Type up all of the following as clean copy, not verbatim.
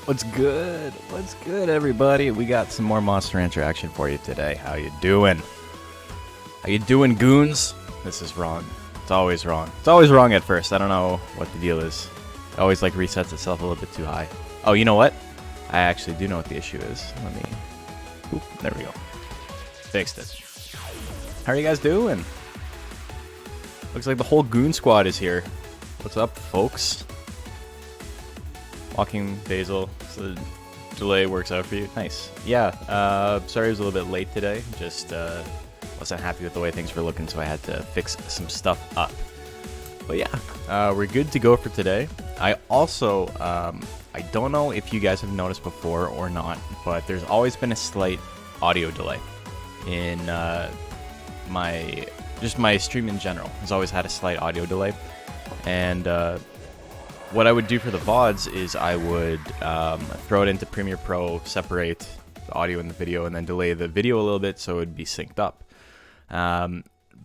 What's good? What's good, everybody? We got some more Monster Rancher action for you today. How you doing? How you doing, goons? This is wrong. It's always wrong. It's always wrong at first. I don't know what the deal is. It always like resets itself a little bit too high. Oh, you know what? I actually do know what the issue is. Let me... Oop, there we go. Fixed it. How are you guys doing? Looks like the whole goon squad is here. What's up, folks? Walking Basil, so the delay works out for you. Nice. Yeah, sorry I was a little bit late today. Just wasn't happy with the way things were looking, so I had to fix some stuff up. But yeah, we're good to go for today. I also, I don't know if you guys have noticed before or not, but there's always been a slight audio delay in my stream in general. Has always had a slight audio delay, and what I would do for the VODs is I would throw it into Premiere Pro, separate the audio and the video, and then delay the video a little bit so it would be synced up.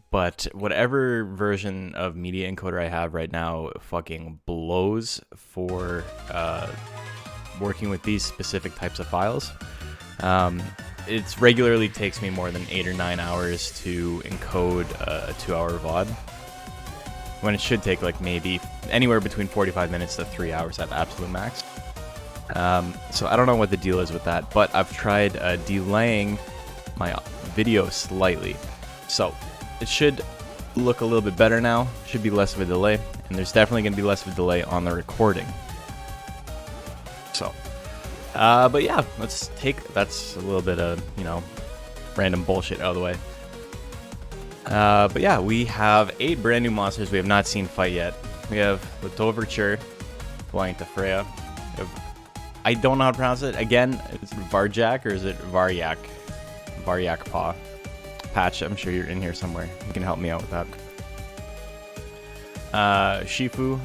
But whatever version of Media Encoder I have right now fucking blows for working with these specific types of files. It regularly takes me more than 8 or 9 hours to encode a 2-hour VOD, when it should take like maybe anywhere between 45 minutes to 3 hours at absolute max. So I don't know what the deal is with that, but I've tried delaying my video slightly. So it should look a little bit better now, should be less of a delay, and there's definitely going to be less of a delay on the recording. So, but yeah, let's take, that's a little bit of, you know, random bullshit out of the way. But yeah, we have 8 brand new monsters we have not seen fight yet. We have Letoverture belonging to Freya. I don't know how to pronounce it. Again, is it Varjak or is it Varyak? Varyak Paw. Patch, I'm sure you're in here somewhere. You can help me out with that. Shifu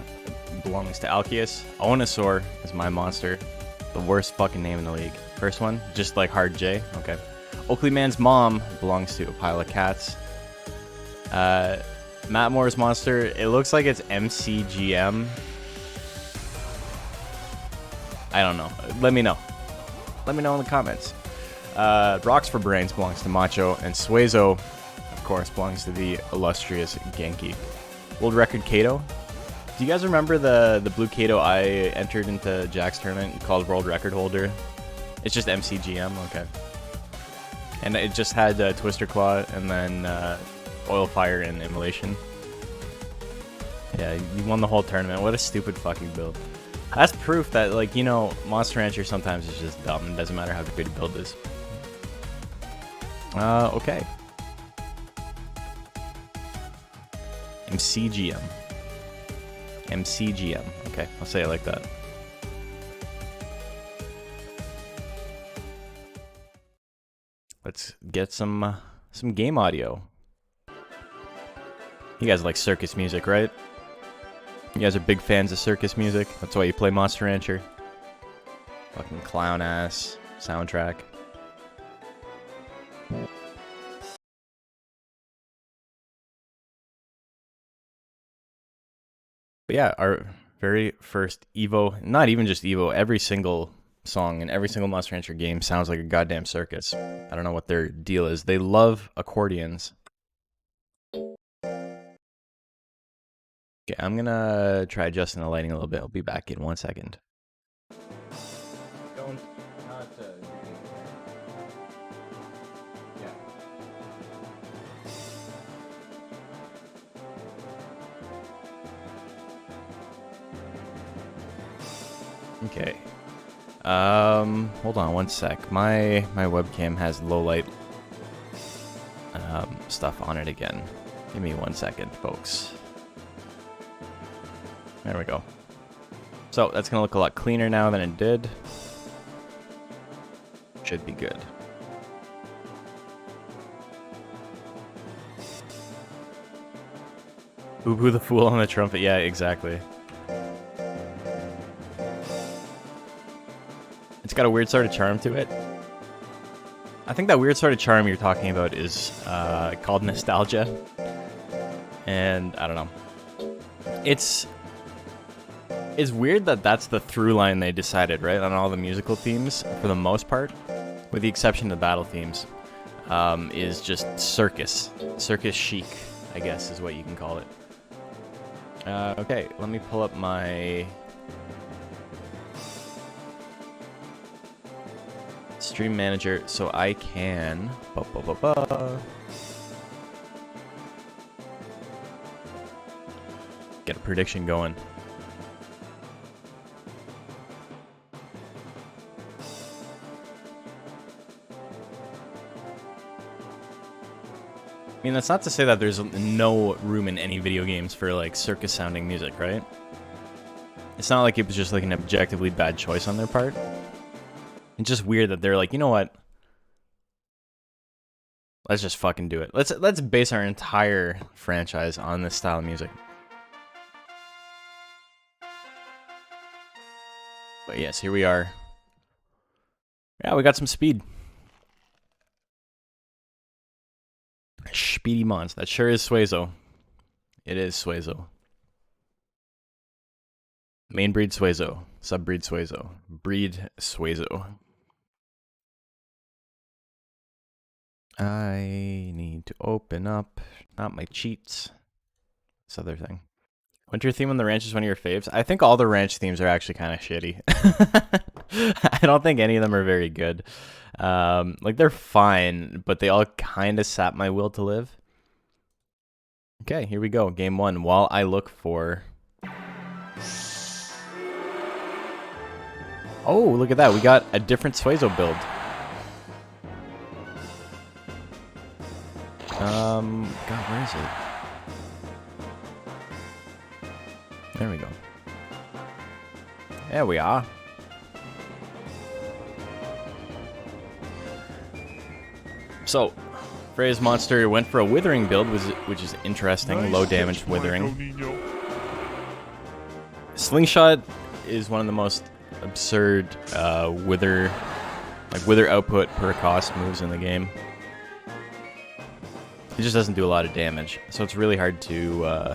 belongs to Alkeus. Onosaur is my monster. The worst fucking name in the league. First one, just like Hard J. Okay. Oakley Man's mom belongs to a pile of cats. Matt Moore's monster, it looks like it's MCGM. I don't know. Let me know. Let me know in the comments. Rocks for Brains belongs to Macho, and Suezo, of course, belongs to the illustrious Genki. World Record Kato. Do you guys remember the blue Kato I entered into Jack's tournament called World Record Holder? It's just MCGM, okay. And it just had Twister Claw and then Oil Fire and Immolation. Yeah, you won the whole tournament. What a stupid fucking build. That's proof that, like, you know, Monster Rancher sometimes is just dumb. It doesn't matter how good a build is. Okay. MCGM. MCGM. Okay, I'll say it like that. Let's get some game audio. You guys like circus music, right? You guys are big fans of circus music. That's why you play Monster Rancher. Fucking clown ass soundtrack. But yeah, our very first Evo, not even just Evo, every single song in every single Monster Rancher game sounds like a goddamn circus. I don't know what their deal is. They love accordions. Okay, I'm gonna try adjusting the lighting a little bit. I'll be back in 1 second. Don't not yeah. Okay. Hold on 1 sec. My webcam has low light stuff on it again. Give me 1 second, folks. There we go. So that's gonna look a lot cleaner now than it did. Should be good. Boo Boo the Fool on the trumpet. Yeah, exactly. It's got a weird sort of charm to it. I think that weird sort of charm you're talking about is called nostalgia. And I don't know. It's It's weird that that's the through line they decided, right, on all the musical themes, for the most part, with the exception of battle themes, is just circus. Circus chic, I guess, is what you can call it. Okay, let me pull up my stream manager so I can get a prediction going. I mean, that's not to say that there's no room in any video games for, like, circus-sounding music, right? It's not like it was just, like, an objectively bad choice on their part. It's just weird that they're like, you know what? Let's just fucking do it. Let's base our entire franchise on this style of music. But yes, here we are. Yeah, we got some speed. Speedy Mons. That sure is Suezo. It is Suezo. Main breed Suezo. Subbreed Suezo. Breed Suezo. I need to open up, not my cheats, this other thing. Winter theme on the ranch is one of your faves? I think all the ranch themes are actually kind of shitty. I don't think any of them are very good. Like, they're fine, but they all kind of sap my will to live. Okay, here we go. Game 1. While I look for... Oh, look at that. We got a different Suezo build. God, where is it? There we go. There we are. So, Freya's monster went for a withering build, which is interesting. Low damage withering. Slingshot is one of the most absurd wither output per cost moves in the game. It just doesn't do a lot of damage, so it's really hard to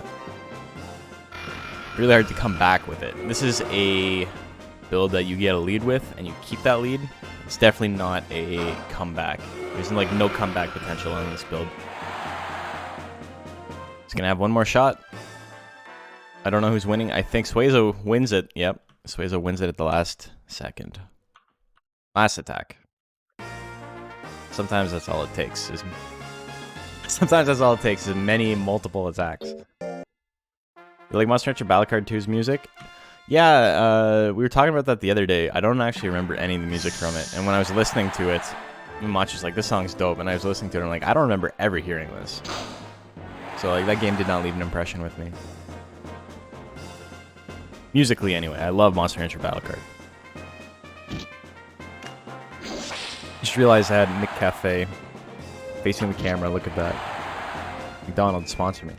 come back with it. This is a build that you get a lead with, and you keep that lead. It's definitely not a comeback. There's like no comeback potential on this build. It's gonna have one more shot. I don't know who's winning. I think Suezo wins it. Yep, Suezo wins it at the last second. Last attack. Sometimes that's all it takes. Sometimes that's all it takes is multiple attacks. You like Monster Hunter Battle Card 2's music? Yeah, we were talking about that the other day. I don't actually remember any of the music from it. And when I was listening to it, Macho's like, this song's dope. And I was listening to it, and I'm like, I don't remember ever hearing this. So, like, that game did not leave an impression with me. Musically, anyway. I love Monster Hunter Battle Card. Just realized I had McCafe facing the camera. Look at that. McDonald's, sponsor me.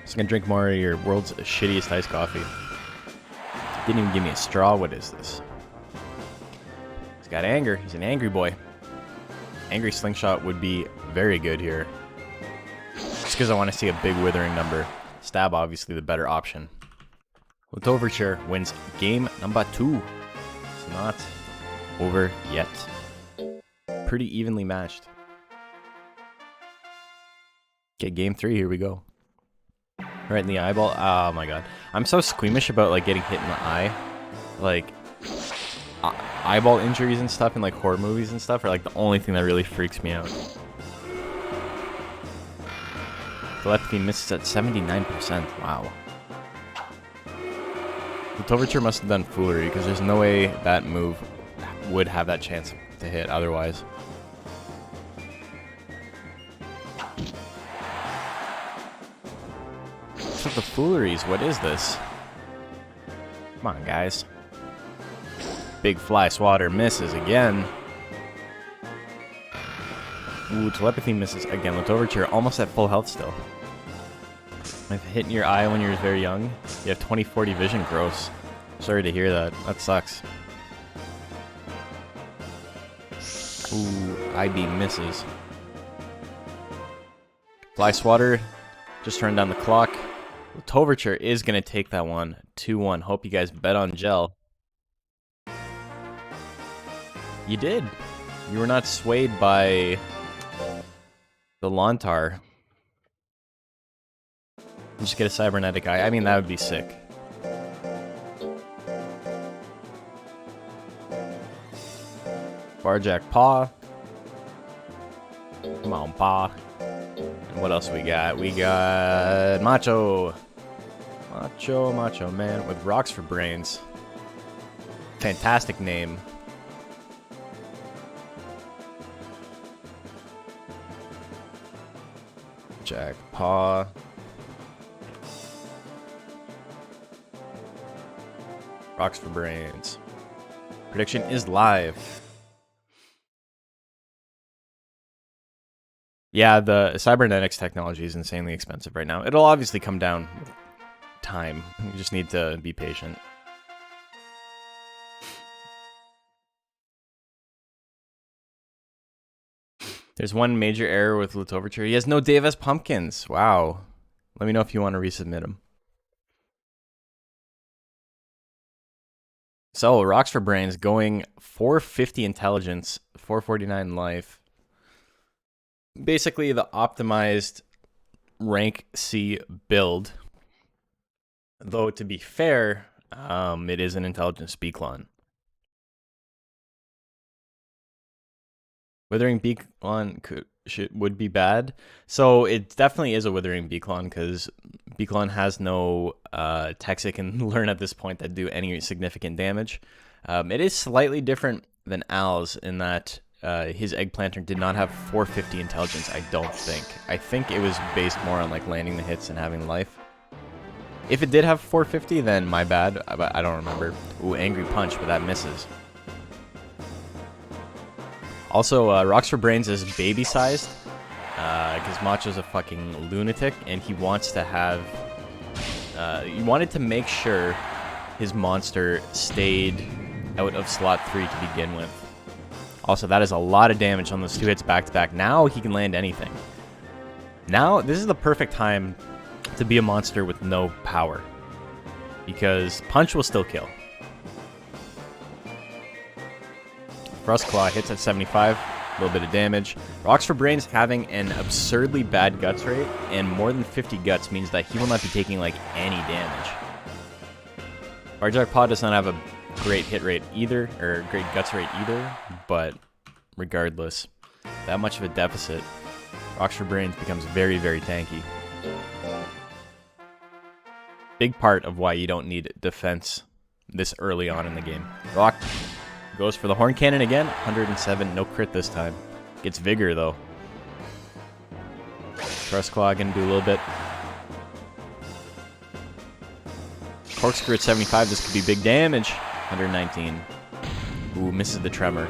Just gonna drink more of your world's shittiest iced coffee. Didn't even give me a straw. What is this? He's got anger. He's an angry boy. Angry Slingshot would be very good here. Just because I want to see a big withering number. Stab, obviously, the better option. With Overture wins game number 2. It's not over yet. Pretty evenly matched. Okay, game 3, here we go. Right in the eyeball. Oh my god. I'm so squeamish about, like, getting hit in the eye. Like, eyeball injuries and stuff in, like, horror movies and stuff are, like, the only thing that really freaks me out. Telepathy misses at 79%. Wow. The Overture must have done foolery, because there's no way that move would have that chance to hit otherwise. What's with the fooleries? What is this? Come on, guys. Big Fly Swatter misses again. Ooh, Telepathy misses again with Overture, almost at full health still. If hitting your eye when you're very young, you have 20/40 vision. Gross. Sorry to hear that. That sucks. Ooh, IB misses. Fly Swatter just turned down the clock. Toverture is going to take that one 2-1. Hope you guys bet on gel. You did. You were not swayed by the Lontar. Just get a cybernetic eye. I mean, that would be sick. Barjack Paw. Come on, Paw. And what else we got? We got Macho. Macho Man with rocks for brains. Fantastic name. Jack Paw. Rocks for brains. Prediction is live. Yeah, the cybernetics technology is insanely expensive right now. It'll obviously come down with time. You just need to be patient. There's one major error with Latoverture. He has no Dave S. Pumpkins. Wow. Let me know if you want to resubmit him. So, Rocks for Brains going 450 intelligence, 449 life. Basically, the optimized rank C build. Though, to be fair, it is an intelligence Beacon. Withering Beacon would be bad. So it definitely is a Withering Beacon because Beacon has no techs it can learn at this point that do any significant damage. It is slightly different than Al's in that his Eggplanter did not have 450 intelligence, I don't think. I think it was based more on like landing the hits and having life. If it did have 450, then my bad, but I don't remember. Ooh, Angry Punch, but that misses. Also, Rocks for Brains is baby-sized, because Macho's a fucking lunatic, and he wants to have... he wanted to make sure his monster stayed out of slot 3 to begin with. Also, that is a lot of damage on those 2 hits back-to-back. Now he can land anything. Now, this is the perfect time to be a monster with no power, because Punch will still kill. Frost Claw hits at 75, a little bit of damage. Rocks for Brains having an absurdly bad guts rate, and more than 50 guts means that he will not be taking like any damage. Barjack Paw does not have a great hit rate either, or great guts rate either, but regardless, that much of a deficit, Rocks for Brains becomes very, very tanky. Big part of why you don't need defense this early on in the game. Rock goes for the Horn Cannon again, 107, no crit this time. Gets Vigor though. Thrust Claw gonna do a little bit. Corkscrew at 75, this could be big damage. 119. Ooh, misses the Tremor.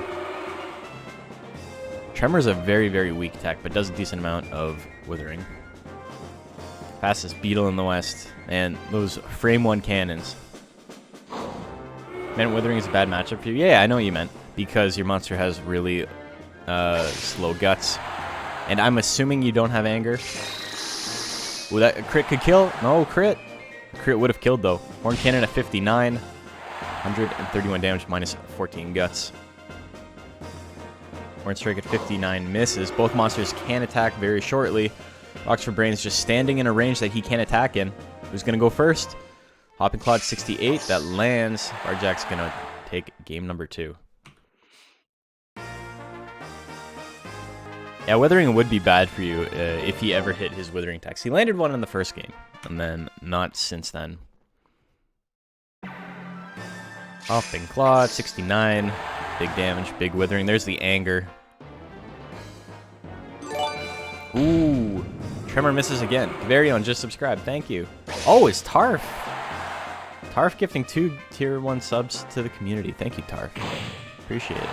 Tremor's a very, very weak tech, but does a decent amount of Withering. Fastest Beetle in the West. And those Frame 1 cannons. Man, Withering is a bad matchup for you? Yeah, I know what you meant. Because your monster has really slow guts. And I'm assuming you don't have Anger. Ooh, that crit could kill? No, crit. Crit would have killed, though. Horn Cannon at 59. 131 damage, minus 14 guts. Horn Strike at 59 misses. Both monsters can attack very shortly. Rocks for Brains just standing in a range that he can't attack in. Who's going to go first? Hopping Claw at 68. That lands. Barjack's going to take game number 2. Yeah, Withering would be bad for you if he ever hit his Withering attacks. He landed one in the first game, and then not since then. Hopping Claw at 69. Big damage, big Withering. There's the Anger. Ooh. Tremor misses again. Varion just subscribed. Thank you. Oh, it's Tarf. Tarf gifting 2 tier 1 subs to the community. Thank you, Tarf. Appreciate it.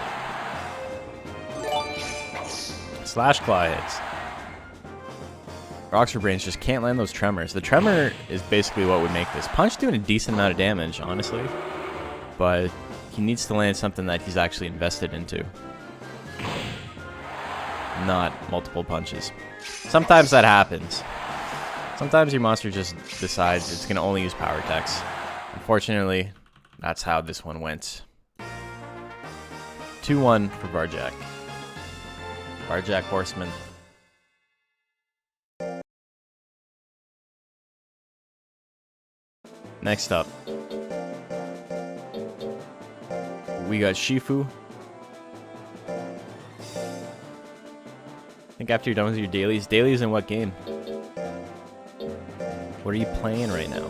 Slash Claw hits. Rocks for Brains just can't land those Tremors. The Tremor is basically what would make this. Punch doing a decent amount of damage, honestly. But he needs to land something that he's actually invested into. Not multiple punches. Sometimes that happens. Sometimes your monster just decides it's going to only use power attacks. Unfortunately, that's how this one went. 2-1 for Varjak. Varjak Horseman. Next up, we got Shifu. I think after you're done with your dailies. Dailies in what game? What are you playing right now?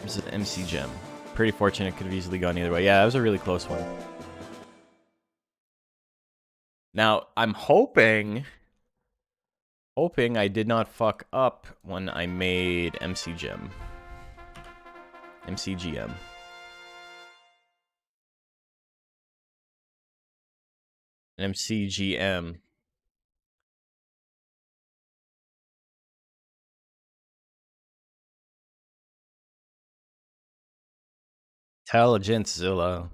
This is MC Gem. Pretty fortunate, could have easily gone either way. Yeah, that was a really close one. Now, I'm hoping I did not fuck up when I made MC Gem. MCGM. MCGM. Intelligence Zilla.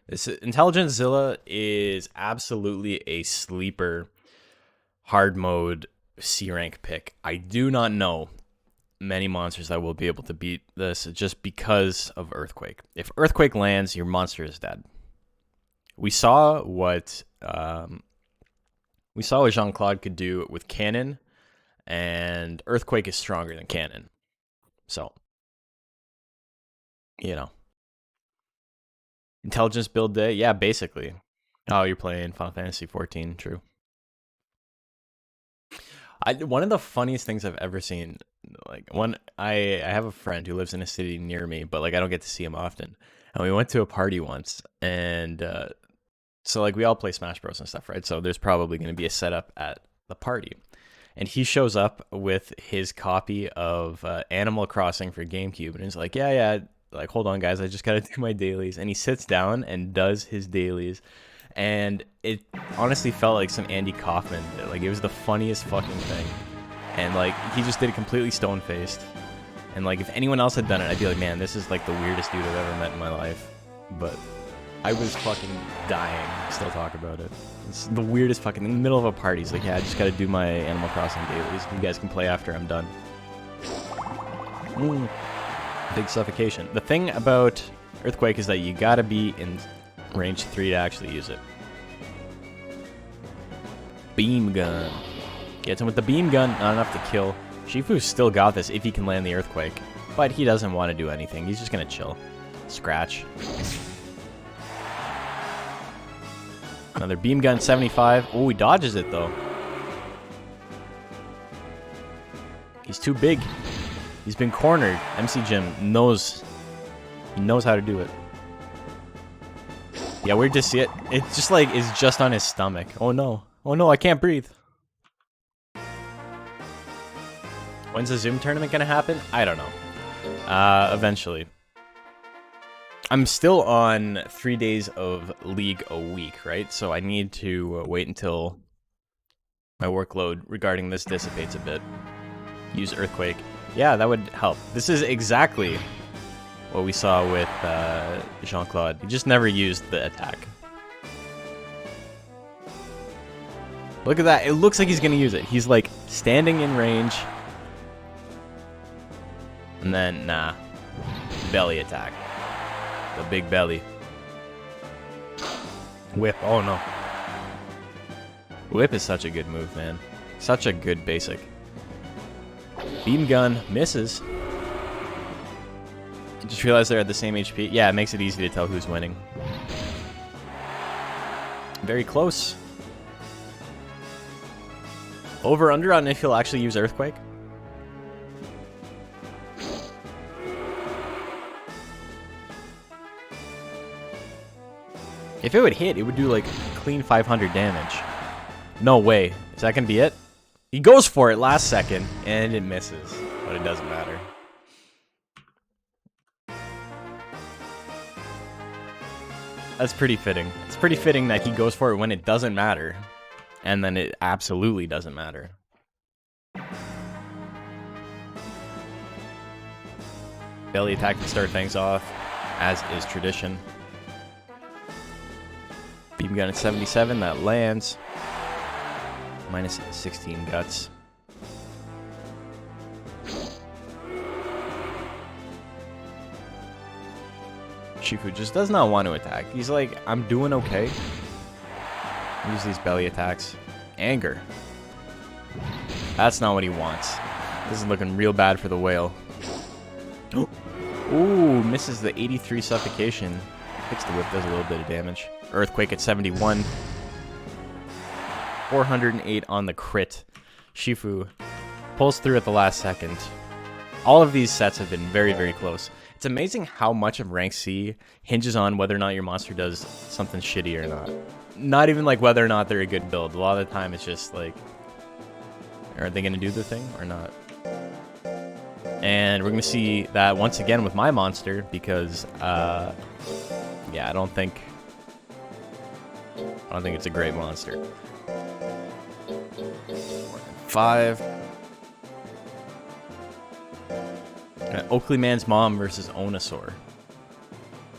This Intelligence Zilla is absolutely a sleeper hard mode C rank pick. I do not know many monsters that will be able to beat this just because of Earthquake. If Earthquake lands, your monster is dead. We saw what Jean-Claude could do with Cannon, and Earthquake is stronger than Cannon. So, you know. Intelligence build day? Yeah, basically. Oh, you're playing Final Fantasy 14, true. One of the funniest things I've ever seen, like I have a friend who lives in a city near me, but like I don't get to see him often. And we went to a party once, and so like we all play Smash Bros and stuff, right? So there's probably going to be a setup at the party. And he shows up with his copy of Animal Crossing for GameCube, and he's like, yeah, like, hold on, guys, I just got to do my dailies. And he sits down and does his dailies. And it honestly felt like some Andy Kaufman did. Like, it was the funniest fucking thing. And, like, he just did it completely stone-faced. And, like, if anyone else had done it, I'd be like, man, this is, like, the weirdest dude I've ever met in my life. But I was fucking dying to still talk about it. It's the weirdest fucking... In the middle of a party, he's like, yeah, I just got to do my Animal Crossing dailies. You guys can play after I'm done. Big suffocation. The thing about Earthquake is that you gotta be in range 3 to actually use it. Beam gun. Gets him with the beam gun. Not enough to kill. Shifu's still got this if he can land the Earthquake. But he doesn't want to do anything. He's just gonna chill. Scratch. Another beam gun, 75. Oh, he dodges it though. He's too big. He's been cornered. MC Jim knows. He knows how to do it. Yeah, weird to see it. It just like is just on his stomach. Oh no. Oh no, I can't breathe. When's the Zoom tournament gonna happen? I don't know. Eventually. I'm still on 3 days of League a week, right? So I need to wait until my workload regarding this dissipates a bit. Use Earthquake. Yeah, that would help. This is exactly what we saw with Jean-Claude. He just never used the attack. Look at that. It looks like he's going to use it. He's like standing in range. And then, nah. Belly attack. The big belly. Whip. Oh, no. Whip is such a good move, man. Such a good basic. Beam gun misses. Just realized they're at the same HP. Yeah, it makes it easy to tell who's winning. Very close. Over under on if he'll actually use Earthquake. If it would hit, it would do like clean 500 damage. No way. Is that gonna be it? He goes for it last second, and it misses. But it doesn't matter. That's pretty fitting. It's pretty fitting that he goes for it when it doesn't matter. And then it absolutely doesn't matter. Belly attack to start things off, as is tradition. Beam gun at 77, that lands. Minus 16 guts. Shifu just does not want to attack. He's like, I'm doing okay. Use these belly attacks. Anger. That's not what he wants. This is looking real bad for the whale. Ooh, misses the 83 suffocation. Hits the whip, does a little bit of damage. Earthquake at 71. 408 on the crit. Shifu pulls through at the last second. All of these sets have been very, very close. It's amazing how much of rank C hinges on whether or not your monster does something shitty or not. Not even like whether or not they're a good build. A lot of the time it's just like, are they going to do the thing or not? And we're going to see that once again with my monster because, yeah, I don't think it's a great monster. 5. Oakley Man's Mom versus Onosaur.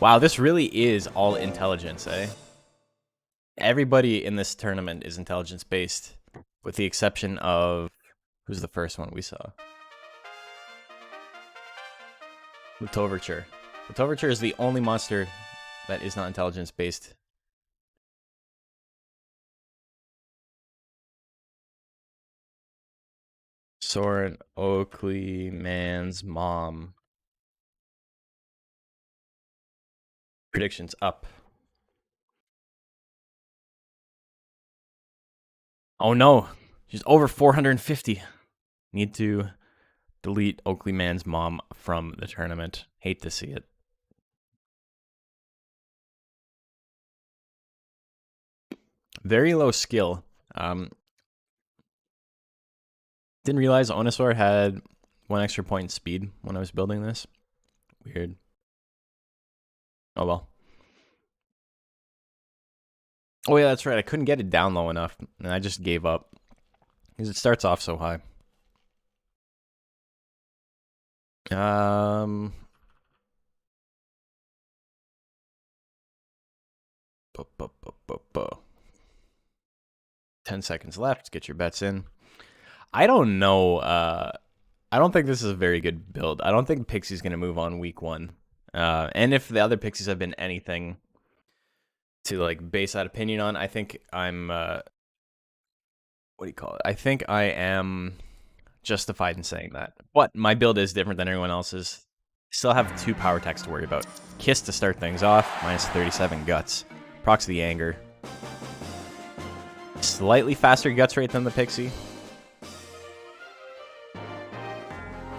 Wow, this really is all intelligence, eh? Everybody in this tournament is intelligence-based, with the exception of... Who's the first one we saw? Lutoverture. Lutoverture is the only monster that is not intelligence-based. Soren, Oakley Man's Mom. Predictions up. Oh no, she's over 450. Need to delete Oakley Man's Mom from the tournament. Hate to see it. Very low skill. Didn't realize Onosaur had 1 extra point in speed when I was building this. Weird. Oh well. Oh yeah, that's right. I couldn't get it down low enough, and I just gave up. Because it starts off so high. 10 seconds left. Get your bets in. I don't know. I don't think this is a very good build. I don't think Pixie's going to move on week 1. And if the other Pixies have been anything to like base that opinion on, I think I'm... what do you call it? I think I am justified in saying that. But my build is different than everyone else's. Still have 2 power attacks to worry about. Kiss to start things off. Minus 37 guts. Procs the anger. Slightly faster guts rate than the Pixie.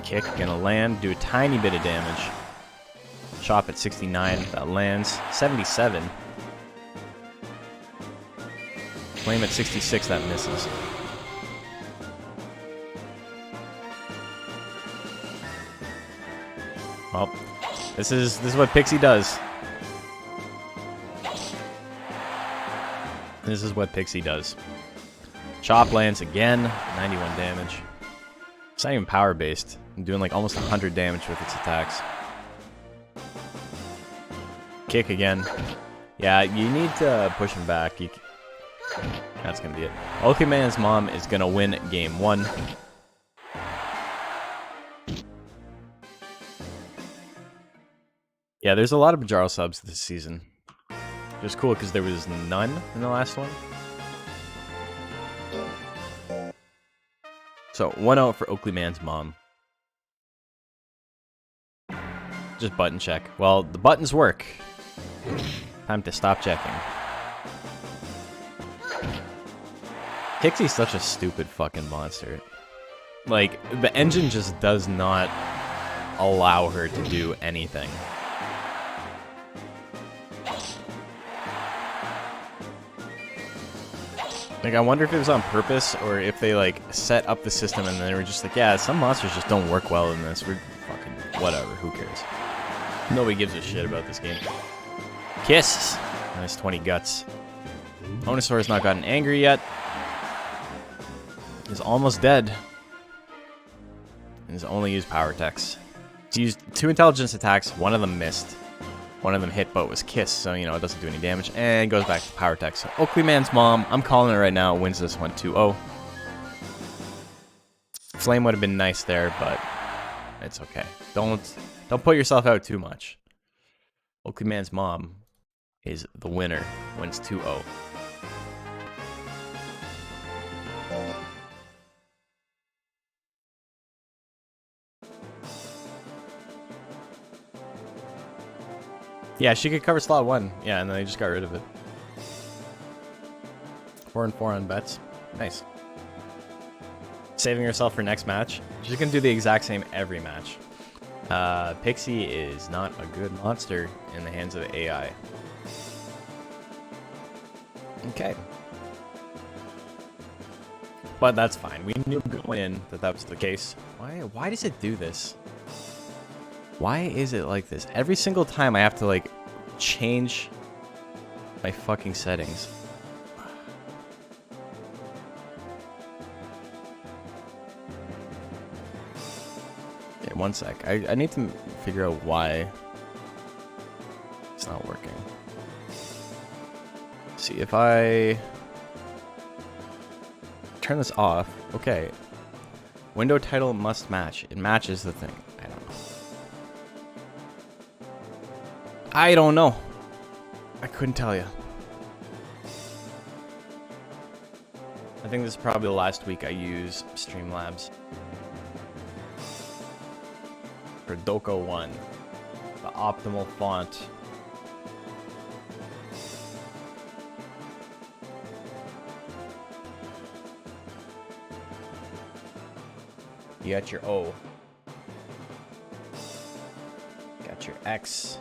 Kick, gonna land, do a tiny bit of damage. Chop at 69, that lands. 77. Flame at 66, that misses. Well, this is what Pixie does. This is what Pixie does. Chop lands again, 91 damage. It's not even power based. I'm doing like almost 100 damage with its attacks. Kick again. Yeah, you need to push him back. That's gonna be it. Oakley Man's Mom is gonna win game 1. Yeah, there's a lot of Bajaro subs this season. It was cool because there was none in the last one. So, 1-0 for Oakley Man's Mom. Just button check. Well, the buttons work. Time to stop checking. Pixie's such a stupid fucking monster. Like, the engine just does not allow her to do anything. Like, I wonder if it was on purpose, or if they, like, set up the system and then they were just like, yeah, some monsters just don't work well in this. We're fucking whatever, who cares? Nobody gives a shit about this game. Kiss! Minus 20 guts. Onosaur has not gotten angry yet. He's almost dead. And he's only used power attacks. He's used 2 intelligence attacks, one of them missed. One of them hit, but was Kiss, so, you know, it doesn't do any damage. And goes back to Power Tech. So Oakley Man's mom, I'm calling it right now, wins this one 2-0. Flame would have been nice there, but it's okay. Don't put yourself out too much. Oakley Man's mom is the winner, wins 2-0. Yeah, she could cover slot 1. Yeah, and then they just got rid of it. 4-4 on bets. Nice. Saving herself for next match. She's going to do the exact same every match. Pixie is not a good monster in the hands of AI. Okay. But that's fine. We knew going in that that was the case. Why does it do this? Why is it like this? Every single time I have to, like, change my fucking settings. Okay, one sec. I need to figure out why it's not working. See, if I turn this off, okay. Window title must match. It matches the thing. I don't know. I couldn't tell you. I think this is probably the last week I use Streamlabs. For Doko 1. The optimal font. You got your O. Got your X.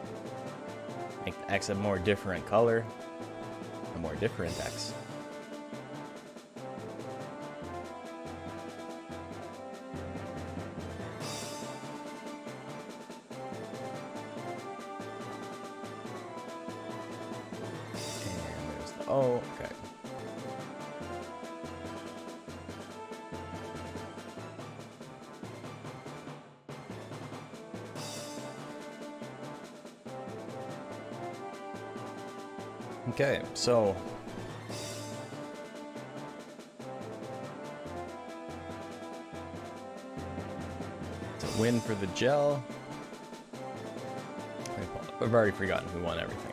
Make the X a more different color. A more different X. And there's the O. Okay. Okay, so it's a win for the gel. I've already forgotten who won everything.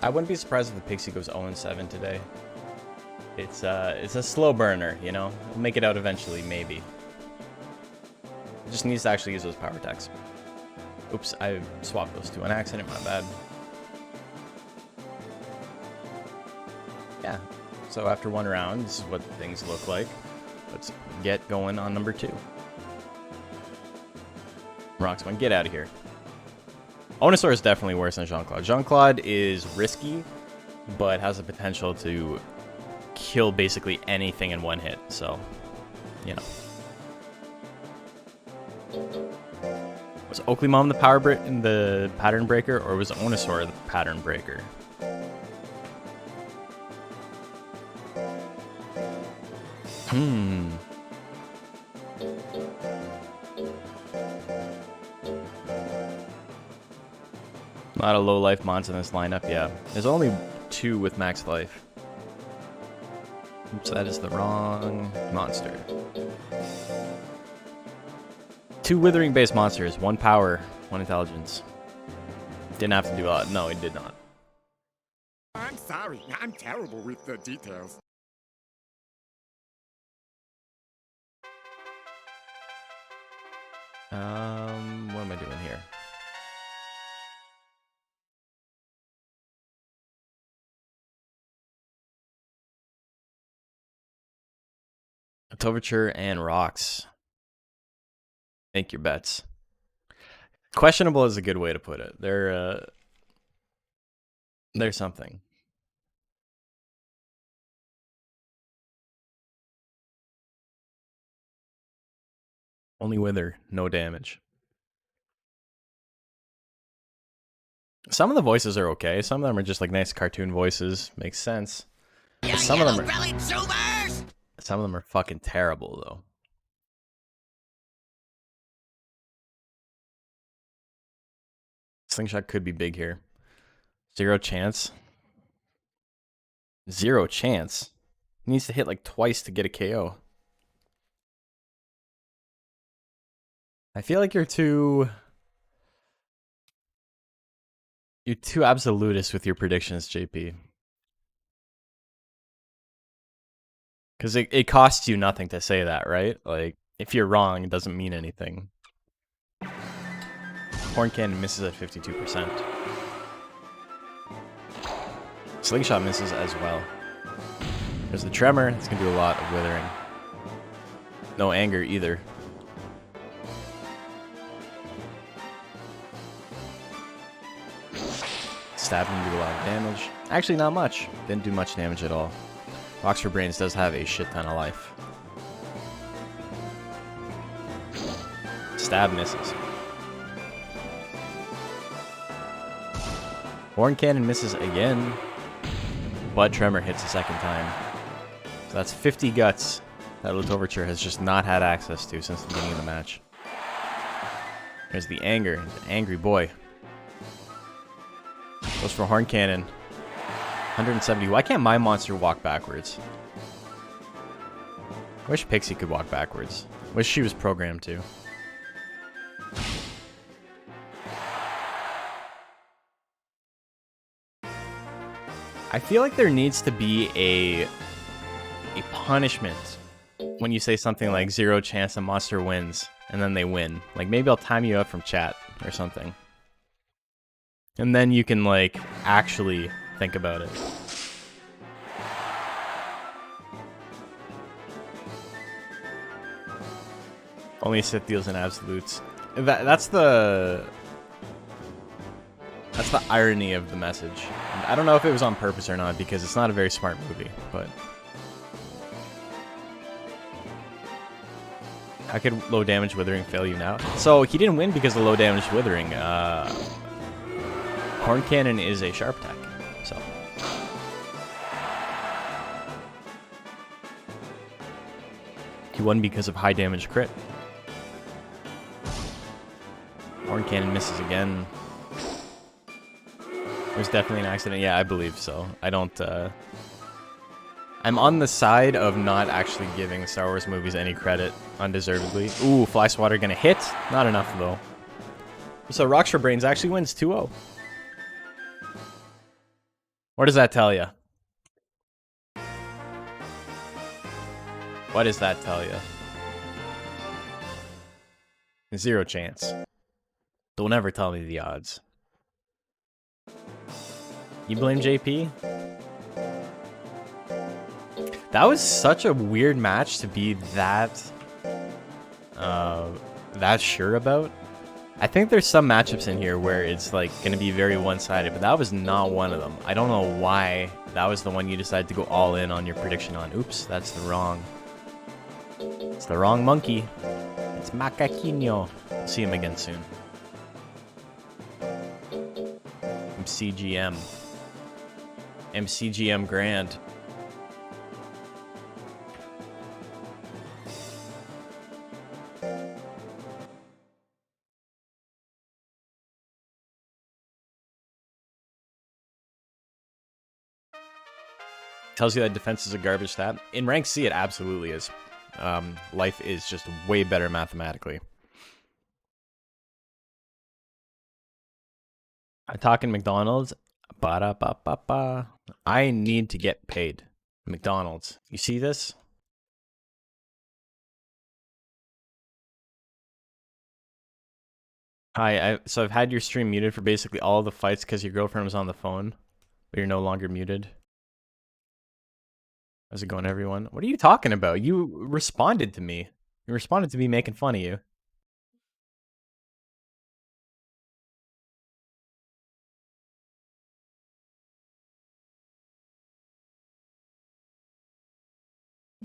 I wouldn't be surprised if the Pixie goes 0-7 today. It's a slow burner, you know? We'll make it out eventually, maybe. It just needs to actually use those power attacks. Oops, I swapped those two on accident, my bad. Yeah, so after one round, this is what things look like. Let's get going on number 2. Roxman, get out of here. Onosaur is definitely worse than Jean-Claude. Jean-Claude is risky, but has the potential to kill basically anything in one hit, so, you know. Was Oakley Mom the pattern breaker, or was Onosaur the pattern breaker? Not a low life monster in this lineup, yeah. There's only 2 with max life. Oops, that is the wrong monster. 2 withering based monsters, 1 power, 1 intelligence. Didn't have to do a lot. No, it did not. I'm sorry, I'm terrible with the details. What am I doing here? Toverture and Rocks. Make your bets. Questionable is a good way to put it. They're something. Only wither, no damage. Some of the voices are okay. Some of them are just like nice cartoon voices. Makes sense. But some of them are fucking terrible though. Slingshot could be big here. 0 chance. 0 chance. He needs to hit like twice to get a KO. I feel like you're too absolutist with your predictions, JP. Because it costs you nothing to say that, right? Like, if you're wrong, it doesn't mean anything. Horn Cannon misses at 52%. Slingshot misses as well. There's the Tremor. It's going to do a lot of withering. No anger either. Stabbing do a lot of damage. Actually, not much. Didn't do much damage at all. Box for Brains does have a shit ton of life. Stab misses. Horn Cannon misses again. But Tremor hits a second time. So that's 50 guts that Overture has just not had access to since the beginning of the match. There's the anger. He's an angry boy. Goes for Horn Cannon. 170. Why can't my monster walk backwards? I wish Pixie could walk backwards. Wish she was programmed to. I feel like there needs to be a punishment when you say something like 0 chance a monster wins and then they win. Like maybe I'll time you up from chat or something. And then you can like actually think about it. Only Sith deals in absolutes. That's the irony of the message. And I don't know if it was on purpose or not because it's not a very smart movie, but how could low damage withering fail you now? So he didn't win because of low damage withering. Horn Cannon is a sharp attack, so he won because of high damage crit. Horn Cannon misses again. There's definitely an accident. Yeah, I believe so. I don't, I'm on the side of not actually giving the Star Wars movies any credit undeservedly. Ooh, Fly Swatter gonna hit? Not enough, though. So Rockstar Brains actually wins 2-0. What does that tell you? What does that tell you? 0 chance. Don't ever tell me the odds. You blame JP? That was such a weird match to be that sure about. I think there's some matchups in here where it's like gonna be very one-sided, but that was not one of them. I don't know why that was the one you decided to go all in on your prediction on. Oops, that's the wrong. It's the wrong monkey. It's Macaquinho. We'll see him again soon. MCGM. MCGM Grand. Tells you that defense is a garbage stat. In rank C, it absolutely is. Life is just way better mathematically. I talk in McDonald's. Ba-da-ba-ba-ba. I need to get paid. McDonald's. You see this? Hi, so I've had your stream muted for basically all of the fights because your girlfriend was on the phone, but you're no longer muted. How's it going, everyone? What are you talking about? You responded to me. You responded to me making fun of you.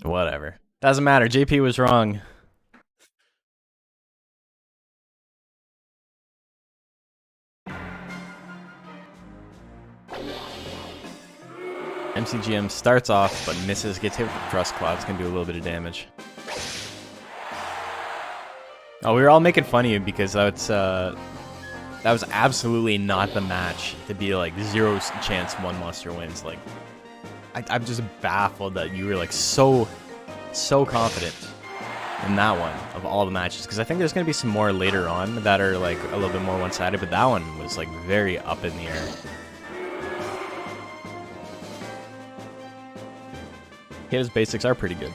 Whatever. Doesn't matter. JP was wrong. MCGM starts off, but misses, gets hit with the Thrust Clouds, can do a little bit of damage. Oh, we were all making fun of you because that was absolutely not the match to be like 0 chance one monster wins. Like, I'm just baffled that you were like so confident in that one of all the matches, because I think there's going to be some more later on that are like a little bit more one-sided, but that one was like very up in the air. His basics are pretty good.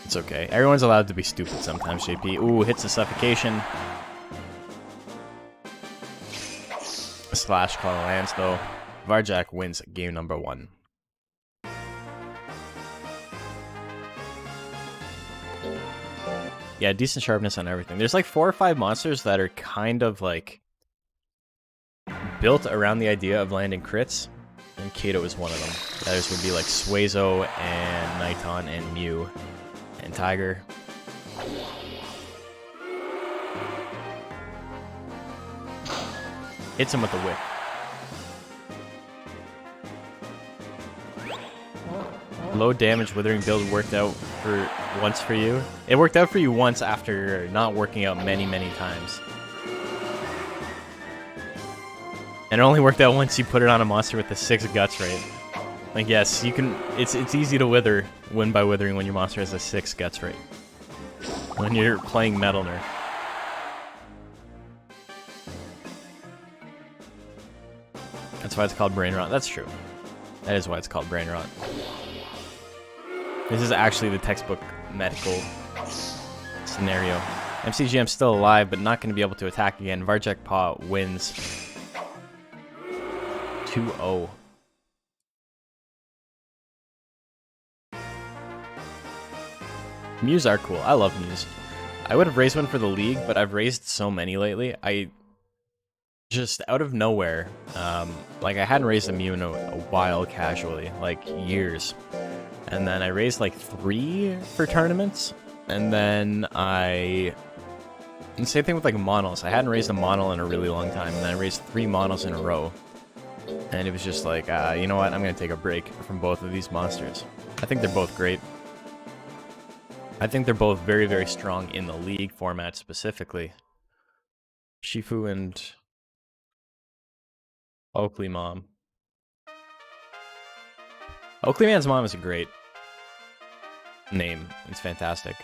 It's okay. Everyone's allowed to be stupid sometimes, JP. Ooh, hits the suffocation. A slash claw lands though. Varjak wins game number 1. Yeah, decent sharpness on everything. There's like 4 or 5 monsters that are kind of like built around the idea of landing crits, and Kato is one of them. The others would be like Suezo and Niton and Mew and Tiger. Hits him with the whip. Low damage Withering build worked out for once for you. It worked out for you once after not working out many times. And it only worked out once you put it on a monster with the 6 guts rate. Like, yes, you can. It's easy to win by withering when your monster has a 6 guts rate. When you're playing Metal Nerf. That's why it's called Brain Rot. That's true. That is why it's called Brain Rot. This is actually the textbook medical scenario. MCGM's still alive, but not going to be able to attack again. Varjak Paw wins 2-0. Mews are cool. I love Mews. I would have raised one for the league, but I've raised so many lately. I just out of nowhere, like I hadn't raised a Mew in a while casually, like years. And then I raised like 3 for tournaments, and then and same thing with like monos. I hadn't raised a mono in a really long time, and then I raised 3 monos in a row. And it was just like, you know what? I'm going to take a break from both of these monsters. I think they're both great. I think they're both very strong in the league format specifically. Shifu and Oakley Mom. Oakley Man's mom is a great name. It's fantastic.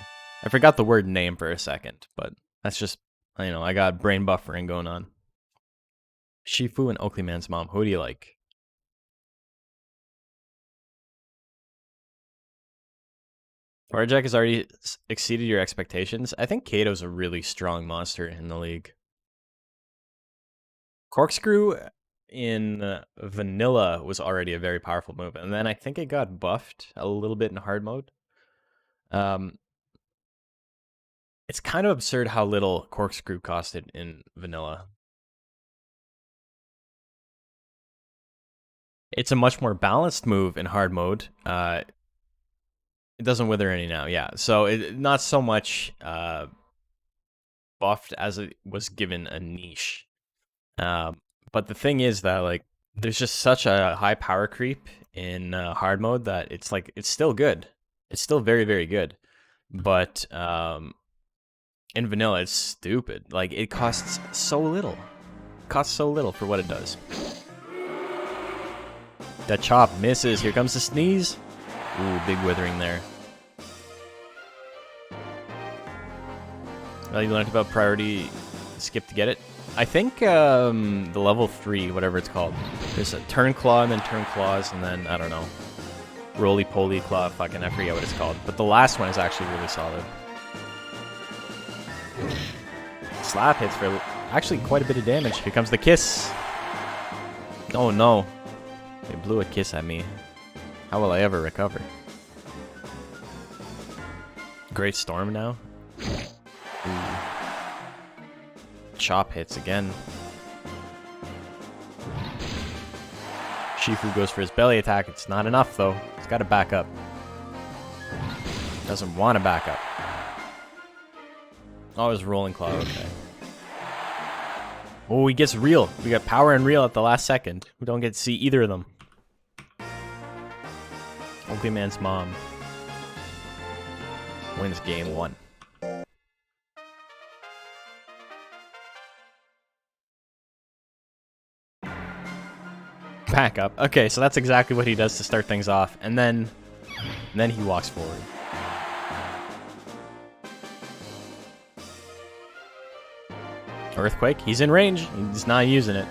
I forgot the word name for a second, but that's just, you know, I got brain buffering going on. Shifu and Oakley Man's mom. Who do you like? Varjak has already exceeded your expectations. I think Kato's a really strong monster in the league. Corkscrew in vanilla was already a very powerful move, and then I think it got buffed a little bit in hard mode. It's kind of absurd how little Corkscrew costed in vanilla. It's a much more balanced move in hard mode. It doesn't wither any now, yeah. So not so much buffed as it was given a niche. But the thing is that like there's just such a high power creep in hard mode that it's like it's still good. It's still very good. But in vanilla it's stupid. Like it costs so little. It costs so little for what it does. That chop misses. Here comes the sneeze. Ooh, big withering there. Well, you learned about priority skip to get it. I think the level 3, whatever it's called, there's a turn claw and then turn claws and then, I don't know, roly-poly claw, fucking, I forget what it's called. But the last one is actually really solid. Slap hits for actually quite a bit of damage. Here comes the kiss. Oh no. They blew a kiss at me. How will I ever recover? Great Storm now. Ooh. Chop hits again. Shifu goes for his belly attack. It's not enough though. He's got to back up. Doesn't want to back up. Oh, his rolling claw. Okay. Oh, he gets real. We got power and real at the last second. We don't get to see either of them. Oakley Man's mom wins game 1. Back up. Okay, so that's exactly what he does to start things off. And then he walks forward. Earthquake. He's in range. He's not using it.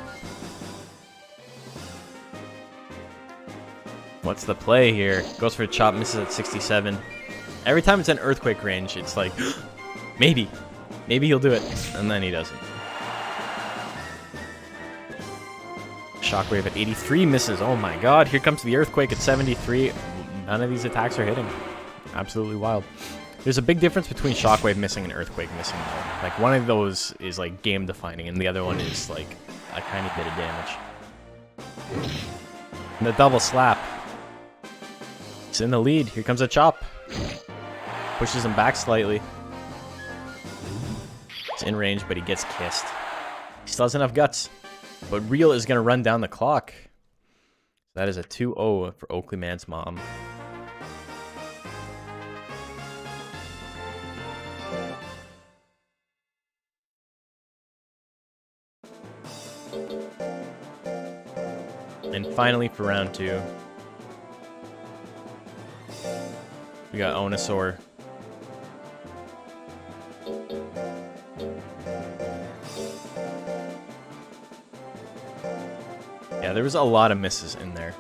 What's the play here? Goes for a chop, misses at 67. Every time it's in earthquake range, it's like, maybe he'll do it. And then he doesn't. Shockwave at 83 misses. Oh my god, here comes the earthquake at 73. None of these attacks are hitting. Absolutely wild. There's a big difference between Shockwave missing and Earthquake missing, though. Like, one of those is, like, game-defining, and the other one is, like, a tiny bit of damage. And the double slap. It's in the lead. Here comes a chop. Pushes him back slightly. It's in range, but he gets kissed. He still has enough guts. But Real is going to run down the clock. That is a 2-0 for Oakley Man's mom. And finally, for round 2, we got Onosaur. Yeah, there was a lot of misses in there.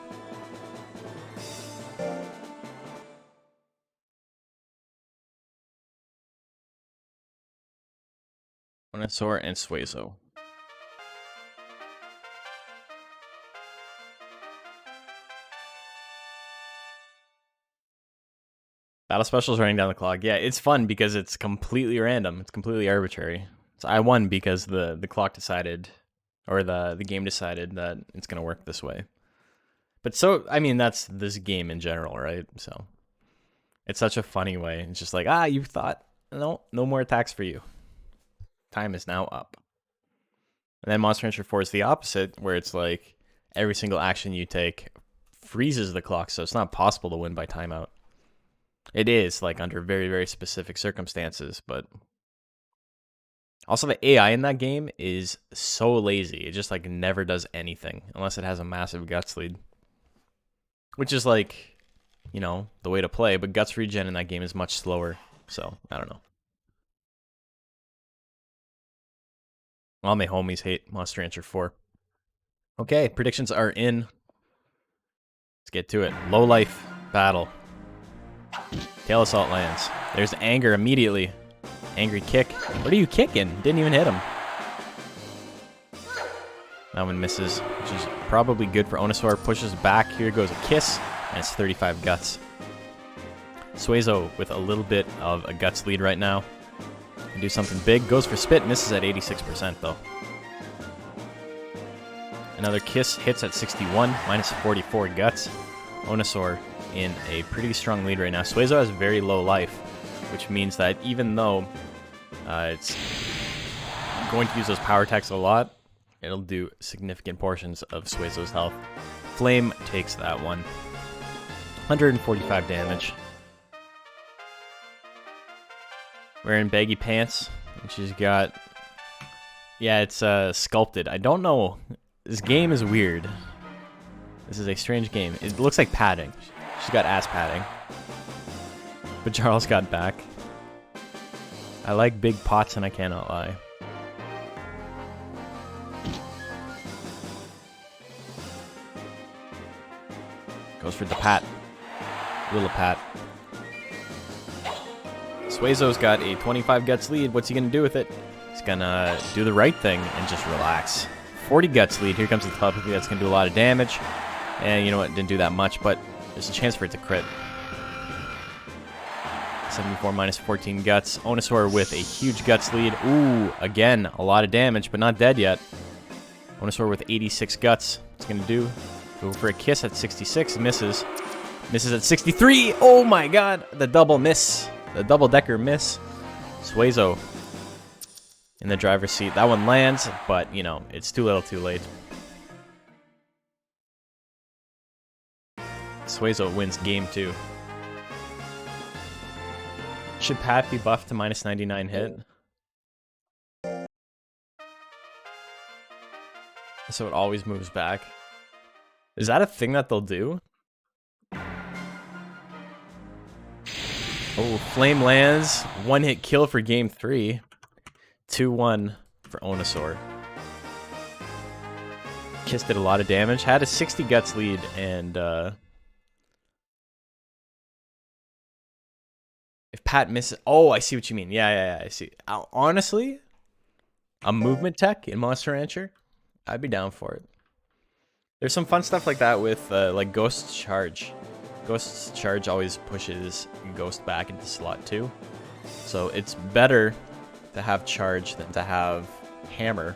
Onosaur and Suezo. Battle Special's running down the clock. Yeah, it's fun because it's completely random. It's completely arbitrary. So I won because the clock decided, or the game decided that it's going to work this way. But so, I mean, that's this game in general, right? So it's such a funny way. It's just like, you thought, no more attacks for you. Time is now up. And then Monster Rancher 4 is the opposite, where it's like every single action you take freezes the clock, so it's not possible to win by timeout. It is, like, under very, very specific circumstances, but also the AI in that game is so lazy. It just, like, never does anything unless it has a massive guts lead. Which is, like, you know, the way to play, but guts regen in that game is much slower, so I don't know. All my homies hate Monster Rancher 4. Okay, predictions are in. Let's get to it. Low life battle. Tail Assault lands. There's anger immediately. Angry kick. What are you kicking? Didn't even hit him. That one misses, which is probably good for Onosaur. Pushes back. Here goes a kiss, and it's 35 guts. Suezo with a little bit of a guts lead right now. Do something big. Goes for spit. Misses at 86% though. Another kiss hits at 61. Minus 44 guts. Onosaur in a pretty strong lead right now. Suezo has very low life, which means that even though it's going to use those power attacks a lot, it'll do significant portions of Suezo's health. Flame takes that one. 145 damage. Wearing baggy pants, and she's got, yeah, it's sculpted. I don't know. This game is weird. This is a strange game. It looks like padding. She's got ass padding. But Charles got back. I like big pots, and I cannot lie. Goes for the pat. Little pat. Suezo's got a 25 guts lead. What's he going to do with it? He's going to do the right thing and just relax. 40 guts lead. Here comes the telepathy. That's going to do a lot of damage. And you know what? Didn't do that much, but there's a chance for it to crit. 74 minus 14 guts. Onosaur with a huge guts lead. Ooh, again, a lot of damage, but not dead yet. Onosaur with 86 guts. What's going to do? Go for a kiss at 66. Misses. Misses at 63. Oh my god. The double miss. The double-decker miss. Suezo in the driver's seat. That one lands, but, you know, it's too little too late. Suezo wins game 2. Should Pat be buffed to minus 99 hit? So it always moves back. Is that a thing that they'll do? Oh, Flame lands. 1-hit kill for game 3. 2-1 for Onosaur. Kiss did a lot of damage. Had a 60 guts lead, and if Pat misses... Oh, I see what you mean. Yeah, I see. Honestly, a movement tech in Monster Rancher, I'd be down for it. There's some fun stuff like that with like Ghost's Charge. Ghost's Charge always pushes Ghost back into slot 2. So it's better to have Charge than to have Hammer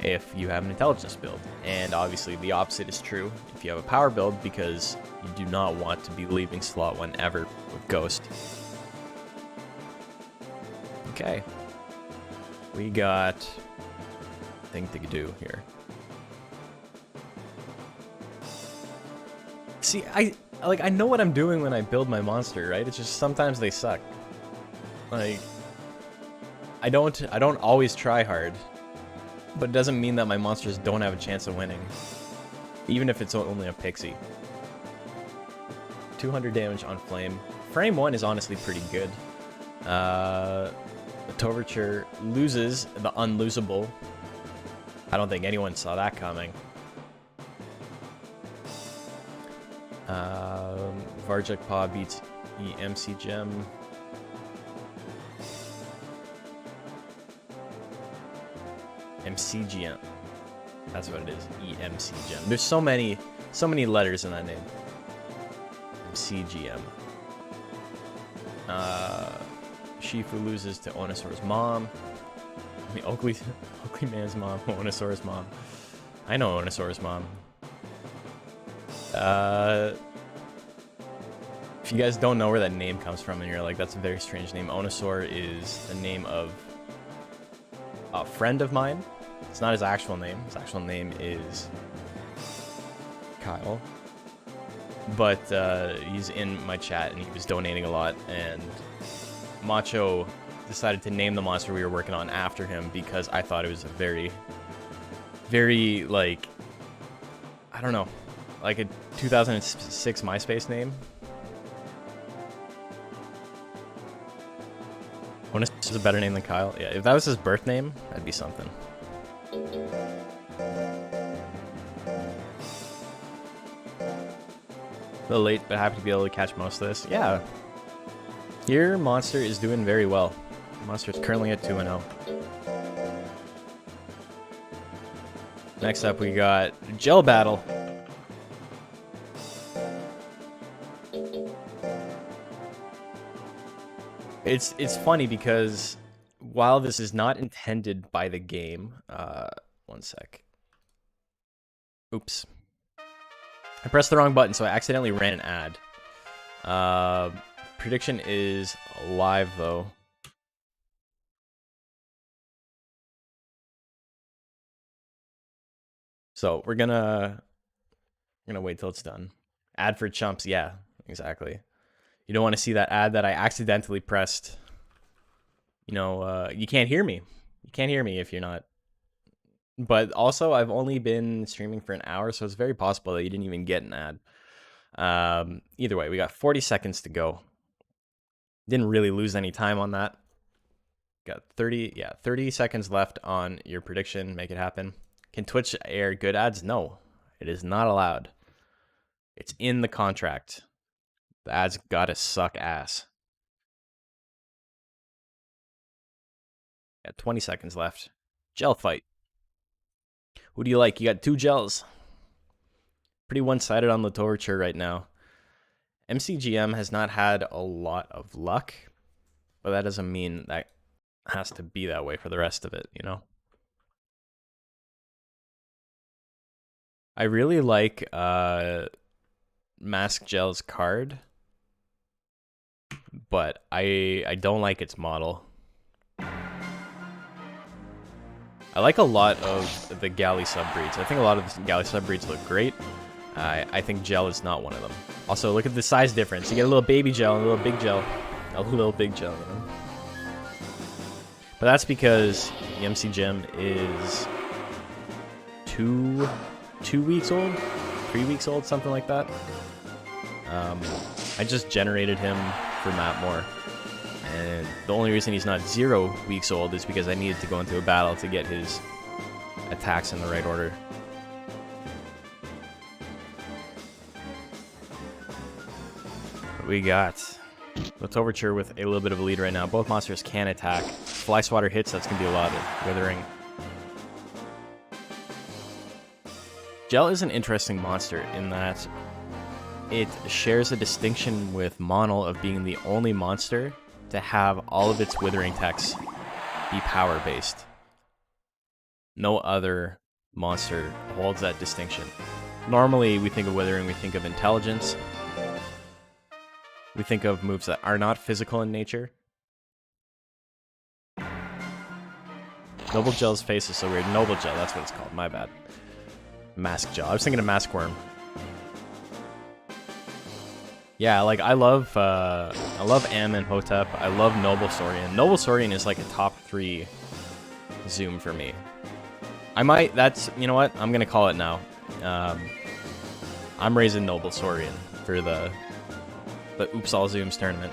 if you have an Intelligence build. And obviously the opposite is true if you have a Power build, because you do not want to be leaving slot 1 ever with Ghost. Okay. We got a thing to do here. See, I know what I'm doing when I build my monster, right? It's just sometimes they suck. Like, I don't always try hard, but it doesn't mean that my monsters don't have a chance of winning, even if it's only a pixie. 200 damage on Flame. Frame 1 is honestly pretty good. The Toverture loses the unlosable. I don't think anyone saw that coming. Varjak Paw beats EMC Gem. MCGM. That's what it is. EMC Gem. There's so many letters in that name. MCGM. Shifu loses to Onosaur's mom. I mean, Oakley Man's mom. Onosaur's mom. I know Onosaur's mom. If you guys don't know where that name comes from and you're like, that's a very strange name, Onosaur is the name of a friend of mine. It's not his actual name. His actual name is Kyle. But he's in my chat and he was donating a lot, and Macho decided to name the monster we were working on after him because I thought it was a very, very, like, I don't know, like a 2006 MySpace name. Honest is a better name than Kyle. Yeah, if that was his birth name, that'd be something. A little late, but happy to be able to catch most of this. Yeah. Your monster is doing very well. Monster is currently at 2-0. Next up, we got Gel Battle. It's funny because while this is not intended by the game, one sec. Oops. I pressed the wrong button, so I accidentally ran an ad. Prediction is live though. So we're gonna wait till it's done. Ad for chumps, yeah, exactly. You don't want to see that ad that I accidentally pressed. You know, you can't hear me. You can't hear me if you're not. But also, I've only been streaming for an hour, so it's very possible that you didn't even get an ad. Either way, we got 40 seconds to go. Didn't really lose any time on that. Got 30 seconds left on your prediction. Make it happen. Can Twitch air good ads? No, it is not allowed. It's in the contract. The ads gotta suck ass. Got 20 seconds left. Gel fight. Who do you like? You got 2 gels. Pretty one-sided on the Toverture right now. MCGM has not had a lot of luck, but that doesn't mean that has to be that way for the rest of it, you know? I really like Mask Gel's card, but I don't like its model. I like a lot of the galley subbreeds. I think a lot of the galley subbreeds look great. I think gel is not one of them. Also, look at the size difference. You get a little baby gel and a little big gel. A little big gel, you know? But that's because the MC Gym is two weeks old? 3 weeks old, something like that. I just generated him for Map More. And the only reason he's not 0 weeks old is because I needed to go into a battle to get his attacks in the right order. What we got? Let's Overture with a little bit of a lead right now. Both monsters can attack. Fly Swatter hits, that's going to be a lot of Withering. Gel is an interesting monster in that it shares a distinction with Monol of being the only monster to have all of its Withering techs be power-based. No other monster holds that distinction. Normally, we think of Withering, we think of Intelligence. We think of moves that are not physical in nature. Noble Gel's face is so weird. Noble Gel, that's what it's called. My bad. Mask Gel. I was thinking of Mask Worm. Yeah, like I love Am and Hotep. I love Noble Saurian. Noble Saurian is like a top 3 Zoom for me. I might. That's, you know what? I'm gonna call it now. I'm raising Noble Saurian for the Oops All Zooms tournament.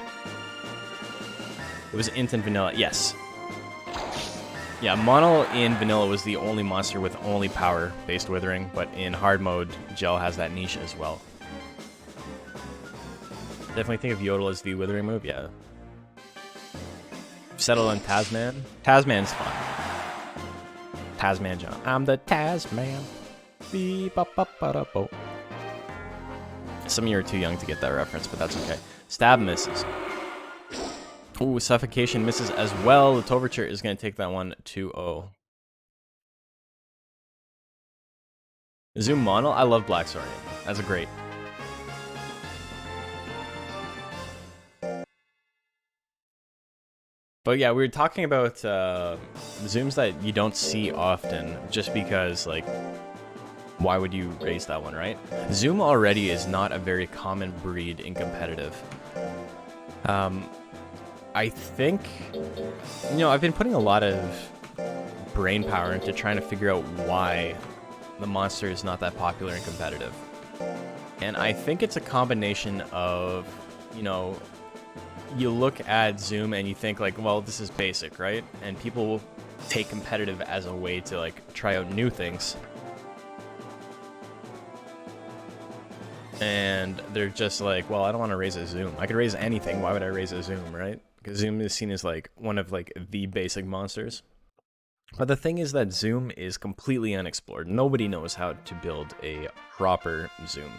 It was Int and Vanilla. Yes. Yeah, Mono in Vanilla was the only monster with only power-based Withering, but in hard mode, Gel has that niche as well. Definitely think of Yodel as the Withering move, yeah. Settle on Tasman. Tasman's fun. Tasman jump. I'm the Tasman. Beep-up-up-up-up-oh. Some of you are too young to get that reference, but that's okay. Stab misses. Ooh, Suffocation misses as well. The Overture is going to take that one 2-0. Zoom Mono. I love Black Saurian. That's a great. But yeah, we were talking about zooms that you don't see often just because, like, why would you raise that one, right? Zoom already is not a very common breed in competitive. I think, you know, I've been putting a lot of brain power into trying to figure out why the monster is not that popular in competitive. And I think it's a combination of, you know, you look at Zoom and you think like, well, this is basic, right? And people will take competitive as a way to like try out new things. And they're just like, well, I don't want to raise a Zoom. I could raise anything. Why would I raise a Zoom, right? Because Zoom is seen as like one of like the basic monsters. But the thing is that Zoom is completely unexplored. Nobody knows how to build a proper Zoom.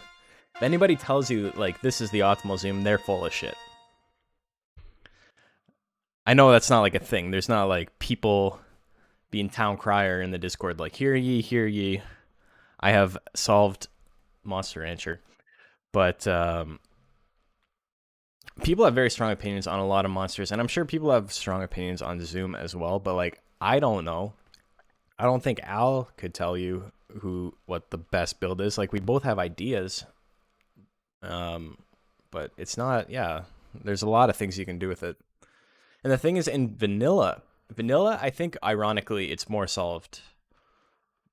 If anybody tells you like this is the optimal Zoom, they're full of shit. I know that's not like a thing. There's not like people being town crier in the Discord like, hear ye, hear ye. I have solved Monster Rancher. But people have very strong opinions on a lot of monsters, and I'm sure people have strong opinions on Zoom as well, but like, I don't know. I don't think Al could tell you what the best build is. Like, we both have ideas, but it's not, yeah, there's a lot of things you can do with it. And the thing is, in Vanilla, I think, ironically, it's more solved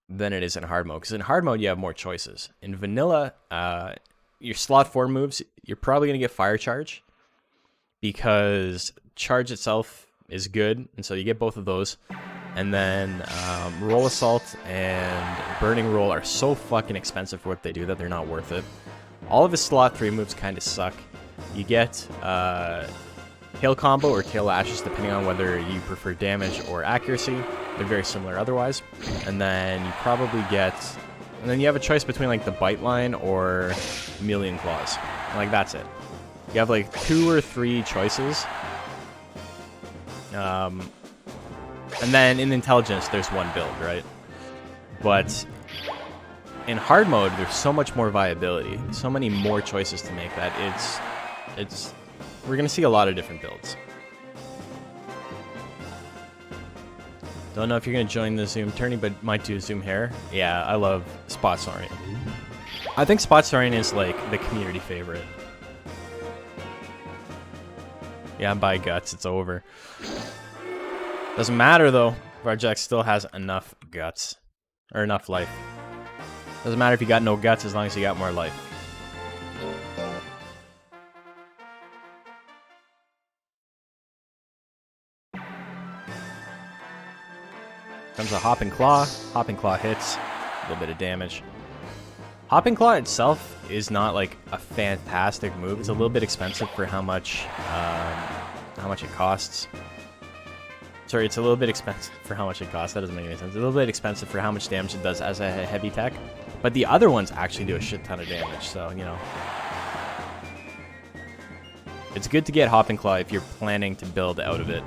than it is in hard mode, because in hard mode, you have more choices. In Vanilla, your slot 4 moves, you're probably going to get Fire Charge, because Charge itself is good, and so you get both of those. And then Roll Assault and Burning Roll are so fucking expensive for what they do that they're not worth it. All of his slot 3 moves kind of suck. You get Tail Combo or Tail Ashes, depending on whether you prefer damage or accuracy. They're very similar otherwise. And then you probably get... And then you have a choice between like the Bite Line or Million Claws. And, like, that's it. You have like 2 or 3 choices. And then in Intelligence, there's one build, right? But in hard mode, there's so much more viability, so many more choices to make that we're gonna see a lot of different builds. Don't know if you're going to join the Zoom tourney, but might do Zoom hair. Yeah, I love Spot Saurian. I think Spot Saurian is like the community favorite. Yeah, by guts, it's over. Doesn't matter though. Varjak still has enough guts. Or enough life. Doesn't matter if you got no guts as long as you got more life. Comes a Hopping Claw. Hopping Claw hits. A little bit of damage. Hopping Claw itself is not like a fantastic move. It's a little bit expensive for how much it costs. Sorry, it's a little bit expensive for how much it costs. That doesn't make any sense. It's a little bit expensive for how much damage it does as a heavy tech. But the other ones actually do a shit ton of damage, so, you know. It's good to get Hopping Claw if you're planning to build out of it.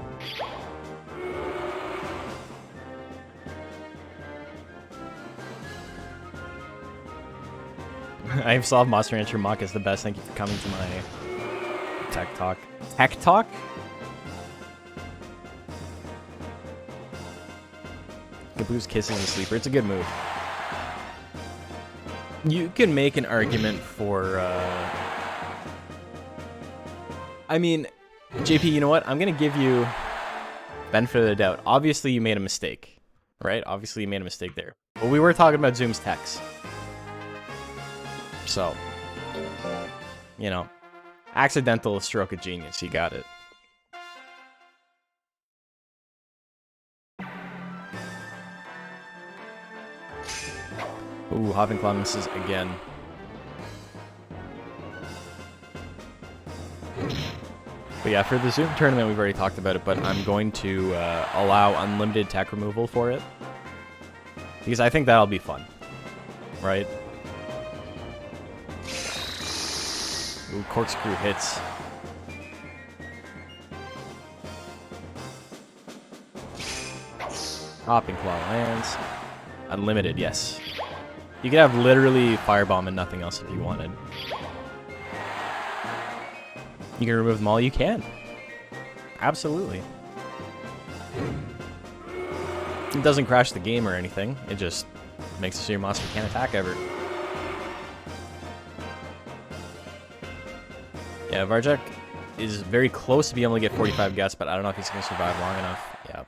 I have solved Monster Rancher Mock is the best. Thank you for coming to my tech talk. Tech talk? Kaboo's Kissing the Sleeper. It's a good move. You can make an argument for... I mean, JP, you know what? I'm going to give you benefit of the doubt. Obviously, you made a mistake. Right? Obviously, you made a mistake there. But we were talking about Zoom's techs. So, you know, accidental stroke of genius. You got it. Ooh, Hopping Claw misses again. But yeah, for the Zoom tournament, we've already talked about it, but I'm going to allow unlimited tech removal for it. Because I think that'll be fun. Right? Ooh, Corkscrew hits. Hopping Claw lands. Unlimited, yes. You could have literally Firebomb and nothing else if you wanted. You can remove them all? You can. Absolutely. It doesn't crash the game or anything. It just makes it so your monster can't attack ever. Yeah, Varjak is very close to being able to get 45 guts, but I don't know if he's going to survive long enough. Yeah.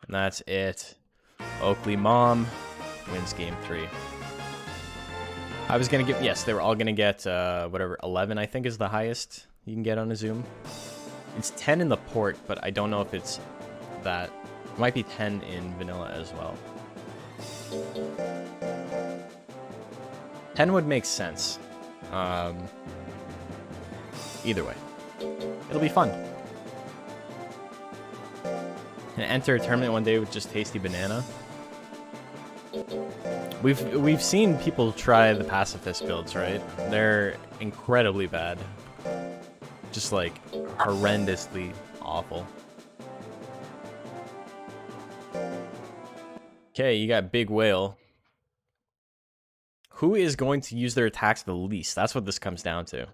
And that's it. Oakley Mom wins game 3. I was going to get... Yes, they were all going to get, whatever, 11, I think, is the highest you can get on a Zoom. It's 10 in the port, but I don't know if it's that. It might be 10 in vanilla as well. 10 would make sense. Either way. It'll be fun. And enter a tournament one day with just Tasty Banana. We've seen people try the pacifist builds, right? They're incredibly bad. Just like horrendously awful. Okay, you got Big Whale. Who is going to use their attacks the least? That's what this comes down to.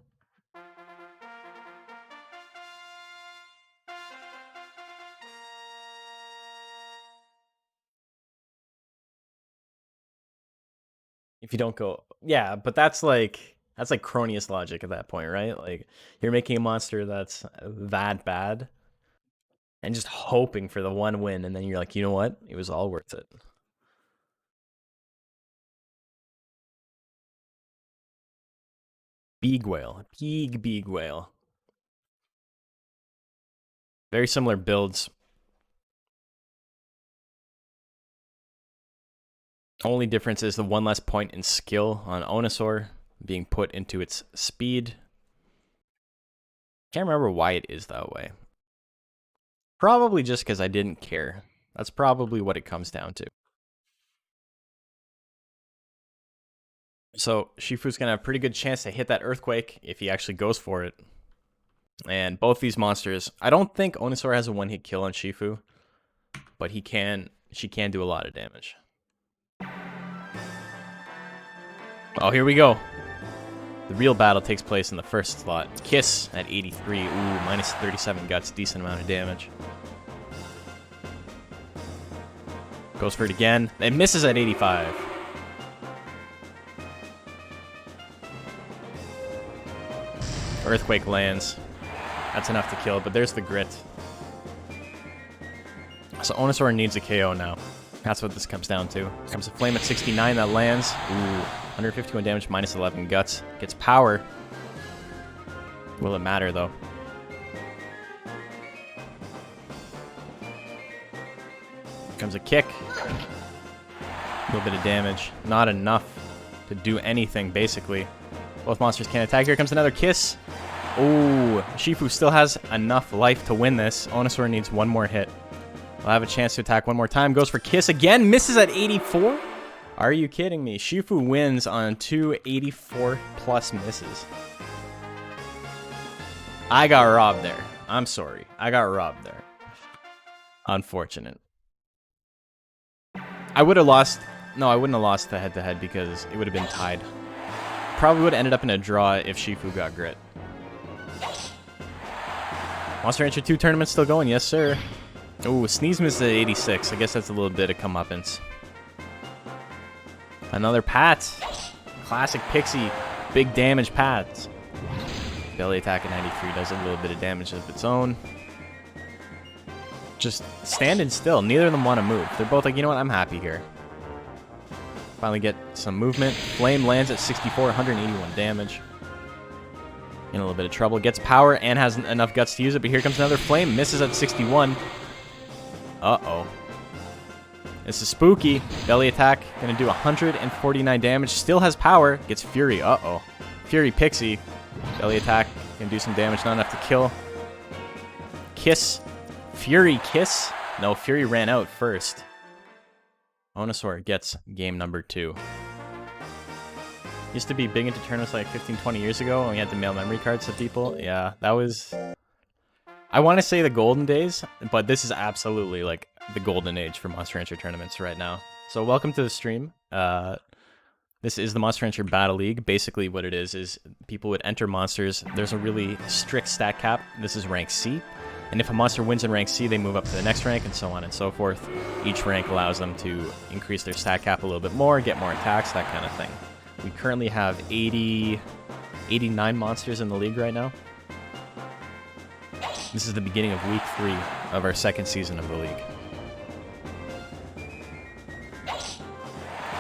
If you don't go... Yeah, but that's like Cronius logic at that point, right? Like, you're making a monster that's that bad and just hoping for the one win, and then you're like, you know what? It was all worth it. Big Whale. Big Whale. Very similar builds. Only difference is the one less point in skill on Onosaur being put into its speed. Can't remember why it is that way. Probably just because I didn't care. That's probably what it comes down to. So Shifu's going to have a pretty good chance to hit that Earthquake if he actually goes for it. And both these monsters, I don't think Onosaur has a one-hit kill on Shifu, but she can do a lot of damage. Oh, here we go. The real battle takes place in the first slot. Kiss at 83. Ooh, minus 37 guts. Decent amount of damage. Goes for it again. It misses at 85. Earthquake lands. That's enough to kill, but there's the grit. So Onosaur needs a KO now. That's what this comes down to. Comes a flame at 69 that lands. Ooh, 151 damage, minus 11 guts. Gets power. Will it matter though? Comes a kick. A little bit of damage. Not enough to do anything, basically. Both monsters can't attack. Here comes another kiss. Ooh, Shifu still has enough life to win this. Onosaur needs one more hit. We'll have a chance to attack one more time. Goes for kiss again. Misses at 84. Are you kidding me? Shifu wins on 2 84 plus misses. I got robbed there. I'm sorry. I got robbed there. Unfortunate. I would have lost. No, I wouldn't have lost the head-to-head because it would have been tied. Probably would have ended up in a draw if Shifu got grit. Monster Rancher 2 tournament still going. Yes, sir. Ooh, Sneeze missed at 86. I guess that's a little bit of comeuppance. Another Pat. Classic Pixie. Big damage Pats. Belly attack at 93 does a little bit of damage of its own. Just standing still. Neither of them want to move. They're both like, you know what? I'm happy here. Finally get some movement. Flame lands at 64, 181 damage. In a little bit of trouble. Gets power and has enough guts to use it, but here comes another Flame. Misses at 61. Uh-oh. This is spooky. Belly attack. Gonna do 149 damage. Still has power. Gets Fury. Uh-oh. Fury Pixie. Belly attack. Gonna do some damage. Not enough to kill. Kiss. Fury Kiss. No, Fury ran out first. Onosaur gets game number 2. Used to be big into tournaments like 15, 20 years ago when we had to mail memory cards to people. Yeah, that was... I want to say the golden days, but this is absolutely like the golden age for Monster Rancher tournaments right now. So welcome to the stream. This is the Monster Rancher Battle League. Basically what it is people would enter monsters. There's a really strict stat cap. This is rank C. And if a monster wins in rank C, they move up to the next rank and so on and so forth. Each rank allows them to increase their stat cap a little bit more, get more attacks, that kind of thing. We currently have 89 monsters in the league right now. This is the beginning of week 3 of our second season of the league.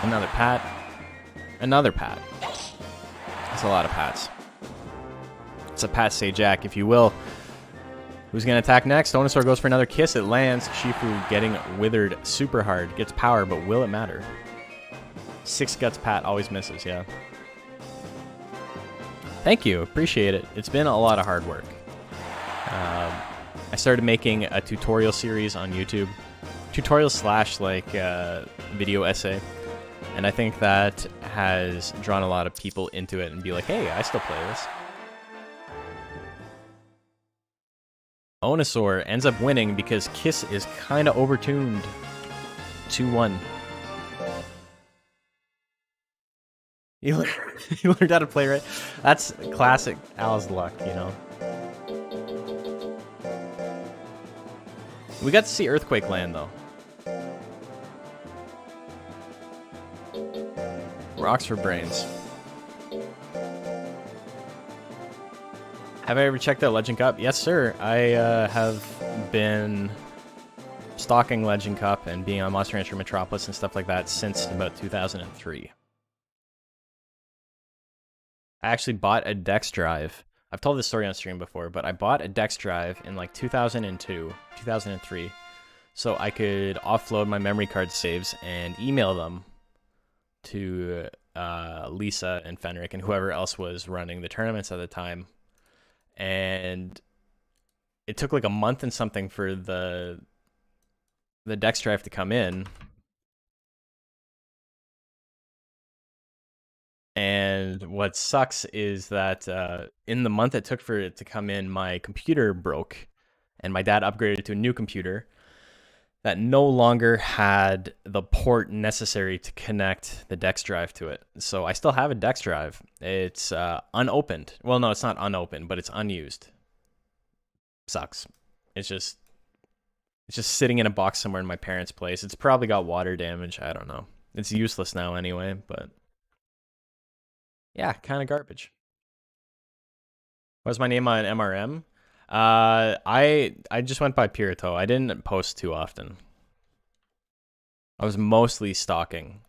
Another Pat. Another Pat. That's a lot of Pats. It's a Pat say Jack, if you will. Who's going to attack next? Onosaur goes for another kiss. It lands. Shifu getting withered super hard. Gets power, but will it matter? 6 guts Pat always misses, yeah. Thank you. Appreciate it. It's been a lot of hard work. I started making a tutorial series on YouTube. Tutorial slash like video essay. And I think that has drawn a lot of people into it and be like, hey, I still play this. Onosaur ends up winning because Kiss is kind of overtuned. 2-1. You learned how to play right. That's classic Al's luck, you know. We got to see Earthquake land, though. Rocks for brains. Have I ever checked out Legend Cup? Yes, sir. I have been stalking Legend Cup and being on Monster Rancher Metropolis and stuff like that since about 2003. I actually bought a Dex drive. I've told this story on stream before, but I bought a Dex drive in like 2002, 2003, so I could offload my memory card saves and email them to Lisa and Fenric and whoever else was running the tournaments at the time. And it took like a month and something for the Dex drive to come in. And what sucks is that in the month it took for it to come in, my computer broke, and my dad upgraded to a new computer that no longer had the port necessary to connect the Dex drive to it. So I still have a Dex drive. It's unopened. Well, no, it's not unopened, but it's unused. Sucks. It's It's just sitting in a box somewhere in my parents' place. It's probably got water damage. I don't know. It's useless now anyway, but yeah, kind of garbage. What's my name on MRM? I just went by Pirito. I didn't post too often. I was mostly stalking.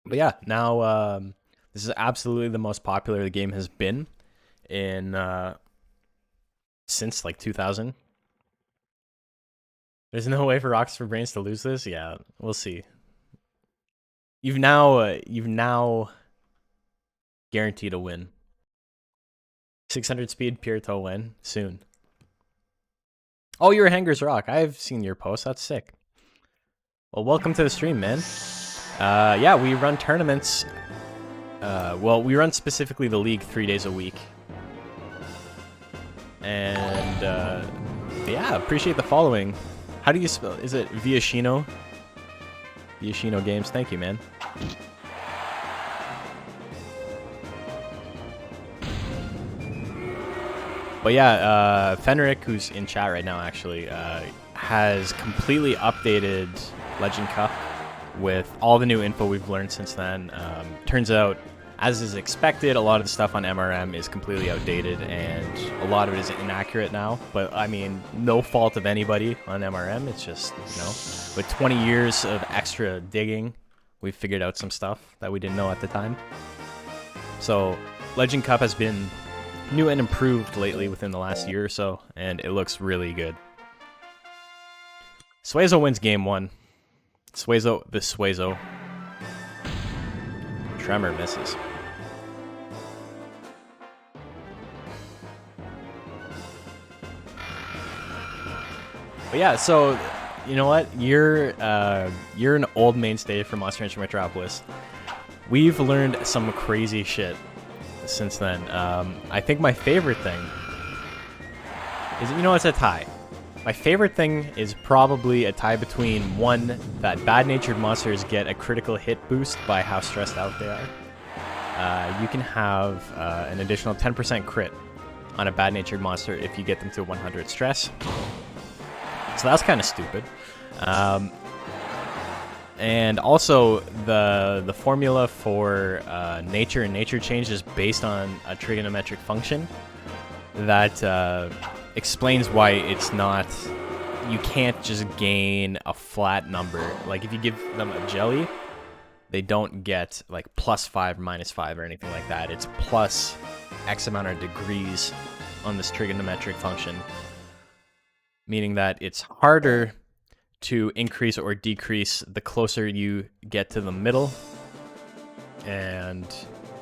But yeah, now this is absolutely the most popular the game has been in since like 2000. There's no way for Rocks for Brains to lose this. Yeah, we'll see. You've now guaranteed a win. 600 speed Pirito win soon. Oh, you're a Hangers Rock. I've seen your post. That's sick. Well, welcome to the stream, man. Yeah, we run tournaments. Well, we run specifically the league 3 days a week. And yeah, appreciate the following. How do you spell? Is it Viashino? Viashino Games. Thank you, man. But yeah, Fenric, who's in chat right now, actually, has completely updated Legend Cup with all the new info we've learned since then. Turns out, as is expected, a lot of the stuff on MRM is completely outdated, and a lot of it is inaccurate now. But, I mean, no fault of anybody on MRM. It's just, you know, with 20 years of extra digging, we figured out some stuff that we didn't know at the time. So, Legend Cup has been new and improved lately within the last year or so, and it looks really good. Suezo wins game 1. Suezo. Tremor misses. But yeah, so you know what? You're an old mainstay from Monster Rancher Metropolis. We've learned some crazy shit since then. I think my favorite thing is, you know, it's a tie. My favorite thing is probably a tie between one, that bad-natured monsters get a critical hit boost by how stressed out they are. You can have an additional 10% crit on a bad-natured monster if you get them to 100 stress. So that's kind of stupid. And also, the formula for nature and nature change is based on a trigonometric function that explains why it's not... You can't just gain a flat number. Like, if you give them a jelly, they don't get, like, +5 or -5 or anything like that. It's plus X amount of degrees on this trigonometric function, meaning that it's harder to increase or decrease the closer you get to the middle, and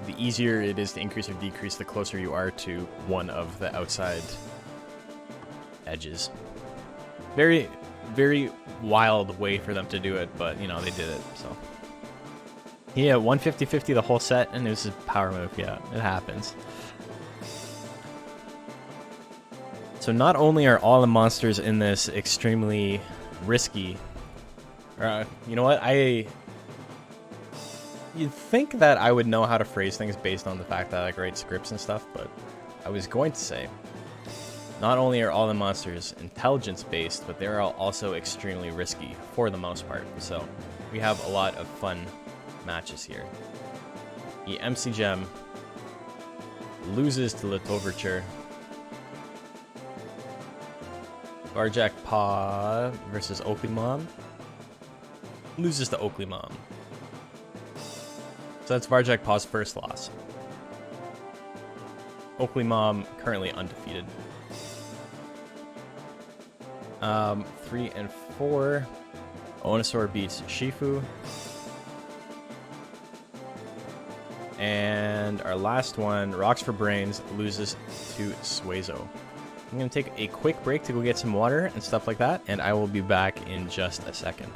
the easier it is to increase or decrease the closer you are to one of the outside edges. Very, very wild way for them to do it, but, you know, they did it, so. Yeah, 150-50 the whole set, and it was a power move. Yeah, it happens. So not only are all the monsters in this extremely risky, you know what, you'd think that I would know how to phrase things based on the fact that I write scripts and stuff, but I was going to say, not only are all the monsters intelligence-based, but they're also extremely risky for the most part. So we have a lot of fun matches here. The MC Gem loses to Litoverture. Varjak Paw versus Oakley Mom loses to Oakley Mom. So that's Varjak Paw's first loss. Oakley Mom currently undefeated. 3 and 4. Onosaur beats Shifu. And our last one, Rocks for Brains, loses to Suezo. I'm going to take a quick break to go get some water and stuff like that, and I will be back in just a second.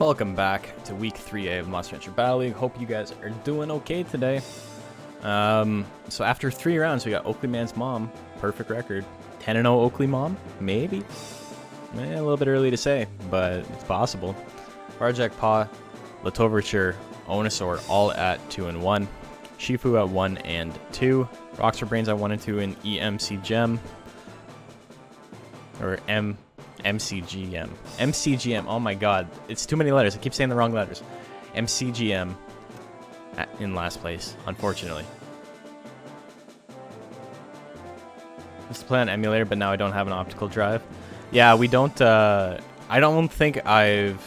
Welcome back to week 3A of Monster Rancher Battle League. Hope you guys are doing okay today. So after 3 rounds, we got Oakley Man's mom. Perfect record. 10-0 Oakley mom? Maybe. A little bit early to say, but it's possible. Barjack Paw, Latoverture, Onosaur all at 2-1. Shifu at 1 and 2. Rockstar Brains at 1 and 2 in EMC Gem. Or MCGM. MCGM. Oh my god. It's too many letters. I keep saying the wrong letters. MCGM in last place, unfortunately. Used to play on emulator, but now I don't have an optical drive. Yeah, we don't, I don't think I've...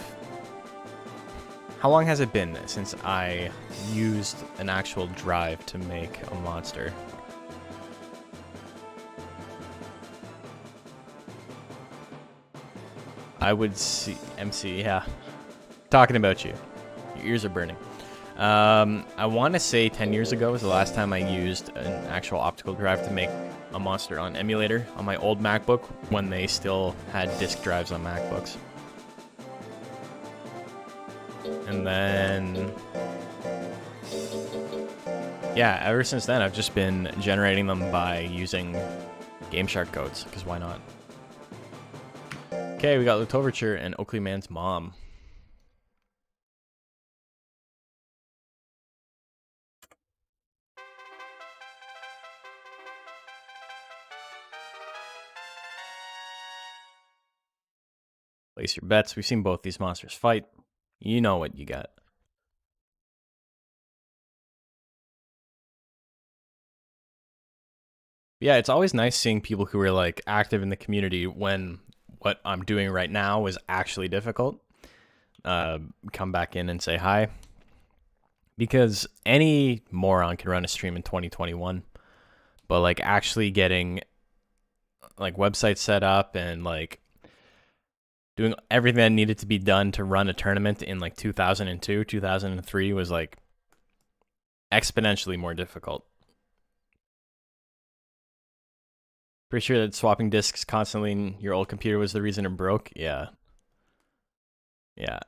How long has it been since I used an actual drive to make a monster? I would see MC, yeah. Talking about you. Your ears are burning. I want to say 10 years ago was the last time I used an actual optical drive to make a monster on emulator on my old MacBook when they still had disk drives on MacBooks. And then, yeah, ever since then I've just been generating them by using GameShark codes, because why not? Okay, we got Latoverture and Oakley Man's mom. Place your bets. We've seen both these monsters fight. You know what you got. Yeah, it's always nice seeing people who are like active in the community when what I'm doing right now is actually difficult. Come back in and say hi. Because any moron can run a stream in 2021. But like actually getting like websites set up and like doing everything that needed to be done to run a tournament in like 2002, 2003 was like exponentially more difficult. Pretty sure that swapping disks constantly in your old computer was the reason it broke. Yeah. Yeah,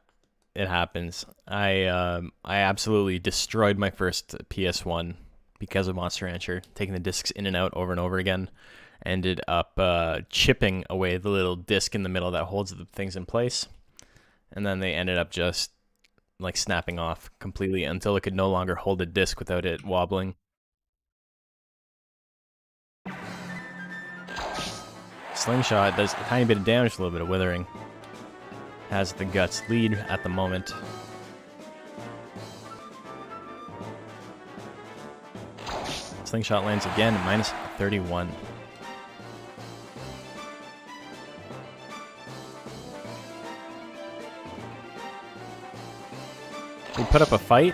it happens. I absolutely destroyed my first PS1 because of Monster Rancher, taking the discs in and out over and over again. Ended up chipping away the little disc in the middle that holds the things in place. And then they ended up just like snapping off completely until it could no longer hold a disc without it wobbling. Slingshot does a tiny bit of damage, a little bit of withering. Has the guts lead at the moment. Slingshot lands again, minus 31. We put up a fight.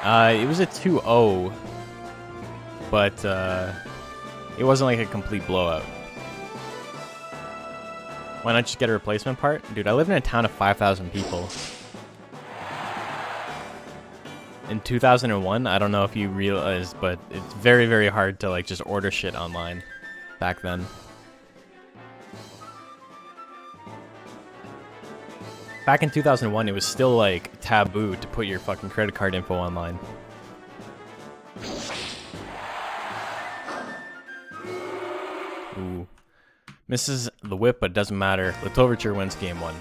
It was a 2-0, but it wasn't like a complete blowout. Why not just get a replacement part? Dude, I live in a town of 5,000 people. In 2001, I don't know if you realize, but it's very, very hard to like just order shit online back then. Back in 2001, it was still like taboo to put your fucking credit card info online. Ooh. Misses the whip, but doesn't matter. Latoverture wins game 1.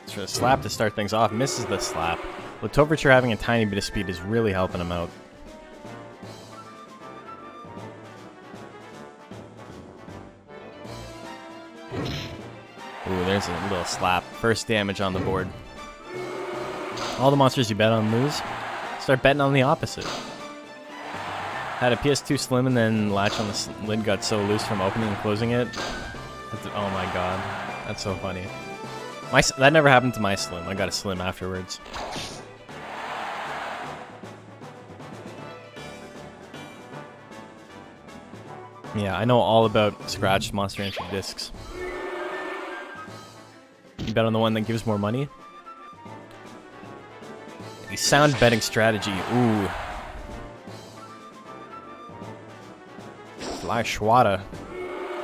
So a slap to start things off. Misses the slap. Latoverture having a tiny bit of speed is really helping him out. Ooh, there's a little slap. First damage on the board. All the monsters you bet on lose. Start betting on the opposite. Had a PS2 Slim and then latch on the lid got so loose from opening and closing it. Oh my god. That's so funny. That never happened to my Slim. I got a Slim afterwards. Yeah, I know all about scratched Monster Rancher discs. You bet on the one that gives more money? A sound betting strategy. Ooh. Schwada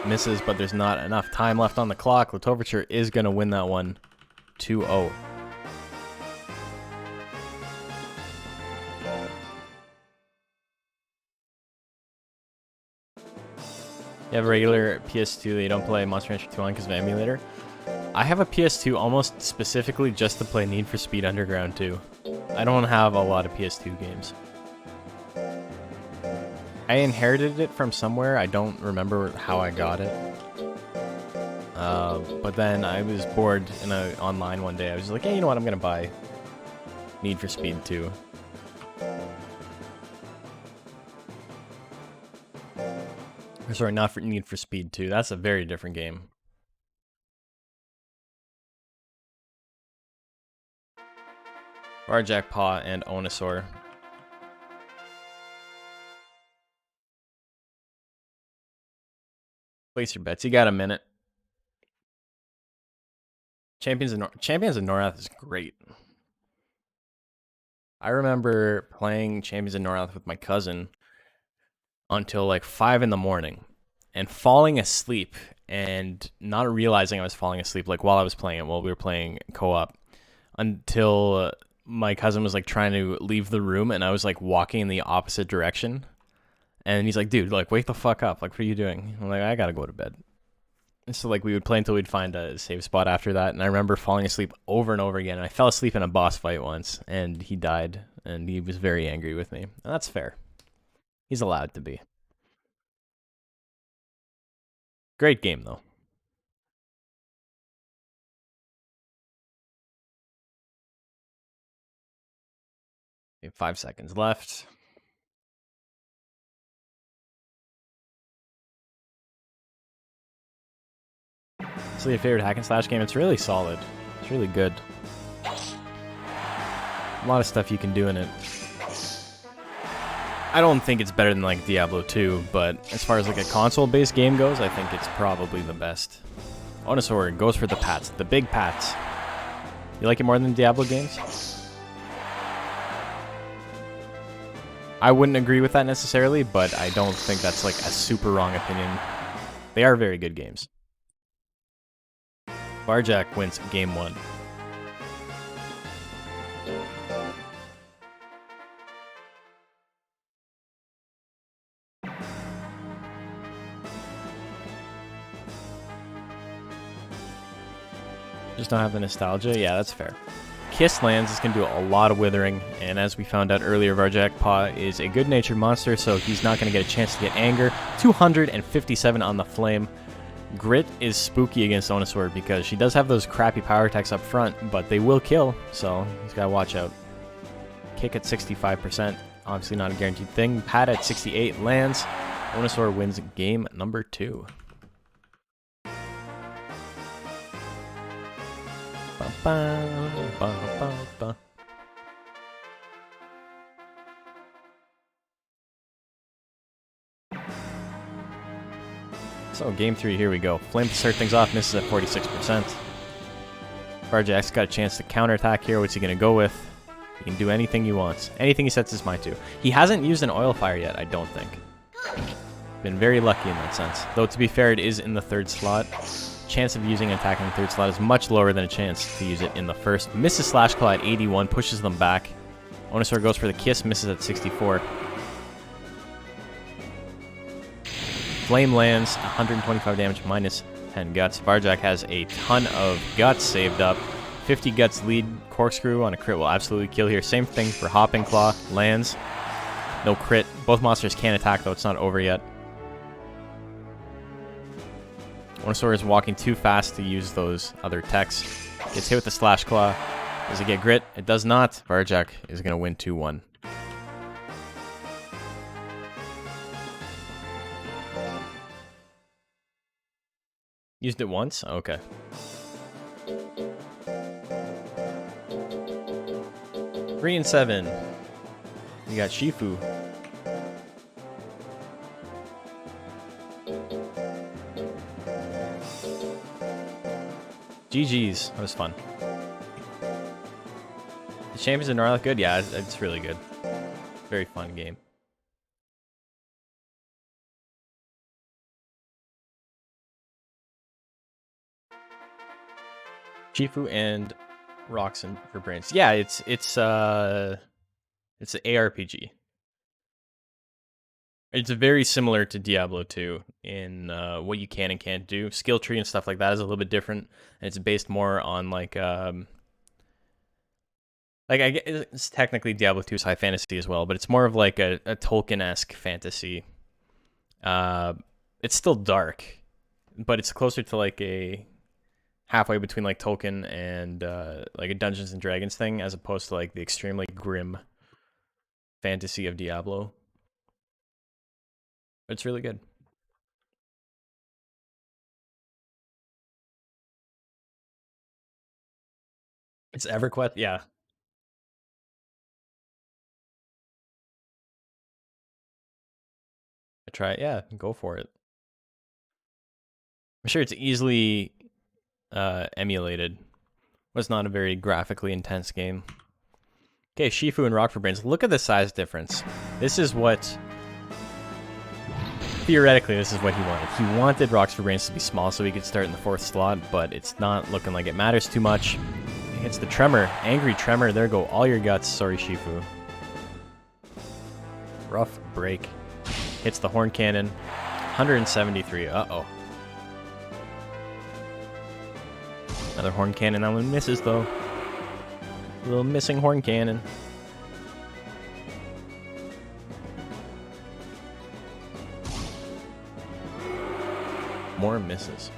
misses, but there's not enough time left on the clock. Letovicher is going to win that one 2-0. You have a regular PS2 that you don't play Monster Rancher 2 on because of emulator? I have a PS2 almost specifically just to play Need for Speed Underground 2. I don't have a lot of PS2 games. I inherited it from somewhere. I don't remember how I got it. But then I was bored online one day. I was like, hey, you know what? I'm going to buy Need for Speed 2. Sorry, not for Need for Speed 2. That's a very different game. Barjack, Paw, and Onosaur. Place your bets. You got a minute. Champions of Norath is great. I remember playing Champions of Norath with my cousin until like 5 in the morning and falling asleep and not realizing I was falling asleep like while I was playing it, while we were playing co-op, until my cousin was like trying to leave the room and I was like walking in the opposite direction. And he's like, dude, like, wake the fuck up. Like, what are you doing? I'm like, I gotta go to bed. And so, like, we would play until we'd find a safe spot after that. And I remember falling asleep over and over again. And I fell asleep in a boss fight once, and he died. And he was very angry with me. And that's fair. He's allowed to be. Great game, though. Okay, 5 seconds left. So your favorite hack and slash game? It's really solid. It's really good. A lot of stuff you can do in it. I don't think it's better than like Diablo 2, but as far as like a console-based game goes, I think it's probably the best. Onosaur goes for the pats, the big pats. You like it more than Diablo games? I wouldn't agree with that necessarily, but I don't think that's like a super wrong opinion. They are very good games. Barjack wins game 1. Just don't have the nostalgia? Yeah, that's fair. Kiss lands is going to do a lot of withering, and as we found out earlier, Barjack Paw is a good-natured monster, so he's not going to get a chance to get anger. 257 on the flame. Grit is spooky against Onosaur because she does have those crappy power attacks up front, but they will kill, so he's got to watch out. Kick at 65%, obviously not a guaranteed thing. Pat at 68 lands. Onosaur wins game number 2. So game 3, here we go. Flame to start things off, misses at 46%. Barjack's got a chance to counterattack here. What's he going to go with? He can do anything he wants. Anything he sets his mind to. He hasn't used an oil fire yet, I don't think. Been very lucky in that sense. Though to be fair, it is in the 3rd slot. Chance of using an attack in the 3rd slot is much lower than a chance to use it in the 1st. Misses Slash Claw at 81, pushes them back. Onosaur goes for the kiss, misses at 64. Flame lands, 125 damage, minus 10 guts. Barjack has a ton of guts saved up. 50 guts lead. Corkscrew on a crit will absolutely kill here. Same thing for Hopping Claw. Lands. No crit. Both monsters can attack, though it's not over yet. Onosaur is walking too fast to use those other techs. Gets hit with the Slash Claw. Does it get grit? It does not. Barjack is going to win 2-1. Used it once? Okay. Three and 7. We got Shifu. GG's. That was fun. The Champions of North good? Yeah, it's really good. Very fun game. Shifu and Rocks and for Brains. Yeah, it's an ARPG. It's very similar to Diablo 2 in what you can and can't do. Skill tree and stuff like that is a little bit different. And it's based more on like I guess it's technically Diablo 2's high fantasy as well, but it's more of like a Tolkien-esque fantasy. It's still dark, but it's closer to like a halfway between like Tolkien and like a Dungeons and Dragons thing, as opposed to like the extremely grim fantasy of Diablo. It's really good. It's EverQuest, yeah. I try it, yeah, go for it. I'm sure it's easily emulated. It's not a very graphically intense game. Okay, Shifu and Rock for Brains. Look at the size difference. This is what... Theoretically, this is what he wanted. He wanted Rocks for Brains to be small so he could start in the 4th slot, but it's not looking like it matters too much. He hits the Tremor. Angry Tremor. There go all your guts. Sorry, Shifu. Rough break. Hits the Horn Cannon. 173. Uh-oh. Another Horn Cannon. That one misses, though. A little missing Horn Cannon. More misses.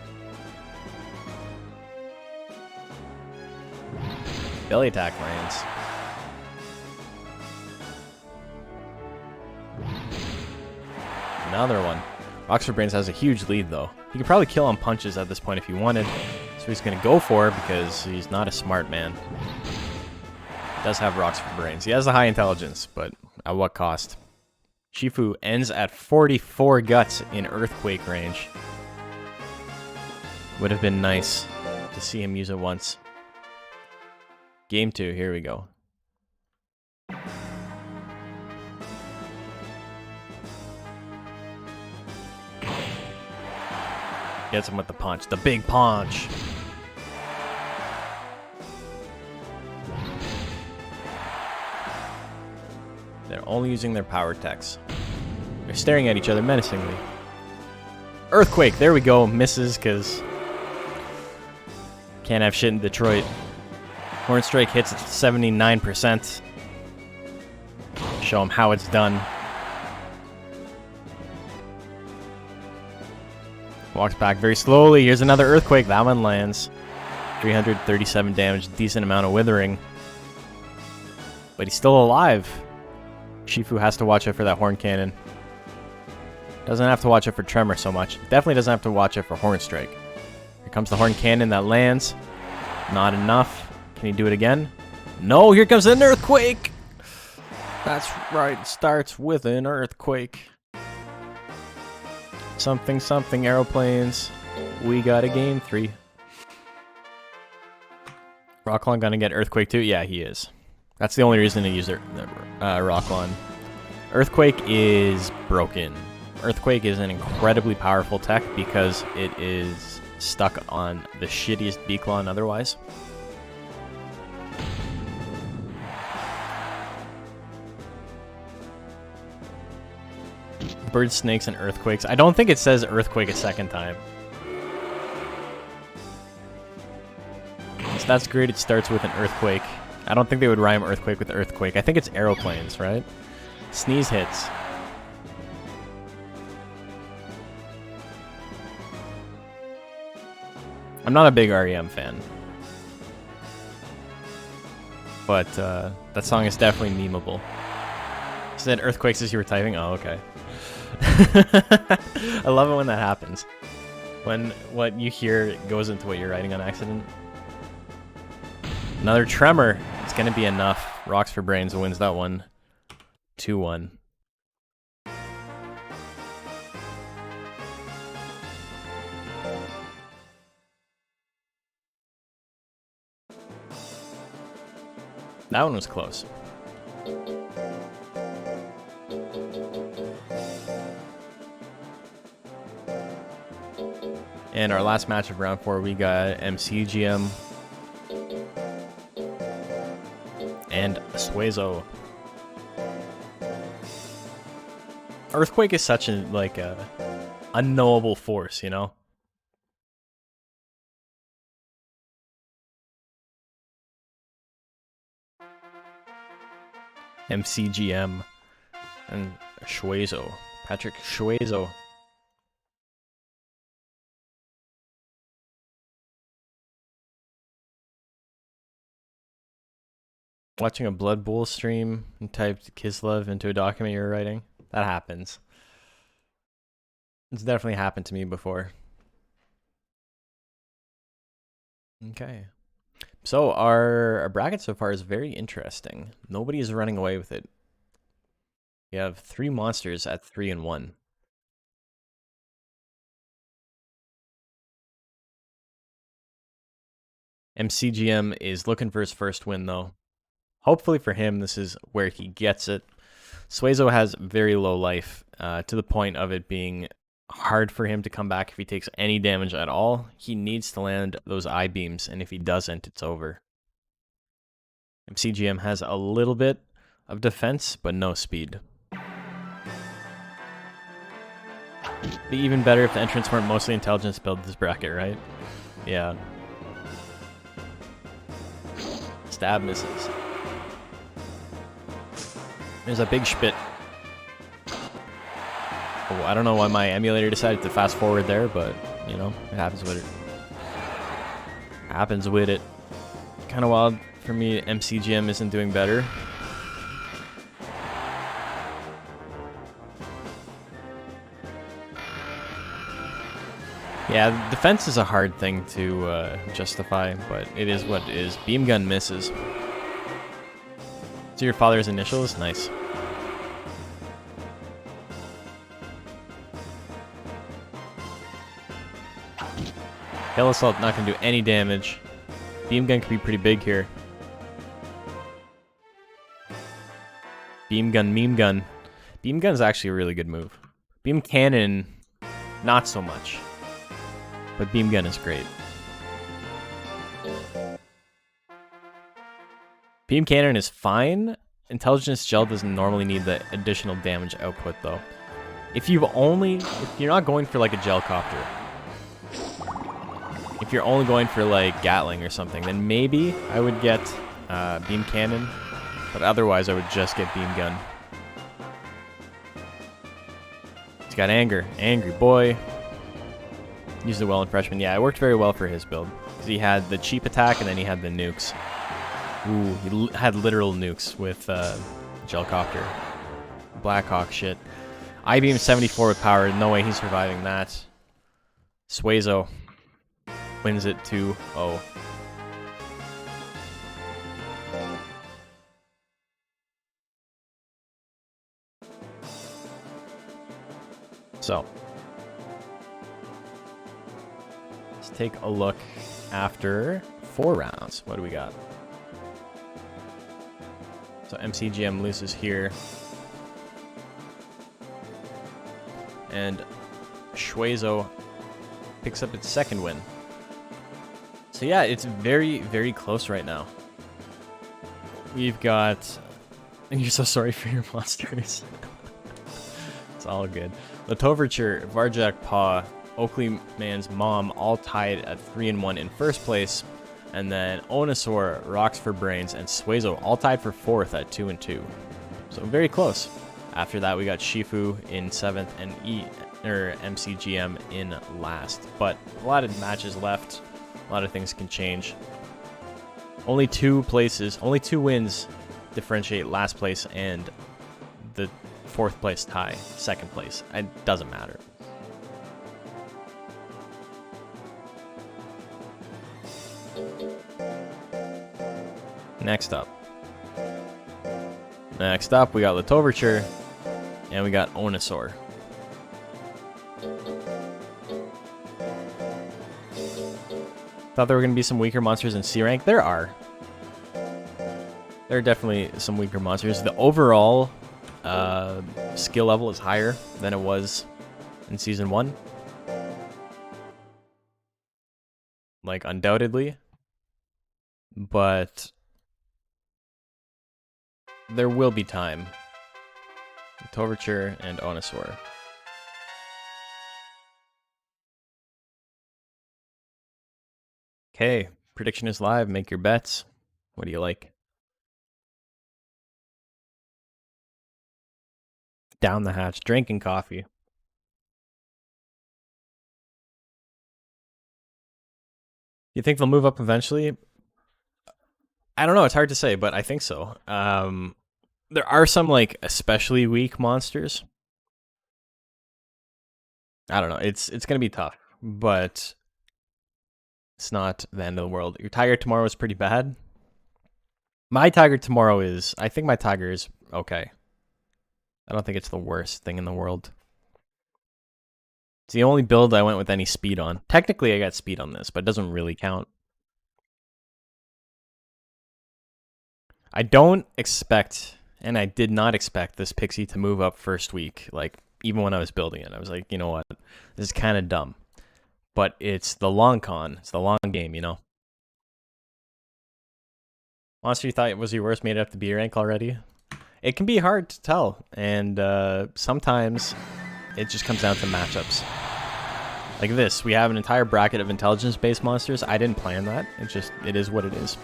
Belly attack lands. Another one. Rocks for Brains has a huge lead, though. He could probably kill on punches at this point if he wanted. So he's going to go for it because he's not a smart man. He does have Rocks for Brains. He has a high intelligence, but at what cost? Shifu ends at 44 guts in Earthquake range. Would have been nice to see him use it once. Game 2, here we go. Gets him with the punch. The big punch! They're only using their power techs. They're staring at each other menacingly. Earthquake! There we go. Misses, because... Can't have shit in Detroit. Horn Strike hits at 79%. Show him how it's done. Walks back very slowly. Here's another Earthquake. That one lands. 337 damage. Decent amount of withering. But he's still alive. Shifu has to watch out for that Horn Cannon. Doesn't have to watch out for Tremor so much. Definitely doesn't have to watch out for Horn Strike. Here comes the Horn Cannon that lands. Not enough. Can he do it again? No, here comes an Earthquake! That's right, it starts with an Earthquake. Something, something, aeroplanes. We got a game 3. Rocklon gonna get Earthquake too? Yeah, he is. That's the only reason to use Rocklon. Earthquake is broken. Earthquake is an incredibly powerful tech because it is stuck on the shittiest Beaklon otherwise. Bird Snakes and Earthquakes. I don't think it says Earthquake a second time. So that's great. It starts with an Earthquake. I don't think they would rhyme Earthquake with Earthquake. I think it's aeroplanes, right? Sneeze hits. I'm not a big REM fan. But that song is definitely memeable. You said Earthquakes as you were typing? Oh, okay. I love it when that happens. When what you hear goes into what you're writing on accident. Another Tremor. It's going to be enough. Rocks for Brains wins that one. 2-1. That one was close. And our last match of round 4, we got MCGM and Suezo. Earthquake is such a like a unknowable force, you know. MCGM and Suezo, Patrick Suezo. Watching a Blood Bowl stream and typed Kislev into a document you're writing. That happens. It's definitely happened to me before. Okay. So our bracket so far is very interesting. Nobody is running away with it. We have 3 monsters at 3 and 1. MCGM is looking for his first win though. Hopefully for him, this is where he gets it. Suezo has very low life, to the point of it being hard for him to come back if he takes any damage at all. He needs to land those I-beams, and if he doesn't, it's over. MCGM has a little bit of defense, but no speed. Be even better if the entrants weren't mostly intelligence build this bracket, right? Yeah. Stab misses. There's a big spit. Oh, I don't know why my emulator decided to fast forward there, but, you know, it happens with it. Happens with it. Kind of wild for me, MCGM isn't doing better. Yeah, defense is a hard thing to justify, but it is what it is. Beam gun misses. So your father's initials? Nice. Hail Assault not going to do any damage. Beam gun could be pretty big here. Beam gun, meme gun. Beam gun is actually a really good move. Beam cannon, not so much. But beam gun is great. Beam cannon is fine. Intelligence gel doesn't normally need the additional damage output though. If you're not going for like a gel copter, if you're only going for like Gatling or something, then maybe I would get beam cannon, but otherwise I would just get beam gun. He's got anger, angry boy. Used it well in freshman. Yeah, it worked very well for his build because he had the cheap attack and then he had the nukes. Ooh, he had literal nukes with Gelcopter. Blackhawk shit. I-beam 74 with power. No way he's surviving that. Suezo wins it 2-0. So, let's take a look after 4 rounds. What do we got? So MCGM loses here. And Suezo picks up its second win. So yeah, it's very, very close right now. We've got... And you're so sorry for your monsters. It's all good. Latoverture, Varjak Paw, Oakley Man's Mom all tied at 3 and 1 in first place. And then Onosaur, Rocks for Brains, and Suezo all tied for 4th at 2 and 2. So very close. After that, we got Shifu in 7th and MCGM in last. But a lot of matches left. A lot of things can change. Only 2 wins differentiate last place and the 4th place tie, 2nd place. It doesn't matter. Next up, we got Latoverture, and we got Onosaur. Thought there were going to be some weaker monsters in C rank. There are. There are definitely some weaker monsters. The overall skill level is higher than it was in Season 1. Like, undoubtedly. But There will be time. Toverture and Onosaur. Okay, prediction is live. Make your bets. What do you like? Down the hatch, drinking coffee. You think they'll move up eventually? I don't know. It's hard to say, but I think so. There are some like especially weak monsters. I don't know. It's gonna be tough, but it's not the end of the world. Your Tiger tomorrow is pretty bad. My Tiger tomorrow is. I think my Tiger is okay. I don't think it's the worst thing in the world. It's the only build I went with any speed on. Technically, I got speed on this, but it doesn't really count. I don't expect, and I did not expect this Pixie to move up first week. Like, even when I was building it, I was like, you know what? This is kind of dumb. But it's the long con. It's the long game, you know? Monster you thought was your worst made it up to B rank already? It can be hard to tell, and sometimes it just comes down to matchups. Like this, we have an entire bracket of intelligence-based monsters. I didn't plan that. It is what it is.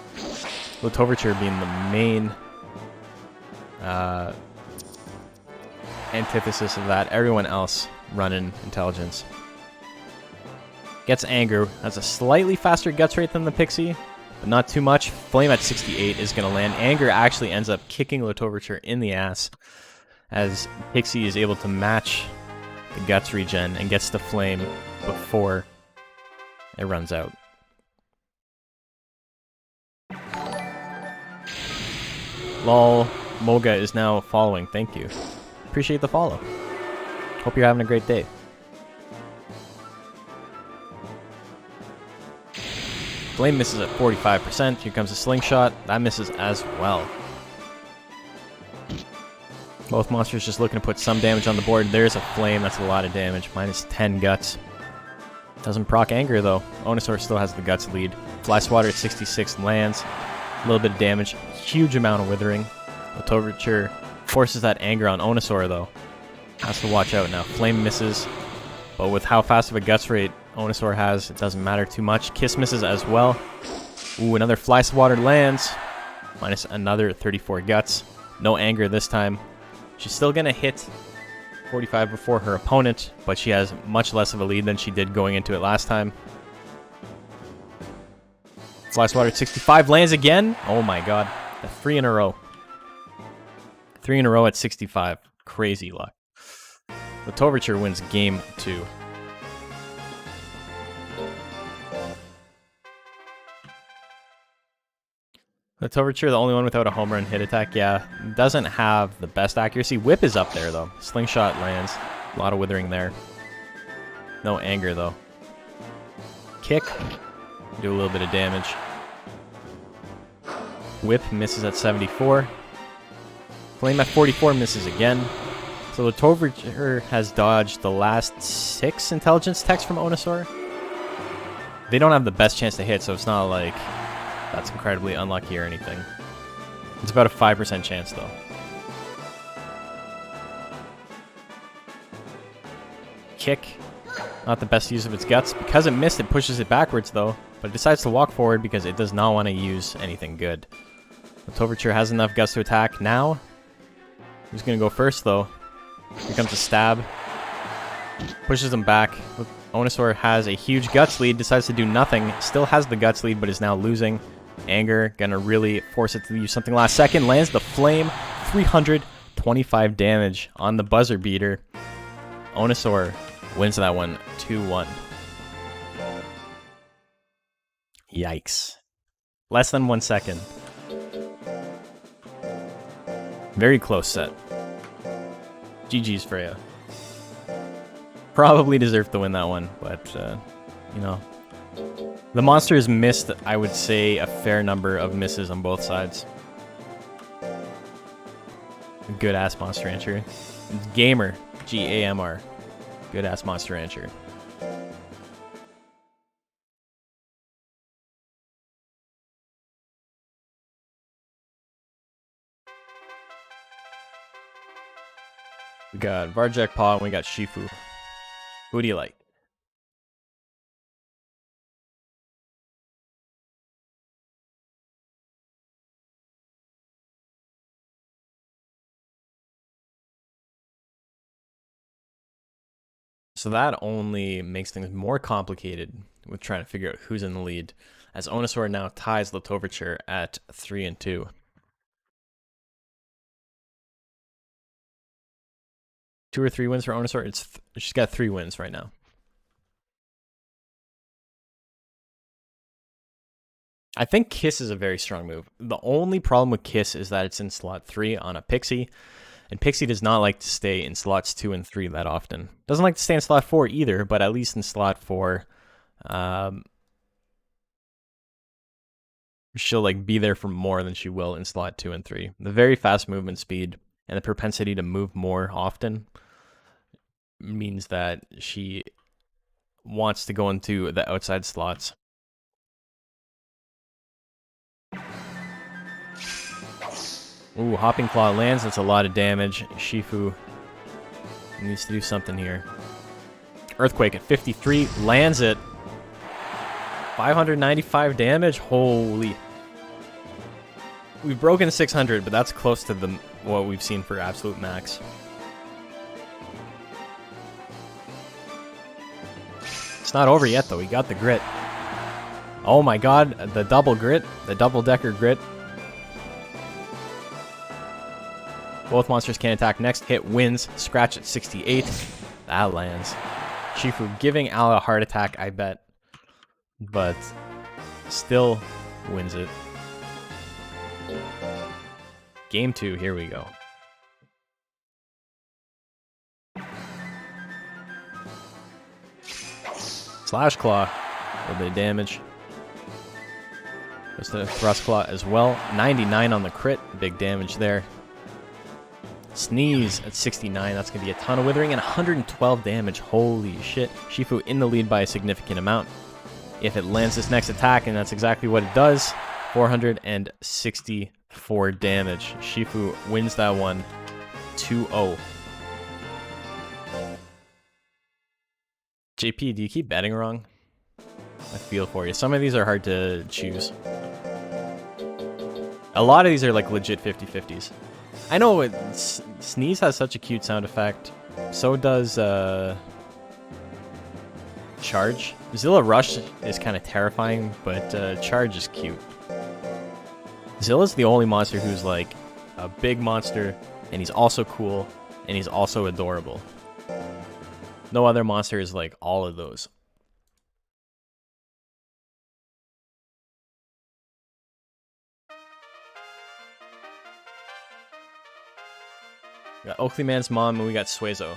Lotoverture being the main antithesis of that. Everyone else running intelligence. Gets anger. Has a slightly faster guts rate than the Pixie, but not too much. Flame at 68 is going to land. Anger actually ends up kicking Lotoverture in the ass, as Pixie is able to match the guts regen and gets the flame before it runs out. Lol, Moga is now following. Thank you. Appreciate the follow. Hope you're having a great day. Flame misses at 45%. Here comes a slingshot. That misses as well. Both monsters just looking to put some damage on the board. There's a flame. That's a lot of damage. Minus 10 guts. Doesn't proc anger, though. Onosaur still has the guts lead. Fly Swatter at 66 lands. A little bit of damage. Huge amount of withering. Lotoverture forces that anger on Onosaur, though. Has to watch out now. Flame misses. But with how fast of a guts rate Onosaur has, it doesn't matter too much. Kiss misses as well. Ooh, another Fly Swatter lands. Minus another 34 guts. No anger this time. She's still going to hit 45 before her opponent, but she has much less of a lead than she did going into it last time. Fly Swatter at 65 lands again. Oh my god. 3 in a row. 3 in a row at 65. Crazy luck. Lotoverture wins game 2. Lotoverture, the only one without a home run hit attack. Yeah, doesn't have the best accuracy. Whip is up there, though. Slingshot lands. A lot of withering there. No anger, though. Kick. Do a little bit of damage. Whip misses at 74. Flame at 44 misses again. So Lotoverture has dodged the last 6 intelligence techs from Onosaur. They don't have the best chance to hit, so it's not like that's incredibly unlucky or anything. It's about a 5% chance, though. Kick. Not the best use of its guts. Because it missed, it pushes it backwards, though. But it decides to walk forward because it does not want to use anything good. Lotoverture has enough guts to attack now. Who's going to go first, though? Here comes a stab. Pushes him back. Onosaur has a huge guts lead. Decides to do nothing. Still has the guts lead, but is now losing. Anger, gonna really force it to use something last second. Lands the flame. 325 damage on the buzzer beater. Onosaur wins that one 2-1. Yikes. Less than 1 second. Very close set. GG's for you. Probably deserved to win that one, but, you know. The monsters missed, I would say, a fair number of misses on both sides. Good-ass Monster Rancher. Gamer. G-A-M-R. Good-ass Monster Rancher. We got Varjak Paw and we got Shifu. Who do you like? So that only makes things more complicated with trying to figure out who's in the lead, as Onosaur now ties Letoverture at 3-2. 2 or 3 wins for Onosaur. She's got 3 wins right now. I think Kiss is a very strong move. The only problem with Kiss is that it's in slot 3 on a Pixie, and Pixie does not like to stay in slots 2 and 3 that often. Doesn't like to stay in slot 4 either, but at least in slot 4, she'll like be there for more than she will in slot 2 and 3. The very fast movement speed and the propensity to move more often means that she wants to go into the outside slots. Ooh, Hopping Claw lands. That's a lot of damage. Shifu needs to do something here. Earthquake at 53. Lands it. 595 damage. Holy. We've broken 600, but that's close to what we've seen for absolute max. It's not over yet, though. We got the grit. Oh my god. The double grit. The double-decker grit. Both monsters can attack. Next hit wins. Scratch at 68. That lands. Shifu giving Al a heart attack, I bet. But still wins it. Game 2, here we go. Slash Claw. A little bit of damage. Goes to Thrust Claw as well. 99 on the crit. Big damage there. Sneeze at 69, that's going to be a ton of withering, and 112 damage. Holy shit. Shifu in the lead by a significant amount. If it lands this next attack, and that's exactly what it does, 464 damage. Shifu wins that one 2-0. JP, do you keep betting wrong? I feel for you. Some of these are hard to choose. A lot of these are like legit 50-50s. I know Sneeze has such a cute sound effect. So does Charge. Zilla Rush is kind of terrifying, but Charge is cute. Zilla's the only monster who's like a big monster, and he's also cool, and he's also adorable. No other monster is like all of those. We got Oakley Man's mom, and we got Suezo.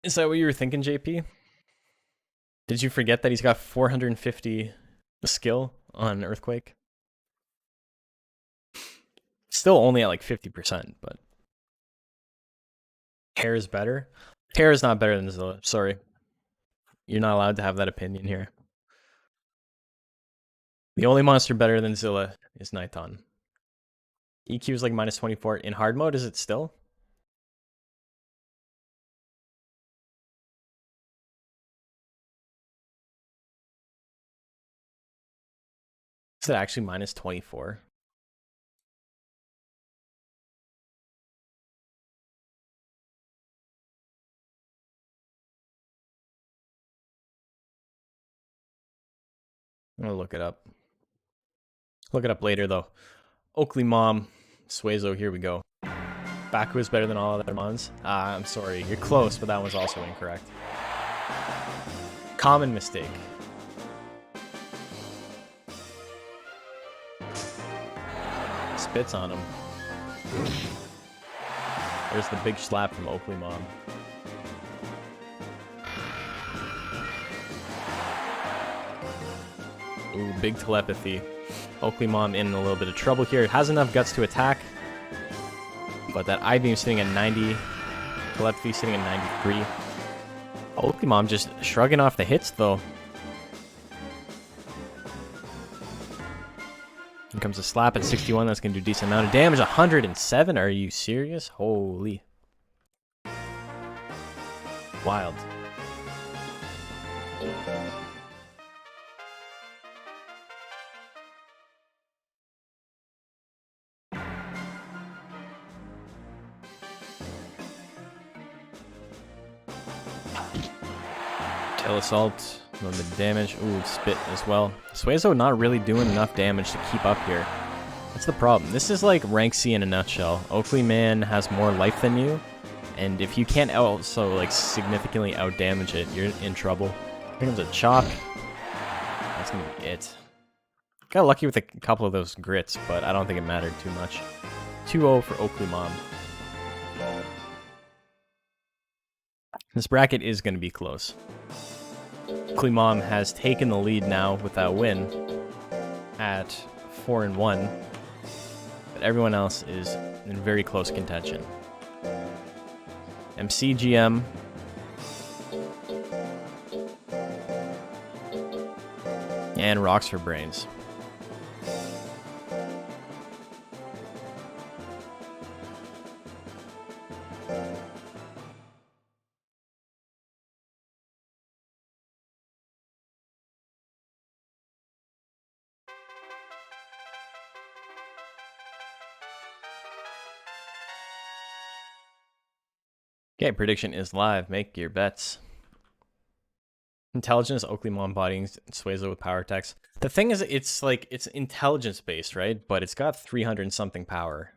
Is that what you were thinking, JP? Did you forget that he's got 450 skill on Earthquake? Still only at like 50%, but Hair is better? Hair is not better than Zilla. Sorry. You're not allowed to have that opinion here. The only monster better than Zilla is Nighton. EQ is like minus 24. In hard mode, is it still? Is it actually minus 24? I'm gonna look it up. Look it up later, though. Oakley Mom, Suezo, here we go. Baku is better than all other mons. I'm sorry, you're close, but that was also incorrect. Common mistake. Spits on him. There's the big slap from Oakley Mom. Ooh, big telepathy. Oakley Mom in a little bit of trouble here. It has enough guts to attack, but that I-beam sitting at 90. Telepathy sitting at 93. Oakley Mom just shrugging off the hits, though. comes a slap at 61. That's going to do a decent amount of damage. 107? Are you serious? Holy. Wild. Tail assault. A little bit of damage. Ooh, spit as well. Suezo not really doing enough damage to keep up here. That's the problem. This is like rank C in a nutshell. Oakley Man has more life than you, and if you can't also like significantly outdamage it, you're in trouble. Here comes a chop. That's gonna be it. Got lucky with a couple of those grits, but I don't think it mattered too much. 2-0 for Oakley Mom. This bracket is going to be close. Oakley Mom has taken the lead now with that win at 4-1, but everyone else is in very close contention. MCGM and Rocks for Brains. Okay, prediction is live. Make your bets. Intelligence, Oakley Mom bodying Suezo with power attacks. The thing is, it's like, it's intelligence based, right? But it's got 300 and something power.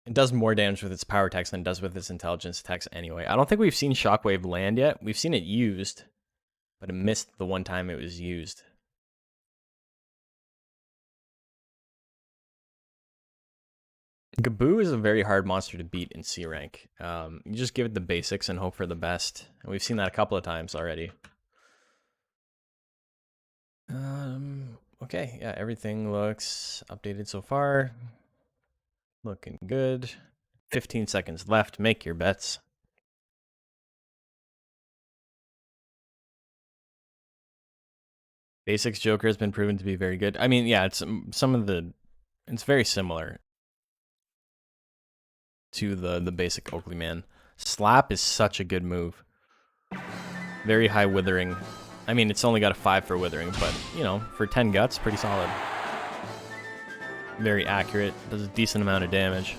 It does more damage with its power attacks than it does with its intelligence attacks anyway. I don't think we've seen Shockwave land yet. We've seen it used, but it missed the one time it was used. Gaboo is a very hard monster to beat in C rank. You just give it the basics and hope for the best. And we've seen that a couple of times already. Okay, yeah, everything looks updated so far. Looking good. 15 seconds left. Make your bets. Basics Joker has been proven to be very good. I mean, yeah, it's it's very similar to the basic Oakley Man. Slap is such a good move. Very high withering. I mean, it's only got a 5 for withering, but, you know, for 10 guts, pretty solid. Very accurate. Does a decent amount of damage.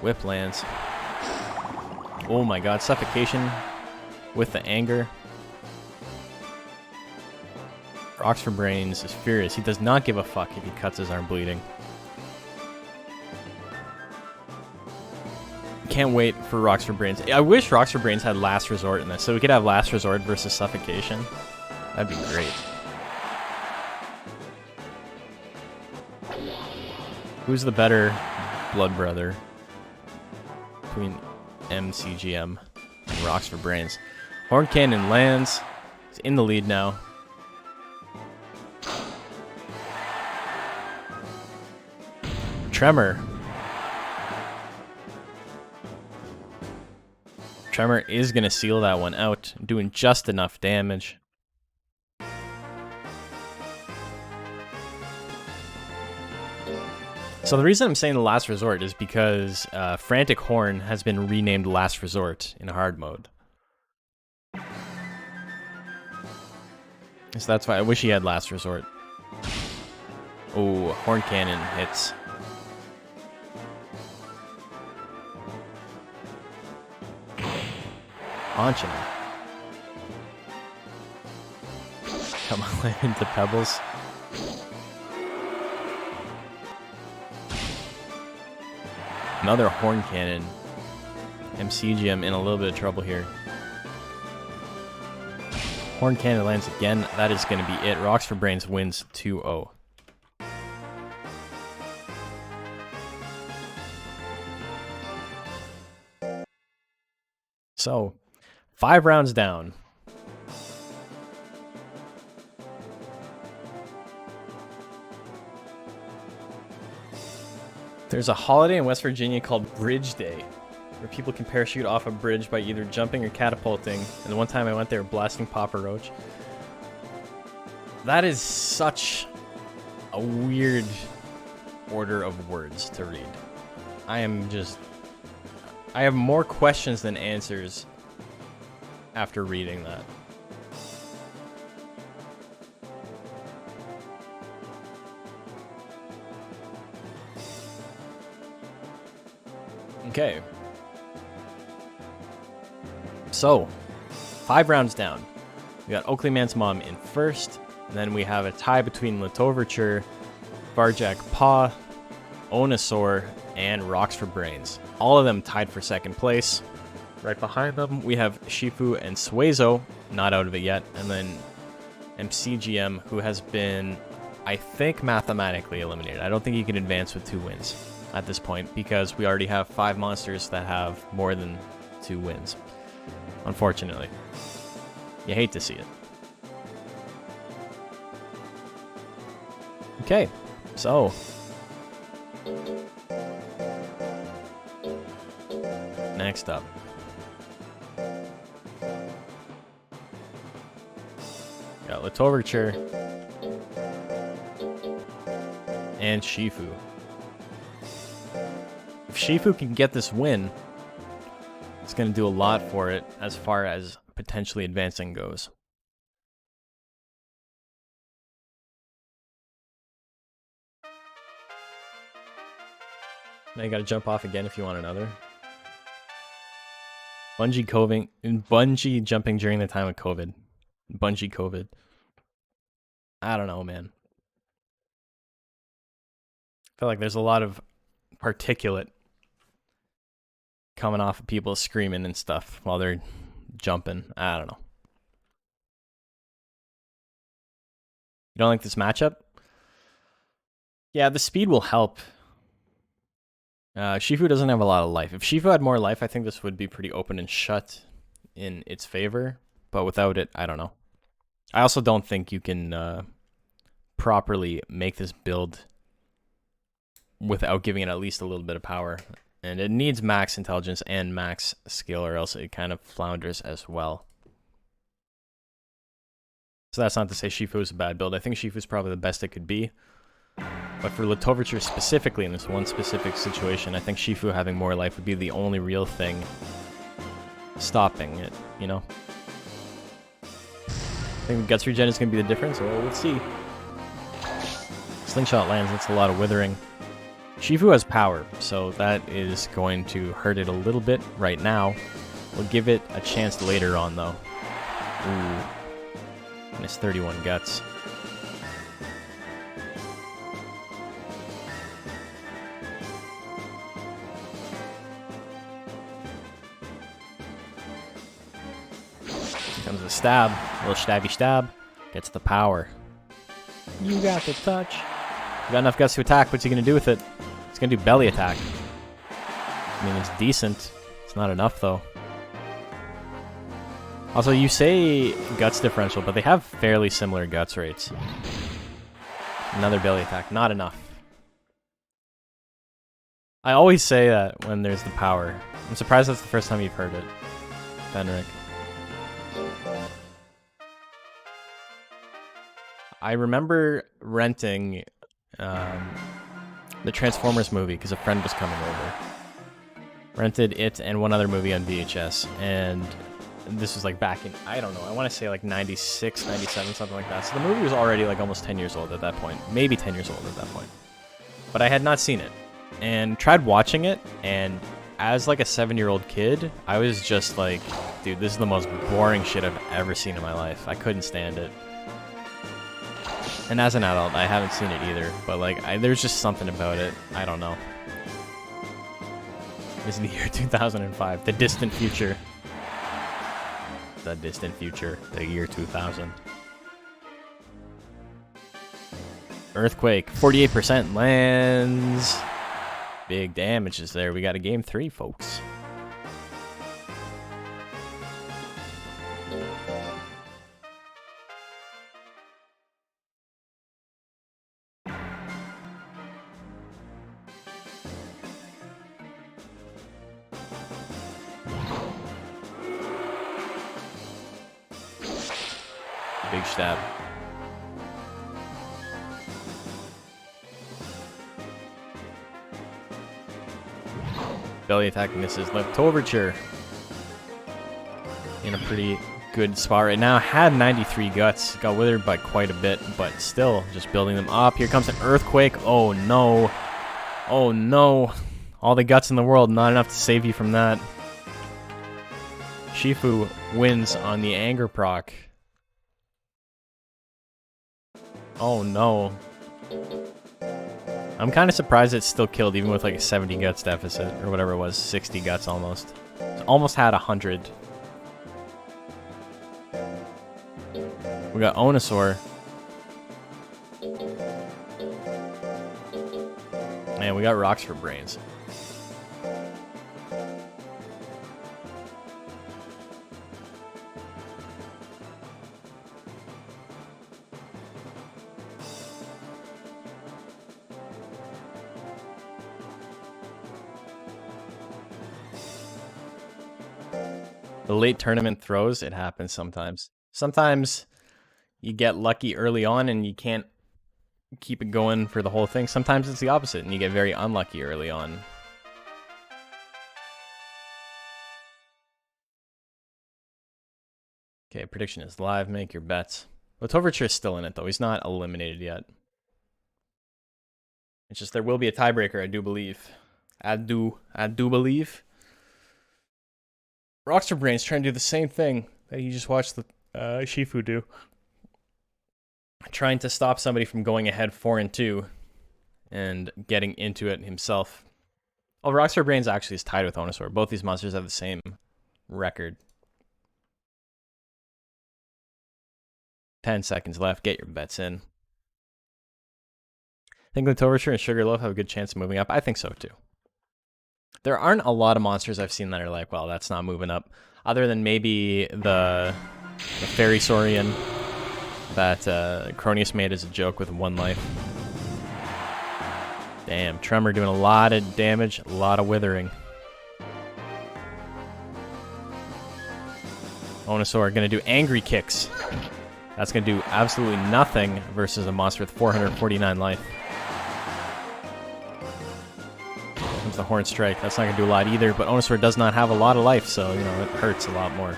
Whip lands. Oh my god, suffocation with the anger. Rocks for Brains is furious. He does not give a fuck if he cuts his arm bleeding. Can't wait for Rocks for Brains. I wish Rocks for Brains had Last Resort in this, so we could have Last Resort versus Suffocation. That'd be great. Who's the better blood brother between MCGM and Rocks for Brains? Horn Cannon lands. He's in the lead now. Tremor. Tremor is going to seal that one out, doing just enough damage. So the reason I'm saying the Last Resort is because Frantic Horn has been renamed Last Resort in hard mode. So that's why I wish he had Last Resort. Oh, Horn Cannon hits. Launching him. Come on, land into pebbles. Another Horn Cannon. MCGM in a little bit of trouble here. Horn Cannon lands again. That is going to be it. Rocks for Brains wins 2-0. So, 5 rounds down. There's a holiday in West Virginia called Bridge Day, where people can parachute off a bridge by either jumping or catapulting. And the one time I went there, blasting Papa Roach. That is such a weird order of words to read. I have more questions than answers after reading that. Okay. So, 5 rounds down. We got Oakley Man's Mom in first, and then we have a tie between Latoverture, Barjack Paw, Onosaur, and Rocks for Brains. All of them tied for second place. Right behind them, we have Shifu and Suezo, not out of it yet, and then MCGM, who has been, I think, mathematically eliminated. I don't think he can advance with 2 wins at this point, because we already have 5 monsters that have more than 2 wins. Unfortunately. You hate to see it. Okay, so next up, got Latoverture and Shifu. If Shifu can get this win, it's going to do a lot for it as far as potentially advancing goes. Now you gotta jump off again if you want another. Bungee jumping during the time of COVID. Bungee COVID. I don't know, man. I feel like there's a lot of particulate coming off of people screaming and stuff while they're jumping. I don't know. You don't like this matchup? Yeah, the speed will help. Shifu doesn't have a lot of life. If Shifu had more life, I think this would be pretty open and shut in its favor. But without it, I don't know. I also don't think you can properly make this build without giving it at least a little bit of power. And it needs max intelligence and max skill, or else it kind of flounders as well. So that's not to say Shifu is a bad build. I think Shifu is probably the best it could be. But for Latoverture specifically, in this one specific situation, I think Shifu having more life would be the only real thing stopping it, you know? I think Guts Regen is going to be the difference. Well, let's see. Slingshot lands, that's a lot of withering. Shifu has power, so that is going to hurt it a little bit right now. We'll give it a chance later on, though. Ooh. Minus 31 guts. Comes a stab, a little stabby stab, gets the power. You got the touch. You got enough guts to attack, what's he gonna do with it? It's gonna do belly attack. I mean, it's decent. It's not enough, though. Also, you say guts differential, but they have fairly similar guts rates. Another belly attack, not enough. I always say that when there's the power. I'm surprised that's the first time you've heard it, Benric. I remember renting the Transformers movie because a friend was coming over. Rented it and one other movie on VHS, and this was like back in, I don't know, I want to say like 96, 97, something like that. So the movie was already like almost 10 years old at that point. Maybe 10 years old at that point. But I had not seen it. And tried watching it, and as like a 7-year-old kid, I was just like, dude, this is the most boring shit I've ever seen in my life. I couldn't stand it. And as an adult, I haven't seen it either, but like, there's just something about it. I don't know. This is the year 2005, the distant future. The distant future, the year 2000. Earthquake, 48% lands. Big damages there. We got a game 3, folks. Big stab. Belly attack misses. Left overture. In a pretty good spot right now. Had 93 guts. Got withered by quite a bit, but still just building them up. Here comes an earthquake. Oh no. Oh no. All the guts in the world, not enough to save you from that. Shifu wins on the anger proc. Oh no. I'm kind of surprised it's still killed even with like a 70 guts deficit or whatever it was, 60 guts almost. It's almost had 100. We got Onosaur. Man, we got rocks for brains. The late tournament throws, it happens sometimes. Sometimes you get lucky early on and you can't keep it going for the whole thing. Sometimes it's the opposite and you get very unlucky early on. Okay, prediction is live. Make your bets. Latoverture is still in it though. He's not eliminated yet. It's just there will be a tiebreaker, I do believe. I do believe. Rockstar Brain's trying to do the same thing that you just watched the Shifu do. Trying to stop somebody from going ahead 4-2 and getting into it himself. Oh, Rockstar Brains actually is tied with Onosaur. Both these monsters have the same record. 10 seconds left. Get your bets in. I think Latoverture and Sugarloaf have a good chance of moving up. I think so too. There aren't a lot of monsters I've seen that are like, well, that's not moving up. Other than maybe the Fairy Saurian that Cronius made as a joke with 1 life. Damn, Tremor doing a lot of damage, a lot of withering. Onosaur gonna do angry kicks. That's gonna do absolutely nothing versus a monster with 449 life. Comes the Horn Strike. That's not gonna do a lot either, but Onosaur does not have a lot of life, so you know it hurts a lot more.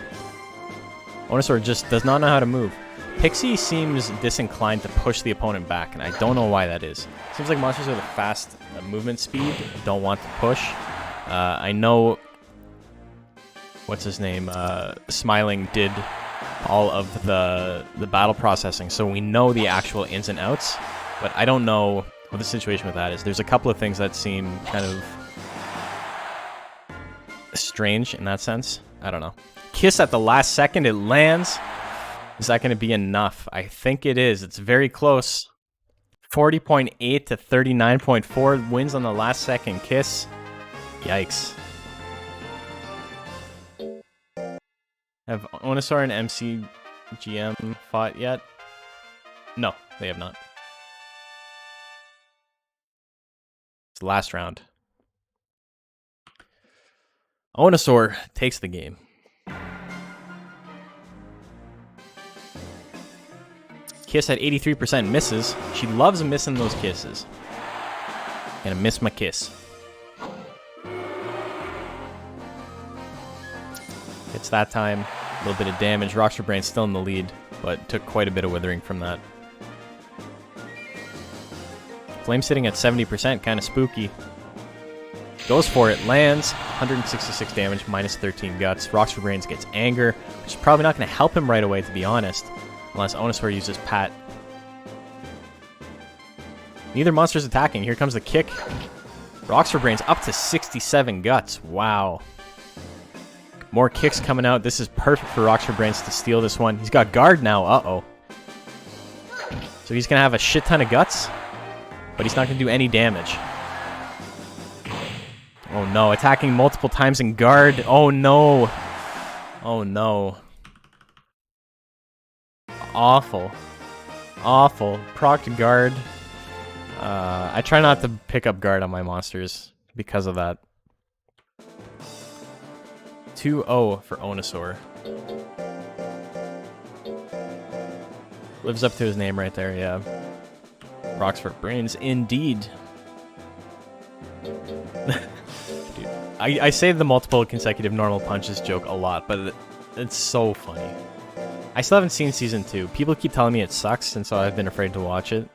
Onosaur just does not know how to move. Pixie seems disinclined to push the opponent back, and I don't know why that is. Seems like monsters with a fast movement speed don't want to push. I know, what's his name, Smiling did all of the battle processing, so we know the actual ins and outs, but I don't know what the situation with that is. There's a couple of things that seem kind of strange in that sense. I don't know. Kiss at the last second, it lands. Is that going to be enough? I think it is. It's very close. 40.8 to 39.4 wins on the last second kiss. Yikes. Have Onosaur and MCGM fought yet? No, they have not. It's the last round. Onosaur takes the game. Kiss at 83% misses. She loves missing those kisses. Gonna miss my kiss. It's that time. A little bit of damage. Rockstar Brain's still in the lead, but took quite a bit of withering from that. Flame sitting at 70%, kind of spooky. Goes for it, lands. 166 damage, minus 13 guts. Rockstar Brains gets anger, which is probably not going to help him right away, to be honest. Unless Onosaur uses Pat. Neither monster's attacking. Here comes the kick. Rockstar Brains up to 67 guts. Wow. More kicks coming out. This is perfect for Rockstar Brains to steal this one. He's got guard now. Uh-oh. So he's going to have a shit ton of guts, but he's not going to do any damage. Oh no, attacking multiple times in guard. Oh no. Oh no. Awful. Awful. Proc guard. I try not to pick up guard on my monsters because of that. 2-0 for Onosaur. Lives up to his name right there, yeah. Rocks for brains, indeed. Dude, I say the multiple consecutive normal punches joke a lot, but it's so funny. I still haven't seen season 2. People keep telling me it sucks, and so I've been afraid to watch it.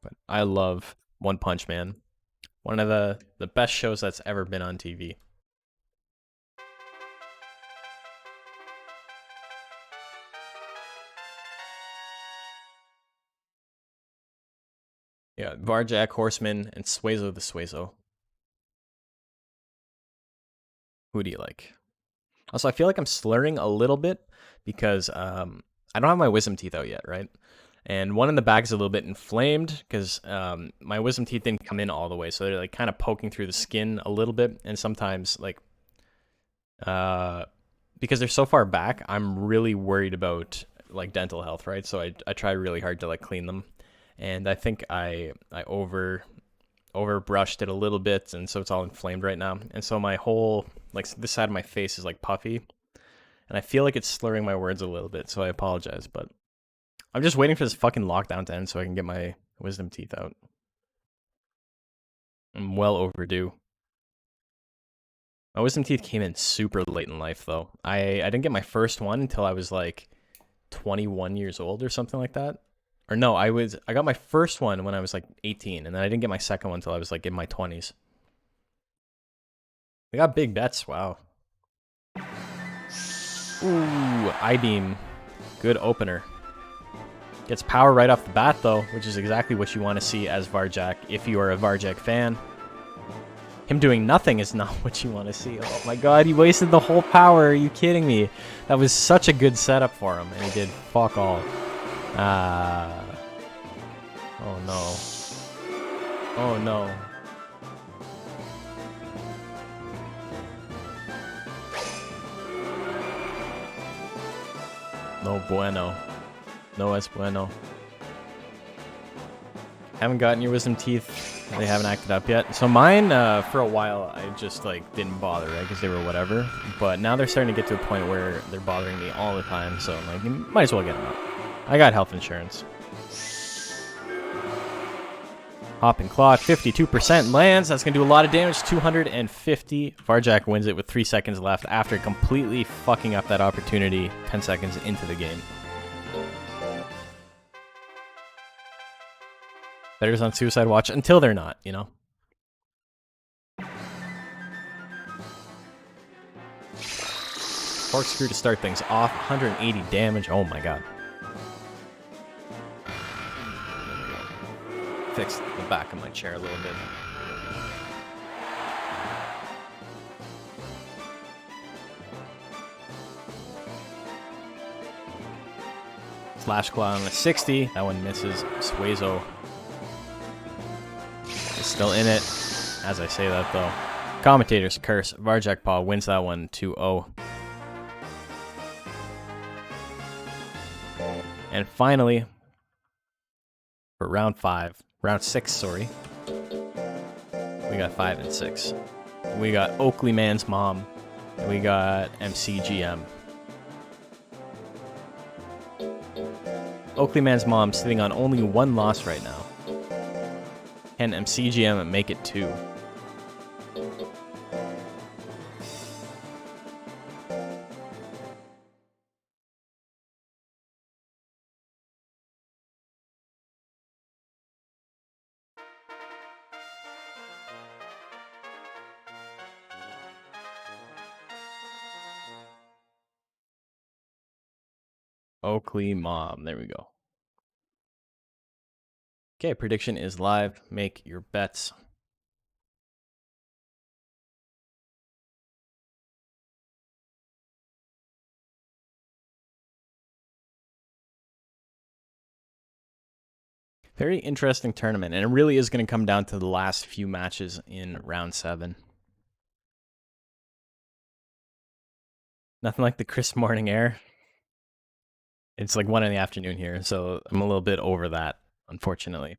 But I love One Punch Man. One of the best shows that's ever been on TV. Yeah, Varjak, Horseman, and Suezo the Suezo. Who do you like? Also, I feel like I'm slurring a little bit because I don't have my wisdom teeth out yet, right? And one in the back is a little bit inflamed because my wisdom teeth didn't come in all the way, so they're like kind of poking through the skin a little bit. And sometimes, like, because they're so far back, I'm really worried about like dental health, right? So I try really hard to like clean them, and I think I over brushed it a little bit, and so it's all inflamed right now. And so my whole, like, this side of my face is like puffy, and I feel like it's slurring my words a little bit, so I apologize. But I'm just waiting for this fucking lockdown to end so I can get my wisdom teeth out. I'm well overdue. My wisdom teeth came in super late in life, though. I didn't get my first one until I was like 21 years old or something like that. Or no, I got my first one when I was like 18, and then I didn't get my second one until I was like in my 20s. They got big bets, wow. Ooh, I-beam. Good opener. Gets power right off the bat, though, which is exactly what you want to see as Varjak if you are a Varjak fan. Him doing nothing is not what you want to see. Oh my god, he wasted the whole power. Are you kidding me? That was such a good setup for him, and he did fuck all. Oh no. Oh no. No bueno. No es bueno. Haven't gotten your wisdom teeth. They haven't acted up yet. So mine, for a while, I just like didn't bother, right? Because they were whatever. But now they're starting to get to a point where they're bothering me all the time. So I'm like, you might as well get them out. I got health insurance. Hop and Claw, 52% lands. That's going to do a lot of damage, 250. Varjak wins it with 3 seconds left after completely fucking up that opportunity 10 seconds into the game. Better's on suicide watch until they're not, you know? Corkscrew to start things off, 180 damage. Oh my god. Fix the back of my chair a little bit. Slash Claw on the 60. That one misses. Suezo is still in it. As I say that, though. Commentator's Curse. Varjak Paw wins that one 2-0. And finally, for round 6, sorry. We got 5 and 6. We got Oakley Man's Mom. And we got MCGM. Oakley Man's Mom sitting on only 1 loss right now. Can MCGM make it 2? Oakley Mom. There we go. Okay, prediction is live. Make your bets. Very interesting tournament, and it really is going to come down to the last few matches in round 7. Nothing like the crisp morning air. It's like 1 in the afternoon here, so I'm a little bit over that, unfortunately.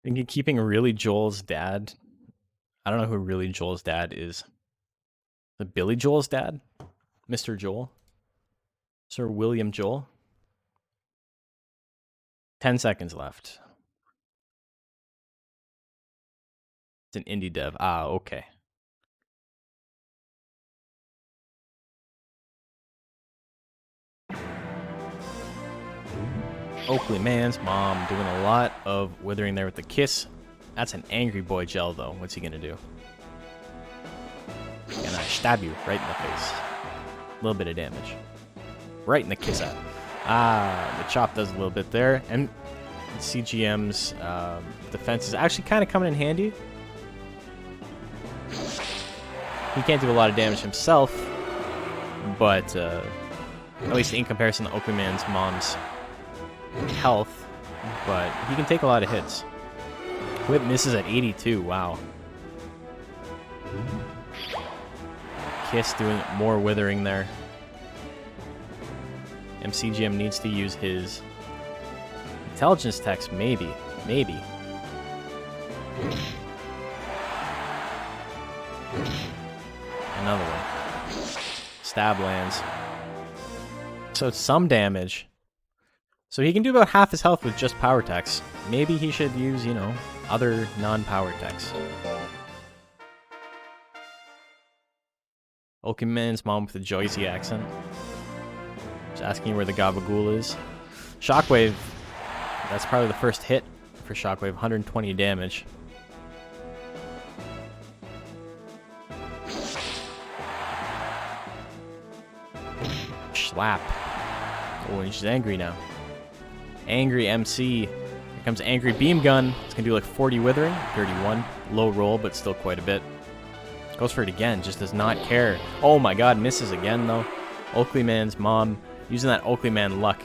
I think keeping really Joel's dad. I don't know who really Joel's dad is. The Billy Joel's dad? Mr. Joel? Sir William Joel? 10 seconds left. It's an indie dev. Ah, okay. Oakley Man's mom doing a lot of withering there with the kiss. That's an angry boy gel, though. What's he gonna do? Gonna stab you right in the face. A little bit of damage. Right in the kiss out. Ah, the chop does a little bit there. And CGM's defense is actually kind of coming in handy. He can't do a lot of damage himself, but at least in comparison to Oakley Man's mom's health, but he can take a lot of hits. Whip misses at 82. Wow. Kiss doing more withering there. MCGM needs to use his intelligence text, maybe. Another one. Stab lands. So it's some damage. So he can do about half his health with just power techs. Maybe he should use, you know, other non-power techs. Oakley Man's mom with a Joycey accent. Just asking where the Gabagool is. Shockwave. That's probably the first hit for Shockwave. 120 damage. Slap. Oh, and she's angry now. Angry MC. Here comes Angry Beam Gun. It's going to do like 40 withering. 31. Low roll, but still quite a bit. Goes for it again. Just does not care. Oh my god. Misses again, though. Oakley Man's mom using that Oakley Man luck.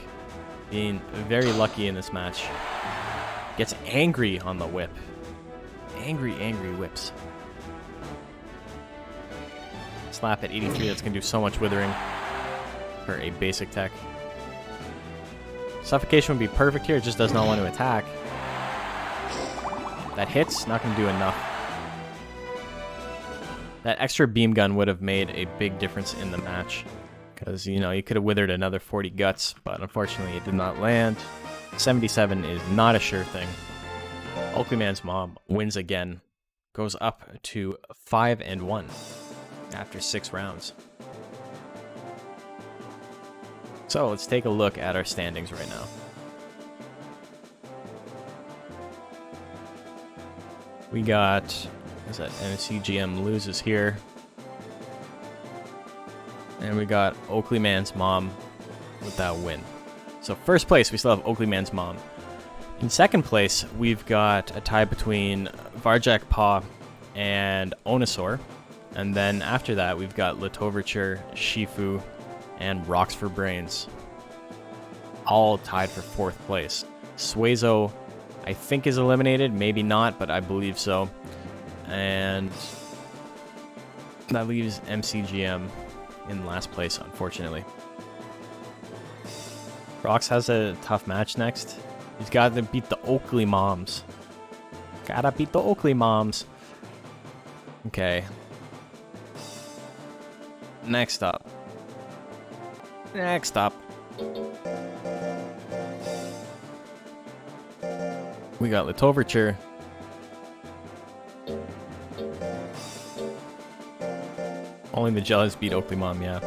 Being very lucky in this match. Gets angry on the whip. Angry whips. Slap at 83. That's going to do so much withering for a basic tech. Suffocation would be perfect here. It just does not want to attack. That hits. Not going to do enough. That extra beam gun would have made a big difference in the match. Because, you know, you could have withered another 40 guts, but unfortunately it did not land. 77 is not a sure thing. Oakley Man's mom wins again. Goes up to 5-1 after 6 rounds. So let's take a look at our standings right now. We got, is that NCGM loses here. And we got Oakley Man's mom with that win. So first place, we still have Oakley Man's mom. In second place, we've got a tie between Varjak Paw and Onosaur. And then after that, we've got Latoverture, Shifu, and Rocks for Brains. All tied for fourth place. Suezo, I think, is eliminated. Maybe not, but I believe so. And that leaves MCGM in last place, unfortunately. Rocks has a tough match next. He's got to beat the Oakley Moms. Gotta beat the Oakley Moms. Okay. Next up. We got Latoverture. Only the Jellies beat Oakley Mom, yeah.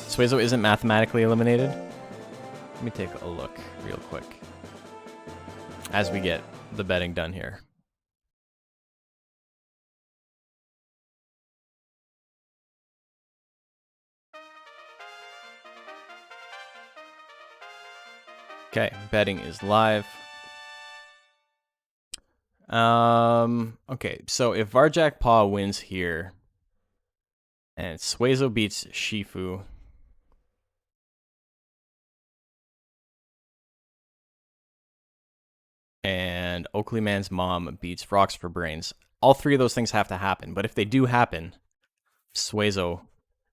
Suezo isn't mathematically eliminated. Let me take a look real quick as we get the betting done here. Okay, betting is live. Okay, so if Varjak Paw wins here, and Suezo beats Shifu, and Oakley Man's mom beats Rocks for Brains, all three of those things have to happen. But if they do happen, Suezo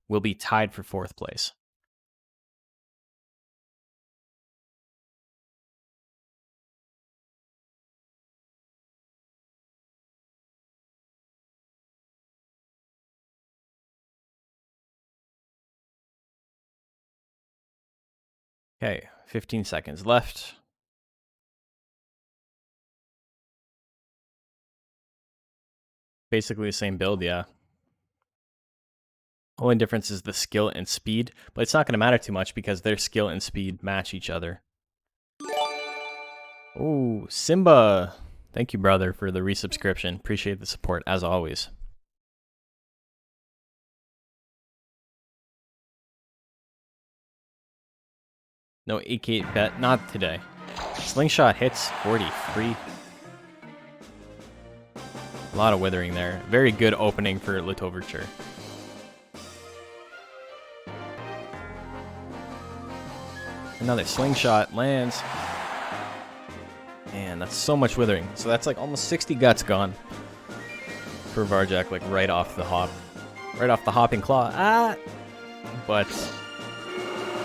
will be tied for fourth place. Okay, 15 seconds left. Basically the same build, yeah. Only difference is the skill and speed, but it's not going to matter too much because their skill and speed match each other. Oh, Simba. Thank you, brother, for the resubscription. Appreciate the support, as always. No 8K bet, not today. Slingshot hits 43. A lot of withering there. Very good opening for Litoverture. Another slingshot lands. Man, that's so much withering. So that's like almost 60 guts gone for Varjak, like right off the hop. Right off the hopping claw. Ah! But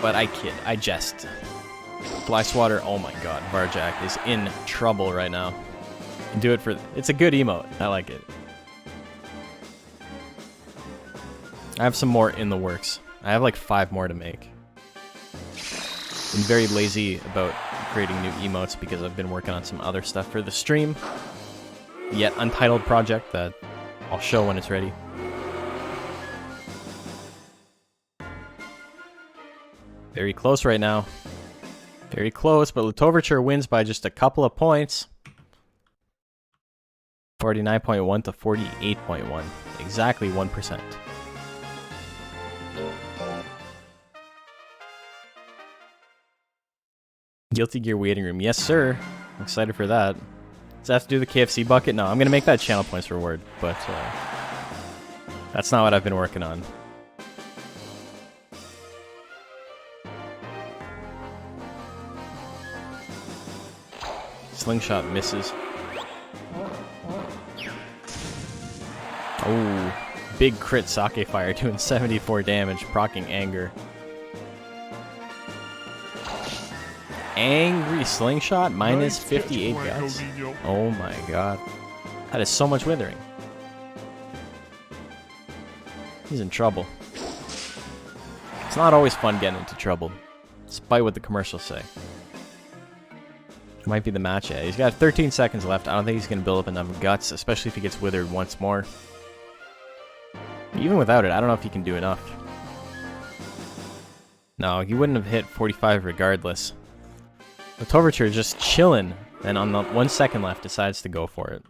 I kid. I jest. Fly Swatter, oh my god. Varjak is in trouble right now. Do it for... It's a good emote. I like it. I have some more in the works. I have like 5 more to make. Been very lazy about creating new emotes because I've been working on some other stuff for the stream. Yet untitled project that I'll show when it's ready. Very close right now. Very close, but Litoverture wins by just a couple of points. 49.1 to 48.1. Exactly 1%. Guilty Gear waiting room. Yes, sir. I'm excited for that. Does that have to do the KFC bucket? No, I'm going to make that channel points reward, but that's not what I've been working on. Slingshot misses. Oh, big crit Sake Fire doing 74 damage, proccing Anger. Angry Slingshot minus 58 guts. Oh my god. That is so much withering. He's in trouble. It's not always fun getting into trouble, despite what the commercials say. Might be the match. Yeah, he's got 13 seconds left. I don't think he's going to build up enough guts, especially if he gets withered once more. Even without it, I don't know if he can do enough. No, he wouldn't have hit 45 regardless. Litoverture is just chilling, and on the 1 second left decides to go for it.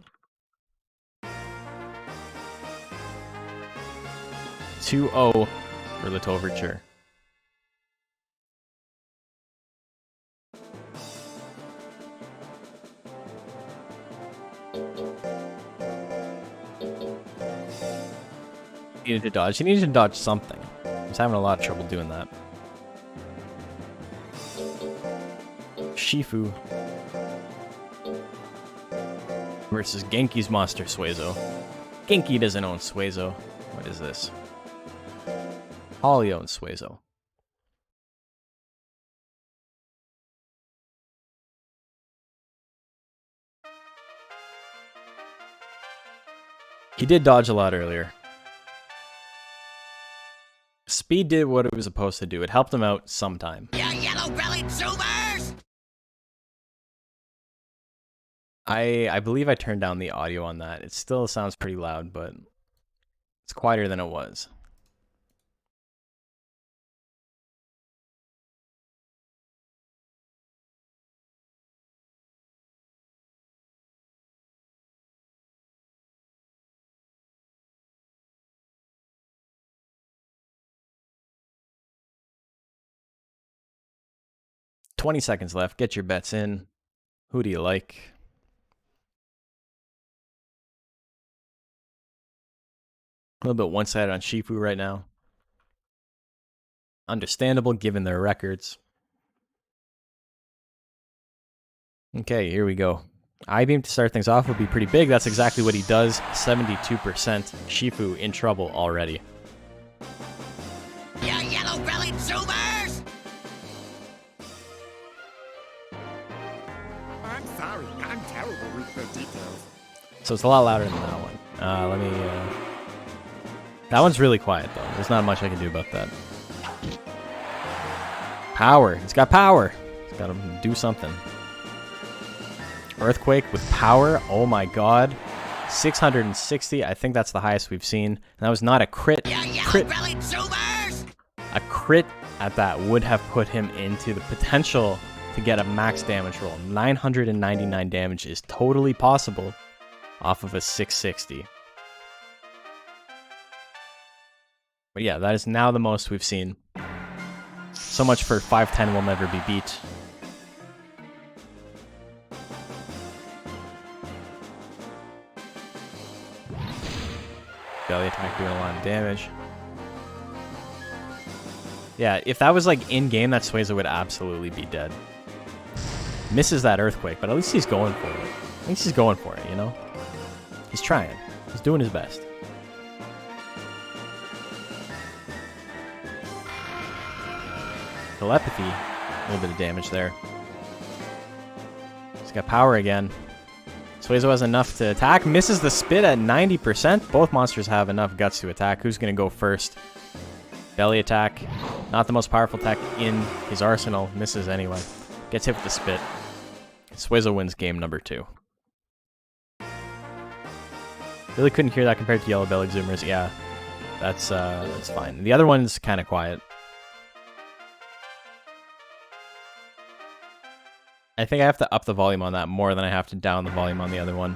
2-0 for Litoverture. Needed to dodge. He needed to dodge something. He's having a lot of trouble doing that. Shifu versus Genki's monster Suezo. Genki doesn't own Suezo. What is this? Holly owns Suezo. He did dodge a lot earlier. Speed did what it was supposed to do. It helped him out sometime. You yellow-bellied zoomers! I believe I turned down the audio on that. It still sounds pretty loud, but it's quieter than it was. $20 seconds left. Get your bets in. Who do you like? A little bit one-sided on Shifu right now. Understandable given their records. Okay, here we go. I-beam to start things off would be pretty big. That's exactly what he does. 72%. Shifu in trouble already. You yellow-bellied zoomers! I'm sorry. I'm terrible with the details. So it's a lot louder than that one. That one's really quiet, though. There's not much I can do about that. Power. He's got power. He's got to do something. Earthquake with power. Oh my god. 660. I think that's the highest we've seen. And that was not a crit. A crit at that would have put him into the potential to get a max damage roll. 999 damage is totally possible off of a 660. But yeah, that is now the most we've seen. So much for 510 will never be beat. Belly attack doing a lot of damage. Yeah, if that was like in-game, that Suezo would absolutely be dead. Misses that Earthquake, but at least he's going for it. At least he's going for it, you know? He's trying. He's doing his best. Telepathy, a little bit of damage there. He's got power again. Suezo has enough to attack. Misses the spit at 90%. Both monsters have enough guts to attack. Who's going to go first? Belly attack. Not the most powerful attack in his arsenal. Misses anyway. Gets hit with the spit. Suezo wins game number 2. Really couldn't hear that compared to Yellow Belly Zoomers. Yeah, that's fine. The other one's kind of quiet. I think I have to up the volume on that more than I have to down the volume on the other one.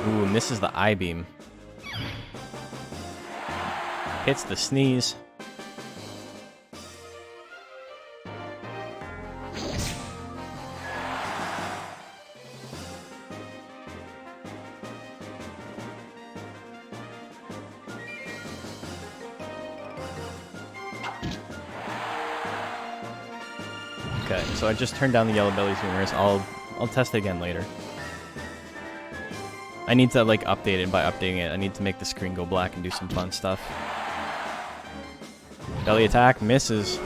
Ooh, misses the I-beam. Hits the sneeze. Okay, so I just turned down the Yellow Belly Zoomers. I'll test it again later. I need to like update it. By updating it, I need to make the screen go black and do some fun stuff. Belly attack misses.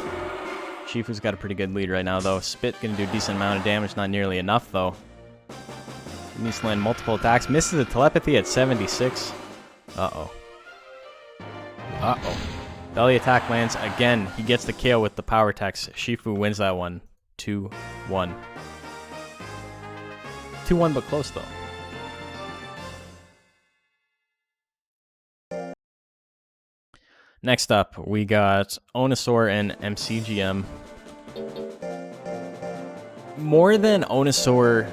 Shifu's got a pretty good lead right now though. Spit gonna do a decent amount of damage, not nearly enough though. He needs to land multiple attacks. Misses the telepathy at 76. Uh-oh. Uh-oh. Belly attack lands again. He gets the KO with the power attacks. Shifu wins that one. 2-1. 2-1 but close though. Next up, we got Onosaur and MCGM. More than Onosaur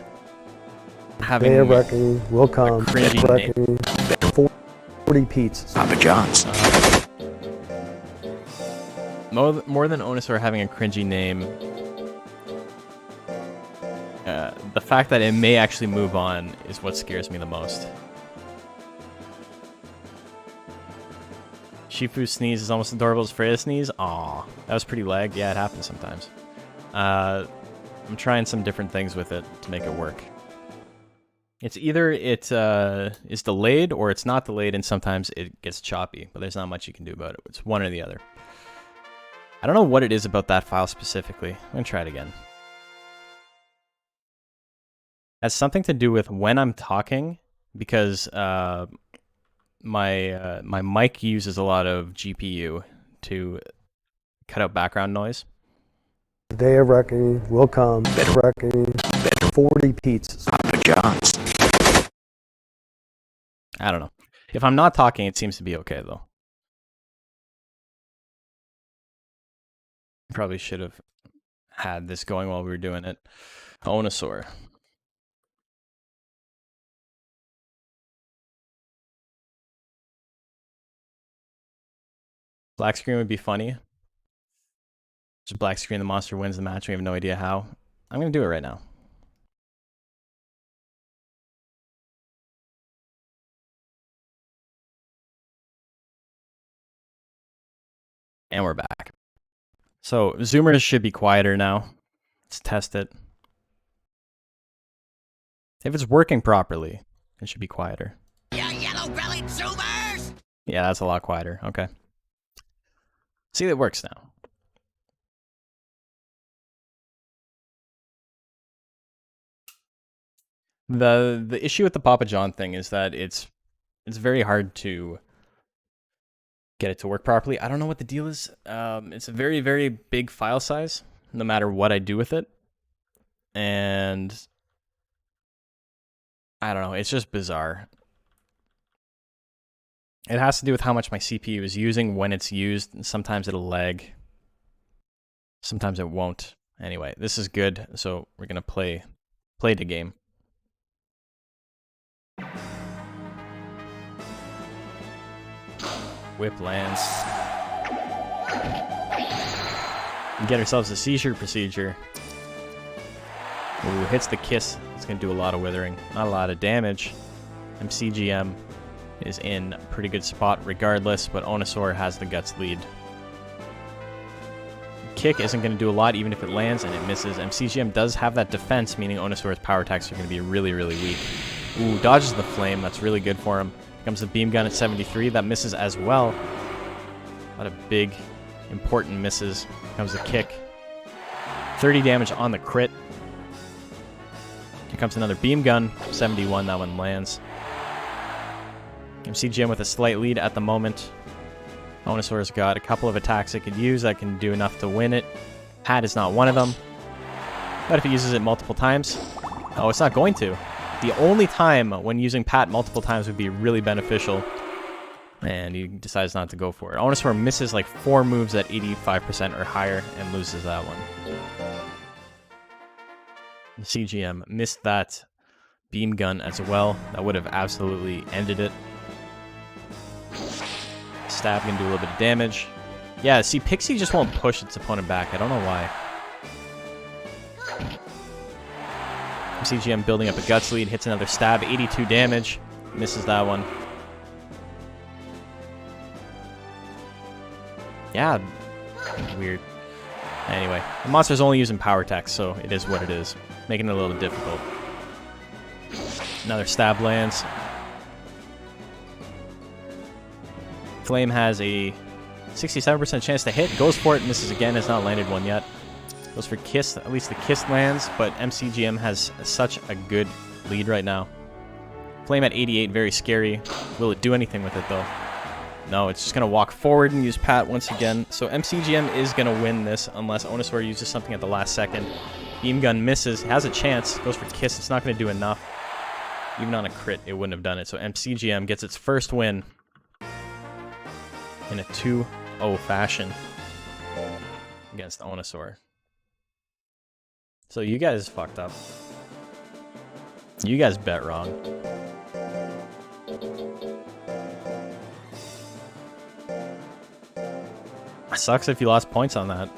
having Day of Reckoning will come. cringy name. 40 Pete's. Papa John's. More than Onosaur having a cringy name, the fact that it may actually move on is what scares me the most. Shifu's sneeze is almost adorable as Freya's sneeze. Aw, that was pretty lagged. Yeah, it happens sometimes. I'm trying some different things with it to make it work. It's either it is delayed or it's not delayed, and sometimes it gets choppy, but there's not much you can do about it. It's one or the other. I don't know what it is about that file specifically. I'm going to try it again. It has something to do with when I'm talking, because my mic uses a lot of GPU to cut out background noise. The Day of Reckoning will come. Day of Reckoning. 40 Pete's. Papa John's. I don't know. If I'm not talking, it seems to be okay, though. Probably should have had this going while we were doing it. Onosaur. Black screen would be funny. Just black screen, the monster wins the match. We have no idea how. I'm going to do it right now. And we're back. So, Zoomers should be quieter now. Let's test it. If it's working properly, it should be quieter. Yeah, yellow-bellied Zoomers! Yeah, that's a lot quieter. Okay. See, it works now. The issue with the Papa John thing is that it's very hard to get it to work properly. I don't know what the deal is. It's a very, very big file size, no matter what I do with it. And I don't know. It's just bizarre. It has to do with how much my CPU is using when it's used. And sometimes it'll lag. Sometimes it won't. Anyway, this is good. So we're going to play the game. Whip lands. We get ourselves a seizure procedure. Ooh, hits the kiss. It's going to do a lot of withering. Not a lot of damage. MCGM is in a pretty good spot regardless, but Onosaur has the guts lead. Kick isn't going to do a lot even if it lands and it misses. MCGM does have that defense, meaning Onosaur's power attacks are going to be really, really weak. Ooh, dodges the flame. That's really good for him. Here comes the beam gun at 73. That misses as well. A lot of big, important misses. Here comes the kick. 30 damage on the crit. Here comes another beam gun. 71. That one lands. MCGM with a slight lead at the moment. Onosaur's got a couple of attacks it could use that can do enough to win it. Pat is not one of them. But if it uses it multiple times... Oh, it's not going to. The only time when using Pat multiple times would be really beneficial. And he decides not to go for it. Onosaur misses like 4 moves at 85% or higher and loses that one. CGM missed that beam gun as well. That would have absolutely ended it. Stab can do a little bit of damage. Yeah, see, Pixie just won't push its opponent back. I don't know why. CGM building up a guts lead, hits another stab, 82 damage. Misses that one. Yeah, weird. Anyway, the monster's only using power attacks, so it is what it is. Making it a little difficult. Another stab lands. Flame has a 67% chance to hit. Goes for it, misses again, has not landed one yet. Goes for Kiss, at least the Kiss lands, but MCGM has such a good lead right now. Flame at 88, very scary. Will it do anything with it though? No, it's just going to walk forward and use Pat once again. So MCGM is going to win this unless Onosaur uses something at the last second. Beam Gun misses, has a chance, goes for Kiss, it's not going to do enough. Even on a crit, it wouldn't have done it. So MCGM gets its first win in a 2-0 fashion against Onosaur. So you guys fucked up. You guys bet wrong. Sucks if you lost points on that.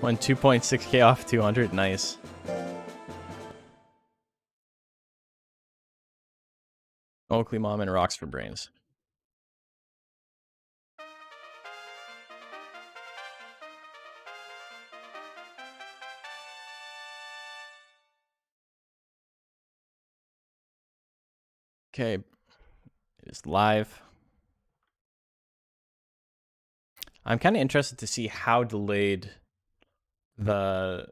Won 2.6k off 200. Nice. Oakley Mom and Rocks for Brains. Okay, it is live. I'm kind of interested to see how delayed the,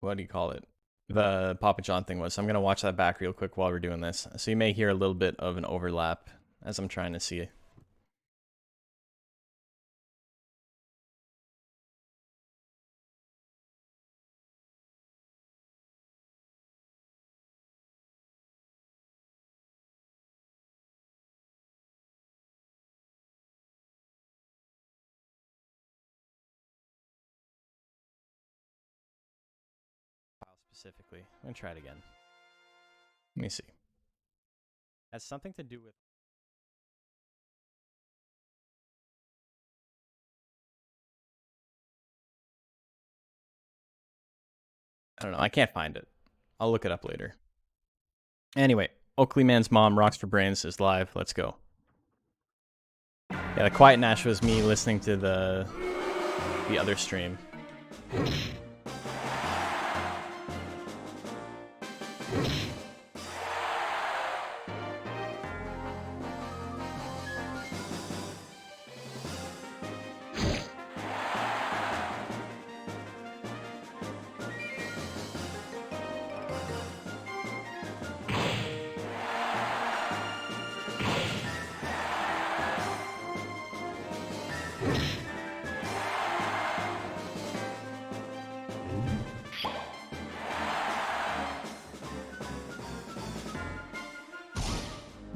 what do you call it? The Papa John thing was. So I'm going to watch that back real quick while we're doing this. So you may hear a little bit of an overlap as I'm trying to see. Specifically. I'm going to try it again. Let me see. Has something to do with... I don't know. I can't find it. I'll look it up later. Anyway, Oakley Man's Mom, Rocks for Brains is live. Let's go. Yeah, the Quiet Nash was me listening to the other stream.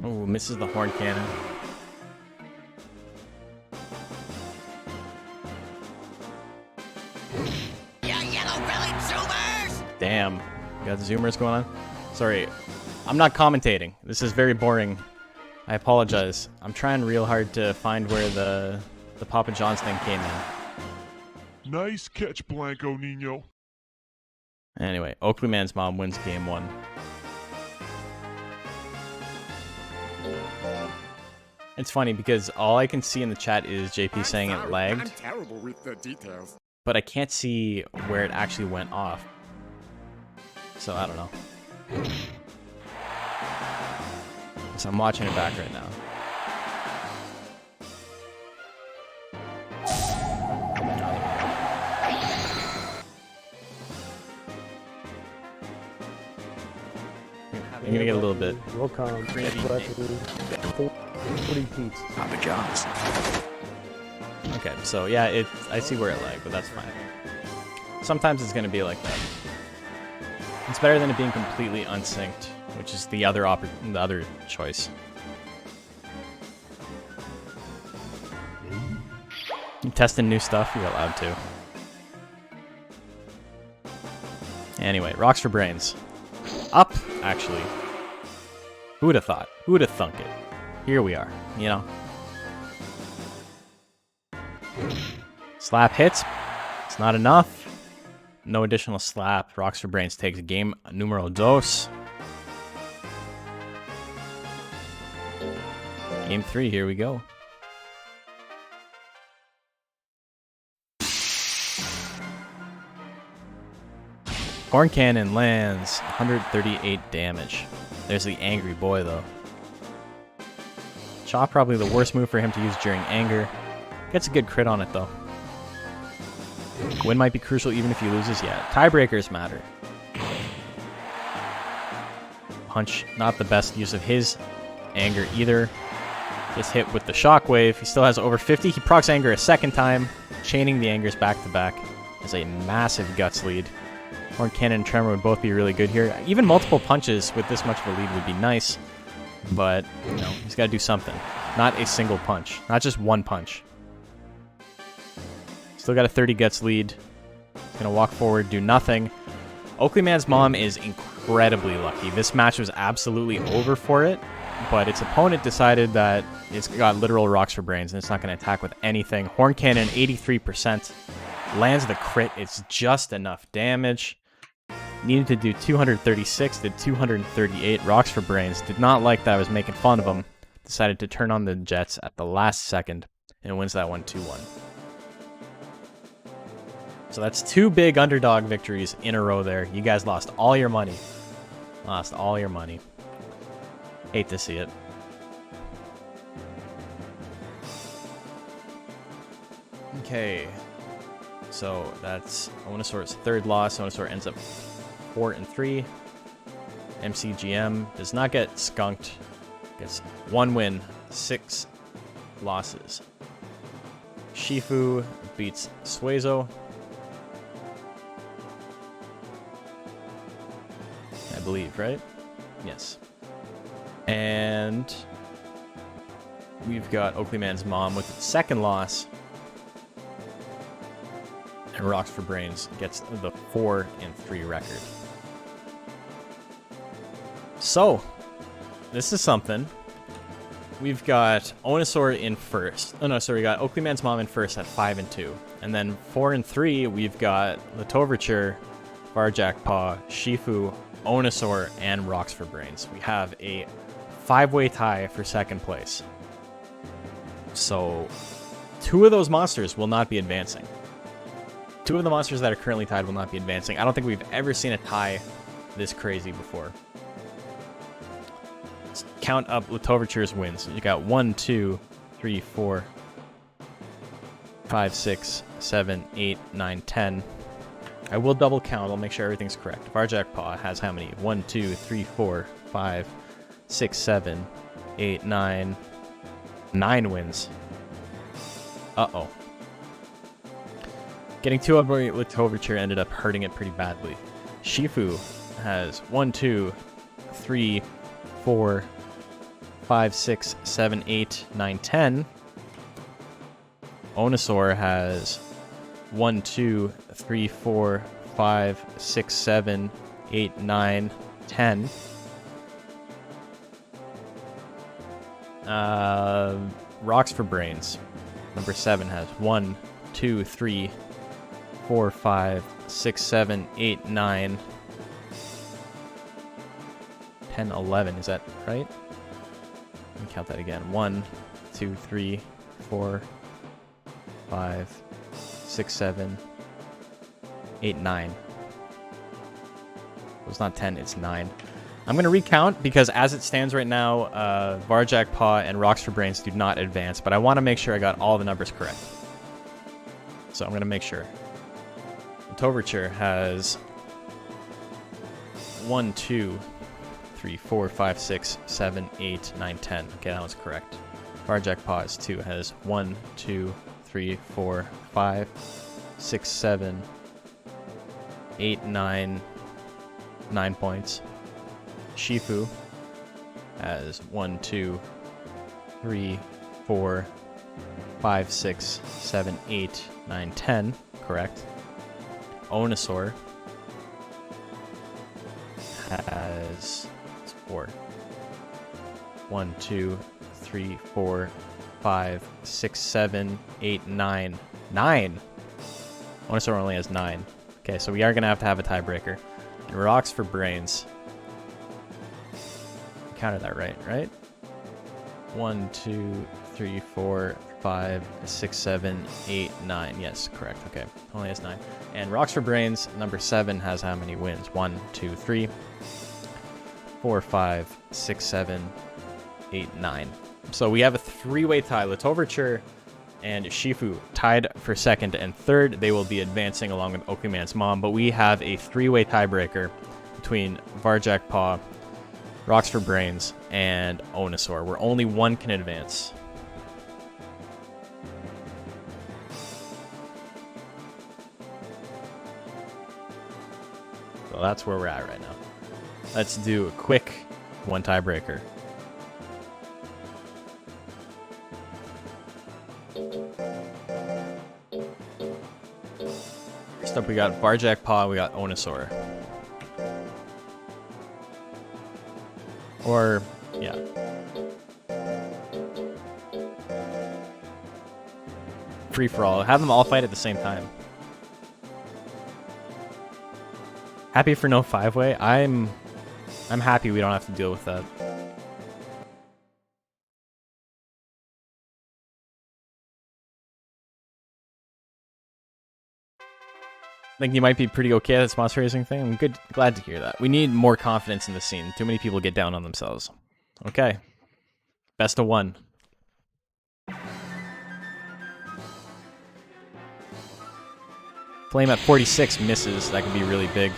Oh, misses the horn cannon. Ya yellow-bellied zoomers! Damn. You got the zoomers going on? Sorry. I'm not commentating. This is very boring. I apologize. I'm trying real hard to find where the Papa John's thing came in. Nice catch, Blanco Nino. Anyway, Oakley Man's mom wins game 1. It's funny because all I can see in the chat is JP saying it I'm lagged, terrible with the details. but I can't see where it actually went off. So I don't know. So I'm watching it back right now. You're gonna get a little bit. Will come. Reckoning. 40 Pete's. Papa John's. Okay, so yeah, I see where it lagged, but that's fine. Sometimes it's gonna be like that. It's better than it being completely unsynced, which is the other choice. You testing new stuff, you're allowed to. Anyway, rocks for brains. Up, actually. Who would have thought? Who would have thunk it? Here we are, you know. Slap hits. It's not enough. No additional slap. Rocks for brains takes game numero dos. Game 3, here we go. Horn cannon lands 138 damage. There's the angry boy though. Chop probably the worst move for him to use during anger. Gets a good crit on it though. Win might be crucial even if he loses yet. Tiebreakers matter. Punch, not the best use of his anger either. Gets hit with the shockwave. He still has over 50. He procs anger a second time, chaining the angers back to back. Has a massive guts lead. Horn cannon and tremor would both be really good here. Even multiple punches with this much of a lead would be nice, but you know, he's got to do something. Not a single punch, not just one punch. Still got a 30 guts lead. Gonna walk forward, do nothing. Oakley Man's mom is incredibly lucky. This match was absolutely over for it, but its opponent decided that it's got literal rocks for brains and it's not gonna attack with anything. Horn cannon, 83%. Lands the crit, it's just enough damage. Needed to do 236, did 238. Rocks for brains. Did not like that I was making fun of him. Decided to turn on the jets at the last second and wins that one 2-1. So that's 2 big underdog victories in a row there. You guys lost all your money. Lost all your money. Hate to see it. Okay. So that's Onosaur's 3rd loss. Onosaur ends up 4-3. MCGM does not get skunked. Gets 1 win, 6 losses. Shifu beats Suezo. I believe, right? Yes. And we've got Oakley Man's mom with its 2nd loss. And Rocks for Brains gets the 4-3 record. So, this is something. We've got Onosaur in 1st. Oh no, sorry, we got Oakley Man's mom in 1st at 5-2. And then 4-3, we've got Latoverture, Varjack Paw, Shifu, Onosaur, and Rocks for Brains. We have a 5-way tie for 2nd place. So, 2 of those monsters will not be advancing. 2 of the monsters that are currently tied will not be advancing. I don't think we've ever seen a tie this crazy before. Let's count up Latoverture's wins. You got 1, 2, 3, 4, 5, 6, 7, 8, 9, 10. I will double count. I'll make sure everything's correct. Varjack Paw has how many? 1, 2, 3, 4, 5, 6, 7, 8, 9. 9 wins. Uh-oh. Getting 2 of Latoverture ended up hurting it pretty badly. Shifu has 1, 2, 3, 4, 5, 6, 7, 8, 9, 10. Onosaur has 1, 2, 3, 4, 5, 6, 7, 8, 9, 10. Rocks for Brains. Number 7 has 1, 2, 3, 4, 5, 6, 7, 8, 9, 10, 11. Is that right? Let me count that again. 1, 2, 3, 4, 5, 6, 7, 8, 9. It's not 10, it's 9. I'm going to recount because as it stands right now, Varjack Paw and Rocks for Brains do not advance, but I want to make sure I got all the numbers correct. So I'm going to make sure. Toverture has 1, 2, 3, 4, 5, 6, 7, 8, 9, 10. Okay, that was correct. Varjack Paw is 2, has 1, 2, 3, 4, 5, 6, 7, 8, 9, 9 points. Shifu has 1, 2, 3, 4, 5, 6, 7, 8, 9, 10. Correct. Onosaur has 4. 1, 2, 3, 4, 5, 6, 7, 8, 9. 9! Onosaur only has 9. Okay, so we are going to have a tiebreaker. And Rocks for Brains. Counted that right? 1, 2, 3, 4, 5, 6, 7, 8, 9. Yes, correct. Okay, only has 9. And Rocks for Brains, number 7, has how many wins? 1, 2, 3, 4, 5, 6, 7, 8, 9. So we have a 3-way tie. Latoverture and Shifu tied for 2nd and 3rd. They will be advancing along with Okuman's mom, but we have a 3-way tiebreaker between Varjack Paw, Rocks for Brains, and Onosaur, where only one can advance. So that's where we're at right now. Let's do a quick one tiebreaker. First up, we got Varjack Paw, we got Onosaur. Or, yeah. Free for all. Have them all fight at the same time. Happy for no 5-way? I'm happy we don't have to deal with that. I think you might be pretty okay at the sponsor racing thing. I'm glad to hear that. We need more confidence in the scene. Too many people get down on themselves. Okay. Best of 1. Flame at 46 misses. That could be really big.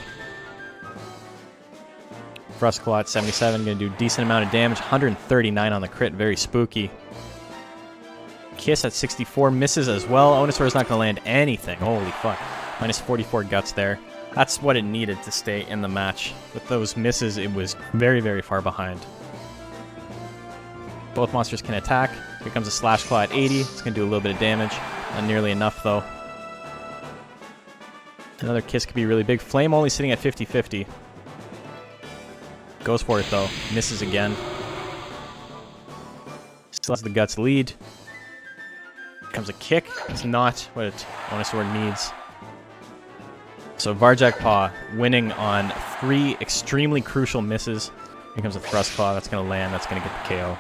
Frostclaw at 77. Going to do a decent amount of damage. 139 on the crit. Very spooky. Kiss at 64 misses as well. Onosaur is not going to land anything. Holy fuck. Minus 44 guts there. That's what it needed to stay in the match. With those misses, it was very, very far behind. Both monsters can attack. Here comes a Slash Claw at 80. It's going to do a little bit of damage. Not nearly enough, though. Another Kiss could be really big. Flame only sitting at 50-50. Goes for it, though. Misses again. Still has the Guts lead. Here comes a Kick. It's not what Onosaur needs. So Varjack Paw winning on 3 extremely crucial misses. Here comes a Thrust Claw. That's going to land. That's going to get the KO.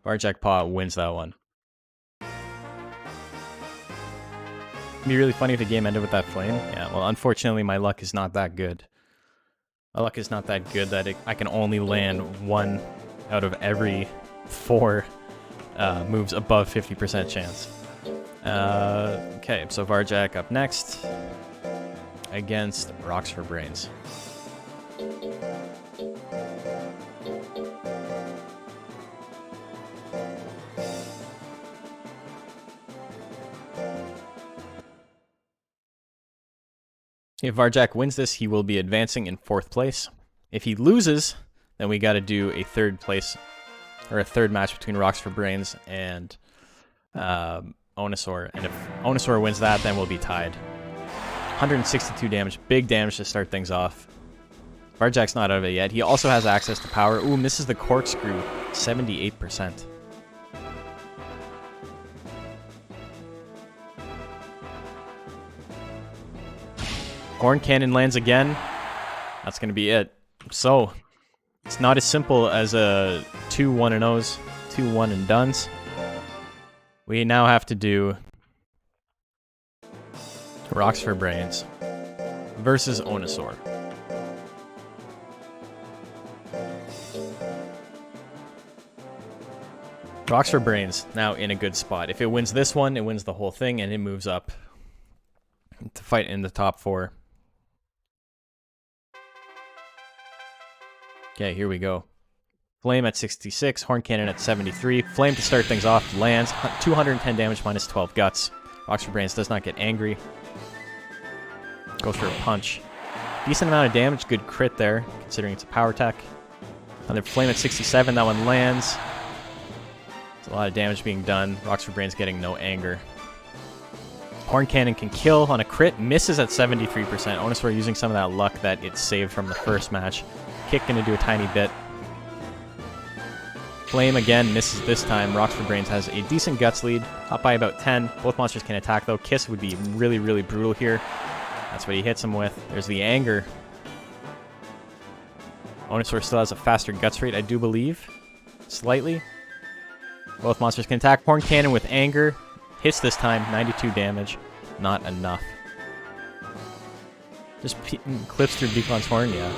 Varjack Paw wins that one. It'd be really funny if the game ended with that flame. Yeah, well, unfortunately, my luck is not that good. My luck is not that good that I can only land 1 out of every 4 moves above 50% chance. Okay, so Varjack up next against Rocks for Brains. If Varjack wins this, he will be advancing in 4th place. If he loses, then we got to do a 3rd place or a third match between Rocks for Brains and Onosaur. And if Onosaur wins that, then we'll be tied. 162 damage, big damage to start things off. Varjak's not out of it yet. He also has access to power. Ooh, misses the corkscrew, 78%. Horn Cannon lands again. That's going to be it. So, it's not as simple as a 2 1-0s, 2 one and dones. We now have to do Rocks for Brains versus Onosaur. Rocks for Brains now in a good spot. If it wins this one, it wins the whole thing, and it moves up to fight in the top 4. Okay, here we go. Flame at 66, Horn Cannon at 73. Flame to start things off, lands, 210 damage minus 12 guts. Rocks for Brains does not get angry. Goes for a punch. Decent amount of damage, good crit there, considering it's a power attack. Another Flame at 67, that one lands. There's a lot of damage being done. Rocks for Brains getting no anger. Horn Cannon can kill on a crit, misses at 73%. Onosaur using some of that luck that it saved from the first match. Kick gonna do a tiny bit. Flame again misses this time. Rocks for Brains has a decent guts lead, up by about 10. Both monsters can attack though. Kiss would be really, really brutal here. That's what he hits him with. There's the anger. Onosaur still has a faster guts rate, I do believe. Slightly. Both monsters can attack. Horn Cannon with anger. Hits this time, 92 damage. Not enough. Just clips through Beaklon's horn, yeah.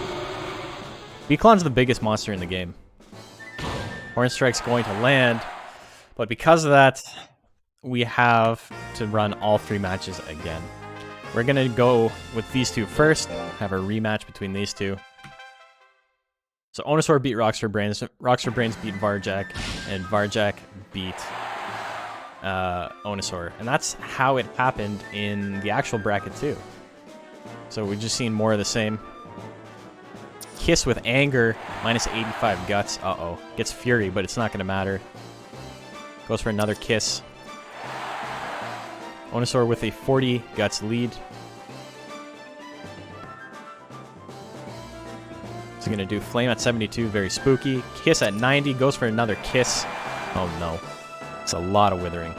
Beaklon's the biggest monster in the game. Horn Strike's going to land, but because of that, we have to run all 3 matches again. We're going to go with these 2 first, have a rematch between these 2. So Onosaur beat Rocks for Brains, Rocks for Brains beat Varjak, and Varjak beat Onosaur. And that's how it happened in the actual bracket too. So we've just seen more of the same. Kiss with anger, minus 85 guts. Uh-oh. Gets Fury, but it's not going to matter. Goes for another Kiss. Onosaur with a 40 guts lead. He's going to do Flame at 72, very spooky. Kiss at 90, goes for another Kiss. Oh no. It's a lot of withering.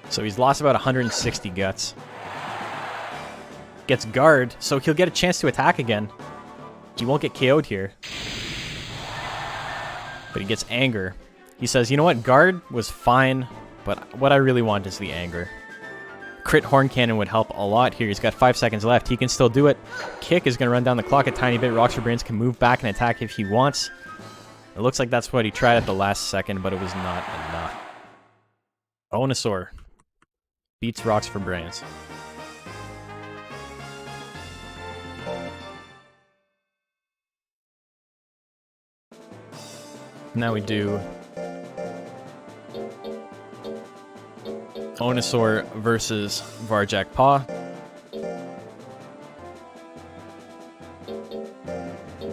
So he's lost about 160 guts. Gets Guard, so he'll get a chance to attack again. He won't get KO'd here. But he gets Anger. He says, you know what, Guard was fine, but what I really want is the Anger. Crit Horn Cannon would help a lot here. He's got 5 seconds left. He can still do it. Kick is going to run down the clock a tiny bit. Rocks for Brains can move back and attack if he wants. It looks like that's what he tried at the last second, but it was not enough. Onosaur beats Rocks for Brains. Now we do Onosaur versus Varjak Paw.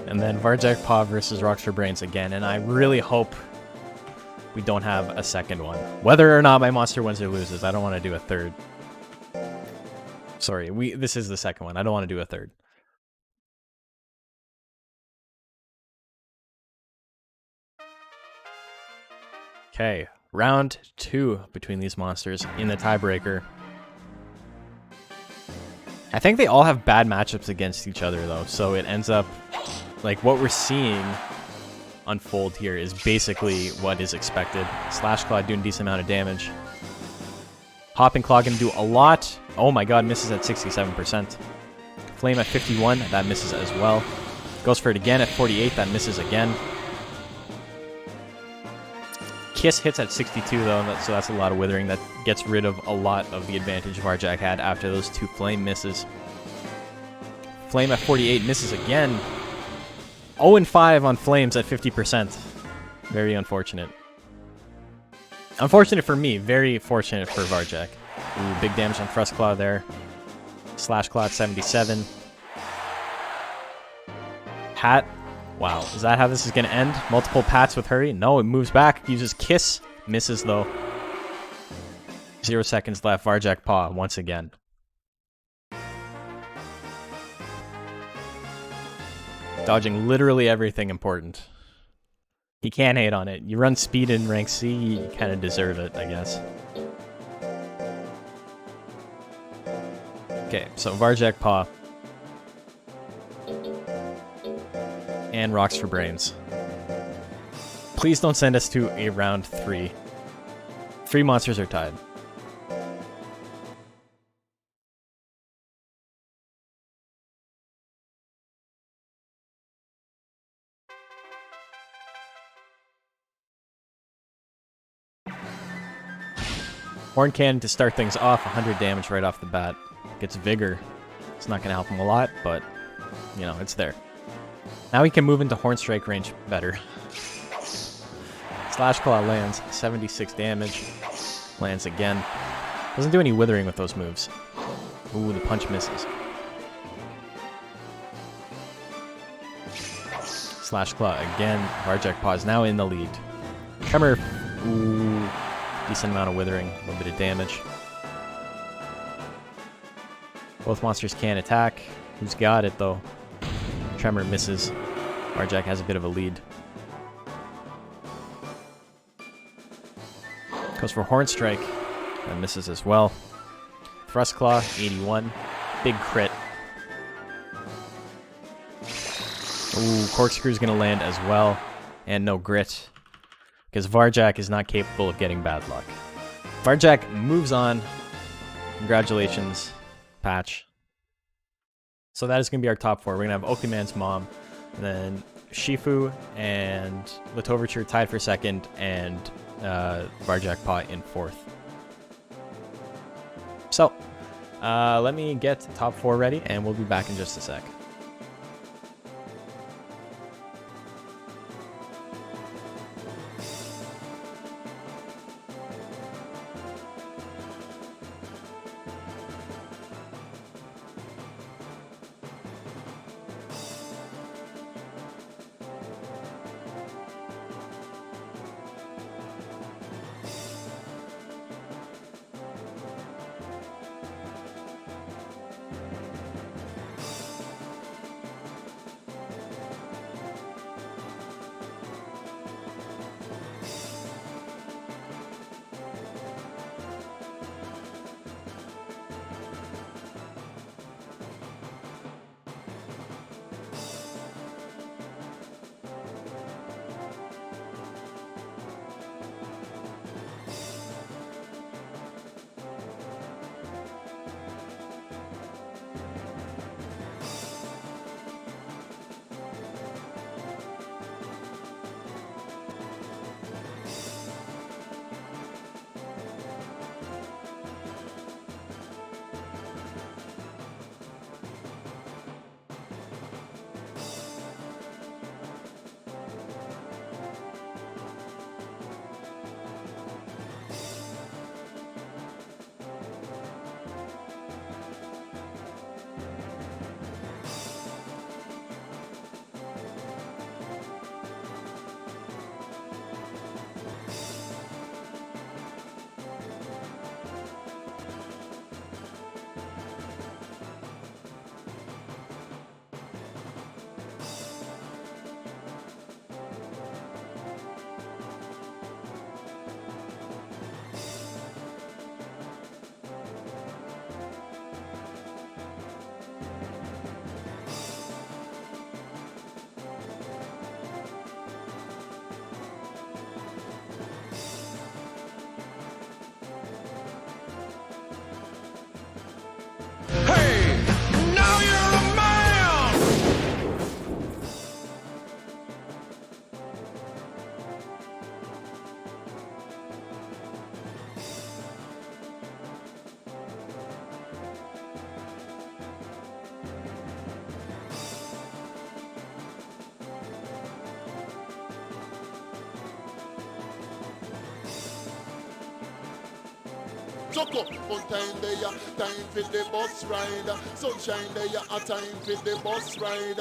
And then Varjak Paw versus Rocks for Brains again. And I really hope we don't have a second one. Whether or not my monster wins or loses, I don't want to do a third. Sorry, this is the second one. I don't want to do a third. Okay, round 2 between these monsters in the tiebreaker. I think they all have bad matchups against each other, though, so it ends up, like, what we're seeing unfold here is basically what is expected. Slash Claw doing a decent amount of damage. Hopping Claw gonna do a lot. Oh my god, misses at 67%. Flame at 51, that misses as well. Goes for it again at 48, that misses again. Kiss hits at 62 though, so that's a lot of withering. That gets rid of a lot of the advantage Varjak had after those 2 Flame misses. Flame at 48 misses again. 0-5 on Flames at 50%. Very unfortunate. Unfortunate for me, very fortunate for Varjak. Ooh, big damage on Thrust Claw there. Slash Claw at 77. Hat Wow, is that how this is going to end? Multiple pats with hurry? No, it moves back, uses kiss, misses though. 0 seconds left, Varjak paw once again. Dodging literally everything important. He can't hate on it. You run speed in rank C, you kind of deserve it, I guess. Okay, so Varjak paw. And rocks for brains. Please don't send us to a round 3. 3 monsters are tied. Horn Cannon to start things off, 100 damage right off the bat. Gets Vigor. It's not going to help him a lot, but, you know, it's there. Now he can move into Horn Strike range better. Slash Claw lands, 76 damage. Lands again. Doesn't do any withering with those moves. Ooh, the punch misses. Slash Claw again. Varjak Paw is now in the lead. Tremor. Ooh. Decent amount of withering. A little bit of damage. Both monsters can attack. Who's got it, though? Tremor misses. Varjak has a bit of a lead. Goes for Horn Strike. And misses as well. Thrust Claw, 81. Big crit. Ooh, Corkscrew's going to land as well. And no grit. Because Varjak is not capable of getting bad luck. Varjak moves on. Congratulations, Patch. So that is going to be our top 4. We're going to have Oakleyman's mom, and then Shifu and Latoverture tied for 2nd, and Varjak Paw in 4th. So, let me get top 4 ready, and we'll be back in just a sec. Chuck up, fun time there, time for the bus ride. Sunshine there, a time for the bus ride.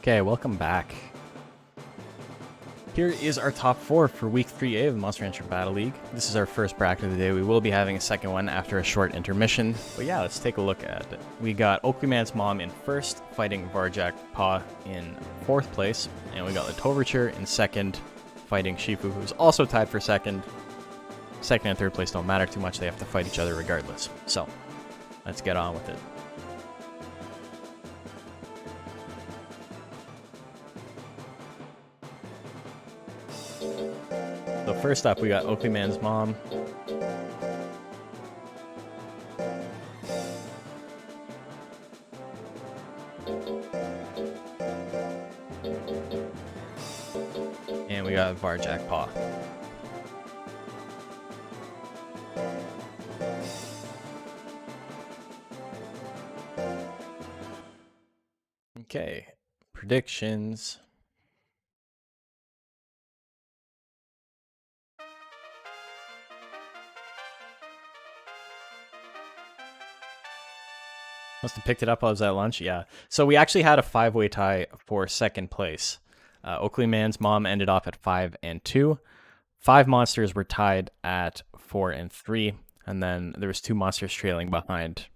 Okay, welcome back. Here is our top 4 for Week 3A of the Monster Rancher Battle League. This is our first bracket of the day. We will be having a second one after a short intermission. But yeah, let's take a look at it. We got Oakleyman's Mom in first, fighting Varjak Pa in 4th place. And we got Latoverture in 2nd, fighting Shifu, who's also tied for 2nd. 2nd and 3rd place don't matter too much. They have to fight each other regardless. So, let's get on with it. So first up, we got Oakleyman's Mom. And we got Varjak Pa. Okay, predictions. Must have picked it up while I was at lunch. Yeah. So we actually had a 5-way tie for 2nd place. Oakleyman's Mom ended off at 5 and 2. 5 monsters were tied at 4 and 3. And then there was 2 monsters trailing behind.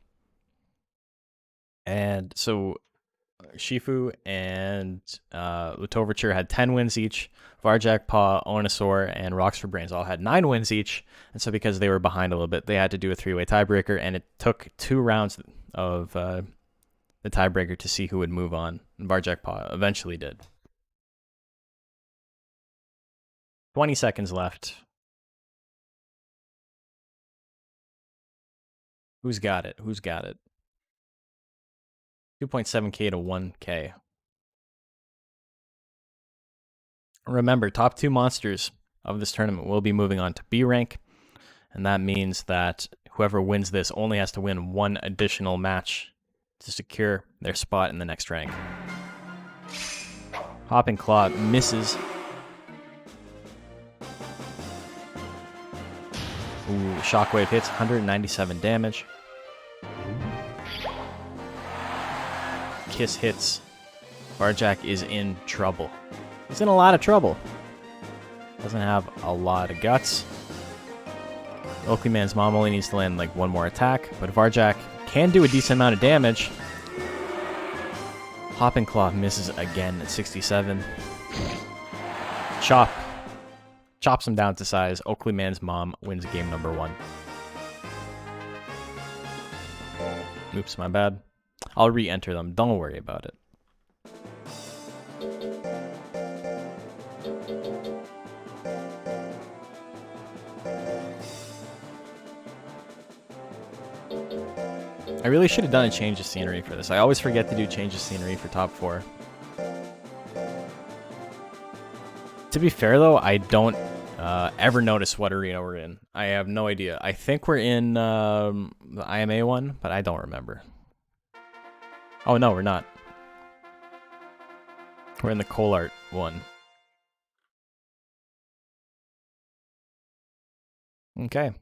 And so Shifu and Latoverture had 10 wins each. Varjak, Pa, Onosaur, and Rocks for Brains all had 9 wins each. And so because they were behind a little bit, they had to do a 3-way tiebreaker. And it took 2 rounds of the tiebreaker to see who would move on. And Varjak Pa eventually did. 20 seconds left. Who's got it? Who's got it? 2.7k to 1k. Remember, top 2 monsters of this tournament will be moving on to B rank, and that means that whoever wins this only has to win 1 additional match to secure their spot in the next rank. Hopping Claw misses. Ooh, Shockwave hits, 197 damage. Kiss hits. Varjak is in trouble. He's in a lot of trouble. Doesn't have a lot of guts. Oakleyman's Mom only needs to land like 1 more attack, but Varjak can do a decent amount of damage. Hopping Claw misses again at 67. Chops him down to size. Oakleyman's Mom wins game number 1. Oops, my bad. I'll re-enter them. Don't worry about it. I really should have done a change of scenery for this. I always forget to do change of scenery for top 4. To be fair, though, I don't ever notice what arena we're in. I have no idea. I think we're in the IMA one, but I don't remember. Oh, no, we're not. We're in the Colart one. Okay.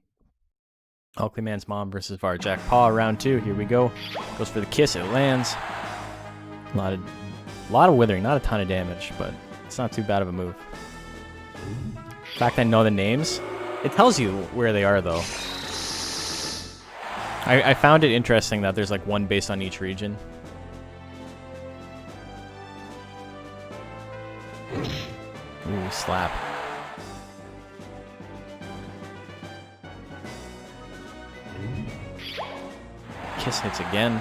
Oakleyman's Mom versus Varjak Pa, round 2. Here we go. Goes for the kiss. It lands. A lot of withering. Not a ton of damage, but it's not too bad of a move. In fact, I know the names. It tells you where they are, though. I found it interesting that there's like 1 based on each region. Ooh, slap. Kiss hits again.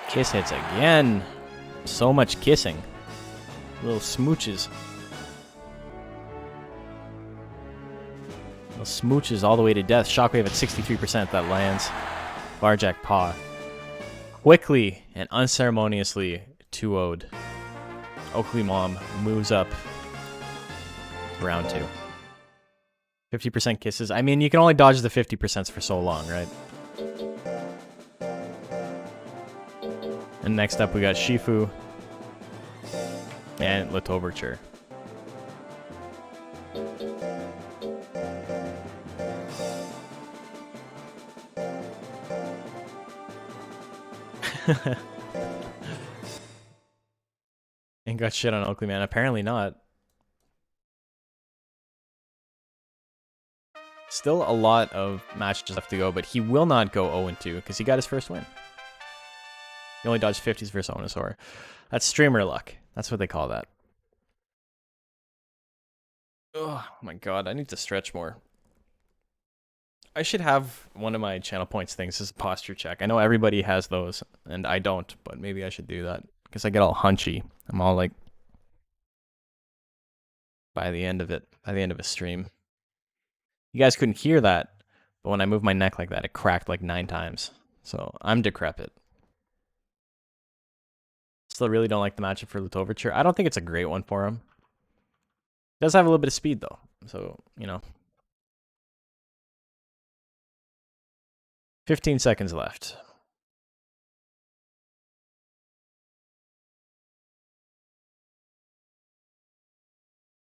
Kiss hits again. So much kissing. Little smooches. Little smooches all the way to death. Shockwave at 63%. That lands. Varjak Pa quickly and unceremoniously 2-0'd. Oakley Mom moves up round 2. 50% kisses. I mean, you can only dodge the 50% for so long, right? And next up, we got Shifu and Latoverture. Ain't got shit on Oakley, man. Apparently not. Still a lot of matches left to go, but he will not go 0-2 because he got his first win. He only dodged 50s versus Onosaur. That's streamer luck. That's what they call that. Oh my god, I need to stretch more. I should have one of my channel points things as a posture check. I know everybody has those, and I don't, but maybe I should do that. Because I get all hunchy. I'm all like... by the end of it. By the end of a stream. You guys couldn't hear that, but when I moved my neck like that, it cracked like 9 times. So, I'm decrepit. Still really don't like the matchup for Lutoverture. I don't think it's a great one for him. He does have a little bit of speed, though. So, you know. 15 seconds left.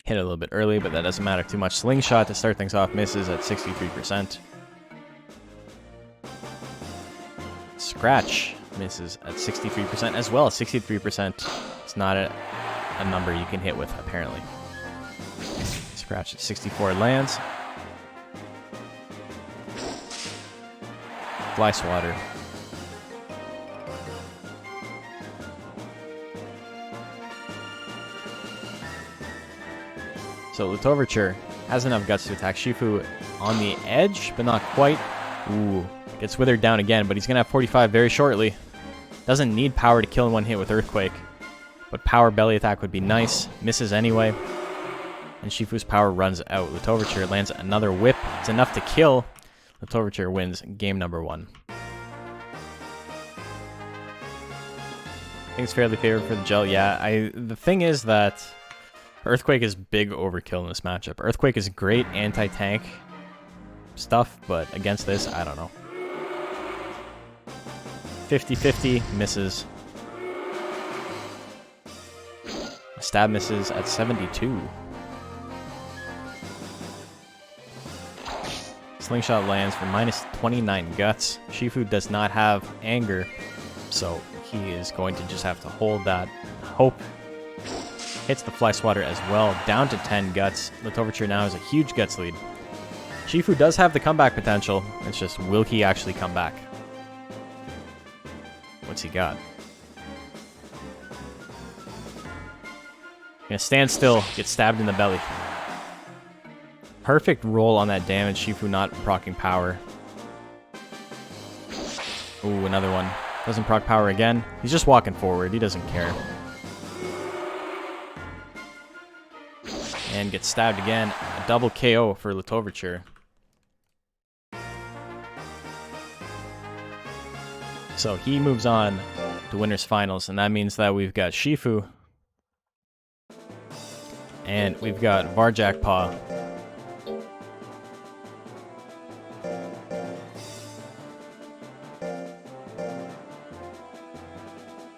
Hit it a little bit early, but that doesn't matter too much. Slingshot to start things off misses at 63%. Scratch misses at 63% as well. 63%. It's not a number you can hit with, apparently. Scratch at 64 lands. Fly Swatter. So Lutoverture has enough guts to attack Shifu on the edge, but not quite. Ooh, gets withered down again, but he's going to have 45 very shortly. Doesn't need power to kill in one hit with Earthquake, but power belly attack would be nice. Misses anyway, and Shifu's power runs out. Lutoverture lands another whip. It's enough to kill. Lutoverture wins game number 1. I think it's fairly favored for the gel. Yeah, the thing is that Earthquake is big overkill in this matchup. Earthquake is great anti-tank stuff, but against this, I don't know. 50-50, misses. Stab misses at 72. Slingshot lands for minus 29 guts. Shifu does not have anger, so he is going to just have to hold that hope. Hits the Fly Swatter as well, down to 10 guts. Lutoverture now has a huge guts lead. Shifu does have the comeback potential. It's just, will he actually come back? What's he got? Gonna stand still, get stabbed in the belly. Perfect roll on that damage. Shifu not proccing power. Ooh, another one. Doesn't proc power again. He's just walking forward. He doesn't care. And gets stabbed again. A double KO for Lutoverture. So he moves on to winners finals, and that means that we've got Shifu and we've got Varjak Paw.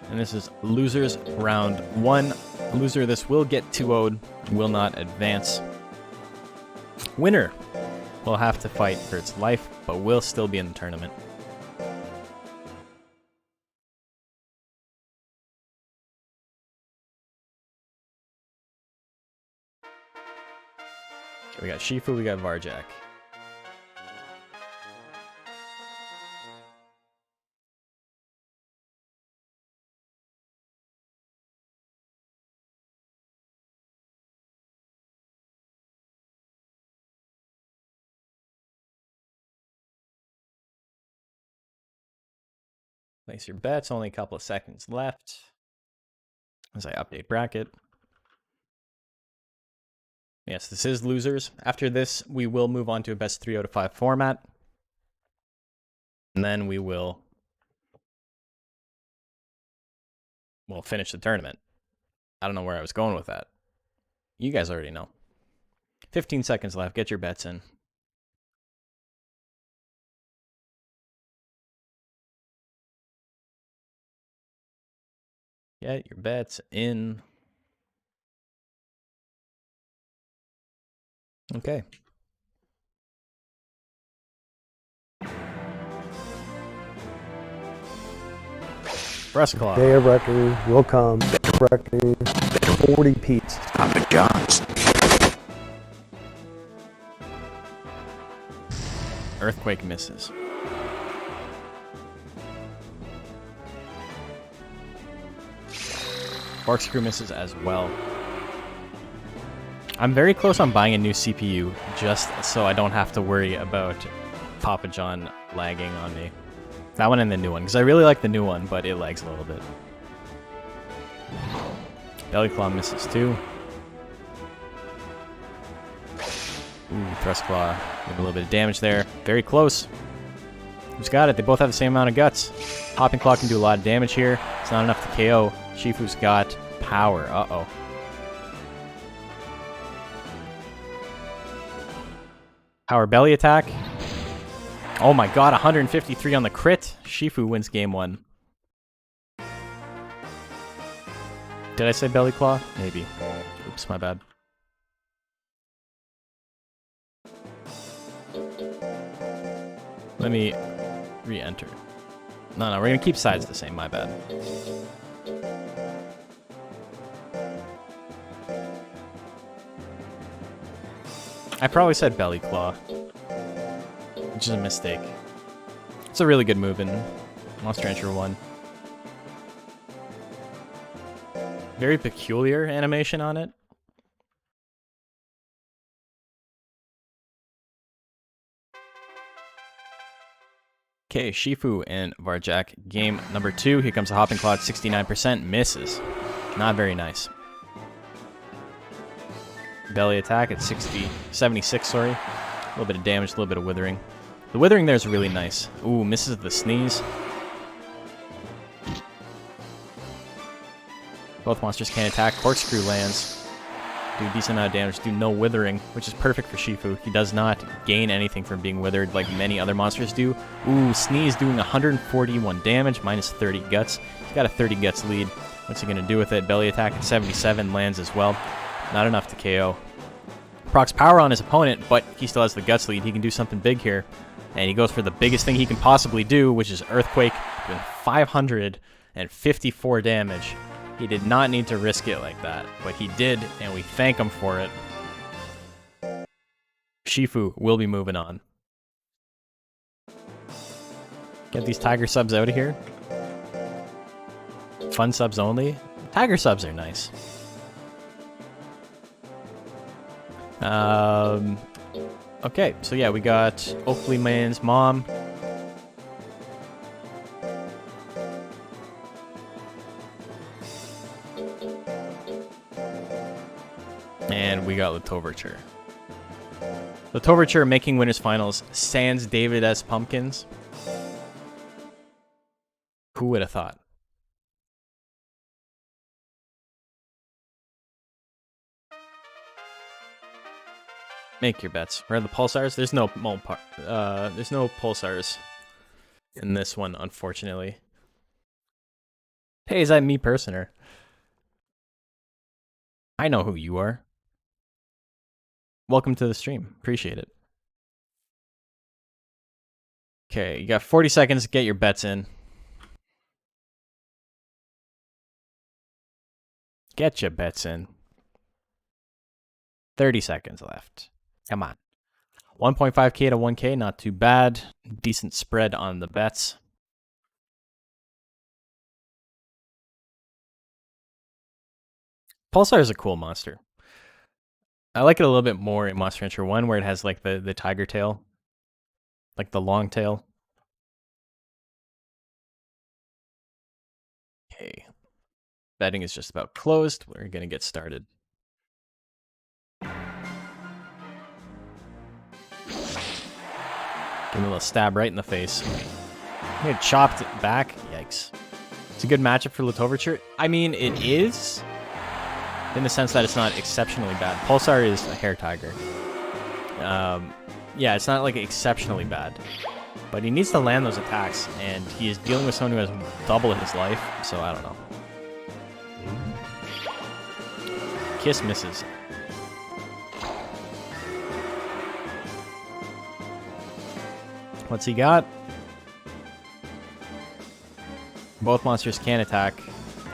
And this is losers round 1. Loser, this will get 2-0'd, will not advance. Winner will have to fight for its life, but will still be in the tournament. Okay, we got Shifu, we got Varjak. Place your bets, only a couple of seconds left as I update bracket. Yes, this is losers. After this, we will move on to a best 3 out of 5 format. And then we'll finish the tournament. I don't know where I was going with that. You guys already know. 15 seconds left. Get your bets in. Get your bets in. Okay. Breast Claw. Day of reckoning will come. Reckoning 40 pieces. Papa John's. Earthquake misses. Corkscrew misses as well. I'm very close on buying a new CPU just so I don't have to worry about Papa John lagging on me. That one and the new one, because I really like the new one, but it lags a little bit. Belly Claw misses too. Ooh, Thrust Claw. Give a little bit of damage there. Very close. Who's got it? They both have the same amount of guts. Hopping Claw can do a lot of damage here. It's not enough to KO. Shifu's got power. Uh-oh. Power belly attack. Oh my god, 153 on the crit. Shifu wins game 1. Did I say belly claw? Maybe. Oops, my bad. Let me re-enter. No, we're gonna keep sides the same, my bad. I probably said belly claw, which is a mistake. It's a really good move in Monster Rancher 1. Very peculiar animation on it. Okay, Shifu and Varjak. Game number 2. Here comes a Hopping Claw at 69%. Misses. Not very nice. Belly attack at 76, sorry. A little bit of damage, a little bit of withering. The withering there is really nice. Ooh, misses the sneeze. Both monsters can attack. Corkscrew lands. Do a decent amount of damage. Do no withering, which is perfect for Shifu. He does not gain anything from being withered like many other monsters do. Ooh, sneeze doing 141 damage, minus 30 guts. He's got a 30 guts lead. What's he going to do with it? Belly attack at 77 lands as well. Not enough to KO. Procs power on his opponent, but he still has the guts lead. He can do something big here. And he goes for the biggest thing he can possibly do, which is Earthquake, doing 554 damage. He did not need to risk it like that, but he did, and we thank him for it. Shifu will be moving on. Get these tiger subs out of here. Fun subs only. Tiger subs are nice. Okay, so yeah, we got Oakley Man's mom. And we got Latoverture. Latoverture making winners finals. Sans David S. Pumpkins. Who would have thought? Make your bets. Where are the pulsars? There's no pulsars in this one, unfortunately. Hey, is that me personer? I know who you are. Welcome to the stream. Appreciate it. Okay, you got 40 seconds to get your bets in. Get your bets in. 30 seconds left. Come on. 1.5k to 1k, not too bad. Decent spread on the bets. Pulsar is a cool monster. I like it a little bit more in Monster Rancher 1, where it has like the tiger tail. Like the long tail. Okay. Betting is just about closed. We're going to get started. Give him a little stab right in the face. He had chopped it back. Yikes. It's a good matchup for Latoverture. I mean, it is, in the sense that it's not exceptionally bad. Pulsar is a hair tiger. Yeah, it's not like exceptionally bad. But he needs to land those attacks, and he is dealing with someone who has double his life, so I don't know. Kiss misses. What's he got? Both monsters can attack.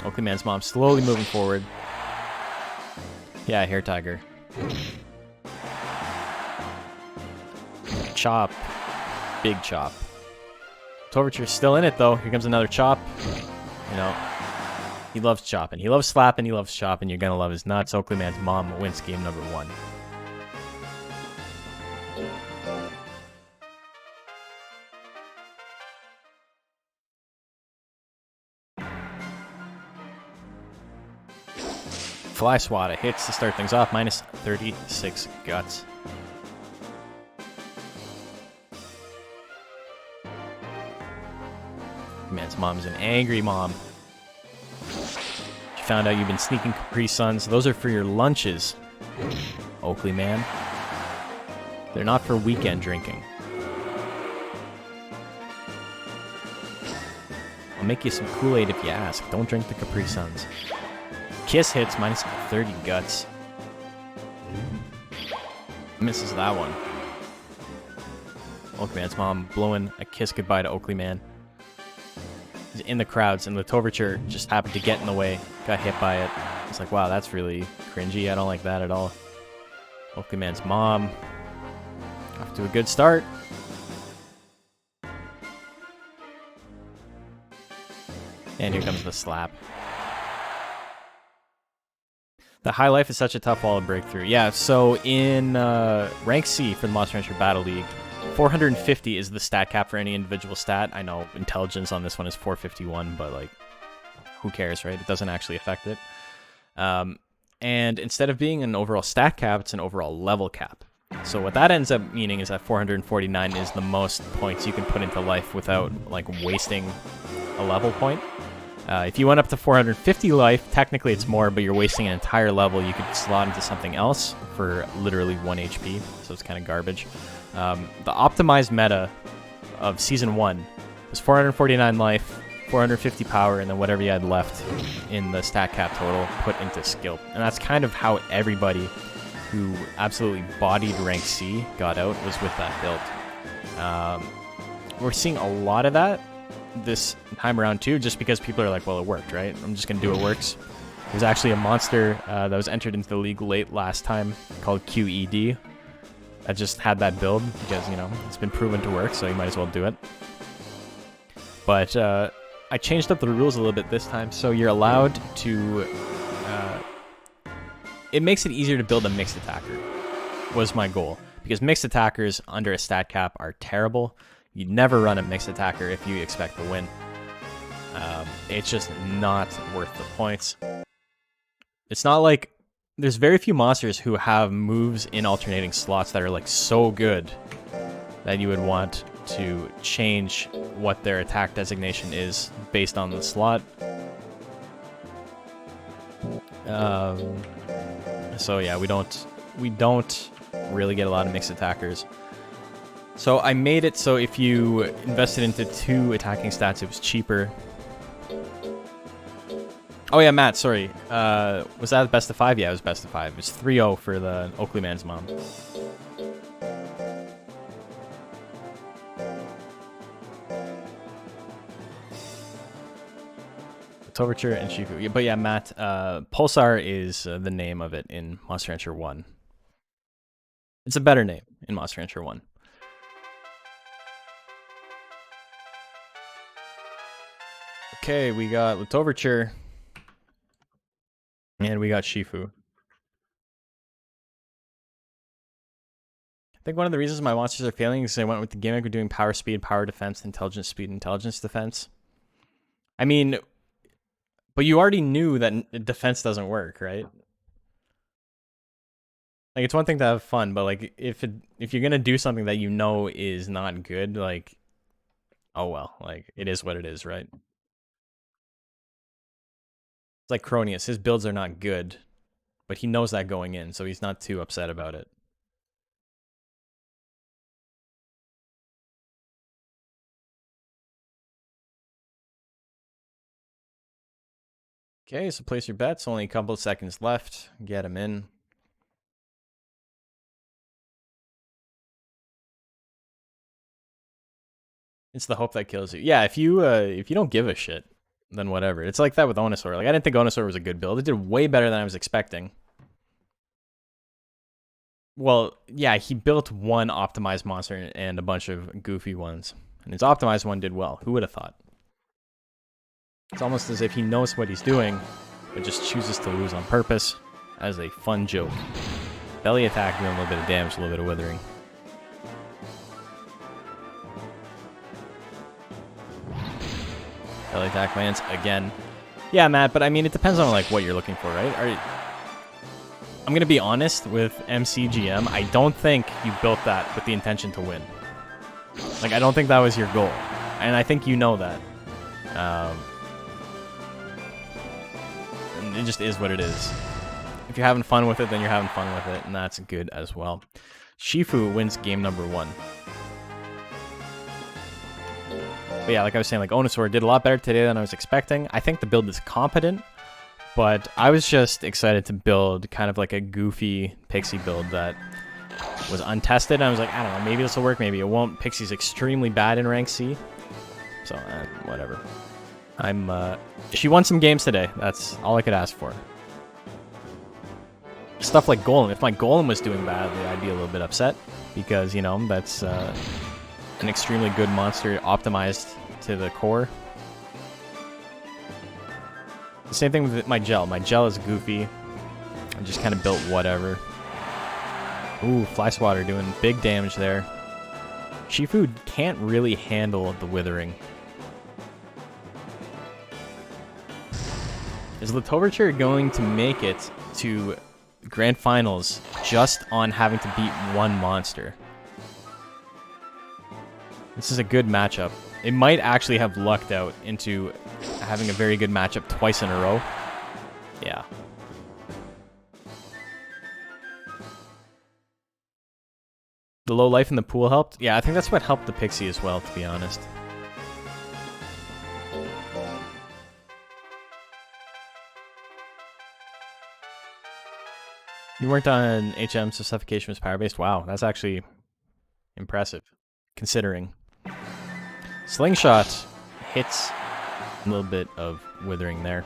Oakley Man's mom slowly moving forward. Yeah, hair tiger. Chop. Big chop. Toverture's still in it though. Here comes another chop. You know, he loves chopping. He loves slapping. He loves chopping. You're gonna love his nuts. Oakley Man's mom wins game number 1. Fly Swat hits to start things off, minus 36 guts. Man's mom's an angry mom. She found out you've been sneaking Capri Suns. Those are for your lunches, Oakley Man. They're not for weekend drinking. I'll make you some Kool-Aid if you ask. Don't drink the Capri Suns. Kiss hits, minus 30 guts. Misses that one. Oakley Man's mom blowing a kiss goodbye to Oakley Man. He's in the crowds, and the Toverture just happened to get in the way. Got hit by it. It's like, wow, that's really cringy. I don't like that at all. Oakley Man's mom. Off to a good start. And here comes the slap. The high life is such a tough wall to break through. Yeah, so in rank C for the Monster Hunter Battle League, 450 is the stat cap for any individual stat. I know intelligence on this one is 451, but like, who cares, right? It doesn't actually affect it. And instead of being an overall stat cap, it's an overall level cap. So what that ends up meaning is that 449 is the most points you can put into life without like wasting a level point. If you went up to 450 life, technically it's more, but you're wasting an entire level. You could slot into something else for literally 1 HP, so it's kind of garbage. The optimized meta of Season 1 was 449 life, 450 power, and then whatever you had left in the stat cap total put into skill. And that's kind of how everybody who absolutely bodied rank C got out, was with that build. We're seeing a lot of that this time around too, just because people are like, well, it worked, right? I'm just gonna do what works. There's actually a monster that was entered into the league late last time called QED. I just had that build because, you know, it's been proven to work, so you might as well do it. But I changed up the rules a little bit this time, so you're allowed to... it makes it easier to build a mixed attacker, was my goal. Because mixed attackers under a stat cap are terrible. You'd never run a mixed attacker if you expect to win. It's just not worth the points. It's not like... There's very few monsters who have moves in alternating slots that are like so good that you would want to change what their attack designation is based on the slot. So yeah, we don't really get a lot of mixed attackers. So I made it so if you invested into 2 attacking stats, it was cheaper. Oh yeah, Matt, sorry. Was that best of 5? Yeah, it was best of 5. It was 3-0 for the Oakley Man's mom. Toverture and Shifu. But yeah, Matt, Pulsar is the name of it in Monster Hunter 1. It's a better name in Monster Hunter 1. Okay, we got Latoverture. And we got Shifu. I think one of the reasons my monsters are failing is I went with the gimmick of doing power speed, power defense, intelligence speed, intelligence defense. I mean, but you already knew that defense doesn't work, right? Like, it's one thing to have fun, but like if you're gonna do something that you know is not good, like, oh well, like it is what it is, right? It's like Cronius. His builds are not good, but he knows that going in, so he's not too upset about it. Okay, so place your bets. Only a couple of seconds left. Get him in. It's the hope that kills you. Yeah, if you don't give a shit, then whatever. It's like that with Onosaur. Like, I didn't think Onosaur was a good build. It did way better than I was expecting. Well, yeah, he built one optimized monster and a bunch of goofy ones. And his optimized one did well. Who would have thought? It's almost as if he knows what he's doing, but just chooses to lose on purpose as a fun joke. Belly attack doing a little bit of damage, a little bit of withering. Belly attack lands again. Yeah, Matt, but I mean, it depends on like what you're looking for, right? I'm gonna be honest with MCGM. I don't think you built that with the intention to win. Like, I don't think that was your goal, and I think you know that. And it just is what it is. If you're having fun with it, then you're having fun with it, and that's good as well. Shifu wins game number 1. But yeah, like I was saying, like Onosaur did a lot better today than I was expecting. I think the build is competent, but I was just excited to build kind of like a goofy Pixie build that was untested. And I was like, I don't know, maybe this will work, maybe it won't. Pixie's extremely bad in rank C, so whatever. She won some games today. That's all I could ask for. Stuff like Golem. If my Golem was doing badly, I'd be a little bit upset because, you know, that's an extremely good monster optimized to the core. The same thing with my gel. My gel is goofy. I just kind of built whatever. Ooh, Fly Swatter doing big damage there. Shifu can't really handle the withering. Is Latoverture going to make it to Grand Finals just on having to beat one monster? This is a good matchup. It might actually have lucked out into having a very good matchup twice in a row. Yeah. The low life in the pool helped? Yeah, I think that's what helped the Pixie as well, to be honest. You weren't on HM, so suffocation was power-based? Wow, that's actually impressive, considering. Slingshot hits a little bit of withering there.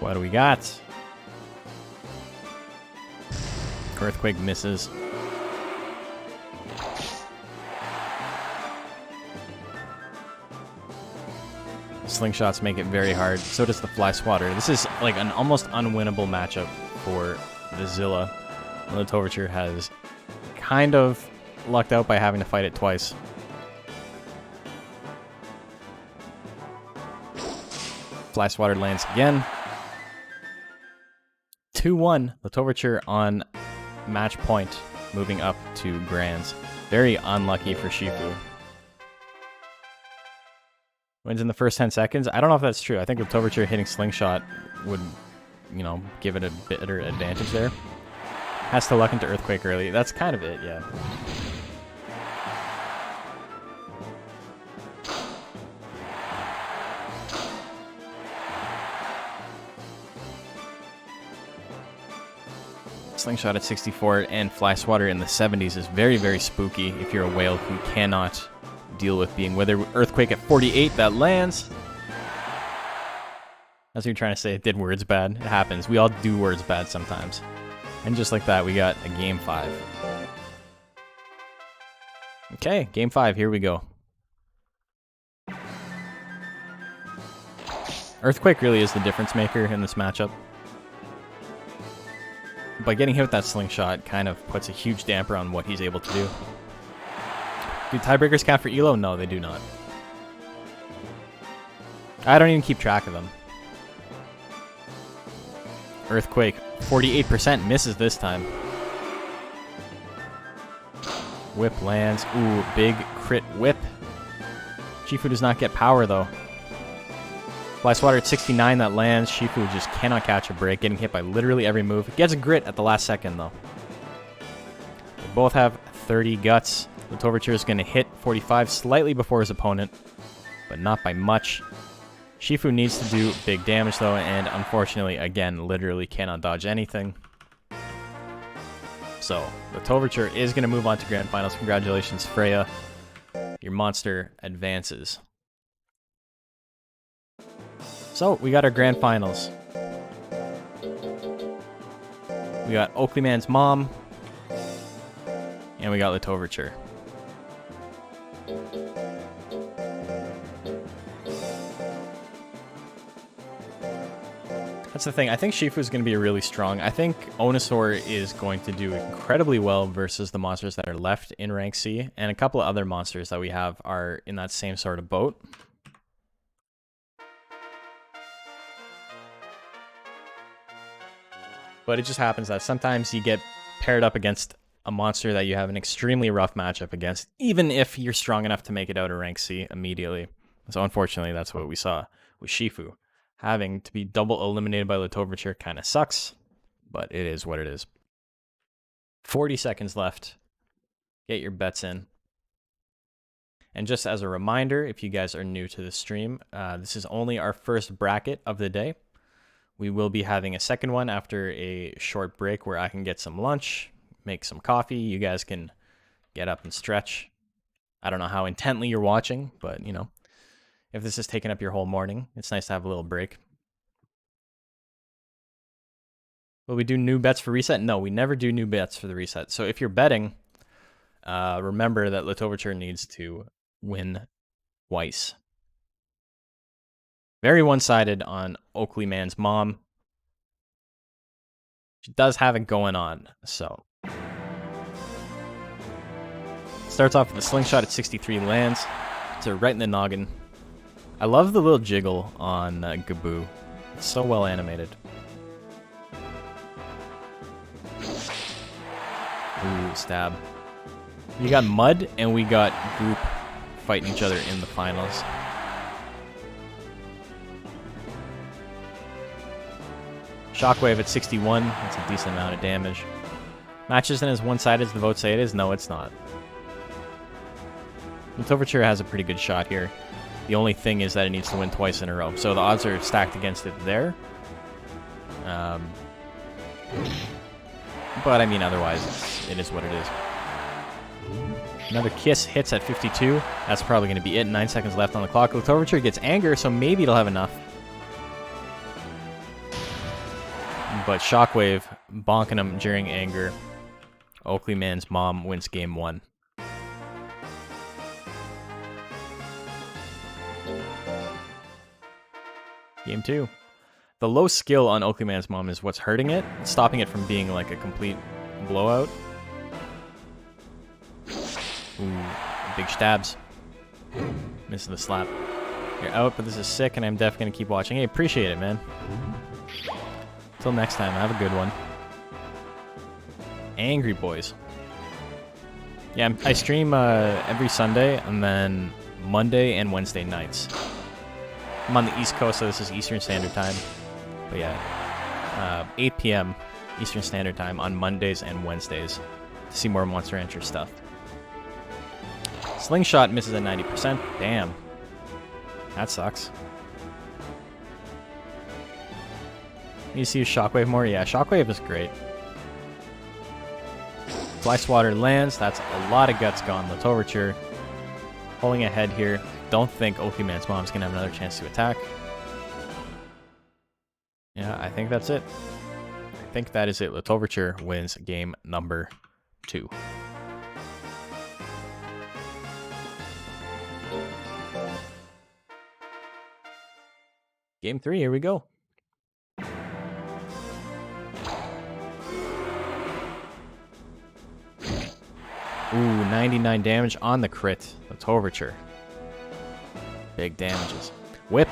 What do we got? Earthquake misses. Slingshots make it very hard. So does the Fly Swatter. This is like an almost unwinnable matchup for the Zilla. The Latoverture has kind of lucked out by having to fight it twice. Fly Swatter lands again. 2-1. Latoverture on match point, moving up to Grands. Very unlucky for Shifu. Wins in the first 10 seconds. I don't know if that's true. I think Latoverture hitting Slingshot would, you know, give it a better advantage there. Has to luck into Earthquake early. That's kind of it, yeah. Slingshot at 64 and Fly Swatter in the 70s is very, very spooky if you're a whale who cannot deal with being withered. Earthquake at 48, that lands. That's what you're trying to say. It did words bad. It happens. We all do words bad sometimes. And just like that, we got a game 5. Okay, game 5. Here we go. Earthquake really is the difference maker in this matchup. By getting hit with that Slingshot kind of puts a huge damper on what he's able to do. Do tiebreakers count for Elo? No, they do not. I don't even keep track of them. Earthquake, 48% misses this time. Whip lands. Ooh, big crit whip. Shifu does not get power, though. Fly Swatter at 69, that lands. Shifu just cannot catch a break, getting hit by literally every move. Gets a grit at the last second, though. They both have 30 guts. Latoverture is going to hit 45 slightly before his opponent, but not by much. Shifu needs to do big damage, though, and unfortunately, again, literally cannot dodge anything. So the Toverture is going to move on to Grand Finals. Congratulations, Freya. Your monster advances. So we got our Grand Finals. We got Oakley Man's mom. And we got the Toverture. That's the thing. I think Shifu is going to be really strong. I think Onosaur is going to do incredibly well versus the monsters that are left in rank C, and a couple of other monsters that we have are in that same sort of boat. But it just happens that sometimes you get paired up against a monster that you have an extremely rough matchup against, even if you're strong enough to make it out of rank C immediately. So unfortunately, that's what we saw with Shifu. Having to be double eliminated by Latoverture kind of sucks, but it is what it is. 40 seconds left. Get your bets in. And just as a reminder, if you guys are new to the stream, this is only our first bracket of the day. We will be having a second one after a short break where I can get some lunch, make some coffee. You guys can get up and stretch. I don't know how intently you're watching, but you know, if this is taking up your whole morning, it's nice to have a little break. Will we do new bets for reset? No, we never do new bets for the reset. So if you're betting, remember that Latoverture needs to win twice. Very one-sided on Oakley Man's mom. She does have it going on, so. Starts off with a slingshot at 63 lands. It's right in the noggin. I love the little jiggle on Gaboo. It's so well animated. Ooh, stab. We got Mud and we got Goop fighting each other in the finals. Shockwave at 61. That's a decent amount of damage. Match isn't as one-sided as the votes say it is. No, it's not. Latoverture has a pretty good shot here. The only thing is that it needs to win twice in a row. So the odds are stacked against it there. But I mean, otherwise, it is what it is. Another Kiss hits at 52. That's probably going to be it. 9 seconds left on the clock. Latoverture gets Anger, so maybe it'll have enough. But Shockwave bonking him during Anger. Oakley Man's mom wins game 1. Game 2. The low skill on Oakley Man's mom is what's hurting it, stopping it from being like a complete blowout. Ooh, big stabs. Missing the slap. You're out, but this is sick, and I'm definitely going to keep watching. Hey, appreciate it, man. Till next time, have a good one. Angry Boys. Yeah, I stream every Sunday, and then Monday and Wednesday nights. I'm on the East Coast, so this is Eastern Standard Time. But yeah, 8 p.m. Eastern Standard Time on Mondays and Wednesdays to see more Monster Rancher stuff. Slingshot misses at 90%. Damn. That sucks. You see Shockwave more? Yeah, Shockwave is great. Fly Swatter lands. That's a lot of guts gone. Latoverture pulling ahead here. Don't think Oakley Man's mom's going to have another chance to attack. Yeah, I think that's it. I think that is it. Latoverture wins game number 2. Game 3, here we go. Ooh, 99 damage on the crit. Latoverture. Big damages. Whip.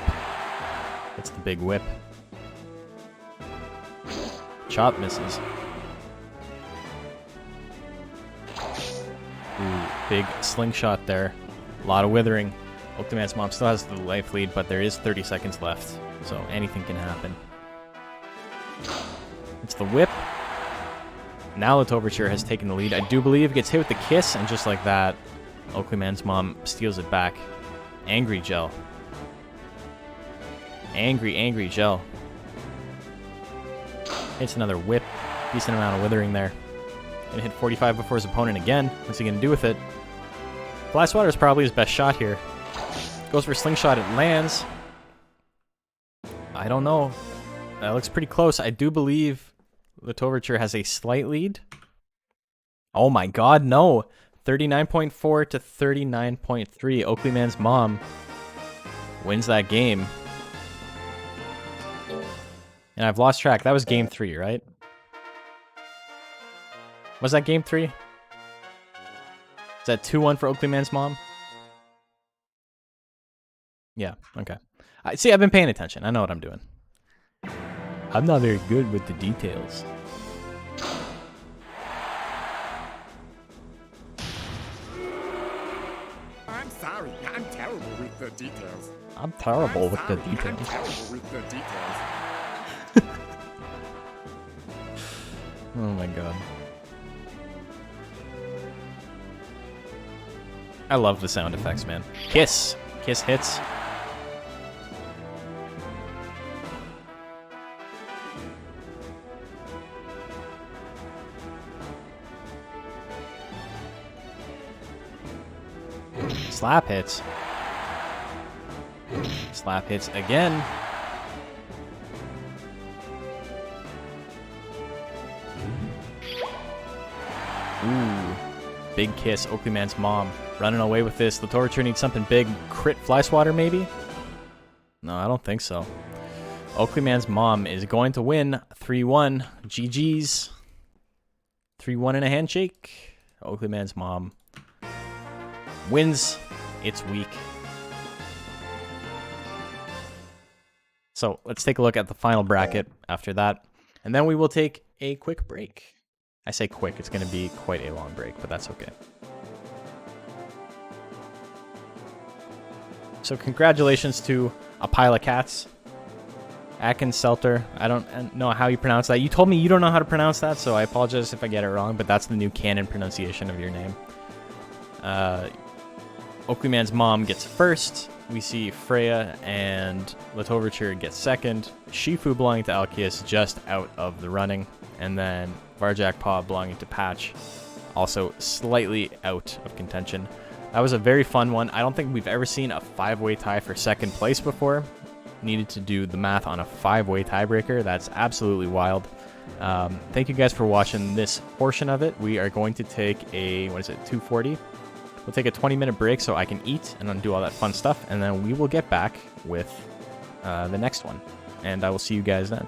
It's the big whip. Chop misses. Ooh, big slingshot there. A lot of withering. Oakley Man's mom still has the life lead, but there is 30 seconds left, so anything can happen. It's the whip. Now Latoverture has taken the lead. I do believe gets hit with the kiss, and just like that, Oakley Man's mom steals it back. Angry Gel. Angry Gel. Hits another whip. Decent amount of withering there. Gonna hit 45 before his opponent again. What's he gonna do with it? Fly swatter is probably his best shot here. Goes for slingshot, it lands. I don't know. That looks pretty close. I do believe Letoverture has a slight lead. Oh my god, no. 39.4 to 39.3. Oakleyman's mom wins that game. And I've lost track. That was game 3, right? Was that game 3? Is that 2-1 for Oakleyman's mom? Yeah, okay. See, I've been paying attention. I know what I'm doing. I'm not very good with the details. I'm sorry. I'm terrible with the details. I'm terrible with the I'm details. terrible with the details. Oh my god. I love the sound effects, man. Kiss. Kiss hits. Slap hits. Slap hits again. Ooh. Big kiss. Oakleyman's mom running away with this. Letoverture needs something big. Crit fly swatter, maybe? No, I don't think so. Oakleyman's mom is going to win 3-1. GG's. 3-1 in a handshake. Oakleyman's mom wins its week. So let's take a look at the final bracket after that. And then we will take a quick break. I say quick, it's going to be quite a long break, but that's okay. So congratulations to a pile of cats. Atkins Selter. I don't know how you pronounce that. You told me you don't know how to pronounce that, so I apologize if I get it wrong, but that's the new canon pronunciation of your name. Oakleyman's mom gets first. We see Freya and Letoverture get second. Shifu belonging to Alkius just out of the running. And then Varjak Paw belonging to Patch also slightly out of contention. That was a very fun one. I don't think we've ever seen a 5-way tie for second place before. Needed to do the math on a 5-way tiebreaker. That's absolutely wild. Thank you guys for watching this portion of it. We are going to take a, 2:40? We'll take a 20-minute break so I can eat and undo all that fun stuff, and then we will get back with the next one. And I will see you guys then.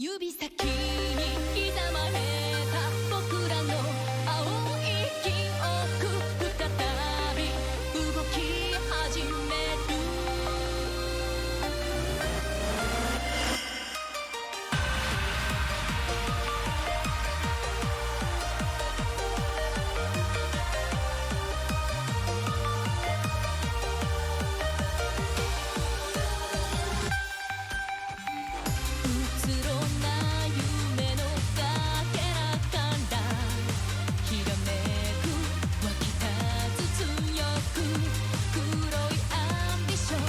指先に刻まれた僕らの青い記憶再び動き始めるうつろな夢のかけらからひらめく湧き立つ強く黒いアンビション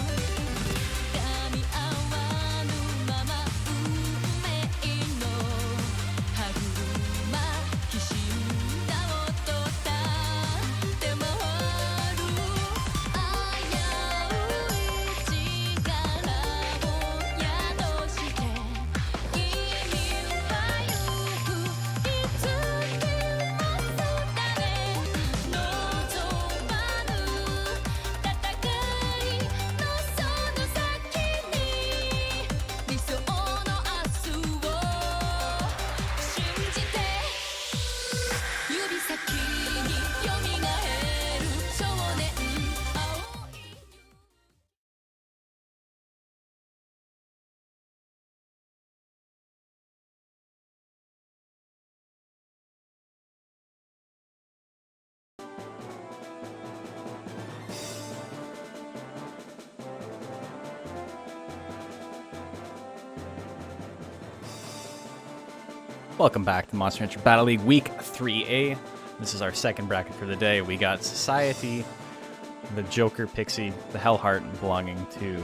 噛み合わぬまま運命の歯車きしんだ音立って回る危うい力を宿して意味はゆくいつにも誰望まぬ戦いのその先に理想の明日を信じて指先によみがえる少年青いWelcome back to Monster Hunter Battle League Week 3A. This is our second bracket for the day. We got Society, the Joker Pixie, the Hellheart belonging to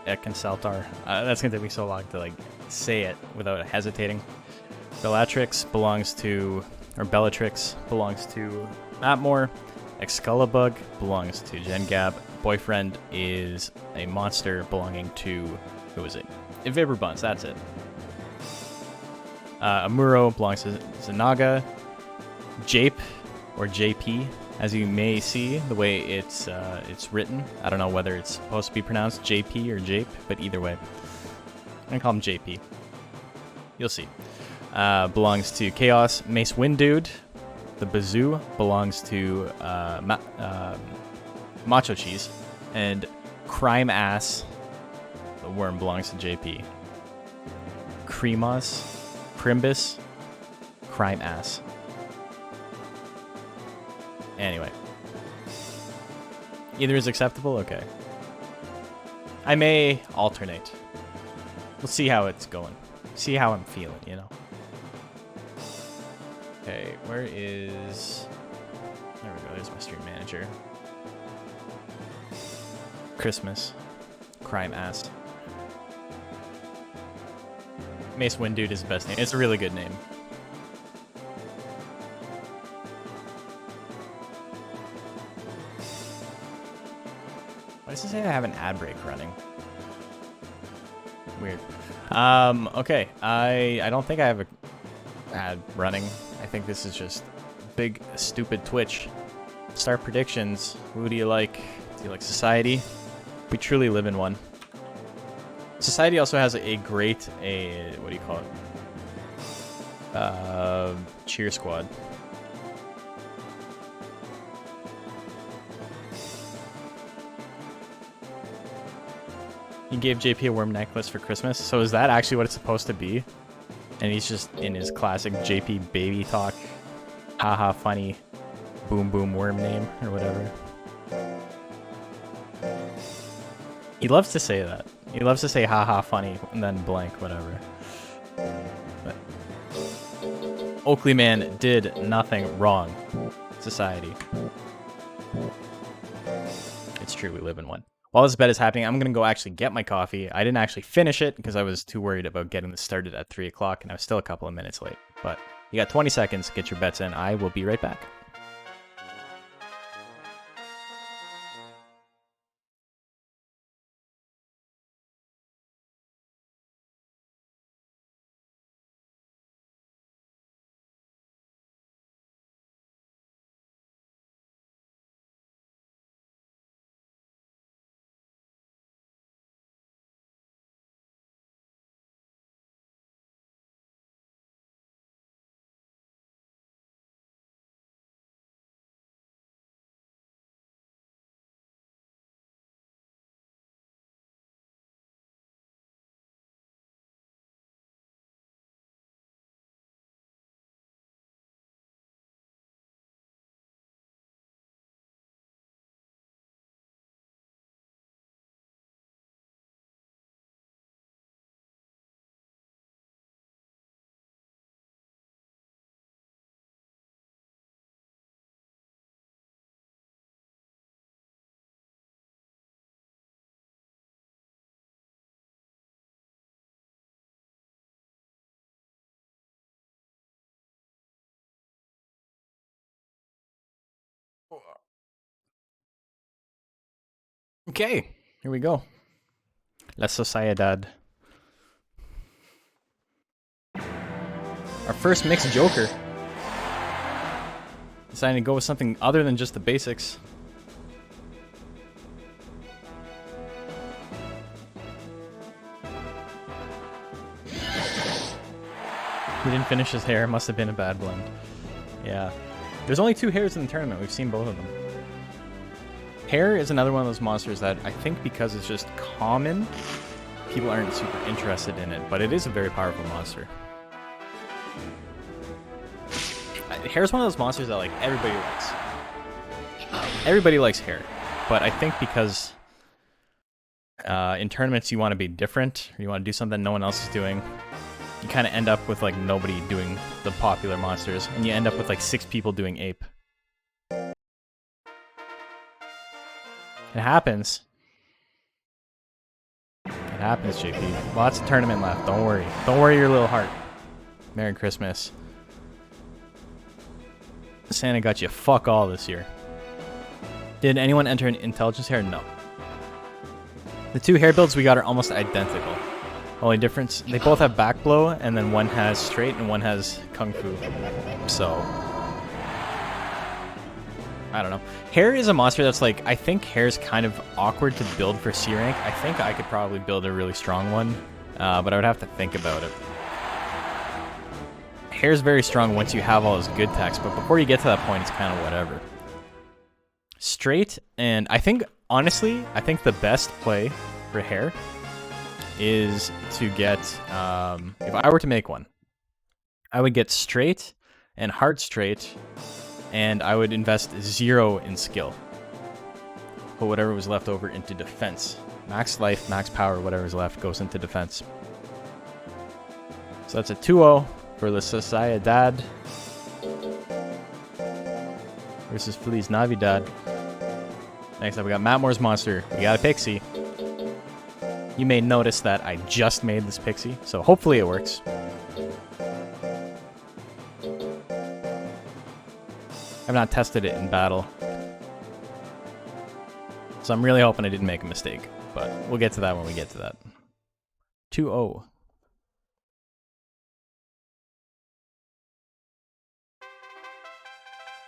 Ek and Saltar. That's going to take me so long to say it without hesitating. Bellatrix belongs to Matmore. Excalibug belongs to Gengab. Boyfriend is a monster belonging to, who is it? Vibberbuns, that's it. Amuro belongs to Zanaga. Jape, or JP, as you may see the way it's written. I don't know whether it's supposed to be pronounced JP or Jape, but either way, I'm gonna call him JP. You'll see. Belongs to Chaos. Mace Windude, the Bazoo, belongs to Macho Cheese, and Crime Ass, the worm, belongs to JP. Crimbus, Crime Ass. Anyway. Either is acceptable? Okay. I may alternate. We'll see how it's going. See how I'm feeling, you know? Okay, where is... There we go, there's my stream manager. Christmas. Crime Ass. Mace Windude is the best name. It's a really good name. Why does it say I have an ad break running? Weird. Okay. I don't think I have a ad running. I think this is just big stupid Twitch. Start predictions. Who do you like? Do you like Society? We truly live in one. Society also has a great, what do you call it? Cheer squad. He gave JP a worm necklace for Christmas. So is that actually what it's supposed to be? And he's just in his classic JP baby talk. Haha funny. Boom boom worm name or whatever. He loves to say that. He loves to say haha funny and then blank whatever. But Oakley Man did nothing wrong. Society. It's true, we live in one. While this bet is happening, I'm going to go actually get my coffee. I didn't actually finish it because I was too worried about getting this started at 3 o'clock and I was still a couple of minutes late. But you got 20 seconds to get your bets in. I will be right back. Okay, here we go. La Sociedad. Our first mixed Joker. Deciding to go with something other than just the basics. He didn't finish his hair. Must have been a bad blend. Yeah. There's only 2 hairs in the tournament. We've seen both of them. Hair is another one of those monsters that I think because it's just common, people aren't super interested in it, but it is a very powerful monster. Hair is one of those monsters that like everybody likes. Everybody likes hair, but I think because in tournaments you want to be different, or you want to do something no one else is doing, you kind of end up with like nobody doing the popular monsters, and you end up with like 6 people doing ape. It happens. It happens, JP. Lots of tournament left. Don't worry. Don't worry your little heart. Merry Christmas. Santa got you fuck all this year. Did anyone enter an intelligence hair? No. The 2 hair builds we got are almost identical. Only difference, they both have back blow, and then one has straight and one has kung fu. So, I don't know. Hair is a monster that's like, I think hair's kind of awkward to build for C rank. I think I could probably build a really strong one, but I would have to think about it. Hair's very strong once you have all those good techs, but before you get to that point, it's kind of whatever. Straight, and I think, honestly, I think the best play for hair is to get, if I were to make one, I would get straight and hard straight, and I would invest 0 in skill. Put whatever was left over into defense. Max life, max power, whatever's left goes into defense. So that's a 2-0 for La Sociedad versus Feliz Navidad. Next up, we got Matt Moore's monster. We got a pixie. You may notice that I just made this pixie, so hopefully it works. I've not tested it in battle, so I'm really hoping I didn't make a mistake, but we'll get to that when we get to that. 2-0.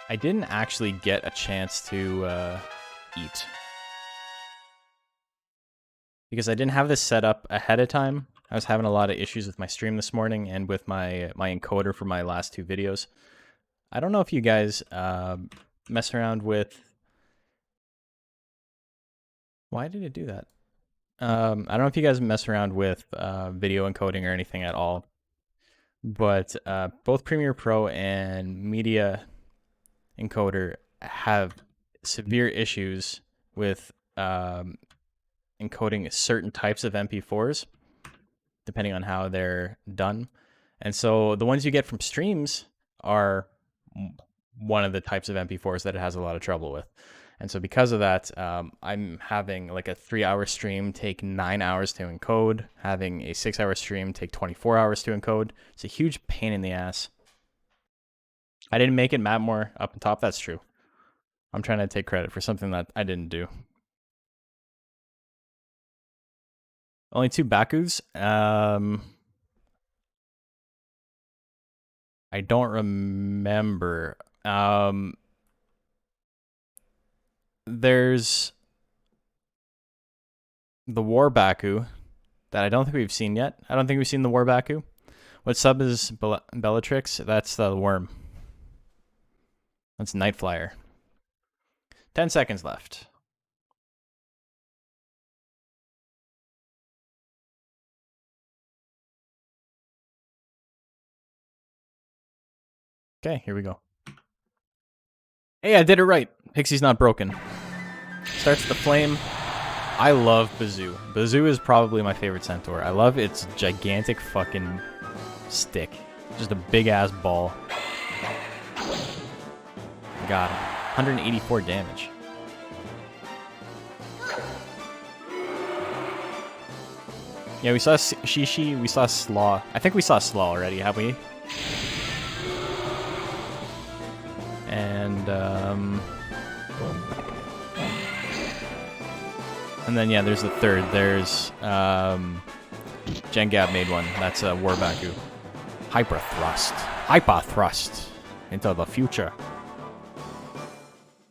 I didn't actually get a chance to eat, because I didn't have this set up ahead of time. I was having a lot of issues with my stream this morning and with my encoder for my last 2 videos. I don't know if you guys mess around with... Why did it do that? I don't know if you guys mess around with video encoding or anything at all, but both Premiere Pro and Media Encoder have severe issues with encoding certain types of MP4s, depending on how they're done. And so the ones you get from streams are one of the types of MP4s that it has a lot of trouble with. And so because of that, I'm having like a 3-hour stream take 9 hours to encode, having a 6-hour stream take 24 hours to encode. It's a huge pain in the ass. I didn't make it Matt Moore up on top, that's true. I'm trying to take credit for something that I didn't do. Only 2 Bakus. I don't remember. There's the War Baku that I don't think we've seen yet. I don't think we've seen the War Baku. What sub is Bellatrix? That's the worm. That's Nightflyer. 10 seconds left. Okay, here we go. Hey, I did it right. Pixie's not broken. Starts the flame. I love Bazoo. Bazoo is probably my favorite centaur. I love its gigantic fucking stick. Just a big ass ball. Got him. 184 damage. Yeah, we saw Shishi, we saw Slaw. I think we saw Slaw already, have we? And, And then, yeah, there's the third. There's, Jengab made one. That's a Warbaku. Hyper Thrust. Hyper Thrust. Into the future.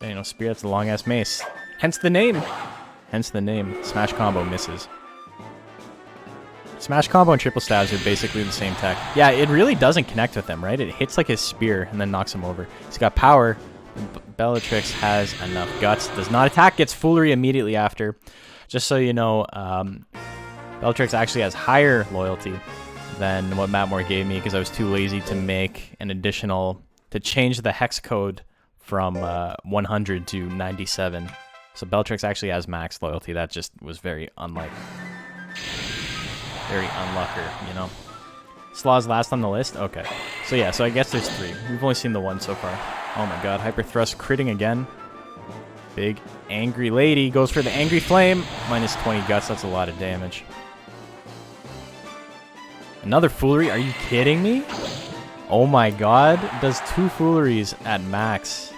And, you know, Spear, that's a long-ass mace. Hence the name. Hence the name. Smash Combo misses. Smash Combo and Triple Stabs are basically the same tech. Yeah, it really doesn't connect with him, right? It hits like his spear and then knocks him over. He's got power. Bellatrix has enough guts. Does not attack. Gets Foolery immediately after. Just so you know, Bellatrix actually has higher loyalty than what Matt Moore gave me because I was too lazy to make an additional... to change the hex code from 100 to 97. So Bellatrix actually has max loyalty. That just was very unlike... very unlucker, you know. Slaw's last on the list? Okay. So yeah, so I guess there's 3. We've only seen the 1 so far. Oh my god, Hyper Thrust critting again. Big angry lady goes for the angry flame. Minus 20 guts, that's a lot of damage. Another Foolery? Are you kidding me? Oh my god, does 2 Fooleries at max.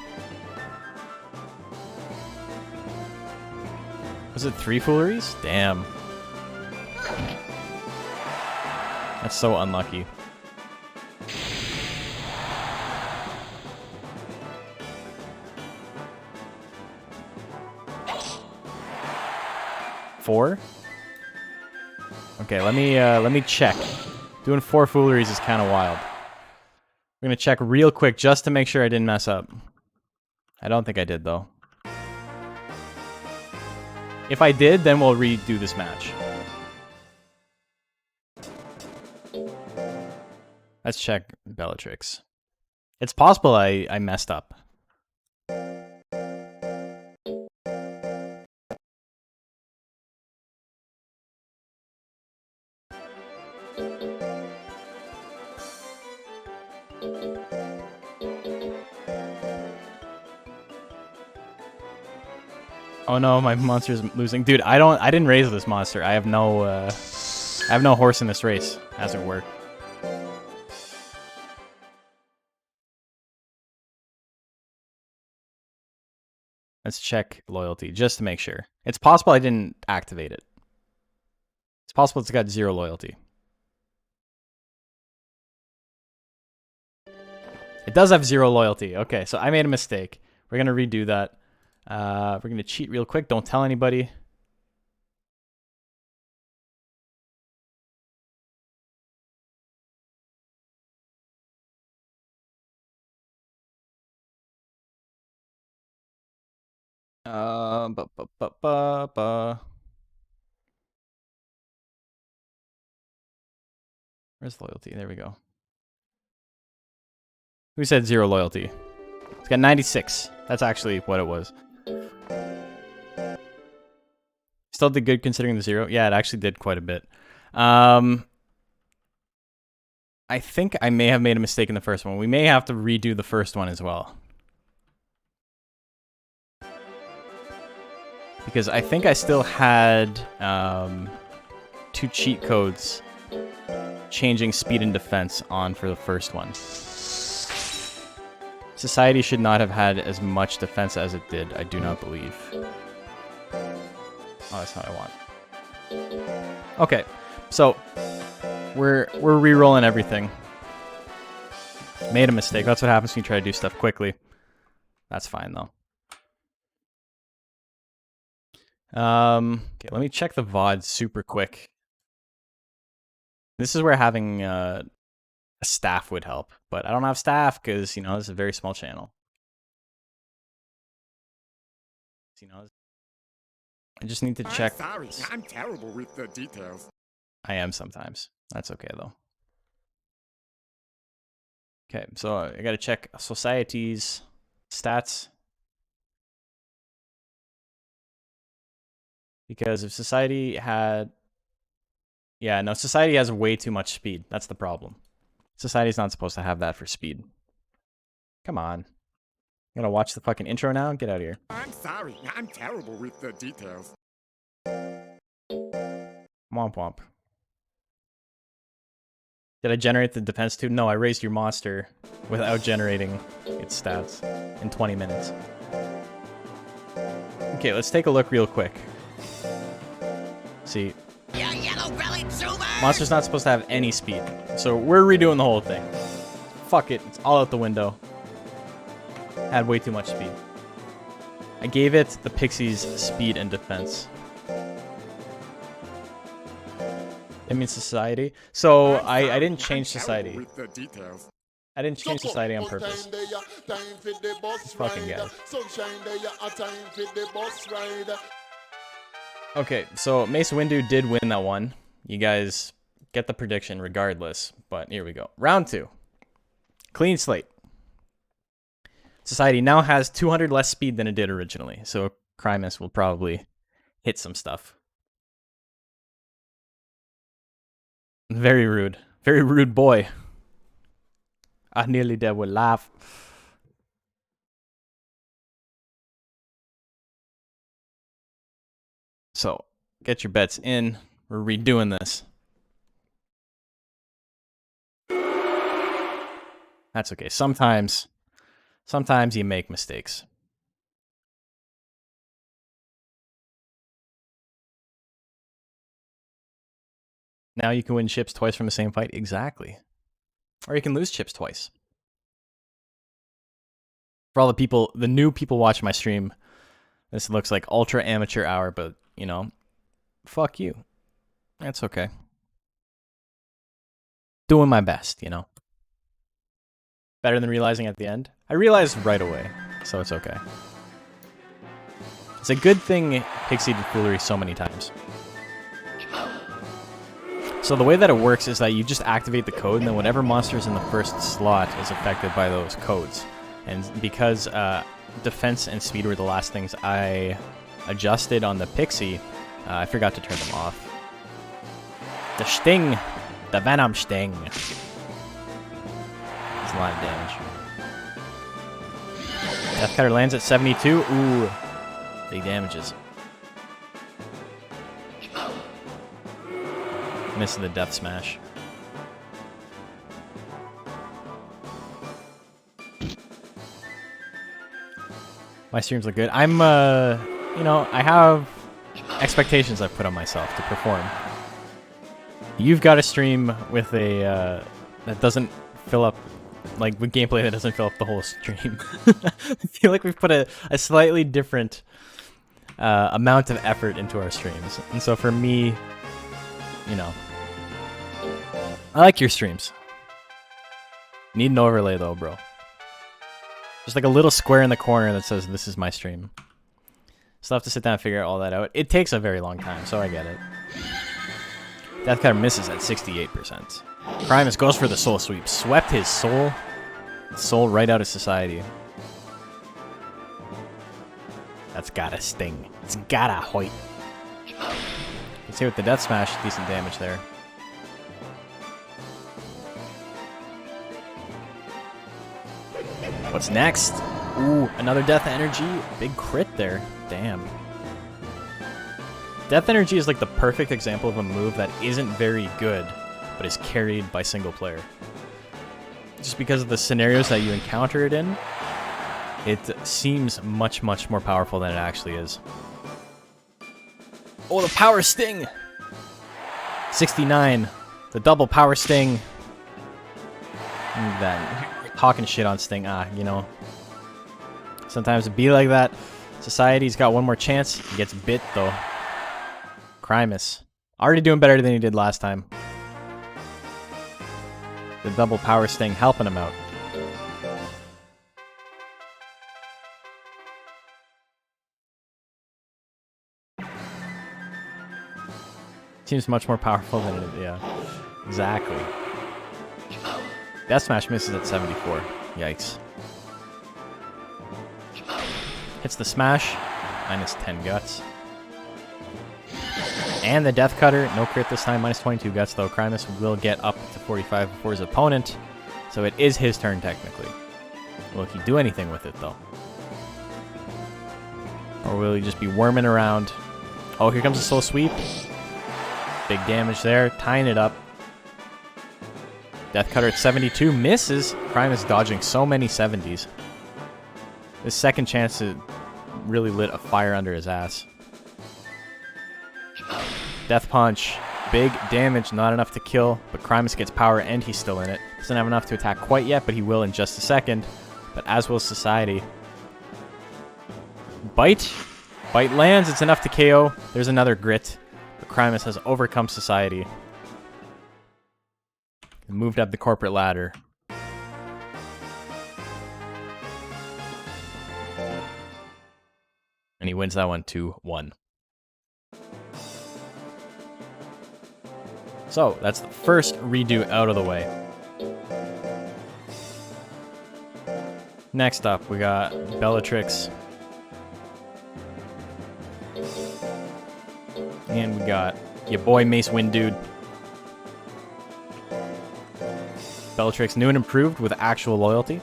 Was it 3 Fooleries? Damn. That's so unlucky. Four? Okay, let me check. Doing 4 Fooleries is kind of wild. We're gonna check real quick just to make sure I didn't mess up. I don't think I did though. If I did, then we'll redo this match. Let's check Bellatrix. It's possible I messed up. Oh no, my monster's losing. Dude, I didn't raise this monster. I have no horse in this race, as it were. Let's check loyalty, just to make sure. It's possible I didn't activate it. It's possible it's got 0 loyalty. It does have 0 loyalty. Okay, so I made a mistake. We're going to redo that. We're going to cheat real quick. Don't tell anybody. Where's loyalty? There we go. Who said 0 loyalty? It's got 96. That's actually what it was. Still did good considering the 0. Yeah, it actually did quite a bit. I think I may have made a mistake in the first one. We may have to redo the first one as well. Because I think I still had 2 cheat codes changing speed and defense on for the first one. Society should not have had as much defense as it did, I do not believe. Oh, that's not what I want. Okay, so we're re-rolling everything. Made a mistake. That's what happens when you try to do stuff quickly. That's fine though. Okay, let me check the VOD super quick. This is where having a staff would help, but I don't have staff because, you know, this is a very small channel. You know, I just need to check. I'm sorry, I'm terrible with the details. I am sometimes. That's okay though. Okay, so I gotta check society's stats. Because if society had... Yeah, no, society has way too much speed. That's the problem. Society's not supposed to have that for speed. Come on. You gonna watch the fucking intro now? Get out of here. I'm sorry, I'm terrible with the details. Womp womp. Did I generate the defense too? No, I raised your monster without generating its stats in 20 minutes. Okay, let's take a look real quick. See, You yellow-bellied tumors! monster's not supposed to have any speed. So we're redoing the whole thing. Fuck it, it's all out the window. Had way too much speed. I gave it the Pixie's speed and defense. It means society. So I didn't change society. With the details. I didn't change society on purpose. Fucking guys. Okay, so Mace Windu did win that one. You guys get the prediction regardless, but here we go. Round 2. Clean slate. Society now has 200 less speed than it did originally, so Crimus will probably hit some stuff. Very rude. Very rude boy. I nearly dead with laugh. So, get your bets in. We're redoing this. That's okay. Sometimes you make mistakes. Now you can win chips twice from the same fight. Exactly. Or you can lose chips twice. For all the people, the new people watching my stream, this looks like ultra amateur hour, but, you know, fuck you. That's okay. Doing my best, you know. Better than realizing at the end. I realized right away, so it's okay. It's a good thing Pixie did foolery so many times. So the way that it works is that you just activate the code, and then whatever monster's in the first slot is affected by those codes. And because defense and speed were the last things I adjusted on the Pixie, I forgot to turn them off. The Sting! The Venom Sting! That's a lot of damage. Death Cutter lands at 72. Ooh. Big damages. Missing the Death Smash. My streams look good. I'm, you know, I have expectations I've put on myself to perform. You've got a stream with a, that doesn't fill up, like, with gameplay that doesn't fill up the whole stream. I feel like we've put a slightly different amount of effort into our streams. And so for me, you know, I like your streams. Need an overlay though, bro. Just like a little square in the corner that says, this is my stream. Still have to sit down and figure all that out. It takes a very long time, so I get it. Death Cutter misses at 68%. Primus goes for the soul sweep. Swept his soul right out of society. That's gotta sting. It's gotta hoit. Let's see with the Death Smash, decent damage there. What's next? Ooh, another Death Energy. Big crit there. Damn. Death Energy is like the perfect example of a move that isn't very good, but is carried by single player. Just because of the scenarios that you encounter it in, it seems much, much more powerful than it actually is. Oh, the Power Sting! 69. The double Power Sting. And that. Talking shit on Sting. You know. Sometimes it be like that. Society's got one more chance. He gets bit, though. Crimus. Already doing better than he did last time. The double Power Sting helping him out. Seems much more powerful than it, yeah. Exactly. Death Smash misses at 74. Yikes. Hits the smash. Minus 10 guts. And the Death Cutter. No crit this time. Minus 22 guts, though. Crimus will get up to 45 before his opponent. So it is his turn, technically. Will he do anything with it, though? Or will he just be worming around? Oh, here comes the Soul Sweep. Big damage there. Tying it up. Death Cutter at 72. Misses. Crimus dodging so many 70s. His second chance to really lit a fire under his ass. Death Punch. Big damage, not enough to kill, but Crimus gets power and he's still in it. Doesn't have enough to attack quite yet, but he will in just a second. But as will Society. Bite. Bite lands, it's enough to KO. There's another Grit. But Crimus has overcome Society. Moved up the corporate ladder. And he wins that one 2-1. So, that's the first redo out of the way. Next up, we got Bellatrix. And we got your boy Mace Wind Dude. Bellatrix, new and improved with actual loyalty.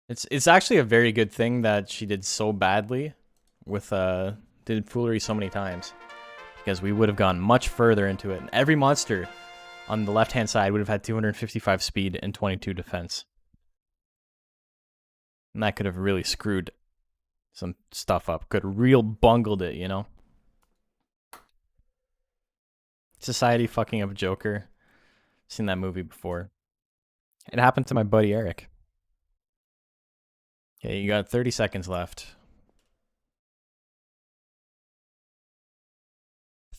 It's actually a very good thing that she did so badly with did foolery so many times. Because we would have gone much further into it. And every monster on the left-hand side would have had 255 speed and 22 defense. And that could have really screwed some stuff up. Could have real bungled it, you know? Society fucking up Joker. Seen that movie before. It happened to my buddy Eric. Okay, you got 30 seconds left.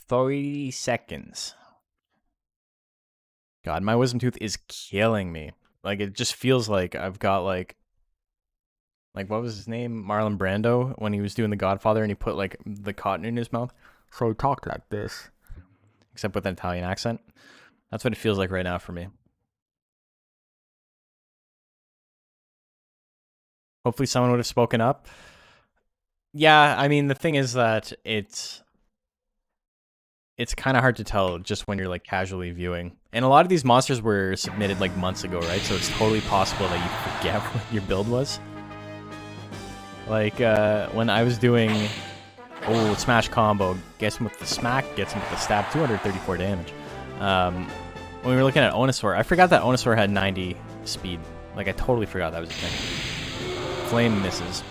30 seconds. God, my wisdom tooth is killing me. Like, it just feels like I've got, like what was his name? Marlon Brando, when he was doing The Godfather and he put, like, the cotton in his mouth. So he talked like this. Except with an Italian accent. That's what it feels like right now for me. Hopefully someone would have spoken up. Yeah, I mean, the thing is that it's kind of hard to tell just when you're like casually viewing. And a lot of these monsters were submitted like months ago, right? So it's totally possible that you forget what your build was. Like when I was doing smash combo, gets him with the smack, gets him with the stab, 234 damage. When we were looking at Onosaur, I forgot that Onosaur had 90 speed. Like I totally forgot that was a thing. Flame misses.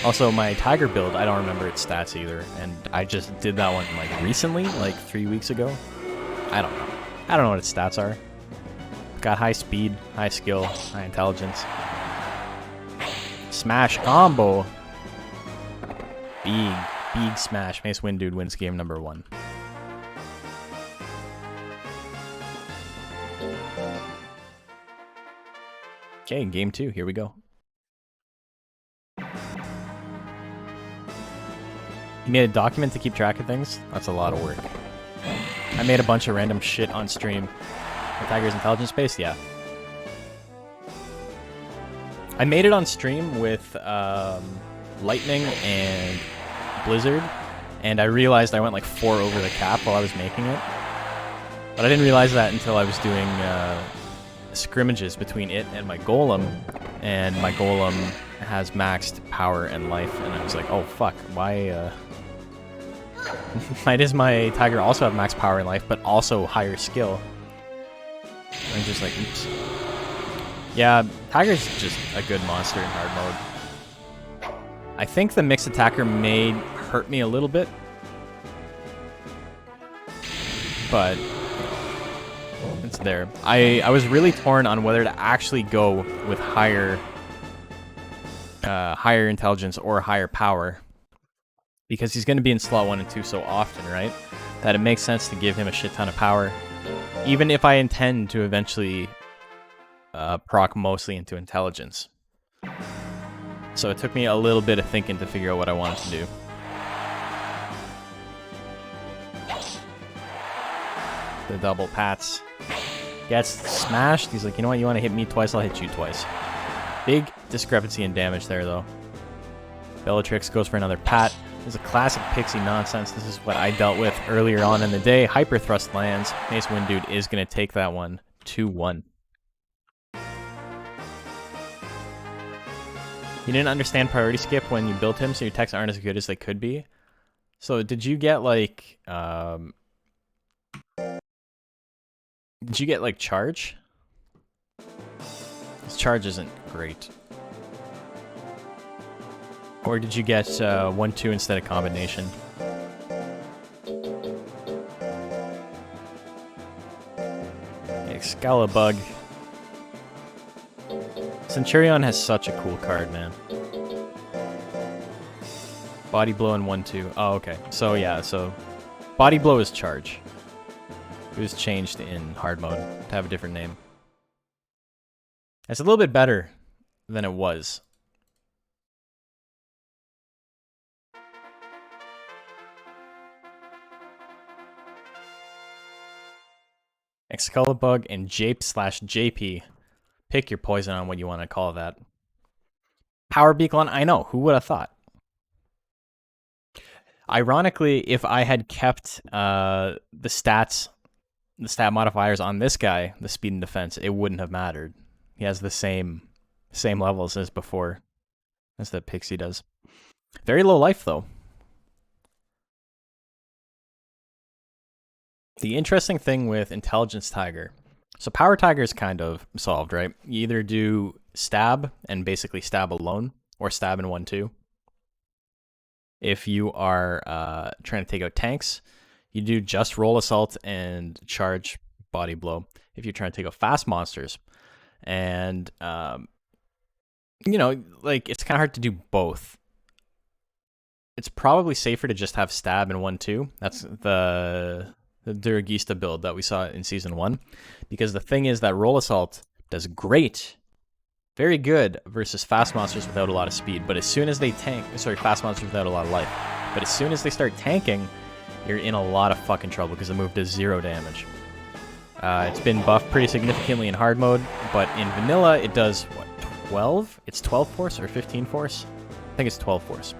Also, my Tiger build, I don't remember its stats either, and I just did that one like recently, like 3 weeks ago. I don't know. I don't know what its stats are. Got high speed, high skill, high intelligence. Smash combo. Big smash. Mace Wind Dude wins game number 1. Okay, game 2, here we go. You made a document to keep track of things? That's a lot of work. I made a bunch of random shit on stream. The Tiger's intelligence base? Yeah. I made it on stream with Lightning and Blizzard, and I realized I went like 4 over the cap while I was making it. But I didn't realize that until I was doing scrimmages between it and my Golem, and my Golem has maxed power and life, and I was like, oh fuck, why does my Tiger also have max power and life, but also higher skill? And I'm just like, oops. Yeah, Tiger's just a good monster in hard mode. I think the mixed attacker may hurt me a little bit, but it's there. I was really torn on whether to actually go with higher intelligence or higher power, because he's going to be in slot 1 and 2 so often, right? That it makes sense to give him a shit ton of power, even if I intend to eventually proc mostly into intelligence. So it took me a little bit of thinking to figure out what I wanted to do. The double pats. Gets smashed. He's like, you know what? You want to hit me twice? I'll hit you twice. Big discrepancy in damage there, though. Bellatrix goes for another pat. This is a classic pixie nonsense. This is what I dealt with earlier on in the day. Hyper thrust lands. Mace Wind Dude is going to take that one 2-1. You didn't understand priority skip when you built him, so your techs aren't as good as they could be. So did you get like charge? His charge isn't great. Or did you get 1-2 instead of combination? Excalibug. Centurion has such a cool card, man. Body blow and 1-2. Oh, okay. So yeah, so body blow is charge. It was changed in hard mode to have a different name. It's a little bit better than it was. Excalibug and Jape/JP. Pick your poison on what you want to call that. Power Beacon, I know. Who would have thought? Ironically, if I had kept the stat modifiers on this guy, the speed and defense, it wouldn't have mattered. He has the same levels as before, as the Pixie does. Very low life, though. The interesting thing with Intelligence Tiger, so Power Tiger is kind of solved, right? You either do stab and basically stab alone, or stab in 1-2. If you are trying to take out tanks, you do just roll assault and charge body blow. If you're trying to take out fast monsters, and you know, like it's kind of hard to do both. It's probably safer to just have stab in 1-2. That's the Duragista build that we saw in Season 1. Because the thing is that Roll Assault does great, very good, versus fast monsters without a lot of speed. But as soon as they fast monsters without a lot of life. But as soon as they start tanking, you're in a lot of fucking trouble because the move does 0 damage. It's been buffed pretty significantly in hard mode, but in vanilla it does, what, 12? It's 12 force or 15 force? I think it's 12 force.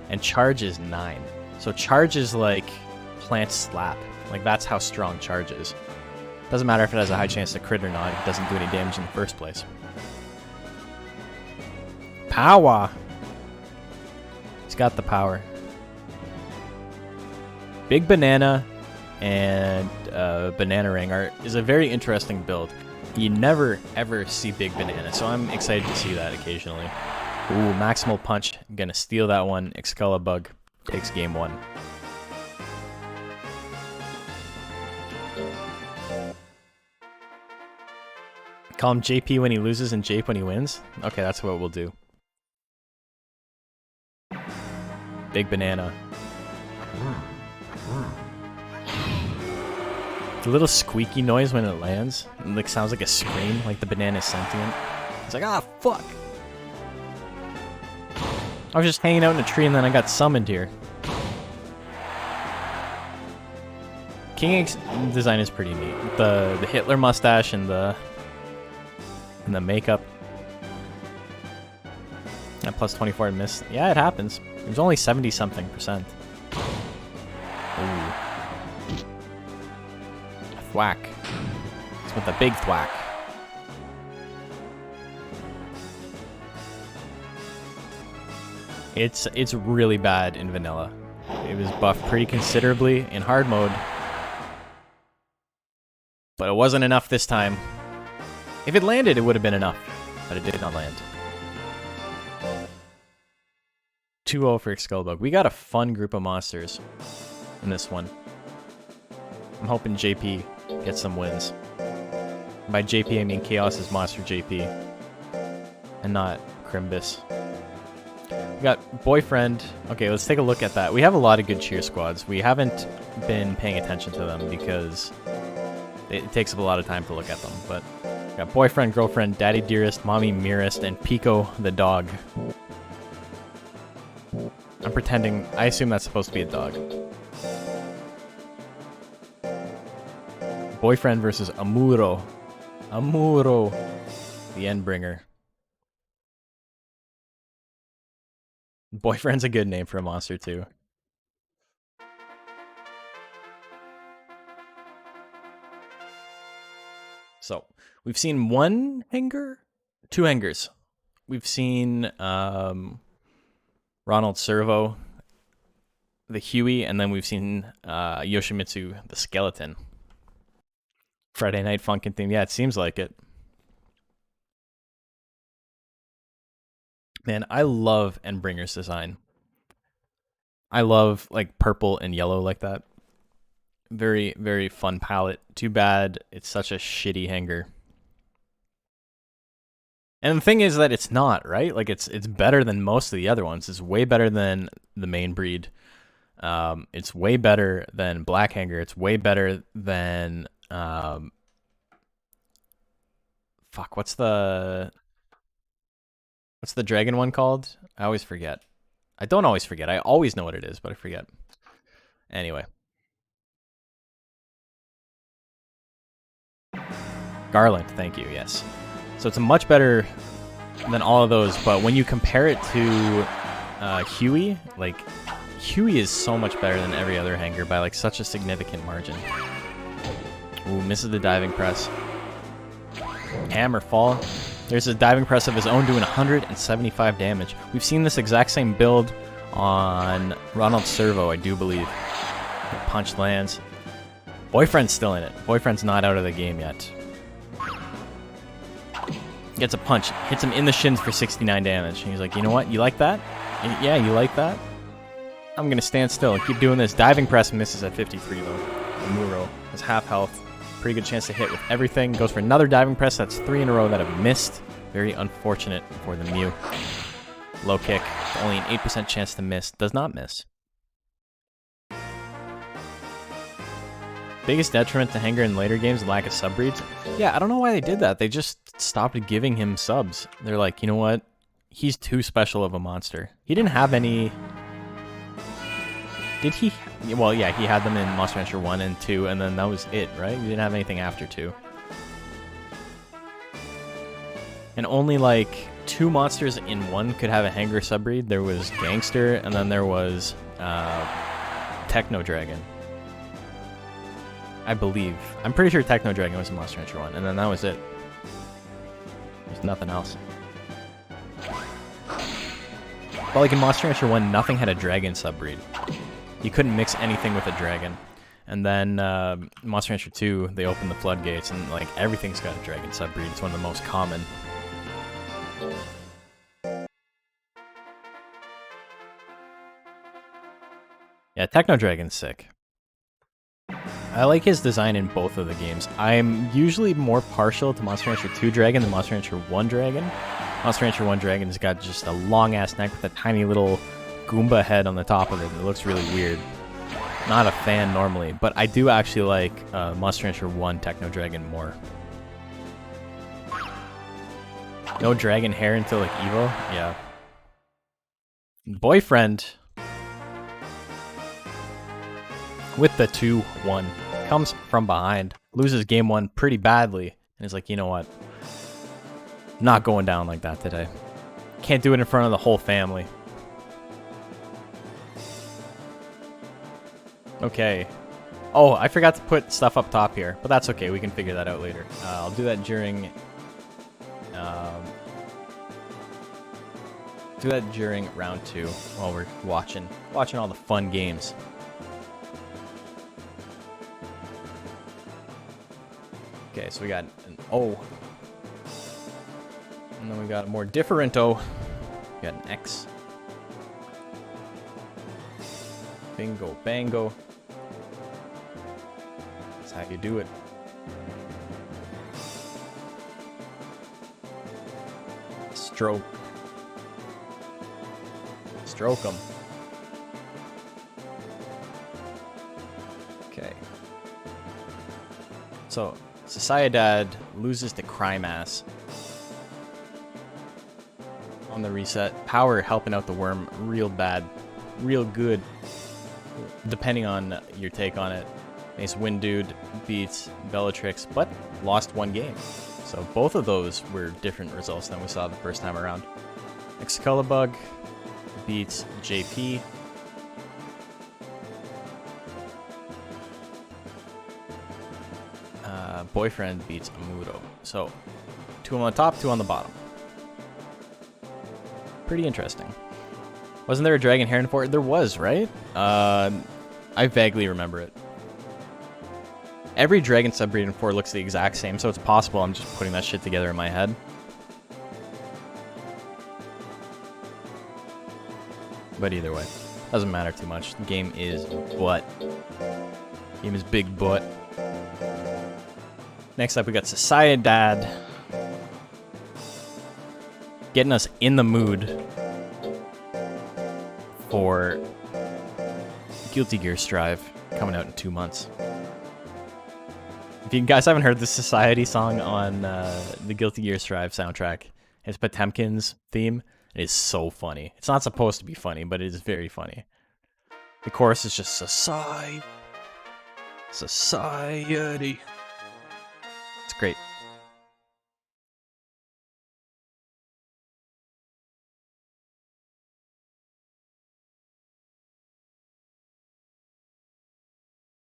And charge is 9. So charge is like plant slap. Like that's how strong charge is. Doesn't matter if it has a high chance to crit or not, it doesn't do any damage in the first place. Power! He's got the power. Big Banana and Banana Ring is a very interesting build. You never ever see Big Banana, so I'm excited to see that occasionally. Ooh, Maximal Punch. I'm gonna steal that one. Excalibug takes game 1. Call him JP when he loses and Jape when he wins? Okay, that's what we'll do. Big Banana. The little squeaky noise when it lands, it like sounds like a scream, like the banana is sentient. It's like, ah, fuck! I was just hanging out in a tree and then I got summoned here. King X design is pretty neat. The Hitler mustache and the makeup. And plus 24 to miss. Yeah, it happens. It was only 70-something%. Ooh. Thwack. It's with a big thwack. It's really bad in vanilla. It was buffed pretty considerably in hard mode. But it wasn't enough this time. If it landed, it would have been enough. But it did not land. 2-0 for Excalibug. We got a fun group of monsters in this one. I'm hoping JP gets some wins. By JP, I mean Chaos's Monster JP. And not Crimbus. We got Boyfriend. Okay, let's take a look at that. We have a lot of good cheer squads. We haven't been paying attention to them because it takes up a lot of time to look at them. But we got Boyfriend, Girlfriend, Daddy Dearest, Mommy Mirest, and Pico the dog. I'm pretending. I assume that's supposed to be a dog. Boyfriend versus Amuro. Amuro. The Endbringer. Boyfriend's a good name for a monster, too. So, we've seen one hanger? 2 hangers. We've seen Ronald Servo, the Huey, and then we've seen Yoshimitsu, the skeleton. Friday Night Funkin' theme. Yeah, it seems like it. Man, I love Endbringer's design. I love like purple and yellow like that. Very, very fun palette. Too bad it's such a shitty hanger. And the thing is that it's not, right? Like it's better than most of the other ones. It's way better than the main breed. It's way better than Black Hanger. It's way better than fuck, what's the dragon one called? I always forget. I don't always forget. I always know what it is, but I forget. Anyway. Garland, thank you, yes. So it's much better than all of those, but when you compare it to Huey, like, Huey is so much better than every other hanger by, like, such a significant margin. Ooh, misses the diving press. Hammer fall. There's a diving press of his own doing 175 damage. We've seen this exact same build on Ronald Servo, I do believe. The punch lands. Boyfriend's still in it. Boyfriend's not out of the game yet. Gets a punch, hits him in the shins for 69 damage. And he's like, you know what? You like that? Yeah, you like that? I'm going to stand still and keep doing this. Diving press misses at 53, though. Muro has half health. Pretty good chance to hit with everything. Goes for another diving press. That's 3 in a row that have missed. Very unfortunate for the Mew. Low kick. Only an 8% chance to miss. Does not miss. Biggest detriment to Hanger in later games, lack of subbreeds. Yeah, I don't know why they did that. They just stopped giving him subs. They're like, you know what? He's too special of a monster. He didn't have any... Did he? Well, yeah, he had them in Monster Rancher 1 and 2, and then that was it, right? He didn't have anything after 2. And only like 2 monsters in 1 could have a Hanger subbreed. There was Gangster, and then there was Techno Dragon. I believe. I'm pretty sure Techno Dragon was in Monster Rancher 1, and then that was it. There's nothing else. But like in Monster Rancher 1, nothing had a dragon subbreed. You couldn't mix anything with a dragon. And then Monster Rancher 2, they opened the floodgates, and like everything's got a dragon subbreed. It's one of the most common. Yeah, Techno Dragon's sick. I like his design in both of the games. I'm usually more partial to Monster Rancher 2 Dragon than Monster Rancher 1 Dragon. Monster Rancher 1 Dragon's got just a long-ass neck with a tiny little Goomba head on the top of it. It looks really weird. Not a fan normally, but I do actually like Monster Rancher 1 Techno Dragon more. No dragon hair until like Evo? Yeah. Boyfriend with the 2-1. Comes from behind. Loses game 1 pretty badly. And is like, you know what? Not going down like that today. Can't do it in front of the whole family. Okay. Oh, I forgot to put stuff up top here. But that's okay. We can figure that out later. I'll do that during... do that during round 2 while we're watching all the fun games. Okay, so we got an O. And then we got a more different O. We got an X. Bingo, bango. That's how you do it. Stroke. Stroke 'em. Okay. So, Sociedad loses to Crymass on the reset. Power helping out the worm real bad, real good, depending on your take on it. Mace Windude beats Bellatrix, but lost 1 game. So both of those were different results than we saw the first time around. Excalibur beats JP. Boyfriend beats Amuro. So 2 on the top, 2 on the bottom. Pretty interesting. Wasn't there a dragon hair in 4? There was, right? I vaguely remember it. Every dragon subbreed in 4 looks the exact same, so it's possible I'm just putting that shit together in my head. But either way, doesn't matter too much. The game is butt. Game is big butt. Next up, we got Sociedad. Getting us in the mood for Guilty Gear Strive coming out in 2 months. If you guys haven't heard the Society song on the Guilty Gear Strive soundtrack, it's Potemkin's theme. It is so funny. It's not supposed to be funny, but it is very funny. The chorus is just Society. It's great.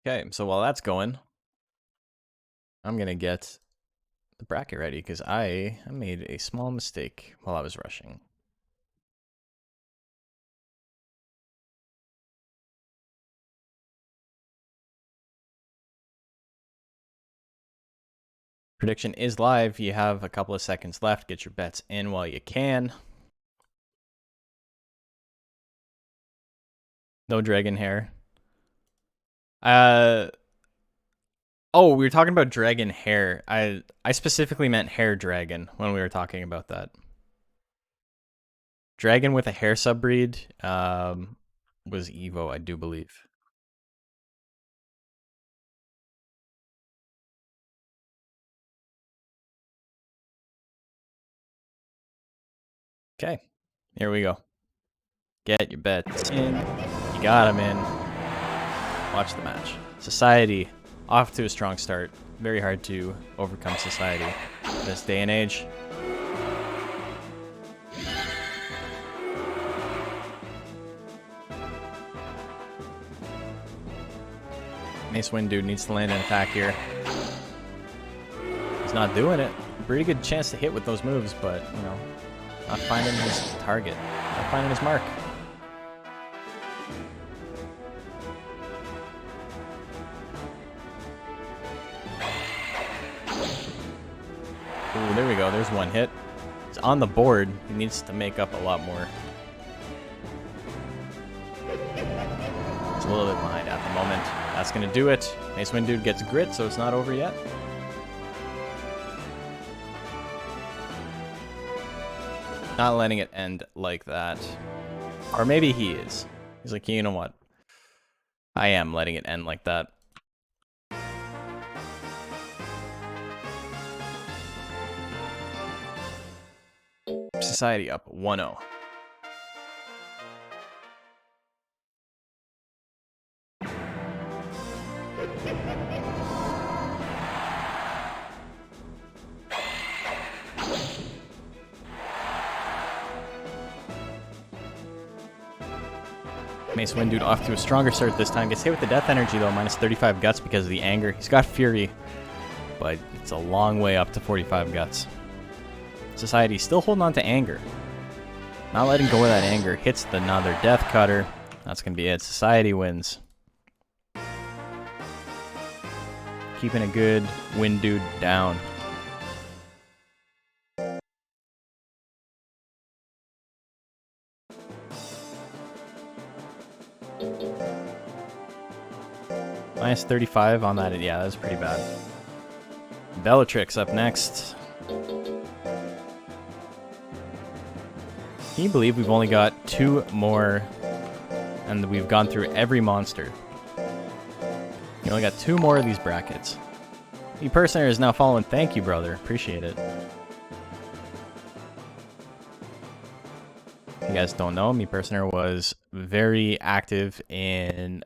Okay, so while that's going, I'm gonna get the bracket ready because I made a small mistake while I was rushing. Prediction is live. You have a couple of seconds left. Get your bets in while you can. No dragon hair. Oh, we were talking about dragon hair. I specifically meant hair dragon when we were talking about that. Dragon with a hair subbreed was Evo, I do believe. Okay, here we go. Get your bets in. You got them in. Watch the match. Society, off to a strong start. Very hard to overcome Society this day and age. Mace Wind dude needs to land an attack here. He's not doing it. Pretty good chance to hit with those moves, but, you know, not finding his target. Not finding his mark. Ooh, there we go. There's one hit. It's on the board. He needs to make up a lot more. It's a little bit behind at the moment. That's going to do it. Mace Wind dude gets grit, so it's not over yet. Not letting it end like that. Or maybe he is. He's like, you know what? I am letting it end like that. Society up 1-0. Mace Wind dude off to a stronger start this time. Gets hit with the death energy though, minus 35 guts because of the anger. He's got fury, but it's a long way up to 45 guts. Society still holding on to anger. Not letting go of that anger. Hits another death cutter. That's going to be it. Society wins. Keeping a good Wind dude down. Minus 35 on that. Yeah, that's pretty bad. Bellatrix up next. Can you believe we've only got 2 more and we've gone through every monster? We only got 2 more of these brackets. The personer is now following. Thank you, brother. Appreciate it. If you guys don't know, me personer was very active in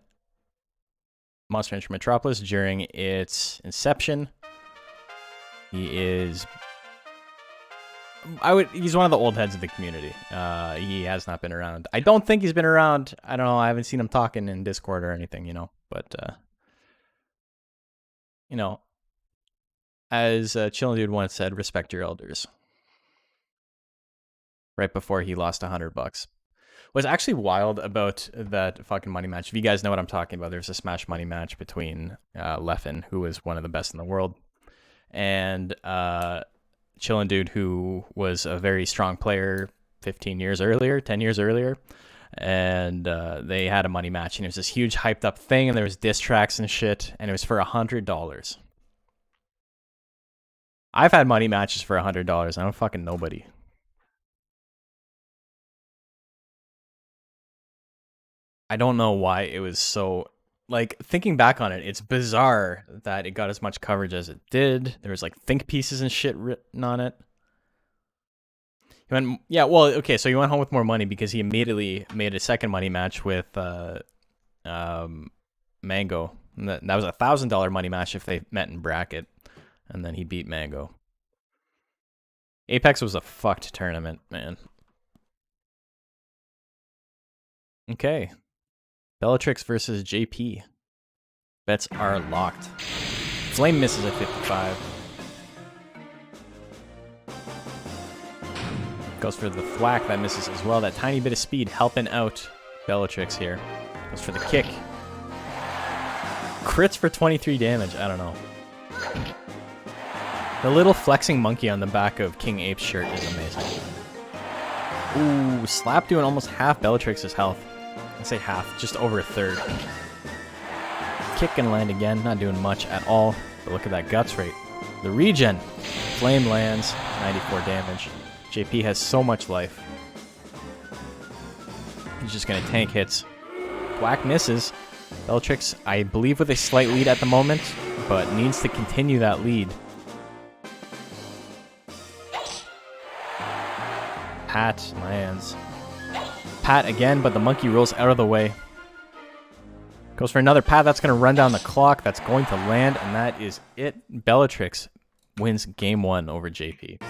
Monster Hunter Metropolis during its inception. He is... he's one of the old heads of the community. He has not been around. I don't think he's been around. I don't know. I haven't seen him talking in Discord or anything, you know. But, you know, as Chillin' Dude once said, respect your elders. Right before he lost $100. What's actually wild about that fucking money match, if you guys know what I'm talking about, there's a Smash money match between Leffen, who is one of the best in the world, and Chillin' Dude, who was a very strong player 10 years earlier, and they had a money match, and it was this huge hyped up thing, and there was diss tracks and shit, and it was for $100. I've had money matches for $100. I don't fucking nobody. I don't know why it was so, like, thinking back on it, it's bizarre that it got as much coverage as it did. There was like think pieces and shit written on it. He went, yeah, well, okay, so he went home with more money because he immediately made a second money match with Mango. And that was a $1,000 money match if they met in bracket, and then he beat Mango. Apex was a fucked tournament, man. Okay. Bellatrix versus JP. Bets are locked. Flame misses at 55. Goes for the thwack, that misses as well. That tiny bit of speed helping out Bellatrix here. Goes for the kick. Crits for 23 damage, I don't know. The little flexing monkey on the back of King Ape's shirt is amazing. Ooh, slap doing almost half Bellatrix's health. I say half, just over a third. Kick and land again, not doing much at all. But look at that guts rate. The regen. Flame lands, 94 damage. JP has so much life. He's just gonna tank hits. Whack misses. Bellatrix, I believe, with a slight lead at the moment, but needs to continue that lead. Pat lands. Pat again, but the monkey rolls out of the way. Goes for another pat. That's going to run down the clock. That's going to land, and that is it. Bellatrix wins game 1 over JP.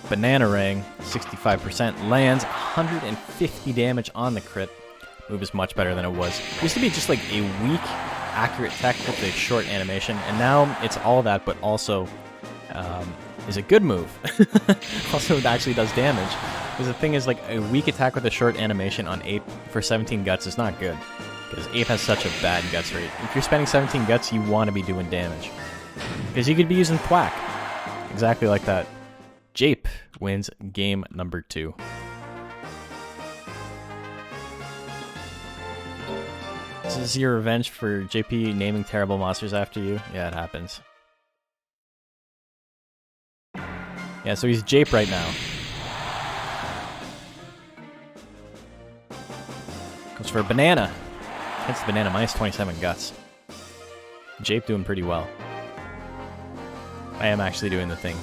Bananarang, 65% lands, 150 damage on the crit. Move is much better than it was. It used to be just like a weak, accurate tech with a short animation, and now it's all that, but also is a good move. Also, it actually does damage. Because the thing is, like, a weak attack with a short animation on Ape for 17 guts is not good. Because Ape has such a bad guts rate. If you're spending 17 guts, you want to be doing damage. Because you could be using thwack. Exactly like that. Jape wins game number 2. This is your revenge for JP naming terrible monsters after you? Yeah, it happens. Yeah, so he's Jape right now. Goes for a banana. Hits the banana, minus 27 guts. Jape doing pretty well. I am actually doing the thing.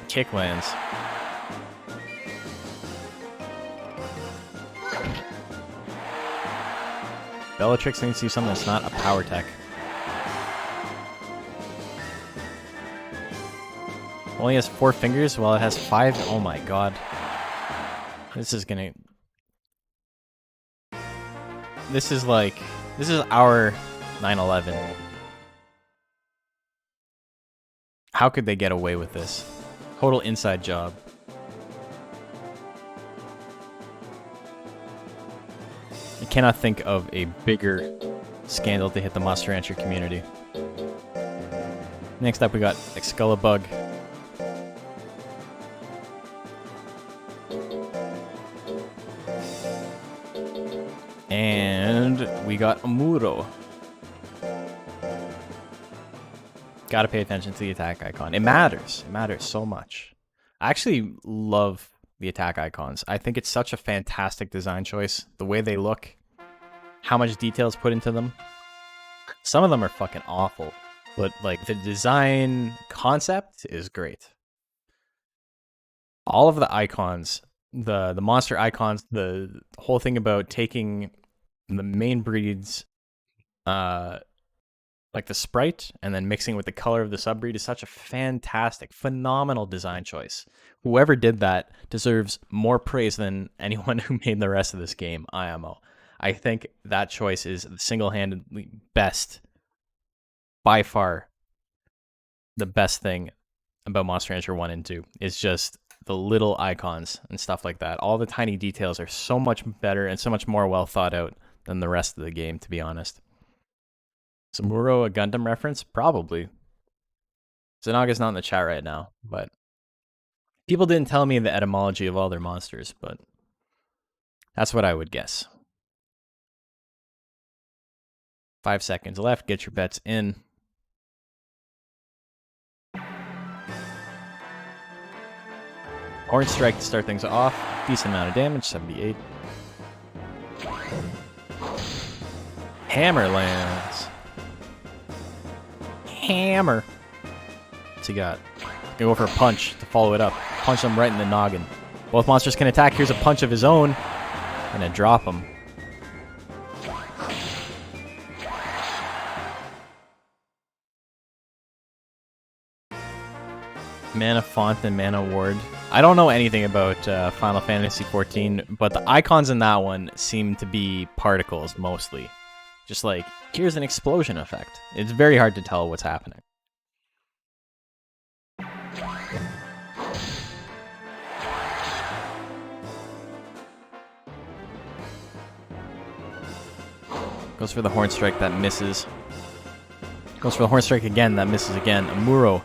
Kick lands. Bellatrix needs to do something that's not a power tech. Only has 4 fingers while it has 5. Oh my god. This is gonna... This is like... This is our 9/11. How could they get away with this? Total inside job. I cannot think of a bigger scandal to hit the Monster Rancher community. Next up we got Excalibug. And we got Amuro. Gotta pay attention to the attack icon. It matters. It matters so much. I actually love the attack icons. I think it's such a fantastic design choice. The way they look, how much detail is put into them. Some of them are fucking awful, but like the design concept is great. All of the icons, the monster icons, the whole thing about taking the main breeds, like the sprite, and then mixing with the color of the subbreed is such a fantastic, phenomenal design choice. Whoever did that deserves more praise than anyone who made the rest of this game, IMO. I think that choice is single-handedly best, by far, the best thing about Monster Rancher 1 and 2. It's just the little icons and stuff like that. All the tiny details are so much better and so much more well thought out than the rest of the game, to be honest. Is Amuro a Gundam reference? Probably. Zanaga's not in the chat right now, but people didn't tell me the etymology of all their monsters, but that's what I would guess. 5 seconds left. Get your bets in. Horn Strike to start things off. Decent amount of damage, 78. Hammer lands. Hammer. What's he got? Gonna go for a punch to follow it up. Punch him right in the noggin. Both monsters can attack. Here's a punch of his own. Gonna drop him. Mana font and mana ward. I don't know anything about Final Fantasy XIV, but the icons in that one seem to be particles mostly. Just like, here's an explosion effect. It's very hard to tell what's happening. Goes for the Horn Strike, that misses. Goes for the Horn Strike again, that misses again. Amuro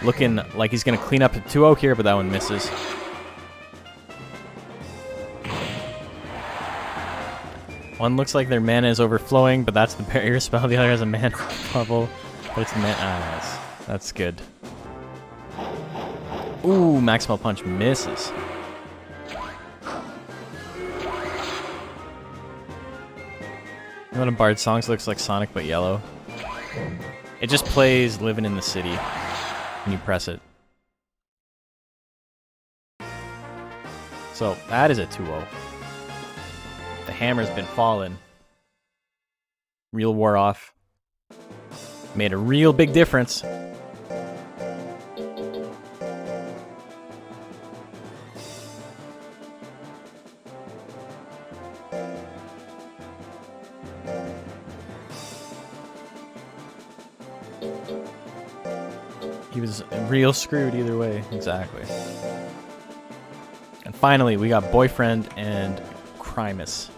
looking like he's going to clean up a 2-0 here, but that one misses. One looks like their mana is overflowing, but that's the barrier spell. The other has a mana bubble, but it's mana. Ah, that's good. Ooh, Maximal Punch misses. One of Bard's songs looks like Sonic but yellow. It just plays Living in the City when you press it. So that is a 2-0. The hammer's been falling. Real wore off. Made a real big difference. He was real screwed either way. Exactly. And finally, we got Boyfriend and Crimus.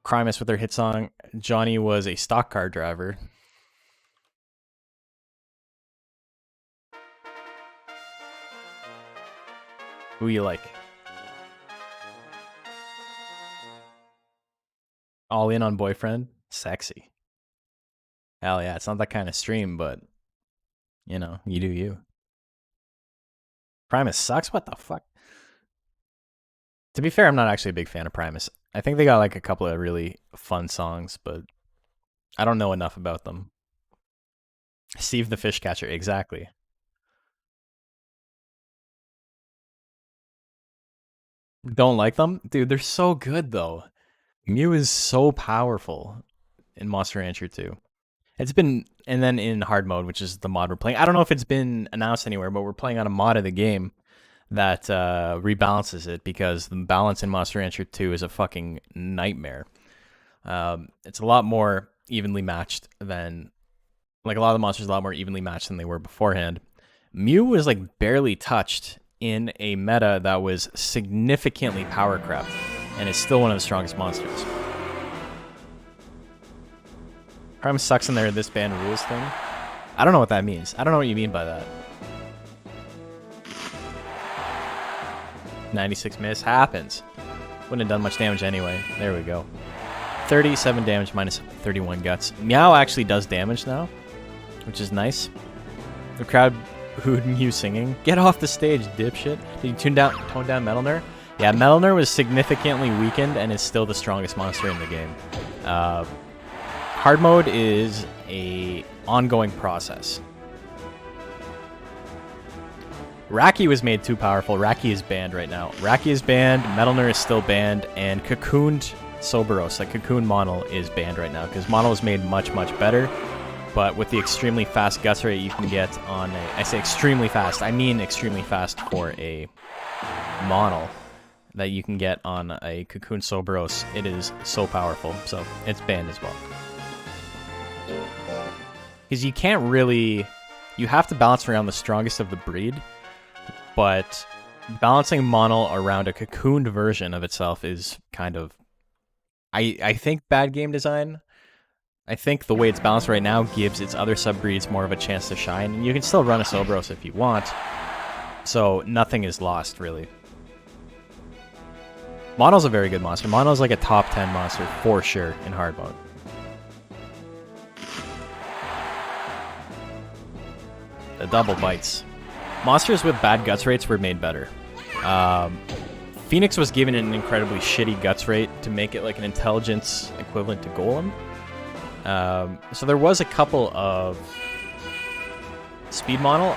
Crimus with their hit song, Johnny was a stock car driver. Who you like? All in on Boyfriend? Sexy. Hell yeah, it's not that kind of stream, but, you know, you do you. Primus sucks? What the fuck? To be fair, I'm not actually a big fan of Primus. I think they got like a couple of really fun songs, but I don't know enough about them. Steve the Fish Catcher, exactly. Don't like them? Dude, they're so good though. Mew is so powerful in Monster Rancher 2. It's been, and then in hard mode, which is the mod we're playing. I don't know if it's been announced anywhere, but we're playing on a mod of the game that rebalances it, because the balance in Monster Rancher 2 is a fucking nightmare. It's a lot more evenly matched than, like, a lot of the monsters are a lot more evenly matched than they were beforehand. Mew was like barely touched in a meta that was significantly power crept, and is still one of the strongest monsters. Prime sucks in there, this band rules thing. I don't know what that means. I don't know what you mean by that. 96 miss happens. Wouldn't have done much damage anyway. There we go. 37 damage minus 31 guts. Meow actually does damage now, which is nice. The crowd booed Mew singing. Get off the stage, dipshit. Did you tone down Metal Nur? Yeah, Metal Nur was significantly weakened and is still the strongest monster in the game. Hard mode is a ongoing process. Raki was made too powerful. Raki is banned right now. Raki is banned, Metal Nur is still banned, and Cocooned Soberos, like Cocoon Monol, is banned right now, because Monol is made much, much better. But with the extremely fast guts rate you can get on a, I say extremely fast, I mean extremely fast for a Monol that you can get on a Cocoon Soberos, it is so powerful. So it's banned as well. Because you can't really You have to balance around the strongest of the breed, but balancing mono around a cocooned version of itself is kind of, I think, bad game design. I think the way it's balanced right now gives its other subbreeds more of a chance to shine. And you can still run a Sobros if you want, so nothing is lost, really. Mono's a very good monster. Mono's like a top 10 monster for sure in hard mode. The double bites. Monsters with bad guts rates were made better. Phoenix was given an incredibly shitty guts rate to make it like an intelligence equivalent to Golem. So there was a couple of speed model.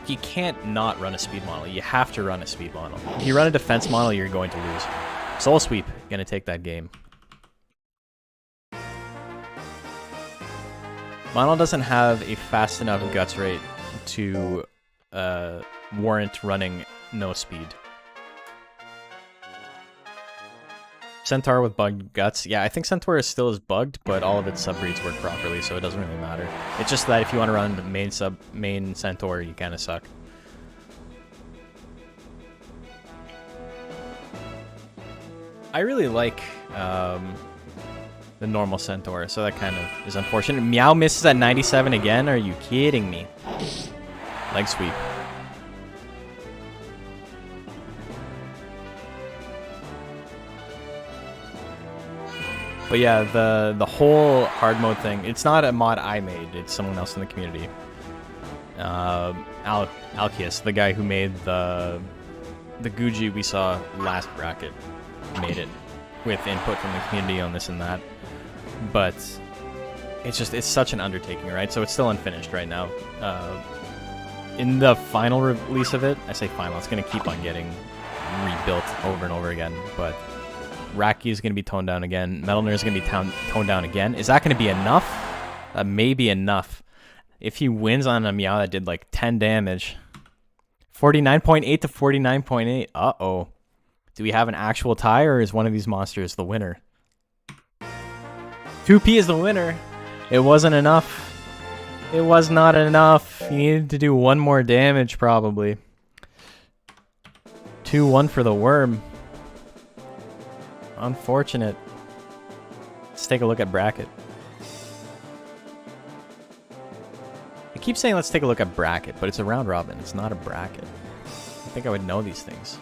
You can't not run a speed model. You have to run a speed model. If you run a defense model, you're going to lose. Soul Sweep, gonna take that game. Mono doesn't have a fast enough guts rate to warrant running no speed. Centaur with bugged guts. Yeah, I think Centaur is still bugged, but all of its subbreeds work properly, so it doesn't really matter. It's just that if you want to run the main Centaur, you kind of suck. I really like the normal Centaur, so that kind of is unfortunate. Meow misses at 97 again? Are you kidding me? Leg sweep. But yeah, the whole hard mode thing, it's not a mod I made, it's someone else in the community. Alkius, the guy who made the Guji we saw last bracket, made it with input from the community on this and that. But it's such an undertaking, right? So it's still unfinished right now. In the final release of it, I say final, it's going to keep on getting rebuilt over and over again, but Raki is going to be toned down again. Metal Nerd is going to be toned down again. Is that going to be enough? That may be enough. If he wins on a Meow that did like 10 damage. 49.8 to 49.8. Uh-oh. Do we have an actual tie, or is one of these monsters the winner? 2P is the winner. It wasn't enough. It was not enough. You needed to do one more damage, probably. 2-1 for the worm. Unfortunate. Let's take a look at bracket. I keep saying let's take a look at bracket, but it's a round robin. It's not a bracket. I think I would know these things.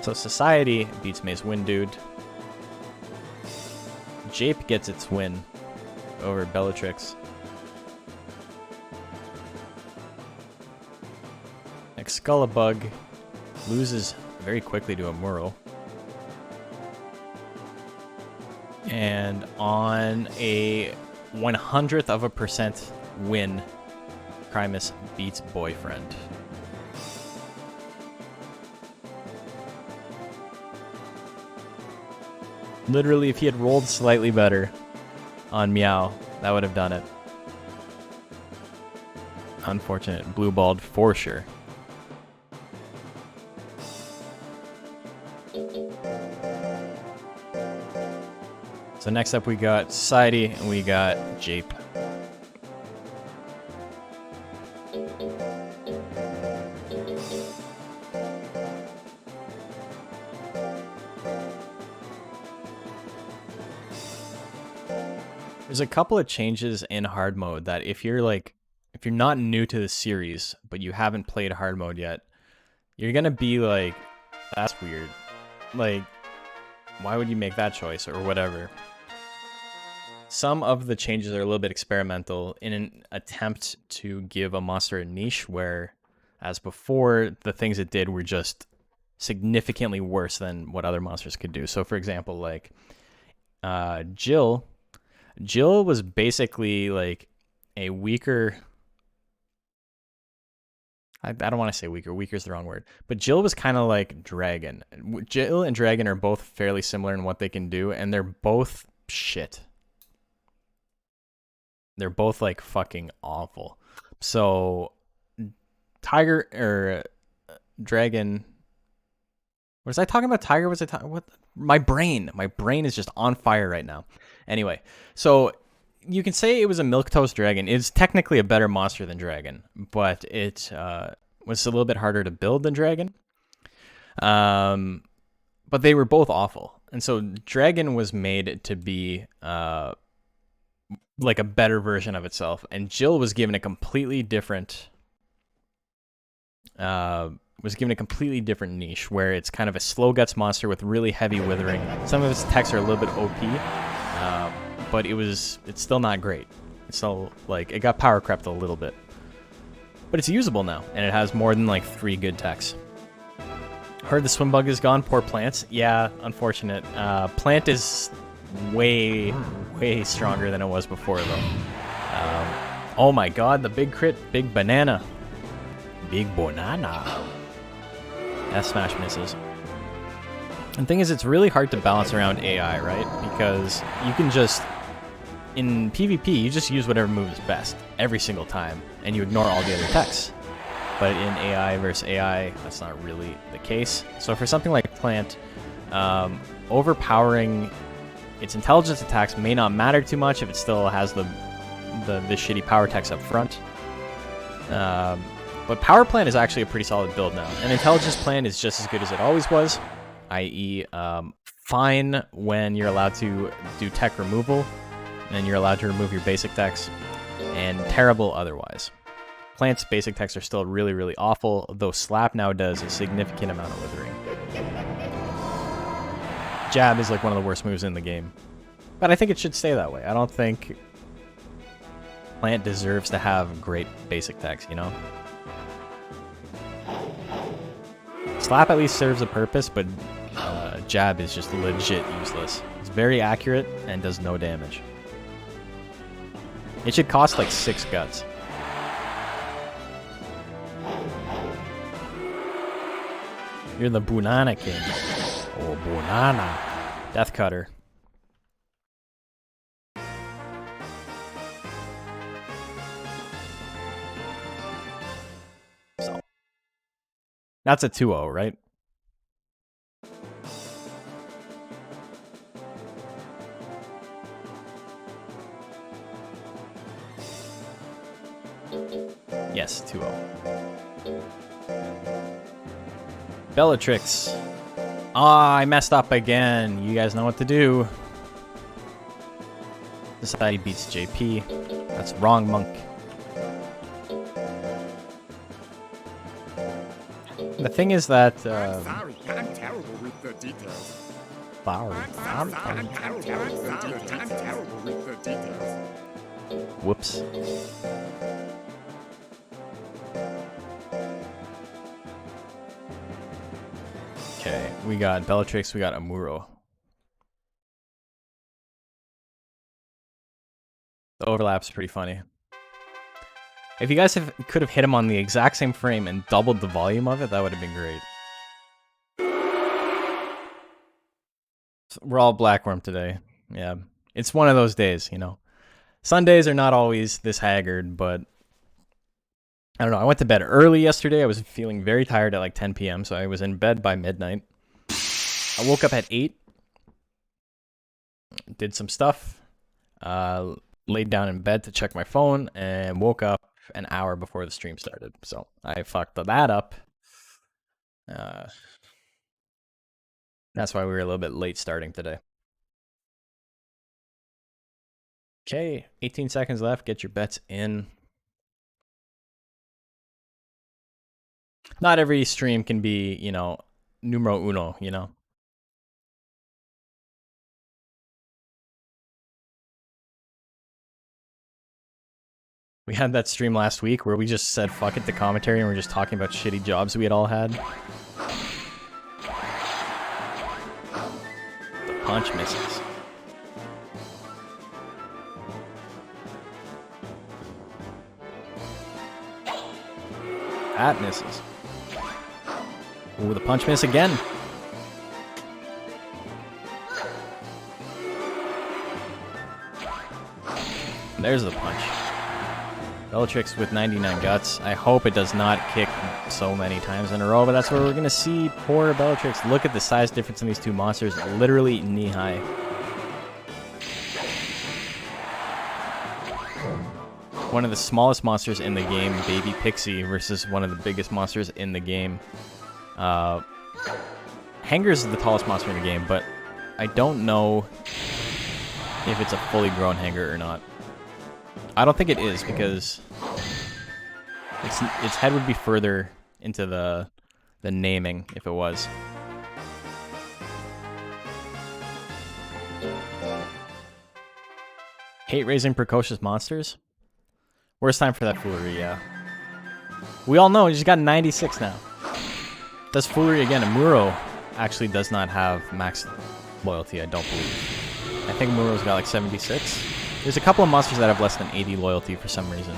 So Society beats Mace Windude. Jape gets its win over Bellatrix. Excalibug loses very quickly to a Muro. And on a 100% win, Primus beats Boyfriend. Literally, if he had rolled slightly better on Meow, that would have done it. Unfortunate. Blue balled for sure. So next up we got Society and we got Jape. There's a couple of changes in hard mode that if you're not new to the series, but you haven't played hard mode yet, you're gonna be like, that's weird. Like, why would you make that choice or whatever? Some of the changes are a little bit experimental in an attempt to give a monster a niche where, as before, the things it did were just significantly worse than what other monsters could do. So for example, like Jill was basically like a weaker, I don't want to say weaker. Weaker is the wrong word. But Jill was kind of like Dragon. Jill and Dragon are both fairly similar in what they can do, and they're both shit. They're both like fucking awful. So Tiger or Dragon. Was I talking about Tiger? Was I talking what? My brain is just on fire right now. Anyway, so you can say it was a milquetoast dragon. It's technically a better monster than dragon, but it was a little bit harder to build than dragon. But they were both awful, and so dragon was made to be like a better version of itself, and Jill was given a completely different niche where it's kind of a slow guts monster with really heavy withering. Some of its attacks are a little bit OP, but it's still not great. It's still like it got power crept a little bit, but it's usable now, and it has more than like 3 good techs. Heard the swim bug is gone. Poor plants. Yeah, unfortunate. Plant is way stronger than it was before though. Oh my god, the big crit, big banana. Big banana. That smash misses. And the thing is, it's really hard to balance around AI, right? Because you can just, in PvP, you just use whatever move is best every single time, and you ignore all the other techs. But in AI versus AI, that's not really the case. So for something like Plant, overpowering its intelligence attacks may not matter too much if it still has the shitty power attacks up front. But Power Plant is actually a pretty solid build now. And Intelligence Plant is just as good as it always was, i.e. Fine when you're allowed to do tech removal, and you're allowed to remove your basic techs, and terrible otherwise. Plant's basic techs are still really awful, though Slap now does a significant amount of withering. Jab is like one of the worst moves in the game. But I think it should stay that way. I don't think Plant deserves to have great basic techs, you know? Slap at least serves a purpose, but Jab is just legit useless. It's very accurate and does no damage. It should cost like 6 guts. You're the Banana King. Oh, banana. Death Cutter. So. That's a 2-0, right? Yes, 2-0. Bellatrix. Ah, I messed up again. You guys know what to do. Society beats JP. That's wrong, monk. The thing is that... I'm sorry, I'm terrible with the details. Flower. I'm terrible with the details. Whoops. Okay, we got Bellatrix, we got Amuro. The overlap's pretty funny. If you guys could have hit him on the exact same frame and doubled the volume of it, that would have been great. So we're all Blackworm today. Yeah, it's one of those days, you know. Sundays are not always this haggard, but I don't know. I went to bed early yesterday. I was feeling very tired at like 10 p.m., so I was in bed by midnight. I woke up at 8, did some stuff, laid down in bed to check my phone, and woke up an hour before the stream started. So I fucked that up. That's why we were a little bit late starting today. Okay, 18 seconds left. Get your bets in. Not every stream can be, you know, numero uno, you know? We had that stream last week where we just said fuck it to commentary and we're just talking about shitty jobs we had all had. The punch misses. That misses. Ooh, the punch miss again. There's the punch. Bellatrix with 99 guts. I hope it does not kick so many times in a row, but that's where we're going to see poor Bellatrix. Look at the size difference in these two monsters. Literally knee-high. One of the smallest monsters in the game, Baby Pixie, versus one of the biggest monsters in the game. Hanger's the tallest monster in the game, but I don't know if it's a fully grown Hanger or not. I don't think it is, because its head would be further into the naming if it was. Hate raising precocious monsters? Worst time for that foolery, yeah. We all know he's got 96 now. Does foolery again. Amuro actually does not have max loyalty, I don't believe. I think Muro's got like 76. There's a couple of monsters that have less than 80 loyalty for some reason.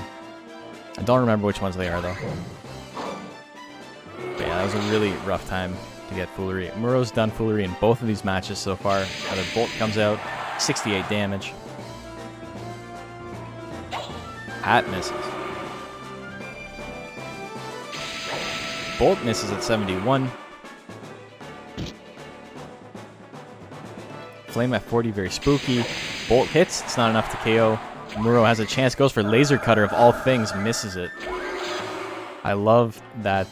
I don't remember which ones they are though. But yeah, that was a really rough time to get foolery. Muro's done foolery in both of these matches so far. Another bolt comes out, 68 damage. Hat misses. Bolt misses at 71. Flame at 40, very spooky. Bolt hits, it's not enough to KO. Muro has a chance, goes for Laser Cutter of all things, misses it. I love that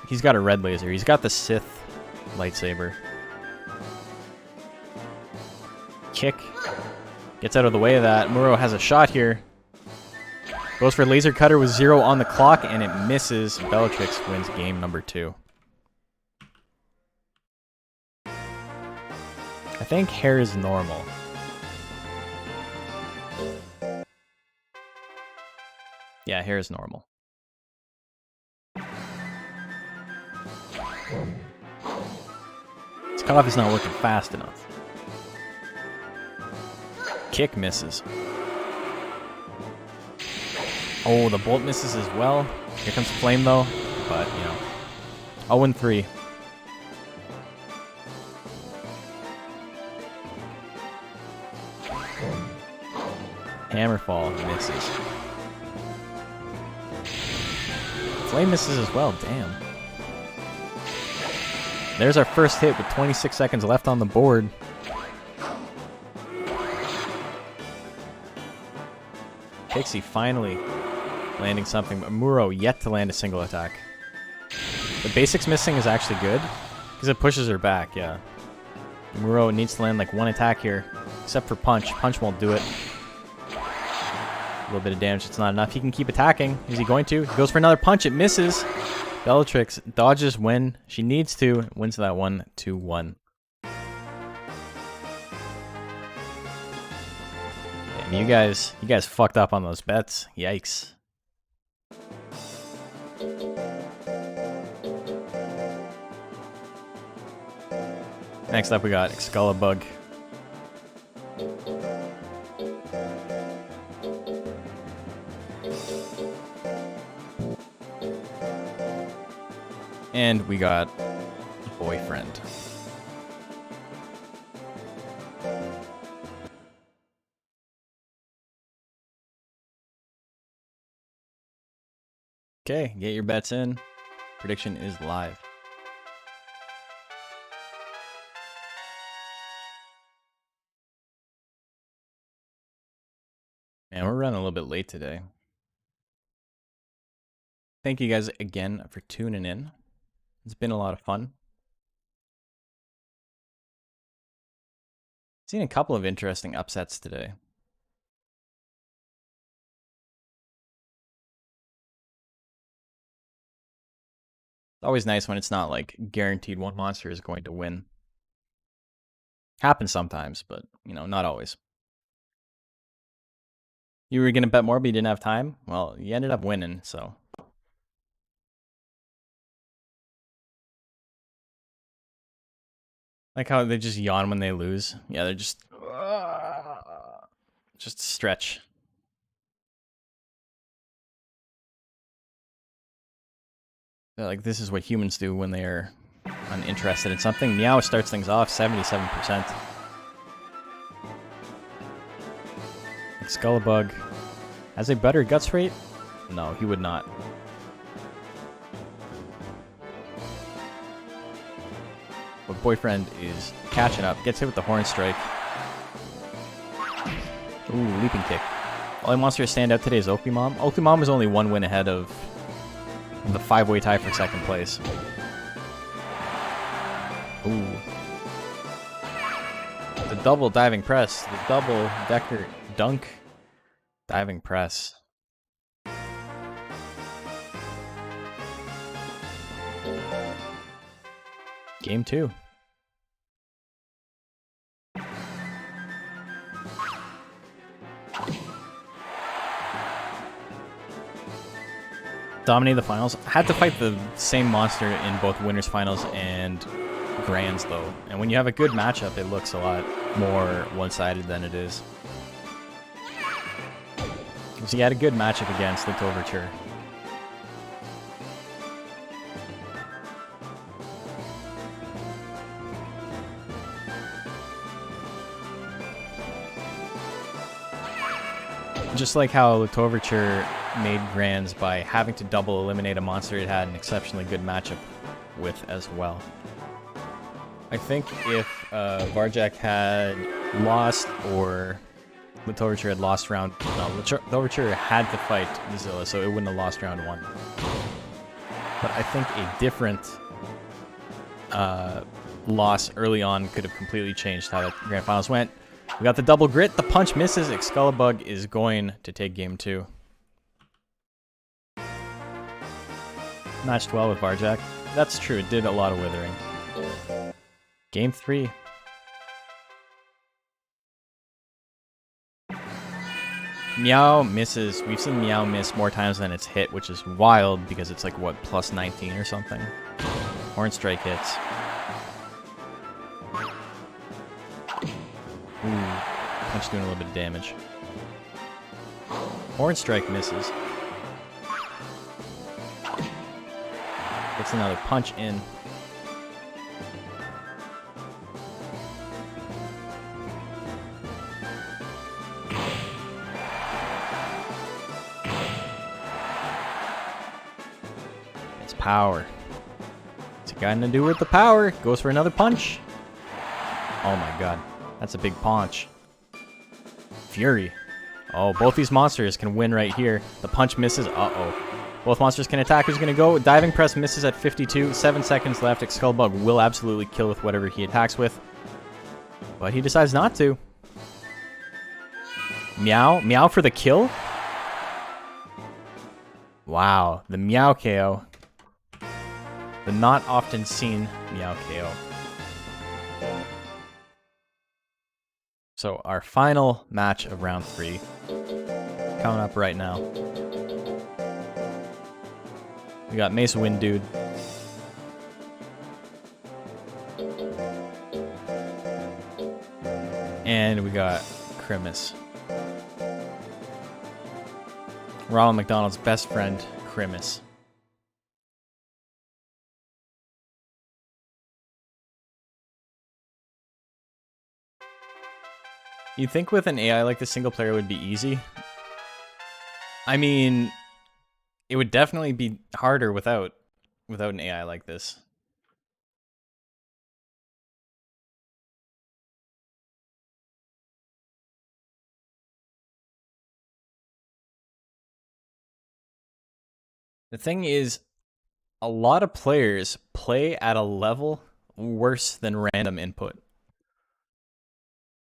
he's got a red laser. He's got the Sith lightsaber. Kick. Gets out of the way of that. Muro has a shot here. Goes for Laser Cutter with 0 on the clock, and it misses. Bellatrix wins game number 2. I think hair is normal. Yeah, hair is normal. This cutoff is not working fast enough. Kick misses. Oh, the bolt misses as well. Here comes Flame though, but you know, 0-3. Hammerfall misses. Flame misses as well, damn. There's our first hit with 26 seconds left on the board. Pixie finally landing something, but Muro yet to land a single attack. The basics missing is actually good, because it pushes her back, yeah. Muro needs to land like 1 attack here, except for Punch. Punch won't do it. A little bit of damage, it's not enough. He can keep attacking. Is he going to? He goes for another punch, it misses. Bellatrix dodges when she needs to, wins that 1-2-1. Damn, you guys fucked up on those bets. Yikes. Next up we got Excalibur. And we got Boyfriend. Okay, get your bets in. Prediction is live. Man, we're running a little bit late today. Thank you guys again for tuning in. It's been a lot of fun. Seen a couple of interesting upsets today. It's always nice when it's not like guaranteed one monster is going to win. Happens sometimes, but you know, not always. You were gonna bet more, but you didn't have time? Well, you ended up winning, so. Like how they just yawn when they lose. Yeah, they're just stretch. They're like, this is what humans do when they are uninterested in something. Meow starts things off, 77%. Scullabug has a better guts rate? No, he would not. But Boyfriend is catching up, gets hit with the Horn Strike. Ooh, leaping kick. Only monster to stand out today is Okumom. Okumom is only 1 win ahead of the 5-way tie for 2nd place. Ooh. The double diving press. The double decker dunk diving press. Game 2. Dominated the finals. Had to fight the same monster in both winners finals and grands though. And when you have a good matchup, it looks a lot more one-sided than it is. So he had a good matchup against the Overture. Just like how Litoverture made grands by having to double eliminate a monster it had an exceptionally good matchup with as well. I think if Varjak had lost or Litoverture had lost round... No, Litoverture had to fight Zilla, so it wouldn't have lost round 1. But I think a different loss early on could have completely changed how the Grand Finals went. We got the double grit, the punch misses, Excalibur is going to take game 2. Matched well with Varjak. That's true, it did a lot of withering. Game 3. Meow misses. We've seen Meow miss more times than it's hit, which is wild because it's like, what, plus 19 or something? Horn Strike hits. Ooh, punch doing a little bit of damage. Horn Strike misses. Gets another punch in. It's power. What's it got to do with the power? Goes for another punch. Oh my god. That's a big punch. Fury. Oh, both these monsters can win right here. The punch misses. Uh-oh. Both monsters can attack. Who's going to go? Diving Press misses at 52. 7 seconds left. Excalibur will absolutely kill with whatever he attacks with. But he decides not to. Meow. Meow for the kill? Wow. The Meow KO. The not often seen Meow KO. So our final match of round 3 coming up right now. We got Mesa Wind Dude. And we got Krimis. Ronald McDonald's best friend, Krimis. You'd think with an AI like this, single player would be easy. I mean, it would definitely be harder without an AI like this. The thing is, a lot of players play at a level worse than random input.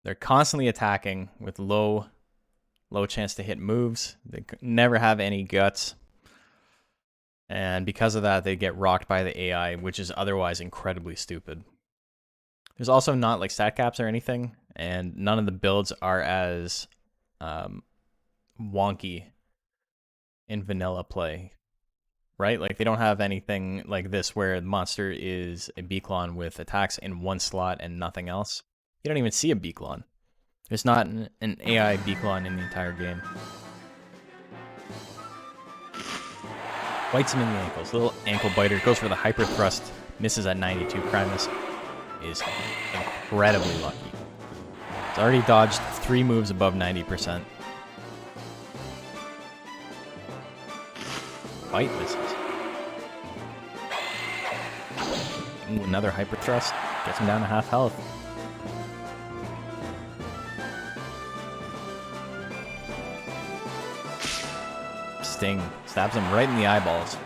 They're constantly attacking with low chance to hit moves. They never have any guts. And because of that, they get rocked by the AI, which is otherwise incredibly stupid. There's also not like stat caps or anything, and none of the builds are as wonky in vanilla play, right? Like they don't have anything like this where the monster is a Beaklon with attacks in one slot and nothing else. You don't even see a Beaklon. There's not an AI Beaklon in the entire game. Bites him in the ankles. Little ankle biter. Goes for the hyper thrust. Misses at 92. Krimis is incredibly lucky. It's already dodged 3 moves above 90%. Bite misses. Ooh, another hyper thrust. Gets him down to half health. Sting. Stabs him right in the eyeballs.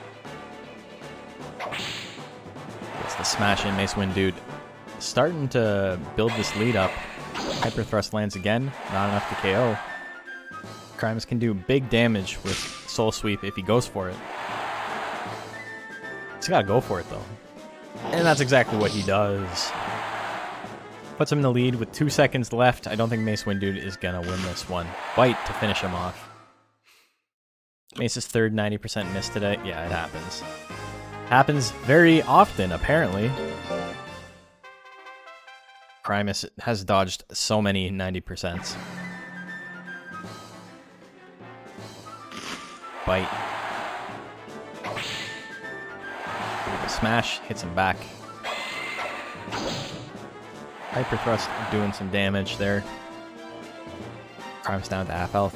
Gets the smash in. Mace Wind Dude starting to build this lead up. Hyper Thrust lands again. Not enough to KO. Crimes can do big damage with Soul Sweep if he goes for it. He's gotta go for it though. And that's exactly what he does. Puts him in the lead with 2 seconds left. I don't think Mace Wind Dude is gonna win this one. Bite to finish him off. Mace's third 90% miss today. Yeah, it happens. Happens very often, apparently. Primus has dodged so many 90%. Bite. Smash hits him back. Hyper Thrust doing some damage there. Primus down to half health.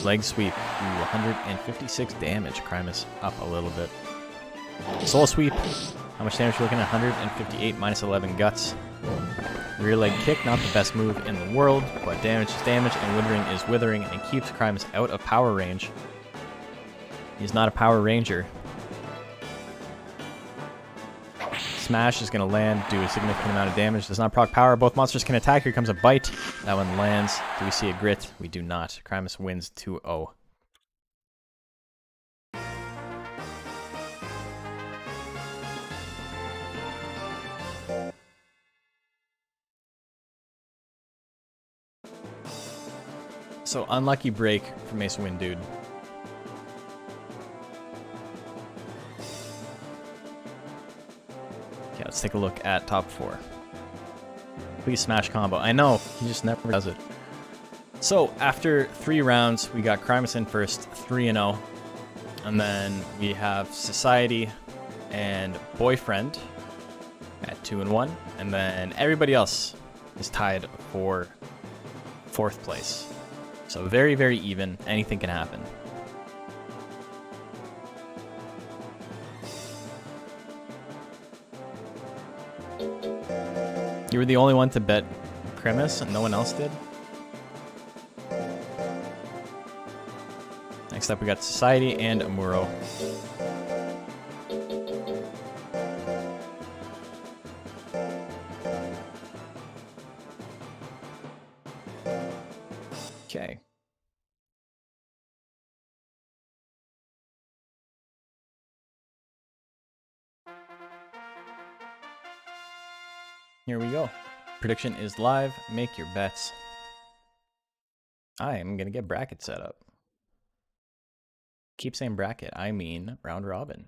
Leg sweep. Ooh, 156 damage. Crimus up a little bit. Soul sweep. How much damage are you looking at? 158 minus 11 guts. Rear leg kick, not the best move in the world, but damage is damage, and withering is withering, and it keeps Crimus out of power range. He's not a Power Ranger. Smash is going to land, do a significant amount of damage. Does not proc power. Both monsters can attack. Here comes a bite. That one lands. Do we see a grit? We do not. Crimus wins 2-0. So, unlucky break for Mace Wind Dude. Okay, let's take a look at top 4. Please smash combo. I know, he just never does it. So, after 3 rounds, we got Crimus in first, 3-0. And then we have Society and Boyfriend at 2-1. And then everybody else is tied for 4th place. So very, very even. Anything can happen. You were the only one to bet Crimus and no one else did? Next up we got Society and Amuro. Okay. Here we go. Prediction is live. Make your bets. I am going to get bracket set up. Keep saying bracket. I mean round robin.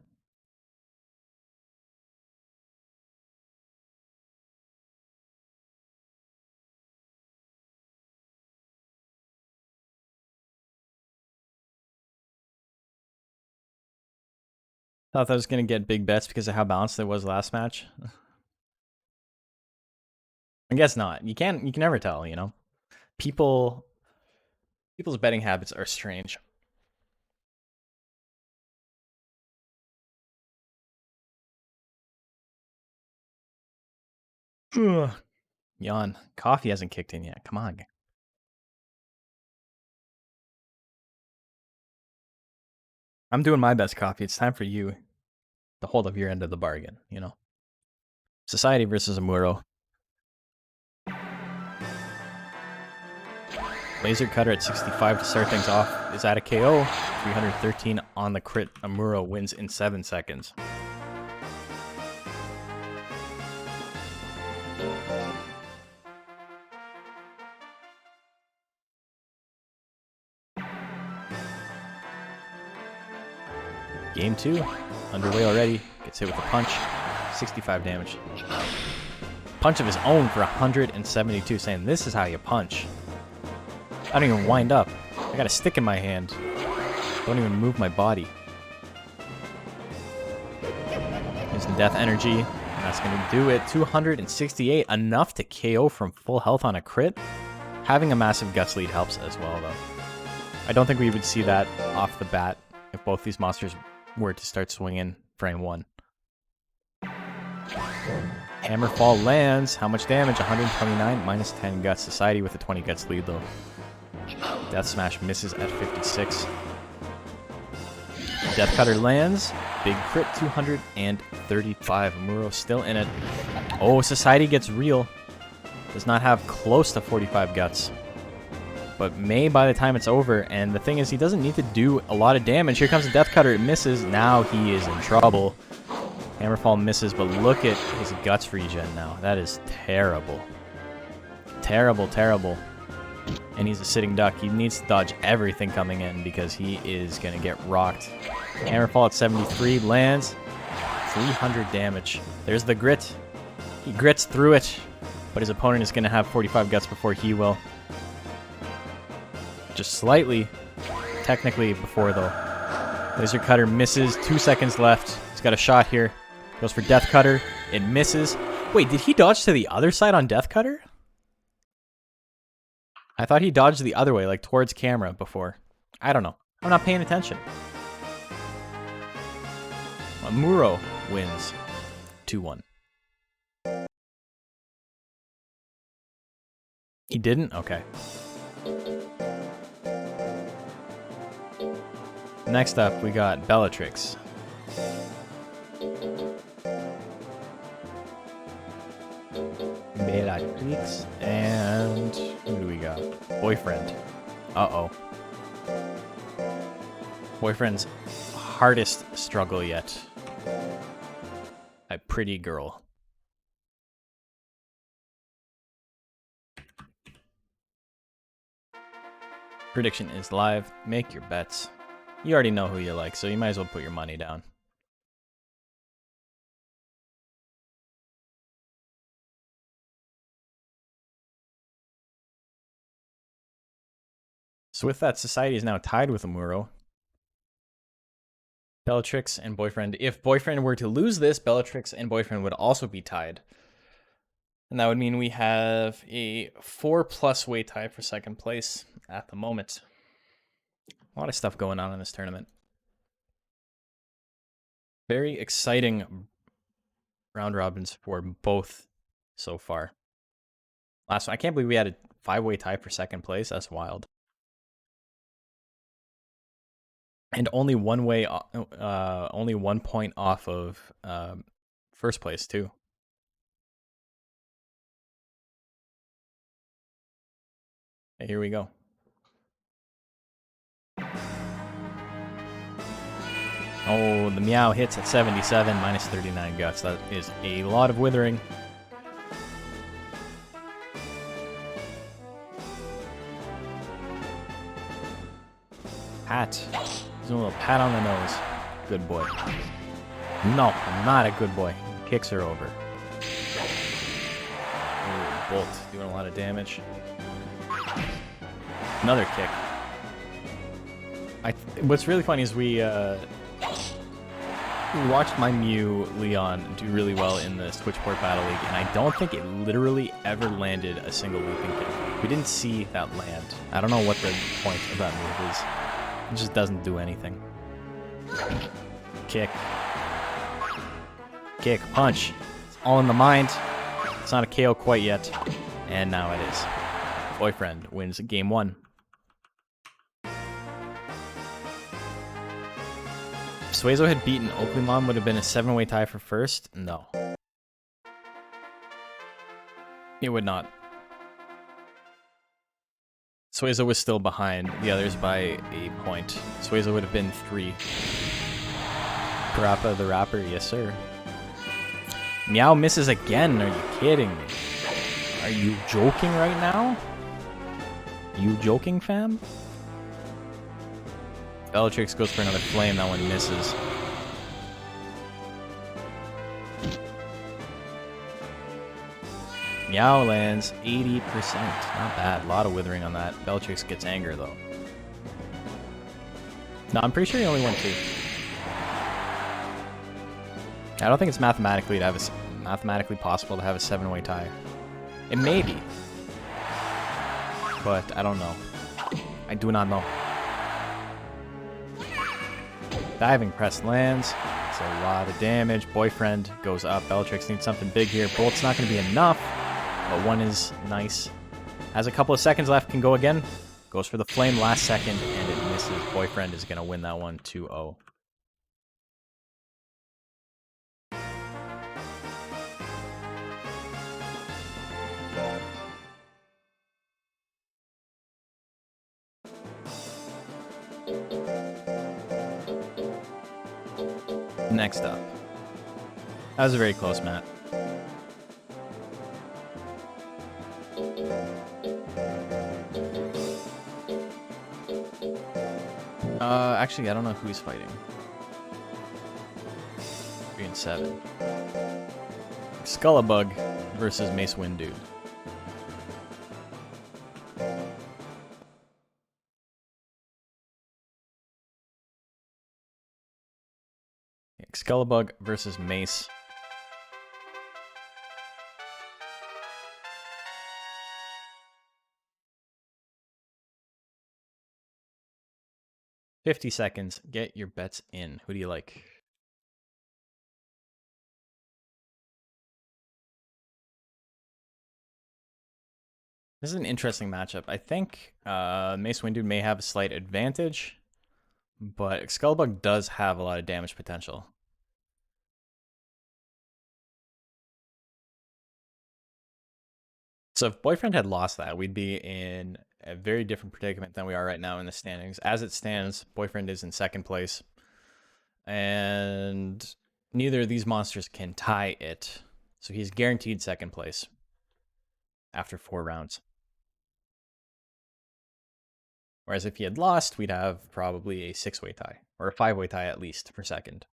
Thought that was going to get big bets because of how balanced it was last match. I guess not. You can never tell, you know. People's betting habits are strange. Yawn. Coffee hasn't kicked in yet. Come on. I'm doing my best, Coffee. It's time for you to hold up your end of the bargain, you know. Society versus Amuro. Laser Cutter at 65 to start things off is at a KO. 313 on the crit. Amuro wins in 7 seconds. Game 2 underway already. Gets hit with a punch. 65 damage. Punch of his own for 172, saying this is how you punch. I don't even wind up. I got a stick in my hand. Don't even move my body. Using Death Energy. And that's going to do it. 268. Enough to KO from full health on a crit. Having a massive Guts lead helps as well, though. I don't think we would see that off the bat if both these monsters were to start swinging frame 1. Hammerfall lands. How much damage? 129 minus 10 Guts. Society with a 20 Guts lead, though. Death Smash misses at 56. Death Cutter lands. Big crit, 235. Amuro still in it. Oh, Society gets real. Does not have close to 45 guts. But may by the time it's over. And the thing is, he doesn't need to do a lot of damage. Here comes the Death Cutter. It misses. Now he is in trouble. Hammerfall misses, but look at his guts regen now. That is terrible. Terrible, terrible. And he's a sitting duck. He needs to dodge everything coming in because he is going to get rocked. Hammerfall at 73 lands. 300 damage. There's the grit. He grits through it, but his opponent is going to have 45 guts before he will. Just slightly, technically before though. Laser Cutter misses. 2 seconds left. He's got a shot here. Goes for Death Cutter. It misses. Wait, did he dodge to the other side on Death Cutter? I thought he dodged the other way, like towards camera before. I don't know. I'm not paying attention. Amuro wins 2-1. He didn't? Okay. Next up, we got Bellatrix. Bellatrix. And who do we got? Boyfriend. Uh-oh. Boyfriend's hardest struggle yet. A pretty girl. Prediction is live. Make your bets. You already know who you like, so you might as well put your money down. So with that, Society is now tied with Amuro. Bellatrix and Boyfriend. If Boyfriend were to lose this, Bellatrix and Boyfriend would also be tied. And that would mean we have a 4+ way tie for second place at the moment. A lot of stuff going on in this tournament. Very exciting round robins for both so far. Last one, I can't believe we had a 5-way tie for second place. That's wild. And only 1 way, only 1 point off of first place too. Okay, here we go. Oh, the Meow hits at 77, minus 39 guts. That is a lot of withering. Pat. Gives him a little pat on the nose. Good boy. No, I'm not a good boy. Kicks her over. Ooh, Bolt doing a lot of damage. Another kick. What's really funny is we watched my Mew Leon do really well in the Switchport Battle League, and I don't think it literally ever landed a single looping kick. We didn't see that land. I don't know what the point of that move is. It just doesn't do anything. Kick. Kick. Punch. It's all in the mind. It's not a KO quite yet. And now it is. Boyfriend wins game 1. If Suezo had beaten Okumon, would have been a 7-way tie for first? No. It would not. Suezo was still behind the others by a point. Suezo would have been 3. Parappa the Rapper, yes sir. Meow misses again, are you kidding me? Are you joking right now? You joking, fam? Bellatrix goes for another flame, that one misses. Meow lands 80%. Not bad. A lot of withering on that. Bellatrix gets anger, though. No, I'm pretty sure he only won 2. I don't think it's mathematically possible to have a 7-way tie. It may be. But I don't know. I do not know. Diving press lands. It's a lot of damage. Boyfriend goes up. Bellatrix needs something big here. Bolt's not going to be enough. But 1 is nice. Has a couple of seconds left. Can go again. Goes for the flame last second, and it misses. Boyfriend is going to win that one 2-0. Next up. That was a very close, Matt. Actually, I don't know who he's fighting. 3 and 7. Scullabug versus Mace Wind Dude. Scullabug versus Mace. $50 seconds. Get your bets in. Who do you like? This is an interesting matchup. I think Mace Windude may have a slight advantage, but Scullabug does have a lot of damage potential. So if Boyfriend had lost that, we'd be in a very different predicament than we are right now in the standings. As it stands, Boyfriend is in second place, and neither of these monsters can tie it. So he's guaranteed second place after 4 rounds. Whereas if he had lost, we'd have probably a 6-way tie, or a 5-way tie at least for second.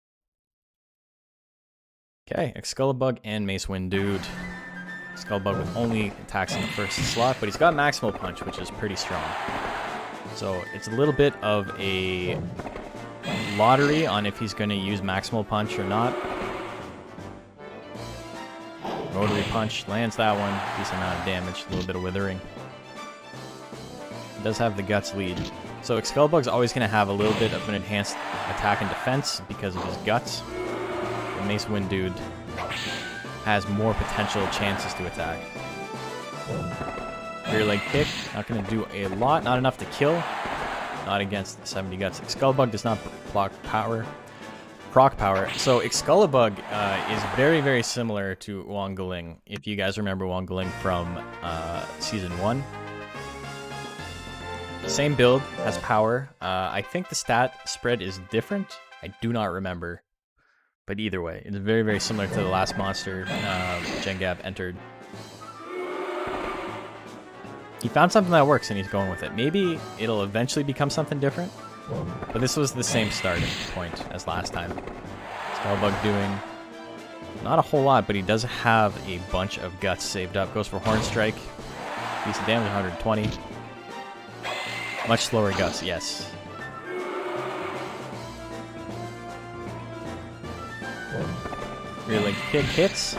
Okay, Scullabug and Mace Wind Dude. Scullabug with only attacks in the first slot, but he's got Maximal Punch, which is pretty strong. So it's a little bit of a lottery on if he's going to use Maximal Punch or not. Rotary Punch lands that one. Decent amount of damage, a little bit of withering. He does have the Guts lead. So Scullabug's always going to have a little bit of an enhanced attack and defense because of his Guts. The Mace Wind Dude has more potential chances to attack. Rear leg kick, not going to do a lot, not enough to kill. Not against the 70 Guts. Scullabug does not proc power. So Scullabug is very, very similar to Wongaling. If you guys remember Wongaling from Season 1. Same build, has power. I think the stat spread is different. I do not remember. But either way, it's very, very similar to the last monster Jengab entered. He found something that works and he's going with it. Maybe it'll eventually become something different. But this was the same starting point as last time. Scullabug doing not a whole lot, but he does have a bunch of Guts saved up. Goes for Horn Strike. Decent damage, 120. Much slower Guts, yes. Rear leg kick hits.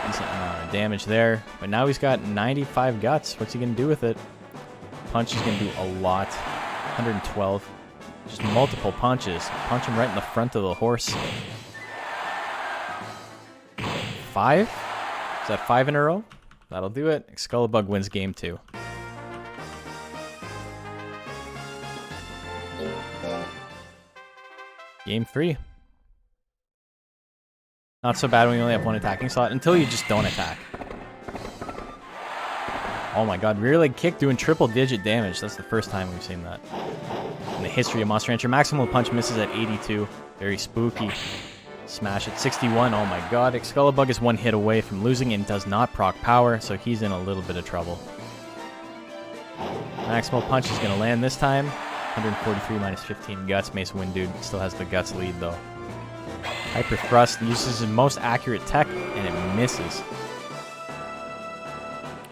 Decent amount of damage there. But now he's got 95 Guts. What's he going to do with it? Punch is going to do a lot. 112. Just multiple punches. Punch him right in the front of the horse. 5? Is that 5 in a row? That'll do it. Scullabug wins game 2. Game 3. Not so bad when you only have one attacking slot, until you just don't attack. Oh my god, rear leg kick doing triple digit damage. That's the first time we've seen that in the history of Monster Rancher. Maximal Punch misses at 82. Very spooky. Smash at 61. Oh my god, Scullabug is 1 hit away from losing and does not proc power, so he's in a little bit of trouble. Maximal Punch is going to land this time. 143 minus 15 Guts. Mace Wind Dude still has the Guts lead though. Hyper Thrust uses his most accurate tech, and it misses.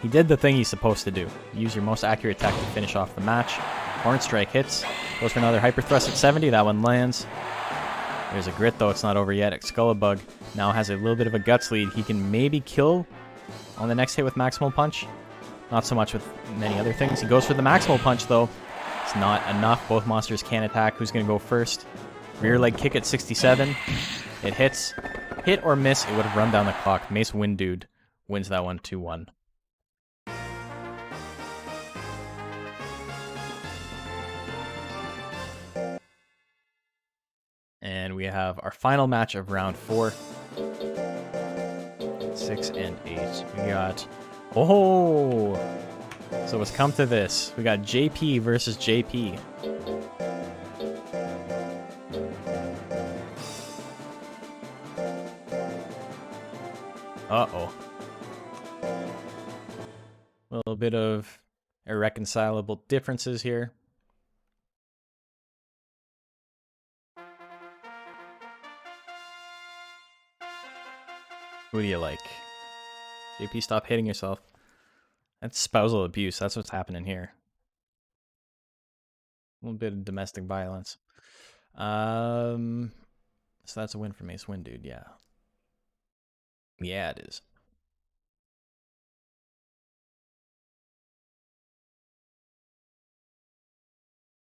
He did the thing he's supposed to do. Use your most accurate tech to finish off the match. Horn Strike hits. Goes for another Hyper Thrust at 70. That one lands. There's a Grit, though. It's not over yet. Scullabug now has a little bit of a Guts lead. He can maybe kill on the next hit with Maximal Punch. Not so much with many other things. He goes for the Maximal Punch, though. It's not enough. Both monsters can attack. Who's going to go first? Rear leg kick at 67. It hits. Hit or miss, it would have run down the clock. Mace Wind Dude wins that one 2-1. And we have our final match of round 4. 6 and 8. We got... Oh! So it's come to this. We got JP versus JP. Uh-oh. A little bit of irreconcilable differences here. Who do you like? JP, stop hitting yourself. That's spousal abuse. That's what's happening here. A little bit of domestic violence. So that's a win for Mace Wind, dude. Yeah. Yeah, it is.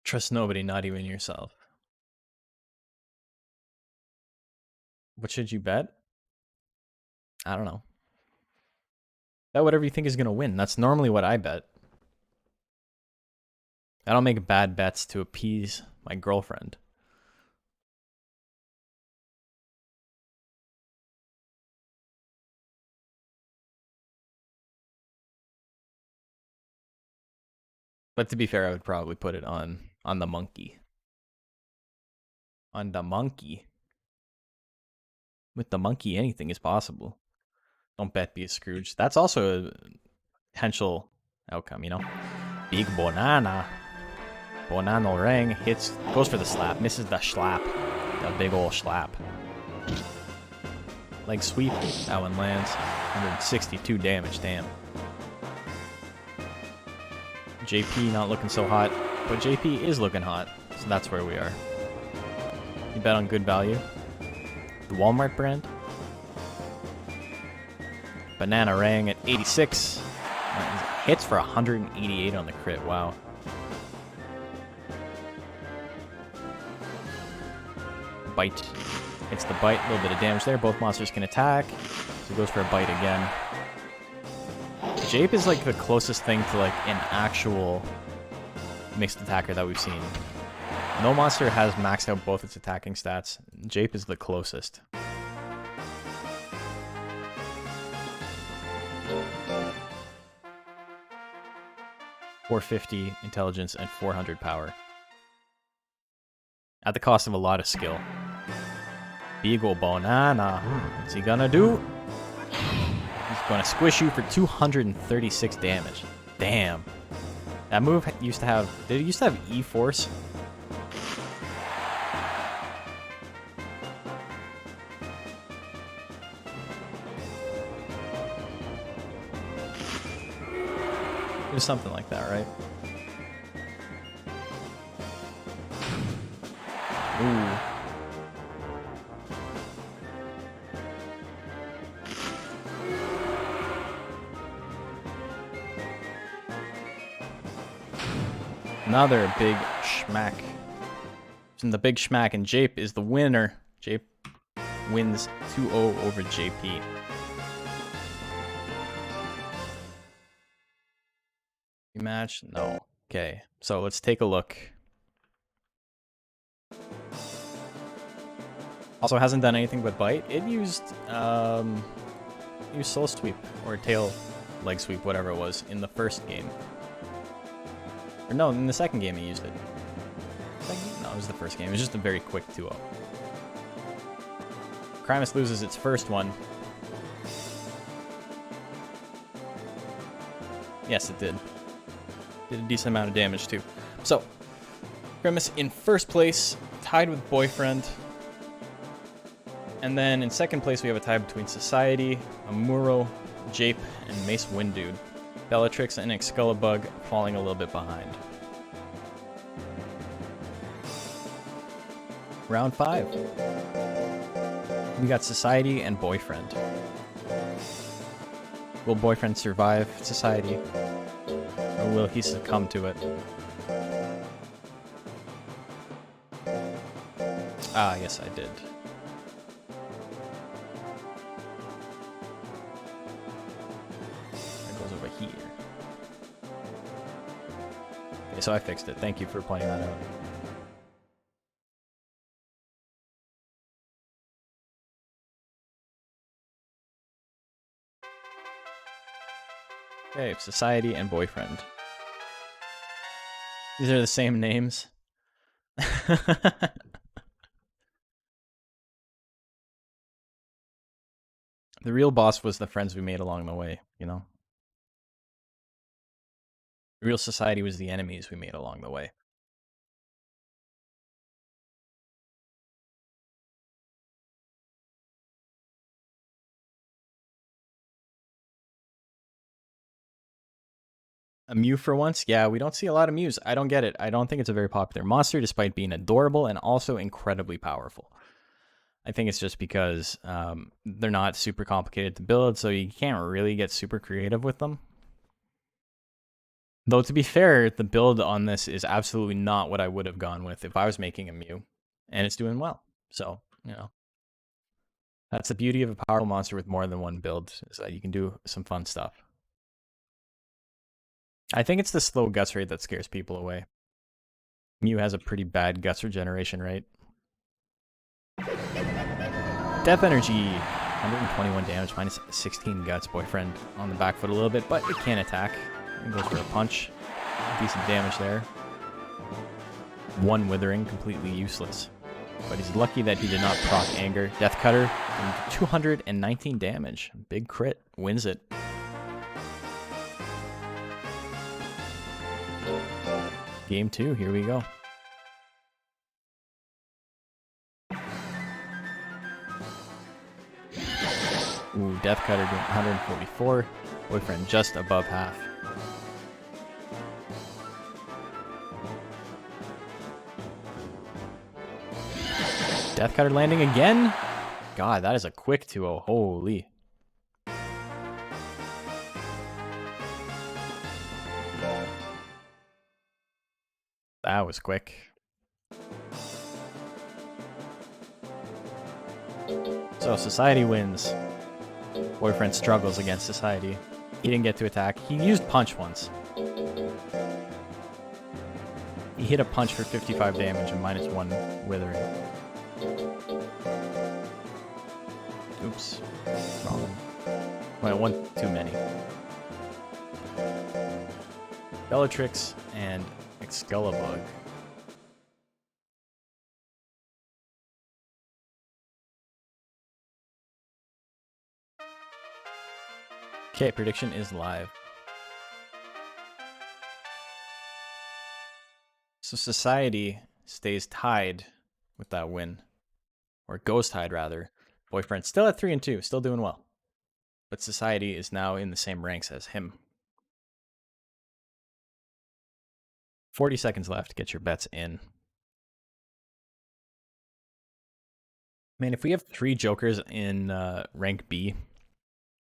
Trust nobody, not even yourself. What should you bet? I don't know. Bet whatever you think is going to win. That's normally what I bet. I don't make bad bets to appease my girlfriend. But to be fair, I would probably put it on the monkey. On the monkey. With the monkey, anything is possible. Don't bet, be a Scrooge. That's also a potential outcome, you know? Big banana. Banana ring hits, goes for the slap, misses the slap. The big ol' slap. Leg sweep, that one lands. 162 damage, damn. JP not looking so hot, but JP is looking hot, so that's where we are. You bet on good value. The Walmart brand. Banana Rang at 86. Hits for 188 on the crit, wow. Bite. Hits the bite, a little bit of damage there. Both monsters can attack, so goes for a bite again. Jape is like the closest thing to like an actual mixed attacker that we've seen. No monster has maxed out both its attacking stats. Jape is the closest. .450 intelligence and 400 power. At the cost of a lot of skill. Beagle Banana. What's he gonna do? He's gonna squish you for 236 damage. Damn. That move used to have... Did it used to have E-Force? It was something like that, right? Ooh. Another big schmack. And the big schmack, and Jape is the winner. Jape wins 2-0 over JP. Match? No. Okay, so let's take a look. Also hasn't done anything but bite. It used soul sweep or tail leg sweep, whatever it was, in the first game. Or no, in the second game he used it. No, it was the first game. It was just a very quick 2-0. Crimus loses its first one. Yes, it did. Did a decent amount of damage too. So, Grimace in first place, tied with Boyfriend. And then in second place we have a tie between Society, Amuro, Jape, and Mace Windude. Bellatrix and Excalibug falling a little bit behind. Round 5. We got Society and Boyfriend. Will Boyfriend survive Society? Or will he succumb to it? Ah, yes, I did. That goes over here. Okay, so I fixed it. Thank you for pointing that out. Okay, Society and Boyfriend. These are the same names. The real boss was the friends we made along the way, you know? The real society was the enemies we made along the way. A Mew for once? Yeah, we don't see a lot of Mews. I don't get it. I don't think it's a very popular monster, despite being adorable and also incredibly powerful. I think it's just because they're not super complicated to build, so you can't really get super creative with them. Though, to be fair, the build on this is absolutely not what I would have gone with if I was making a Mew, and it's doing well. So, you know, that's the beauty of a powerful monster with more than one build, is that you can do some fun stuff. I think it's the slow guts rate that scares people away. Mew has a pretty bad guts regeneration rate. Death Energy, 121 damage, minus 16 guts. Boyfriend on the back foot a little bit, but it can attack. It goes for a punch. Decent damage there. One Withering, completely useless. But he's lucky that he did not proc Anger. Death Cutter, 219 damage. Big crit, wins it. Game 2, here we go. Ooh, Death Cutter doing 144. Boyfriend just above half. Death Cutter landing again? God, that is a quick 2-0. Holy. That was quick. So Society wins. Boyfriend struggles against Society. He didn't get to attack. He used Punch once. He hit a punch for 55 damage and minus 1 Withering. Oops. Wrong. Well, one too many. Bellatrix and Excalibur. Okay, prediction is live. So Society stays tied with that win. Or goes tied, rather. Boyfriend still at 3-2, still doing well. But Society is now in the same ranks as him. 40 seconds left. Get your bets in. Man, if we have 3 Jokers in rank B,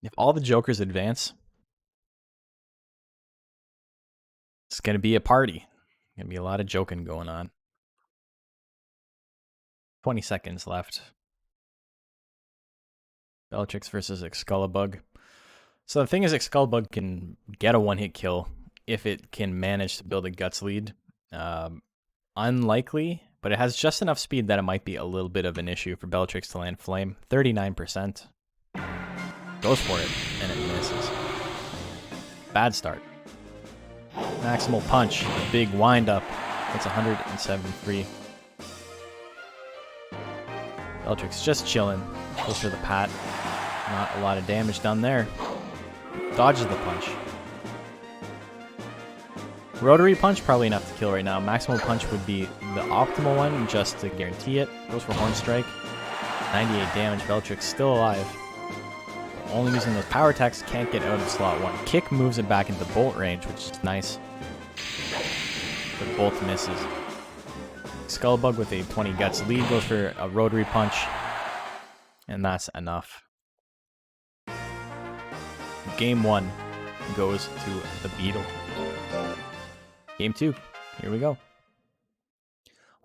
if all the Jokers advance, it's going to be a party. Going to be a lot of joking going on. 20 seconds left. Bellatrix versus Excalibur. So the thing is, Excalibur can get a one-hit kill if it can manage to build a guts lead. Unlikely, but it has just enough speed that it might be a little bit of an issue for Bellatrix to land Flame. 39%. Goes for it, and it misses. Bad start. Maximal Punch, a big wind-up. It's 173. Bellatrix just chilling. Goes for the pat. Not a lot of damage done there. Dodges the punch. Rotary Punch, probably enough to kill right now. Maximal Punch would be the optimal one, just to guarantee it. Goes for Horn Strike. 98 damage. Bellatrix still alive. Only using those power attacks, can't get out of slot 1. Kick moves it back into bolt range, which is nice. But bolt misses. Skullbug with a 20 guts lead goes for a rotary punch. And that's enough. Game 1 goes to the Beetle. Game 2, here we go.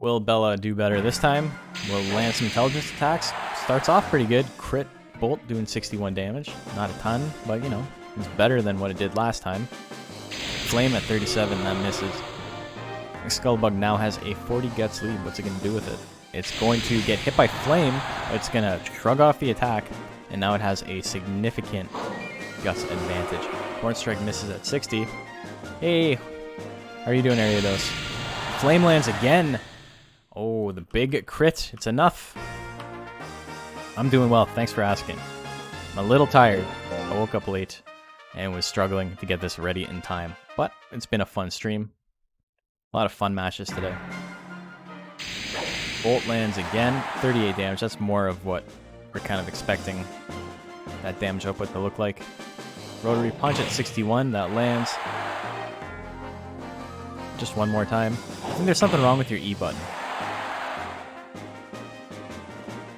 Will Bella do better this time? Will land some intelligence attacks? Starts off pretty good. Crit bolt doing 61 damage. Not a ton, but you know, it's better than what it did last time. Flame at 37, that misses. Skullbug now has a 40 guts lead. What's it going to do with it? It's going to get hit by Flame. It's going to shrug off the attack, and now it has a significant Gust advantage. Horn Strike misses at 60. Hey, how are you doing, Ariados? Flame lands again. Oh, the big crit. It's enough. I'm doing well. Thanks for asking. I'm a little tired. I woke up late and was struggling to get this ready in time. But it's been a fun stream. A lot of fun matches today. Bolt lands again. 38 damage. That's more of what we're kind of expecting that damage output to look like. Rotary Punch at 61. That lands. Just one more time. I think there's something wrong with your E button.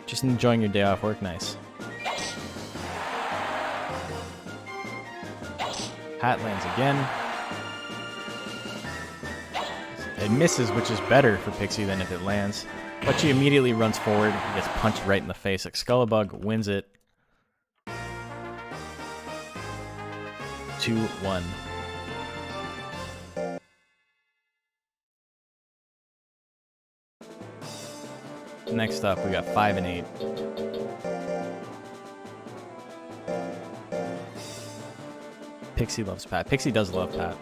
Just enjoying your day off work. Nice. Hat lands again. It misses, which is better for Pixie than if it lands. But she immediately runs forward and gets punched right in the face. Excalibur wins it. 2-1. Next up, we got 5 and 8. Pixie loves Pat. Pixie does love Pat.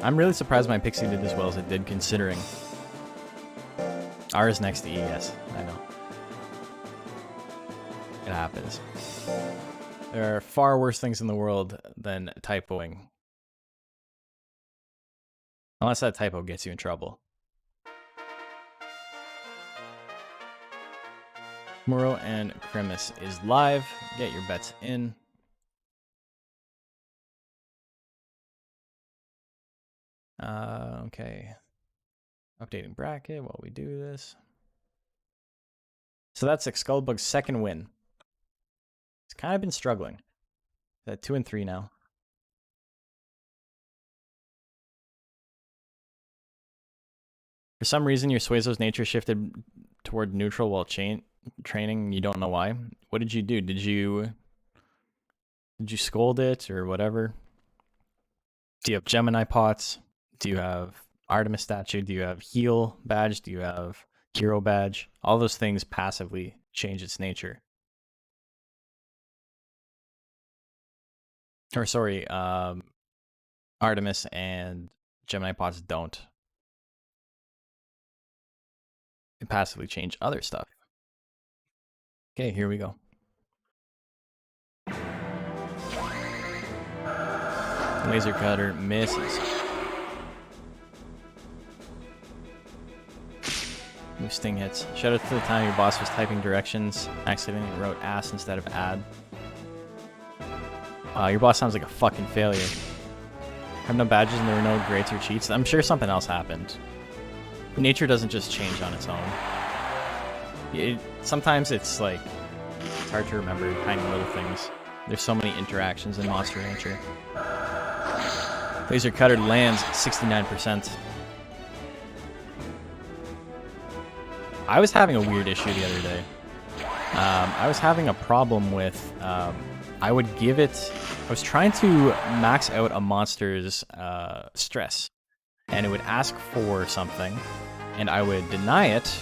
I'm really surprised my Pixie did as well as it did, considering R is next to E. Yes, I know. It happens. There are far worse things in the world than typoing. Unless that typo gets you in trouble. Muro and Cremis is live. Get your bets in. Okay. Updating bracket while we do this. So that's Skullbug's second win. It's kind of been struggling. It's at 2 and 3 now. For some reason, your Suezo's nature shifted toward neutral while training. You don't know why. What did you do? Did you scold it or whatever? Do you have Gemini pots? Do you have Artemis statue? Do you have heal badge? Do you have hero badge? All those things passively change its nature. Or sorry, Artemis and Gemini pots don't. They passively change other stuff. Okay, here we go. Laser cutter misses. New sting hits. Shout out to the time your boss was typing directions, accidentally wrote ass instead of ad. Your boss sounds like a fucking failure. Have no badges and there were no grades or cheats. I'm sure something else happened. Nature doesn't just change on its own. Sometimes it's like, it's hard to remember tiny little things. There's so many interactions in Monster Nature. Laser cutter lands 69%. I was having a weird issue the other day. I was having a problem with, I would give it, I was trying to max out a monster's stress, and it would ask for something, and I would deny it,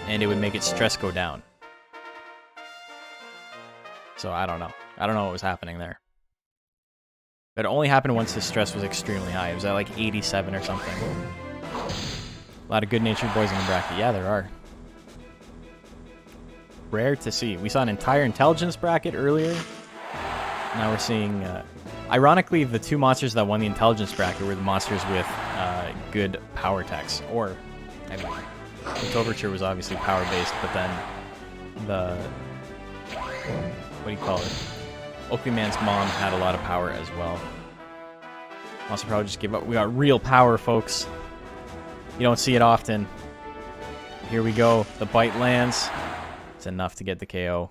and it would make its stress go down. So I don't know. I don't know what was happening there. But it only happened once the stress was extremely high. It was at like 87 or something. A lot of good-natured boys in the bracket. Yeah, there are. Rare to see. We saw an entire intelligence bracket earlier. Now we're seeing... ironically, the two monsters that won the intelligence bracket were the monsters with good power techs. Or, I mean, the Overture was obviously power-based, but then the... what do you call it? Oakley Man's mom had a lot of power as well. Also probably just give up. We got real power, folks. You don't see it often. Here we go. The bite lands. It's enough to get the KO.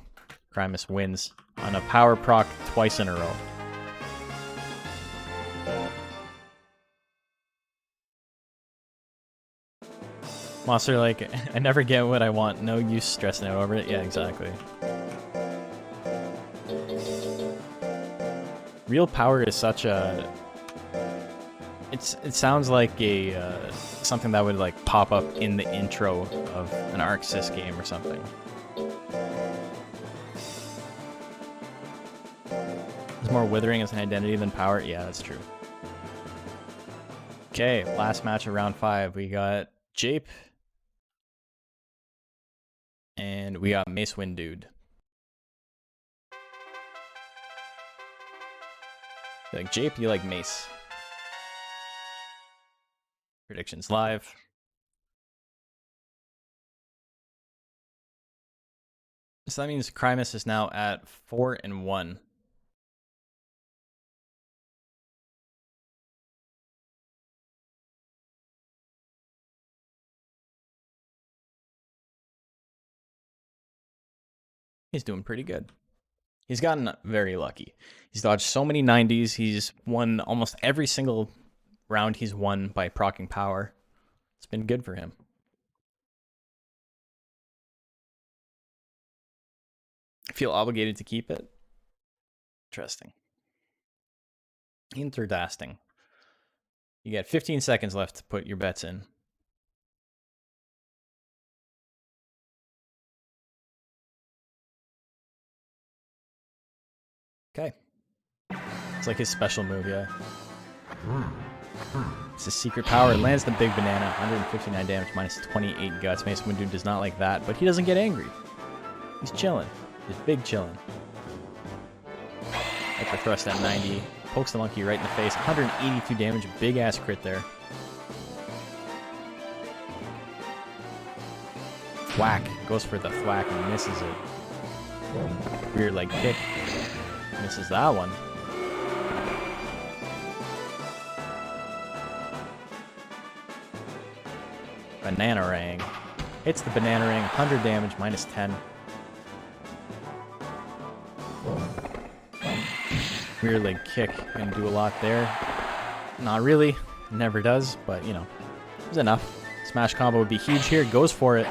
Crimus wins on a power proc twice in a row. Monster like, I never get what I want. No use stressing out over it. Yeah, exactly. Real power is such a... It sounds like a something that would like pop up in the intro of an Arc Sys game or something. This more withering as an identity than power. Yeah, that's true. Okay, last match of round 5. We got Jape. And we got Mace Wind Dude. You like Jape, you like Mace. Predictions live. So that means Crimus is now at 4-1. He's doing pretty good. He's gotten very lucky. He's dodged so many 90s. He's won almost every single round he's won by proccing power. It's been good for him. I feel obligated to keep it. Interesting. Interdasting. You get 15 seconds left to put your bets in. Okay. It's like his special move, yeah. It's his secret power. It lands the big banana. 159 damage, minus 28 guts. Mace Wind Dude does not like that, but he doesn't get angry. He's chilling. He's big chilling. Hyper thrust at 90. Pokes the monkey right in the face. 182 damage. Big ass crit there. Thwack. Goes for the thwack and misses it. Weird leg kick. Misses that one. Banana Rang. Hits the Banana Rang. 100 damage. Minus 10. Rear leg kick. Gonna do a lot there. Not really. Never does, but you know. It was enough. Smash combo would be huge here. Goes for it.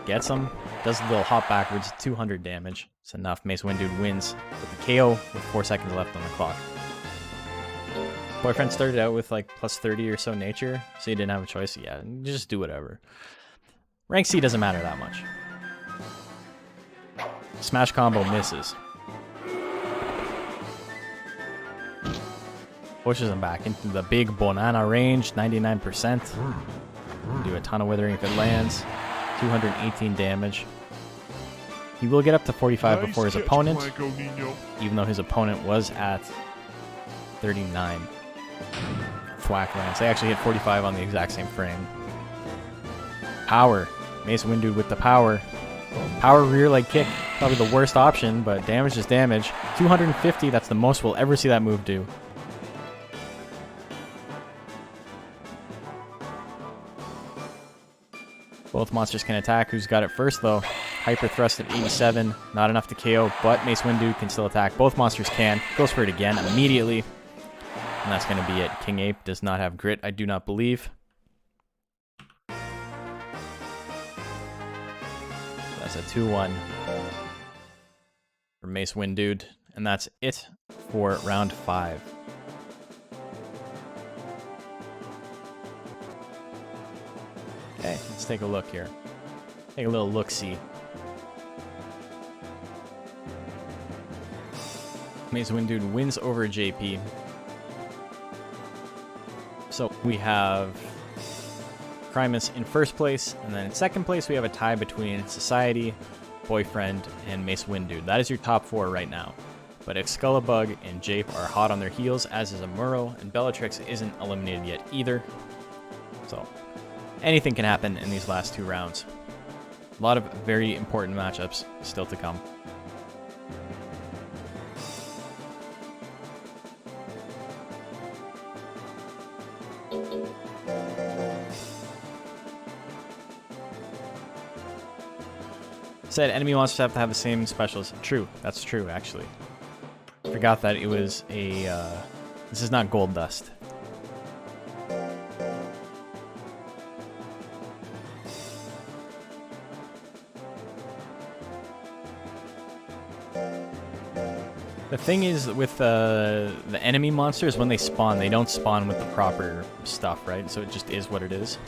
Gets him. Does a little hop backwards. 200 damage. It's enough. Mace Wind Dude wins with the KO with 4 seconds left on the clock. Boyfriend started out with like plus 30 or so nature, so you didn't have a choice. Yeah, just do whatever. Rank C doesn't matter that much. Smash combo misses. Pushes him back into the big banana range, 99%. Do a ton of withering if it lands. 218 damage. He will get up to 45 before his opponent, even though his opponent was at 39. Thwack lands. They actually hit 45 on the exact same frame. Power. Mace Wind Dude with the power. Power rear leg kick. Probably the worst option, but damage is damage. 250, that's the most we'll ever see that move do. Both monsters can attack. Who's got it first, though? Hyper thrust at 87. Not enough to KO, but Mace Wind Dude can still attack. Both monsters can. Goes for it again immediately. And that's going to be it. King Ape does not have grit, I do not believe. That's a 2-1 for Mace Wind Dude. And that's it for round 5. Okay, let's take a look here. Take a little look-see. Mace Wind Dude wins over JP. So we have Crimus in first place, and then in second place we have a tie between Society, Boyfriend, and Mace Wind Dude. That is your top 4 right now. But Excalibug and Jape are hot on their heels, as is Amuro, and Bellatrix isn't eliminated yet either. So anything can happen in these last 2 rounds. A lot of very important matchups still to come. Said enemy monsters have to have the same specials. True, that's true actually. Forgot that it was a, this is not Gold Dust. The thing is with the enemy monsters, when they spawn, they don't spawn with the proper stuff, right? So it just is what it is.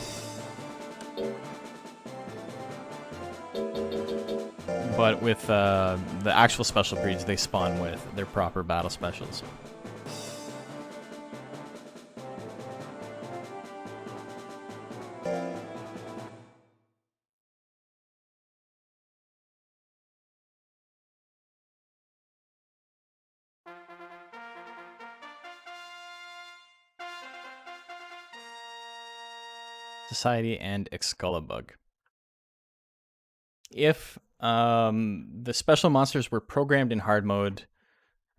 But with the actual special breeds, they spawn with their proper battle specials. Society and Excalibur. If the special monsters were programmed in hard mode,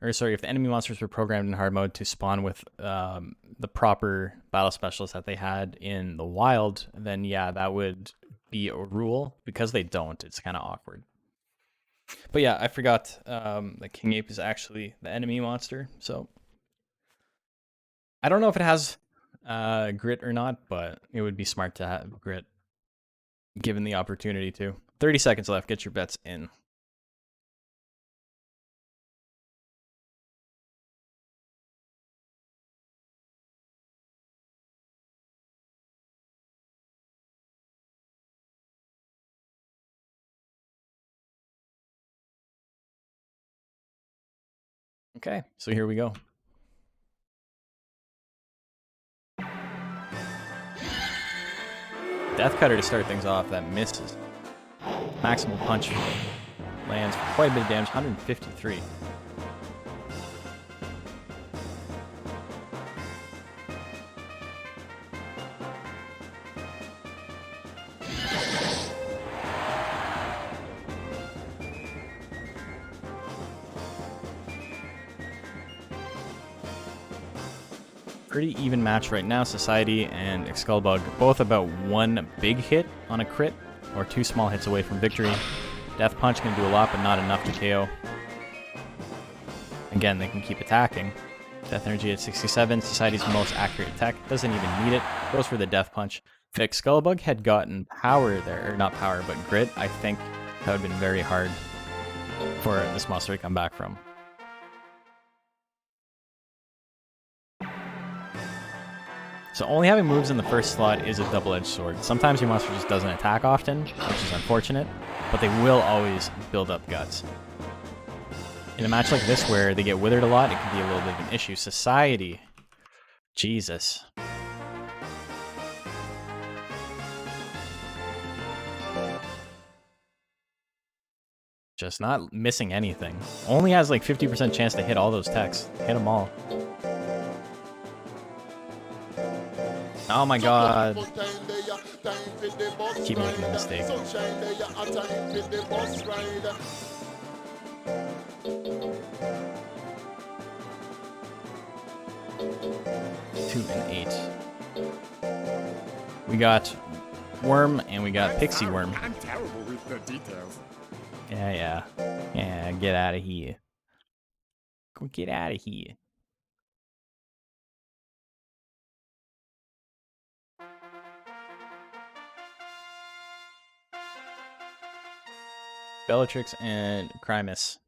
or sorry, if the enemy monsters were programmed in hard mode to spawn with the proper battle specials that they had in the wild, then yeah, that would be a rule. Because they don't, it's kind of awkward. But yeah, I forgot that King Ape is actually the enemy monster, so I don't know if it has grit or not, but it would be smart to have grit given the opportunity to. 30 seconds left. Get your bets in. Okay, so here we go. Death Cutter to start things off. That misses. Maximal punch lands quite a bit of damage. 153. Pretty even match right now. Society and Excalibur both about one big hit on a crit or two small hits away from victory. Death Punch can do a lot, but not enough to KO. Again, they can keep attacking. Death Energy at 67. Society's most accurate attack. Doesn't even need it. Goes for the Death Punch. If Excalibur had gotten power there, or not power, but grit, I think that would have been very hard for this monster to come back from. So only having moves in the first slot is a double-edged sword. Sometimes your monster just doesn't attack often, which is unfortunate, but they will always build up guts. In a match like this where they get withered a lot, it can be a little bit of an issue. Society. Jesus. Just not missing anything. Only has like 50% chance to hit all those techs. Hit them all. Oh my god. Keep making a mistake. 2 and 8. We got Worm and we got Pixie Worm. I'm terrible with the details. Yeah. Yeah, get out of here. Go get out of here. Bellatrix and Grimace.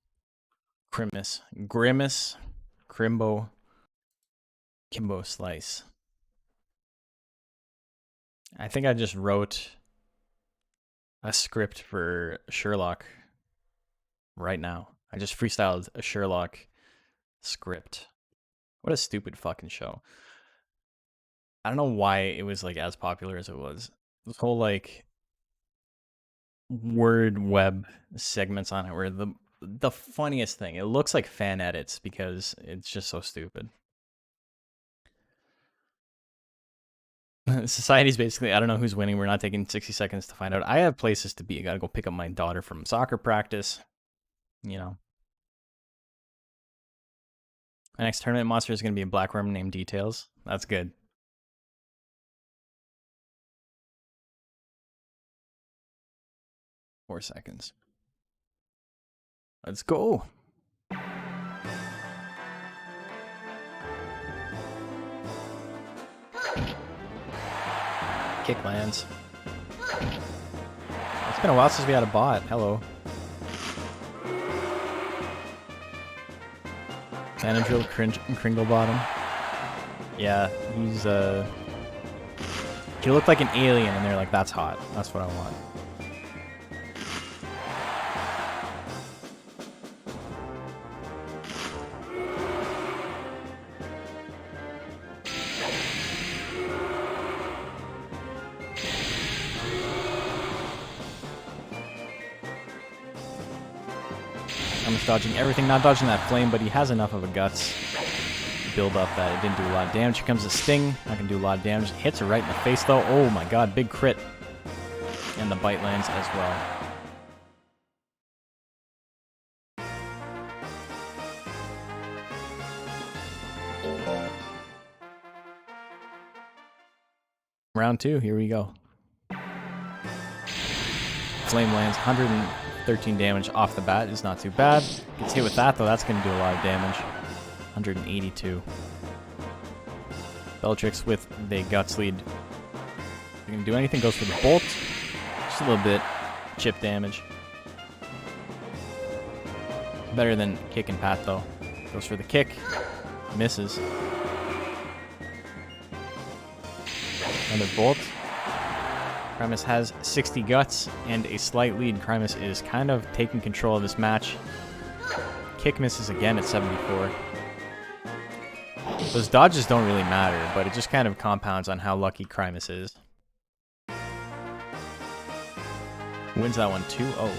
Grimace. Crimbo. Kimbo Slice. I think I just wrote a script for Sherlock right now. I just freestyled a Sherlock script. What a stupid fucking show. I don't know why it was like as popular as it was. This whole like word web segments on it were the funniest thing. It looks like fan edits because it's just so stupid. Society's basically, I don't know who's winning. We're not taking 60 seconds to find out. I have places to be. I gotta go pick up my daughter from soccer practice. You know. My next tournament monster is gonna be a black worm named Details. That's good. Four seconds. Let's go. Kick lands. It's been a while since we had a bot. Hello. Vanadrill Kringle Bottom. Yeah, he's he looked like an alien and they're like, that's hot. That's what I want. Primus dodging everything, not dodging that flame, but he has enough of a guts build up that it didn't do a lot of damage. Here comes the sting, not gonna do a lot of damage. Hits her right in the face though. Oh my god, big crit. And the bite lands as well. Round 2, here we go. Flame lands, 113 damage off the bat is not too bad. Gets hit with that though, that's gonna do a lot of damage. 182. Bellatrix with the guts lead. If you can do anything, goes for the bolt. Just a little bit. Chip damage. Better than kick and pat though. Goes for the kick. Misses. Another bolt. Primus has 60 guts and a slight lead. Primus is kind of taking control of this match. Kick misses again at 74. Those dodges don't really matter, but it just kind of compounds on how lucky Primus is. Wins that one 2-0.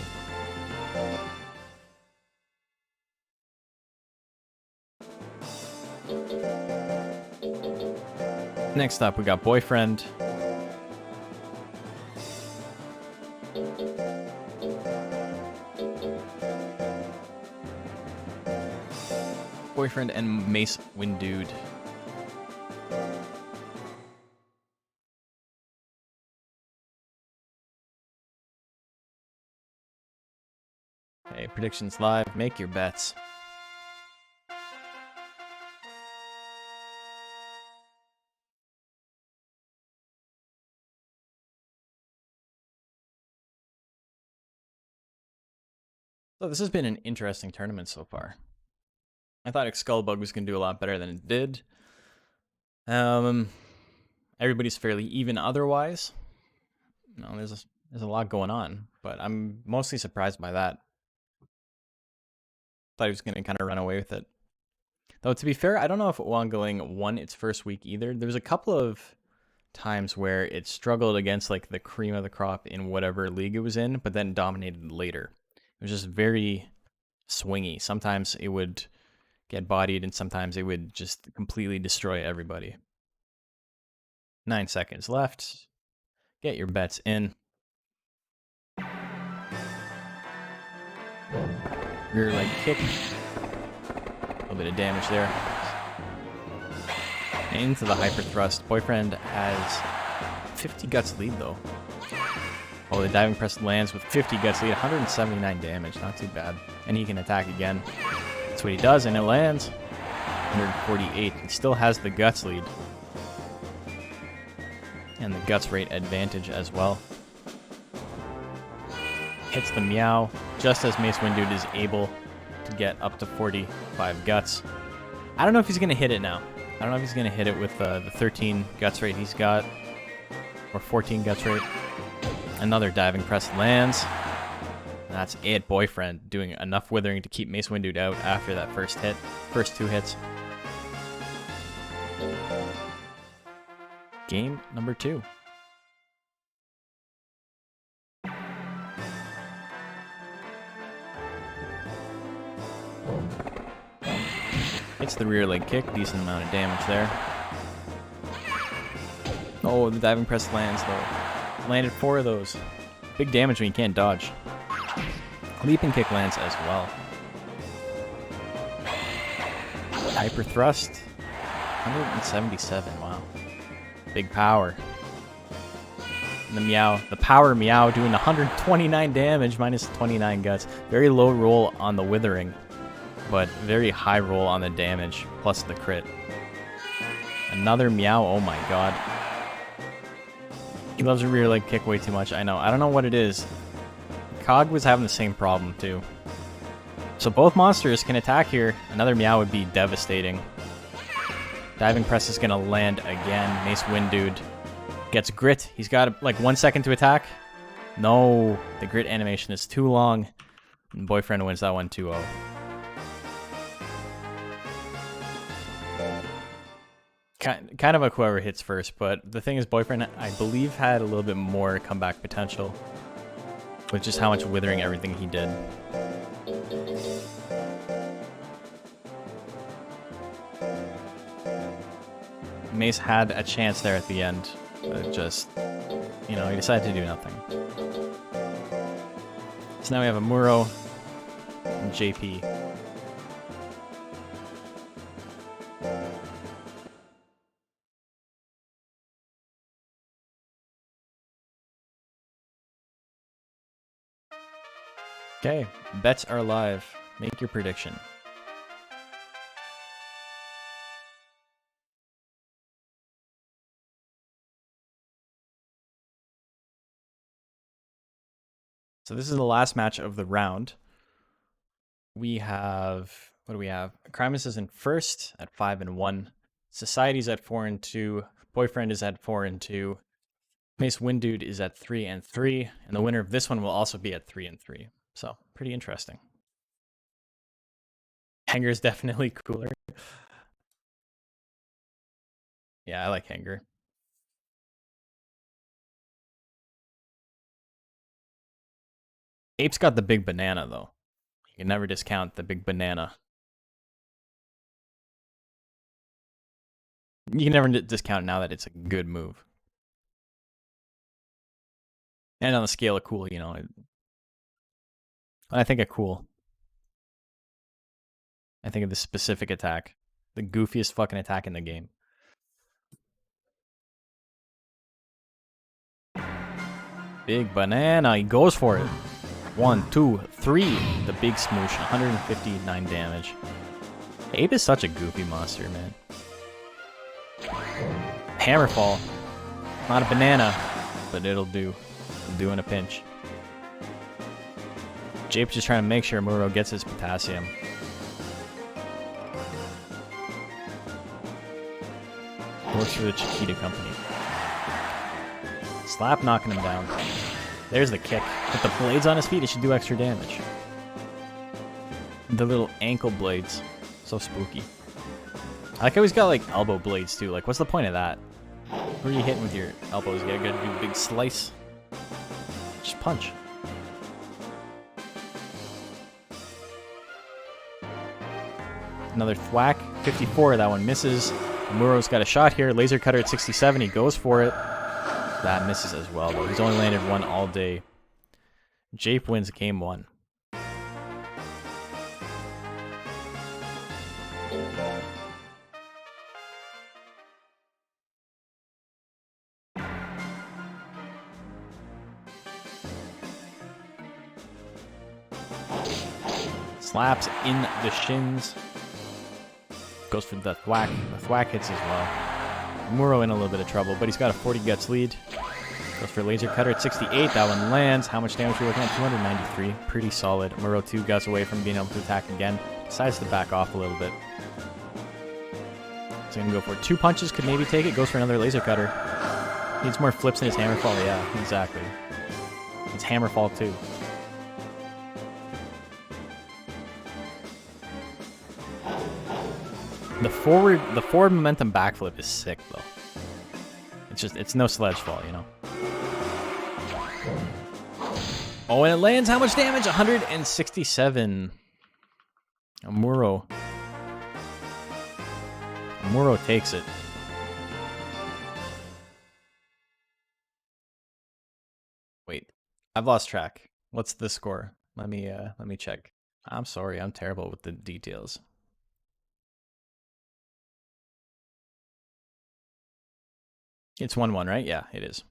Next up, we got Boyfriend. Boyfriend and Mace Windude. Okay, predictions live. Make your bets. So this has been an interesting tournament so far. I thought Excalibug was going to do a lot better than it did. Everybody's fairly even otherwise. No, there's a lot going on, but I'm mostly surprised by that. Thought he was going to kind of run away with it. Though, to be fair, I don't know if Wangaling won its first week either. There was a couple of times where it struggled against like the cream of the crop in whatever league it was in, but then dominated later. It was just very swingy. Sometimes it would get bodied, and sometimes it would just completely destroy everybody. 9 seconds left. Get your bets in. Rear leg kick. A little bit of damage there. Into the hyper thrust. Boyfriend has 50 guts lead though. Oh, the diving press lands with 50 guts lead. 179 damage. Not too bad. And he can attack again. That's what he does, and it lands. 148. He still has the guts lead. And the guts rate advantage as well. Hits the meow just as Mace Windude is able to get up to 45 guts. I don't know if he's going to hit it now. I don't know if he's going to hit it with the 13 guts rate he's got. Or 14 guts rate. Another diving press lands. And that's it. Boyfriend doing enough withering to keep Mace Windude out after that first hit. First 2 hits. Game number 2. Hits the rear leg kick, decent amount of damage there. Oh, the diving press lands though. Landed 4 of those. Big damage when you can't dodge. Leaping kick lands as well. Hyper thrust. 177, wow. Big power. And the meow, the power meow doing 129 damage, minus 29 guts. Very low roll on the withering, but very high roll on the damage, plus the crit. Another meow, oh my god. He loves a rear leg kick way too much, I know. I don't know what it is. Cog was having the same problem too. So both monsters can attack here. Another meow would be devastating. Diving press is going to land again. Mace Windude gets grit. He's got like 1 second to attack. No, the grit animation is too long. And Boyfriend wins that one 2-0. Kind of a whoever hits first, but the thing is Boyfriend, I believe, had a little bit more comeback potential with just how much withering everything he did. Mace had a chance there at the end, but just, you know, he decided to do nothing. So now we have a Muro and JP. Okay, bets are live. Make your prediction. So this is the last match of the round. We have, what do we have? Crimus is in first at 5-1. Society's at 4-2. Boyfriend is at 4-2. Mace Windude is at 3-3. And the winner of this one will also be at 3-3. So pretty interesting. Hanger is definitely cooler. Yeah, I like Hanger. Ape's got the big banana, though. You can never discount the big banana. You can never discount now that it's a good move. And on the scale of cool, you know. When I think of cool, I think of this specific attack. The goofiest fucking attack in the game. Big banana, he goes for it. 1, 2, 3. The big smoosh, 159 damage. Ape is such a goofy monster, man. Hammerfall. Not a banana, but it'll do. It'll do in a pinch. Jape's just trying to make sure Muro gets his potassium. Works for the Chiquita company. Slap knocking him down. There's the kick. With the blades on his feet, it should do extra damage. The little ankle blades. So spooky. I like how he's got like elbow blades too. Like, what's the point of that? Who are you hitting with your elbows? You gotta do a big slice. Just punch. Another thwack. 54, that one misses. Muro's got a shot here. Laser cutter at 67, he goes for it. That misses as well, though. He's only landed one all day. Jape wins game 1. Slaps in the shins. Goes for the thwack. The thwack hits as well. Muro in a little bit of trouble, but he's got a 40 guts lead. Goes for laser cutter at 68. That one lands. How much damage are we looking at? 293. Pretty solid. Muro 2 guts away from being able to attack again. Decides to back off a little bit. So he's going to go for 2 punches. Could maybe take it. Goes for another laser cutter. Needs more flips in his hammerfall. Yeah, exactly. It's hammerfall too. The forward momentum backflip is sick though. It's no sledge fall, you know. Oh, and it lands how much damage? 167. Muro takes it. Wait, I've lost track. What's the score? Let me check. I'm sorry, I'm terrible with the details. It's 1-1, right? Yeah, it is.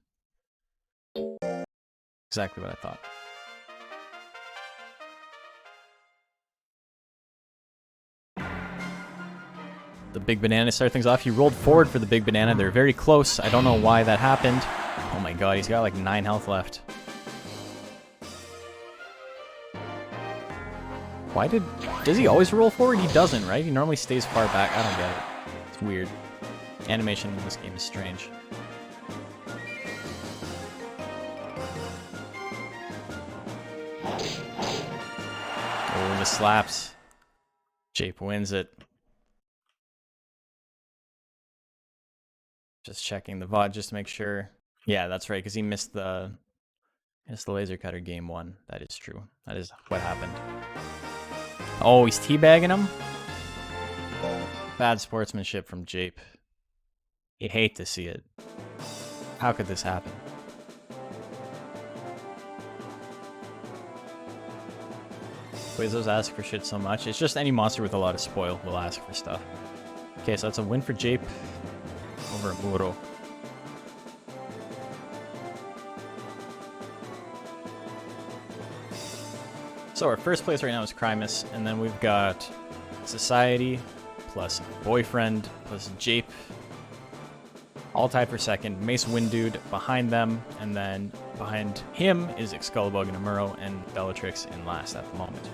Exactly what I thought. The big banana start things off. He rolled forward for the big banana. They're very close. I don't know why that happened. Oh my god, he's got like 9 health left. Does he always roll forward? He doesn't, right? He normally stays far back. I don't get it. It's weird. Animation in this game is strange. Oh, the slaps. Jape wins it. Just checking the VOD just to make sure. Yeah, that's right, because he missed the laser cutter game 1. That is true. That is what happened. Oh, he's teabagging him? Bad sportsmanship from Jape. You hate to see it. How could this happen? Quazo's ask for shit so much. It's just any monster with a lot of spoil will ask for stuff. Okay, so that's a win for Jape over Muro. So our first place right now is Crimus, and then we've got Society plus Boyfriend plus Jape. All tied for second. Mace Windude behind them, and then behind him is Excalibur and Amuro, and Bellatrix in last at the moment.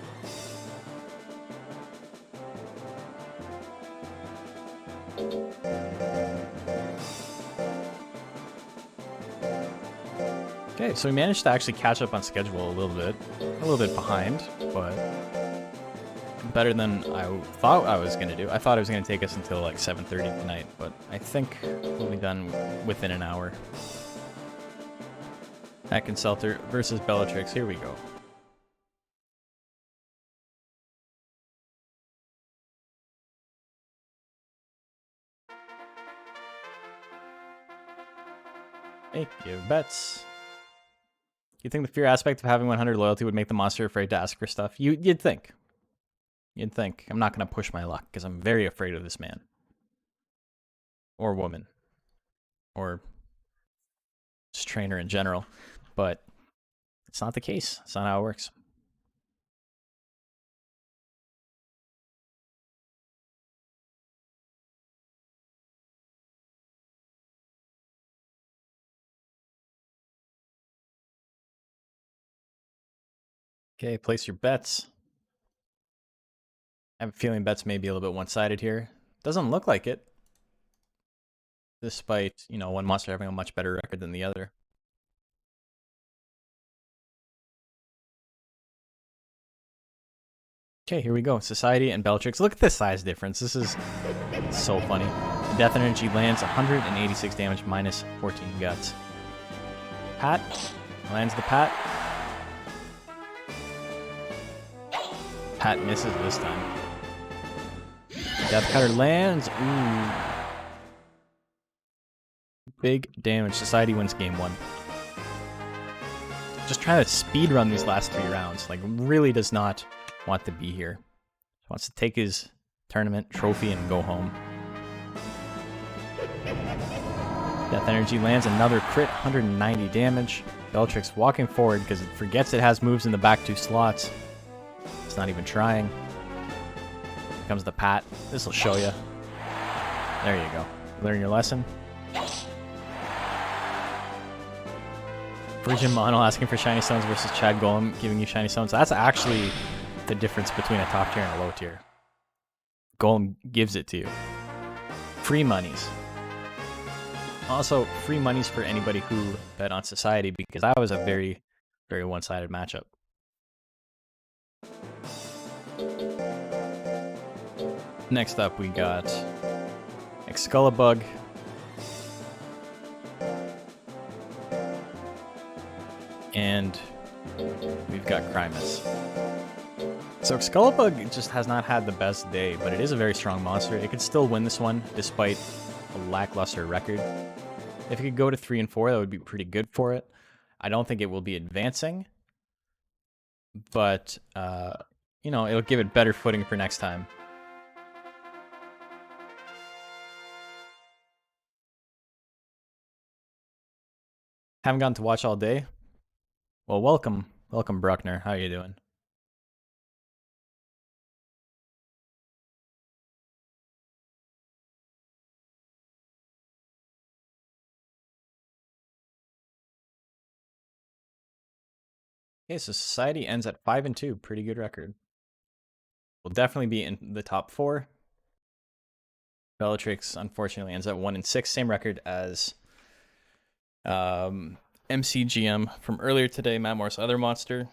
Okay, so we managed to actually catch up on schedule a little bit behind, but better than I thought I was going to do. I thought it was going to take us until like 7:30 tonight, but I think we'll be done within an hour. Consulter versus Bellatrix. Here we go. Make your bets. You think the fear aspect of having 100 loyalty would make the monster afraid to ask for stuff? You'd think. You'd think. I'm not going to push my luck because I'm very afraid of this man. Or woman. Or just trainer in general. But it's not the case. It's not how it works. Okay, place your bets. I have a feeling bets may be a little bit one-sided here. Doesn't look like it. Despite, you know, one monster having a much better record than the other. Okay, here we go. Society and Bellatrix. Look at the size difference. This is so funny. Death Energy lands 186 damage minus 14 guts. Pat lands the Pat. Pat misses this time. Death Cutter lands. Ooh. Big damage. Society wins game 1. Just trying to speed run these last 3 rounds. Like, really does not want to be here. Wants to take his tournament trophy and go home. Death Energy lands another crit, 190 damage. Bellatrix walking forward because it forgets it has moves in the back 2 slots. It's not even trying. Here comes the Pat. This will show you. There you go. Learn your lesson. Virgin Mono asking for shiny stones versus Chad Golem giving you shiny stones. That's actually the difference between a top tier and a low tier. Golem gives it to you. Free monies. Also, free monies for anybody who bet on Society because that was a very, very one-sided matchup. Next up, we got Excalibur. And we've got Crimus. So Excalibur just has not had the best day, but it is a very strong monster. It could still win this one despite a lackluster record. If it could go to 3 and 4, that would be pretty good for it. I don't think it will be advancing, but you know, it'll give it better footing for next time. Haven't gotten to watch all day? Well, welcome. Welcome, Bruckner. How are you doing? Okay, so Society ends at 5 and 2. Pretty good record. Will definitely be in the top 4. Bellatrix, unfortunately, ends at 1 and 6. Same record as MCGM from earlier today, Matt Moore's other monster.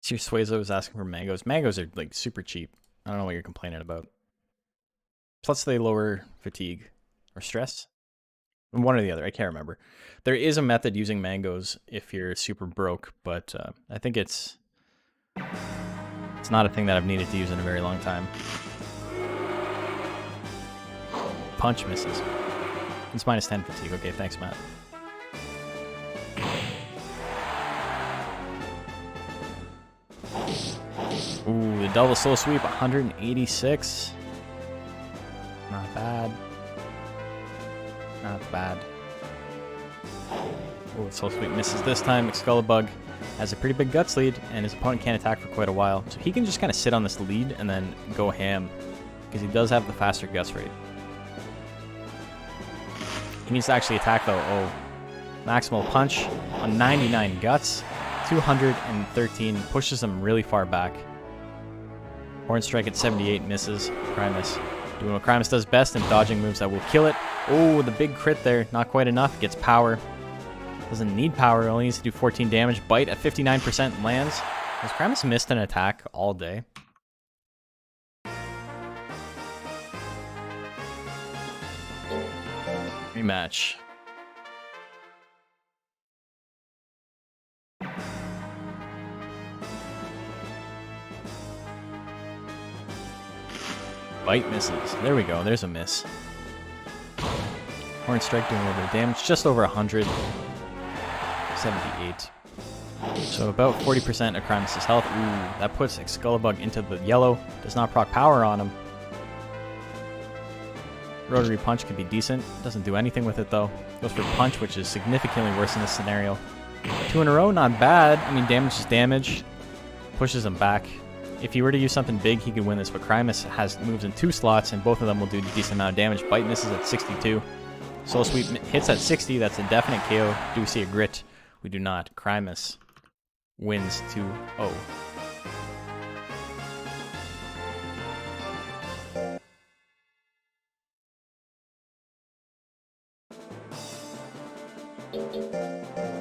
Sir Suezo is asking for mangoes. Mangoes are like super cheap. I don't know what you're complaining about. Plus they lower fatigue or stress. One or the other, I can't remember. There is a method using mangoes if you're super broke, but I think it's not a thing that I've needed to use in a very long time. Punch misses. It's minus 10 fatigue. Okay, thanks, Matt. Ooh, the double soul sweep, 186. Not bad. Not bad. Oh, soul sweep misses this time. Excalibur has a pretty big guts lead, and his opponent can't attack for quite a while. So he can just kind of sit on this lead and then go ham, because he does have the faster guts rate. He needs to actually attack though. Oh, maximal punch on 99 guts. 213 pushes him really far back. Horn strike at 78 misses. Primus doing what Primus does best and dodging moves that will kill it. Oh, the big crit there. Not quite enough. Gets power. Doesn't need power. Only needs to do 14 damage. Bite at 59% lands. Has Primus missed an attack all day? Rematch. Bite misses. There we go. There's a miss. Horn strike doing a little bit of damage. Just over 100. 78. So about 40% of Crimus' health. Ooh, that puts Excalibur into the yellow. Does not proc power on him. Rotary Punch can be decent. Doesn't do anything with it though. Goes for Punch, which is significantly worse in this scenario. 2 in a row, not bad. I mean, damage is damage. Pushes him back. If he were to use something big, he could win this, but Crimus has moves in 2 slots, and both of them will do a decent amount of damage. Bite misses at 62. Soul Sweep hits at 60. That's a definite KO. Do we see a grit? We do not. Crimus wins 2-0.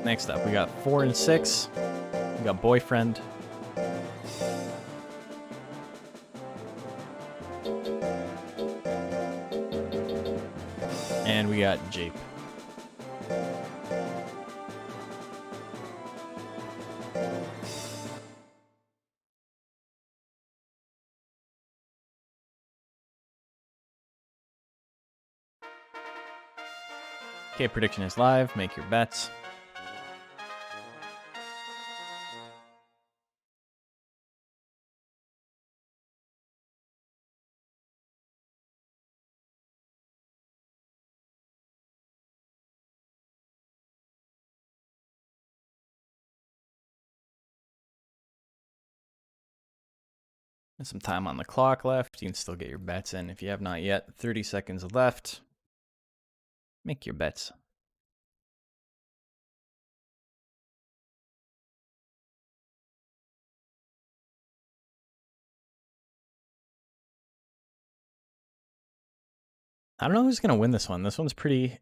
Next up, we got 4 and 6. We got Boyfriend. And we got Jape. Okay, prediction is live. Make your bets. There's some time on the clock left. You can still get your bets in if you have not yet. 30 seconds left. Make your bets. I don't know who's going to win this one. This one's pretty...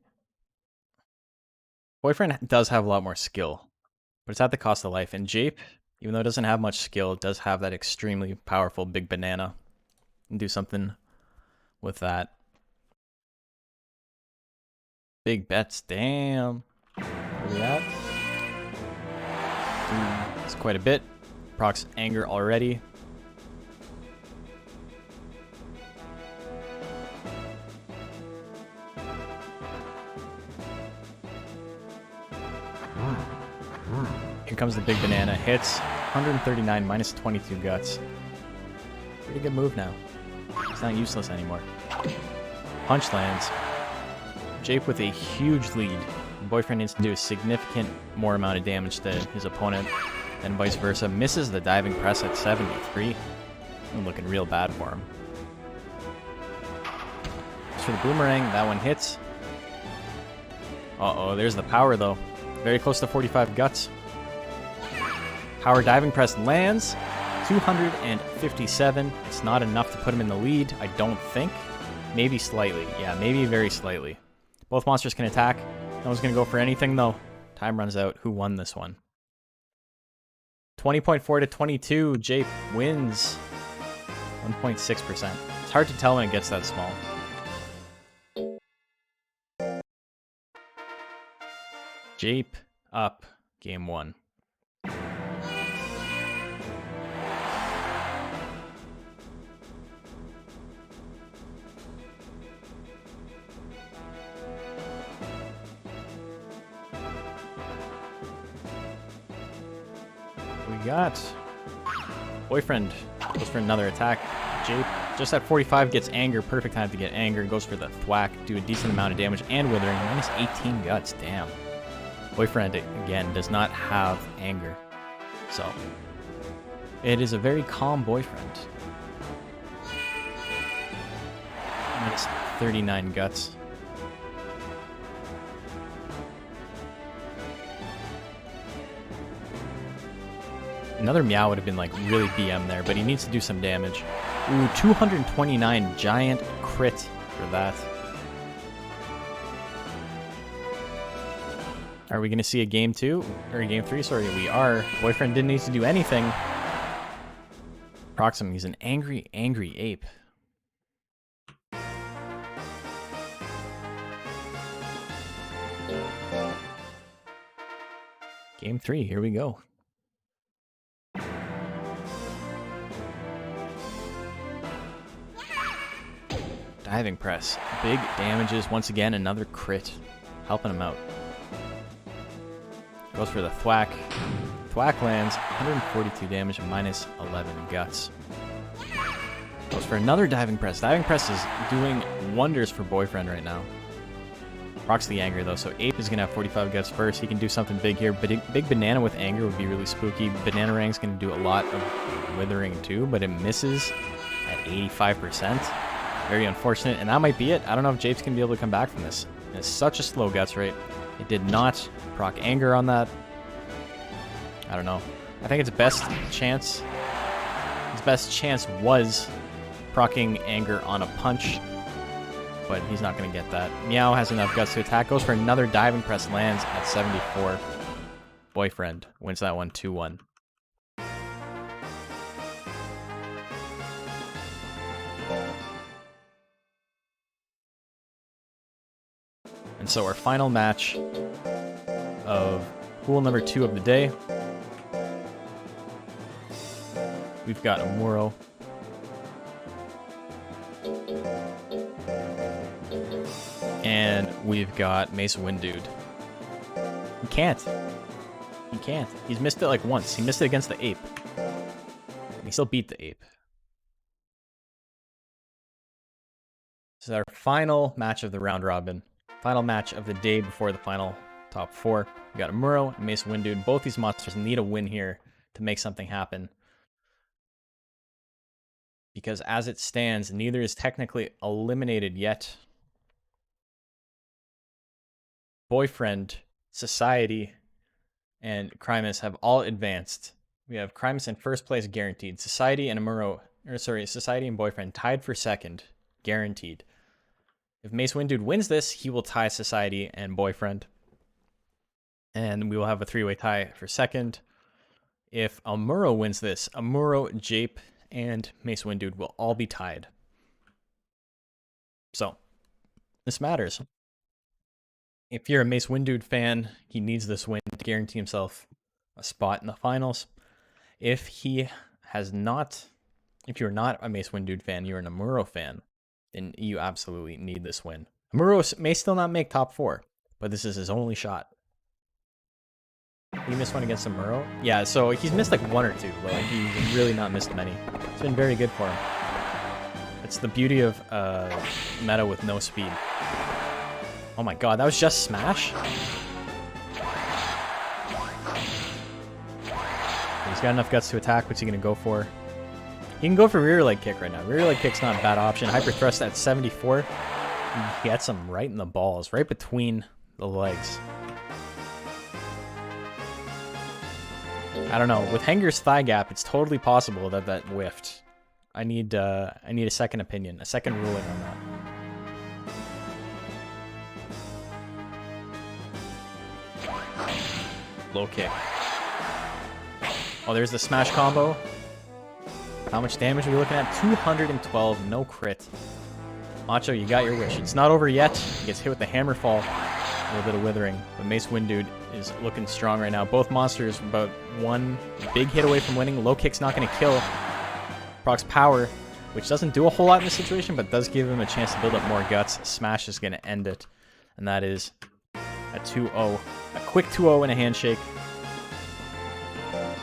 Boyfriend does have a lot more skill, but it's at the cost of life. And Jape, even though it doesn't have much skill, it does have that extremely powerful big banana. And do something with that. Big bets, damn. Where are we at? It's quite a bit. Procs anger already. Here comes the big banana. Hits 139 minus 22 guts. Pretty good move now. It's not useless anymore. Punch lands. Jape with a huge lead. Boyfriend needs to do a significant more amount of damage to his opponent, and vice versa. Misses the diving press at 73. Looking real bad for him. As for the boomerang, that one hits. Uh-oh, there's the power though. Very close to 45 guts. Power diving press lands. 257. It's not enough to put him in the lead, I don't think. Maybe slightly. Yeah, maybe very slightly. Both monsters can attack. No one's going to go for anything, though. Time runs out. Who won this one? 20.4 to 22. Jape wins. 1.6%. It's hard to tell when it gets that small. Jape up game 1. We got Boyfriend goes for another attack. Jape just at 45 gets anger. Perfect time to get anger. Goes for the thwack. Do a decent amount of damage and withering. Minus 18 guts. Damn. Boyfriend again does not have anger. So it is a very calm boyfriend. Minus 39 guts. Another meow would have been like really BM there, but he needs to do some damage. Ooh, 229 giant crit for that. Are we going to see a game 2? Or a game 3? Sorry, we are. Boyfriend didn't need to do anything. Proxim, he's an angry, angry ape. Game 3, here we go. Diving press. Big damages. Once again, another crit. Helping him out. Goes for the thwack. Thwack lands. 142 damage and minus 11 guts. Goes for another diving press. Diving press is doing wonders for Boyfriend right now. Procs the anger though, so Ape is going to have 45 guts first. He can do something big here. Big Banana with anger would be really spooky. Banana Rang's going to do a lot of withering too, but it misses at 85%. Very unfortunate, and that might be it. I don't know if Japes can be able to come back from this. It's such a slow guts rate. It did not proc anger on that. I don't know. I think its best chance was proccing anger on a punch, but he's not going to get that. Meow has enough guts to attack. Goes for another diving press, lands at 74. Boyfriend wins that one 2-1. And so our final match of pool number 2 of the day. We've got Amuro. And we've got Mace Windude. He can't. He can't. He's missed it like once. He missed it against the ape. He still beat the ape. This is our final match of the round robin. Final match of the day before the final top 4. We got Amuro and Mace Windude. Both these monsters need a win here to make something happen. Because as it stands, neither is technically eliminated yet. Boyfriend, Society, and Crimus have all advanced. We have Crimus in first place guaranteed. Society and Amuro, Society and Boyfriend tied for second, guaranteed. If Mace Windude wins this, he will tie Society and Boyfriend. And we will have a 3-way tie for second. If Amuro wins this, Amuro, Jape, and Mace Windude will all be tied. So, this matters. If you're a Mace Windude fan, he needs this win to guarantee himself a spot in the finals. If you're not a Mace Windude fan, you're an Amuro fan, then you absolutely need this win. Amuro may still not make top 4, but this is his only shot. He missed one against Amuro? Yeah, so he's missed like 1 or 2. Like, he's really not missed many. It's been very good for him. It's the beauty of meta with no speed. Oh my god, that was just smash? He's got enough guts to attack. What's he going to go for? He can go for rear leg kick right now. Rear leg kick's not a bad option. Hyper thrust at 74. He gets him right in the balls, right between the legs. I don't know. With Henger's thigh gap, it's totally possible that that whiffed. I need a second opinion, a second ruling on that. Low kick. Oh, there's the smash combo. How much damage are we looking at? 212, no crit. Macho, you got your wish. It's not over yet. He gets hit with the hammer fall. A little bit of withering, but Mace Wind Dude is looking strong right now. Both monsters about one big hit away from winning. Low kick's not going to kill. Procs power, which doesn't do a whole lot in this situation, but does give him a chance to build up more guts. Smash is going to end it, and that is a 2-0. A quick 2-0 and a handshake for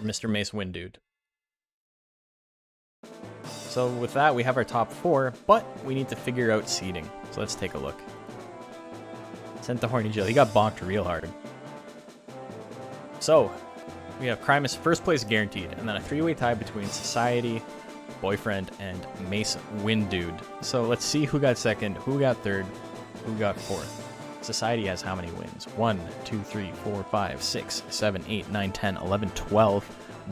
Mr. Mace Wind Dude. So with that, we have our top 4, but we need to figure out seeding. So let's take a look. Sent the Horny Jill. He got bonked real hard. So we have Crimus first place guaranteed, and then a 3-way tie between Society, Boyfriend, and Mace Wind Dude. So let's see who got second, who got third, who got fourth. Society has how many wins? 1, 2, 3, 4, 5, 6, 7, 8, 9, 10, 11, 12.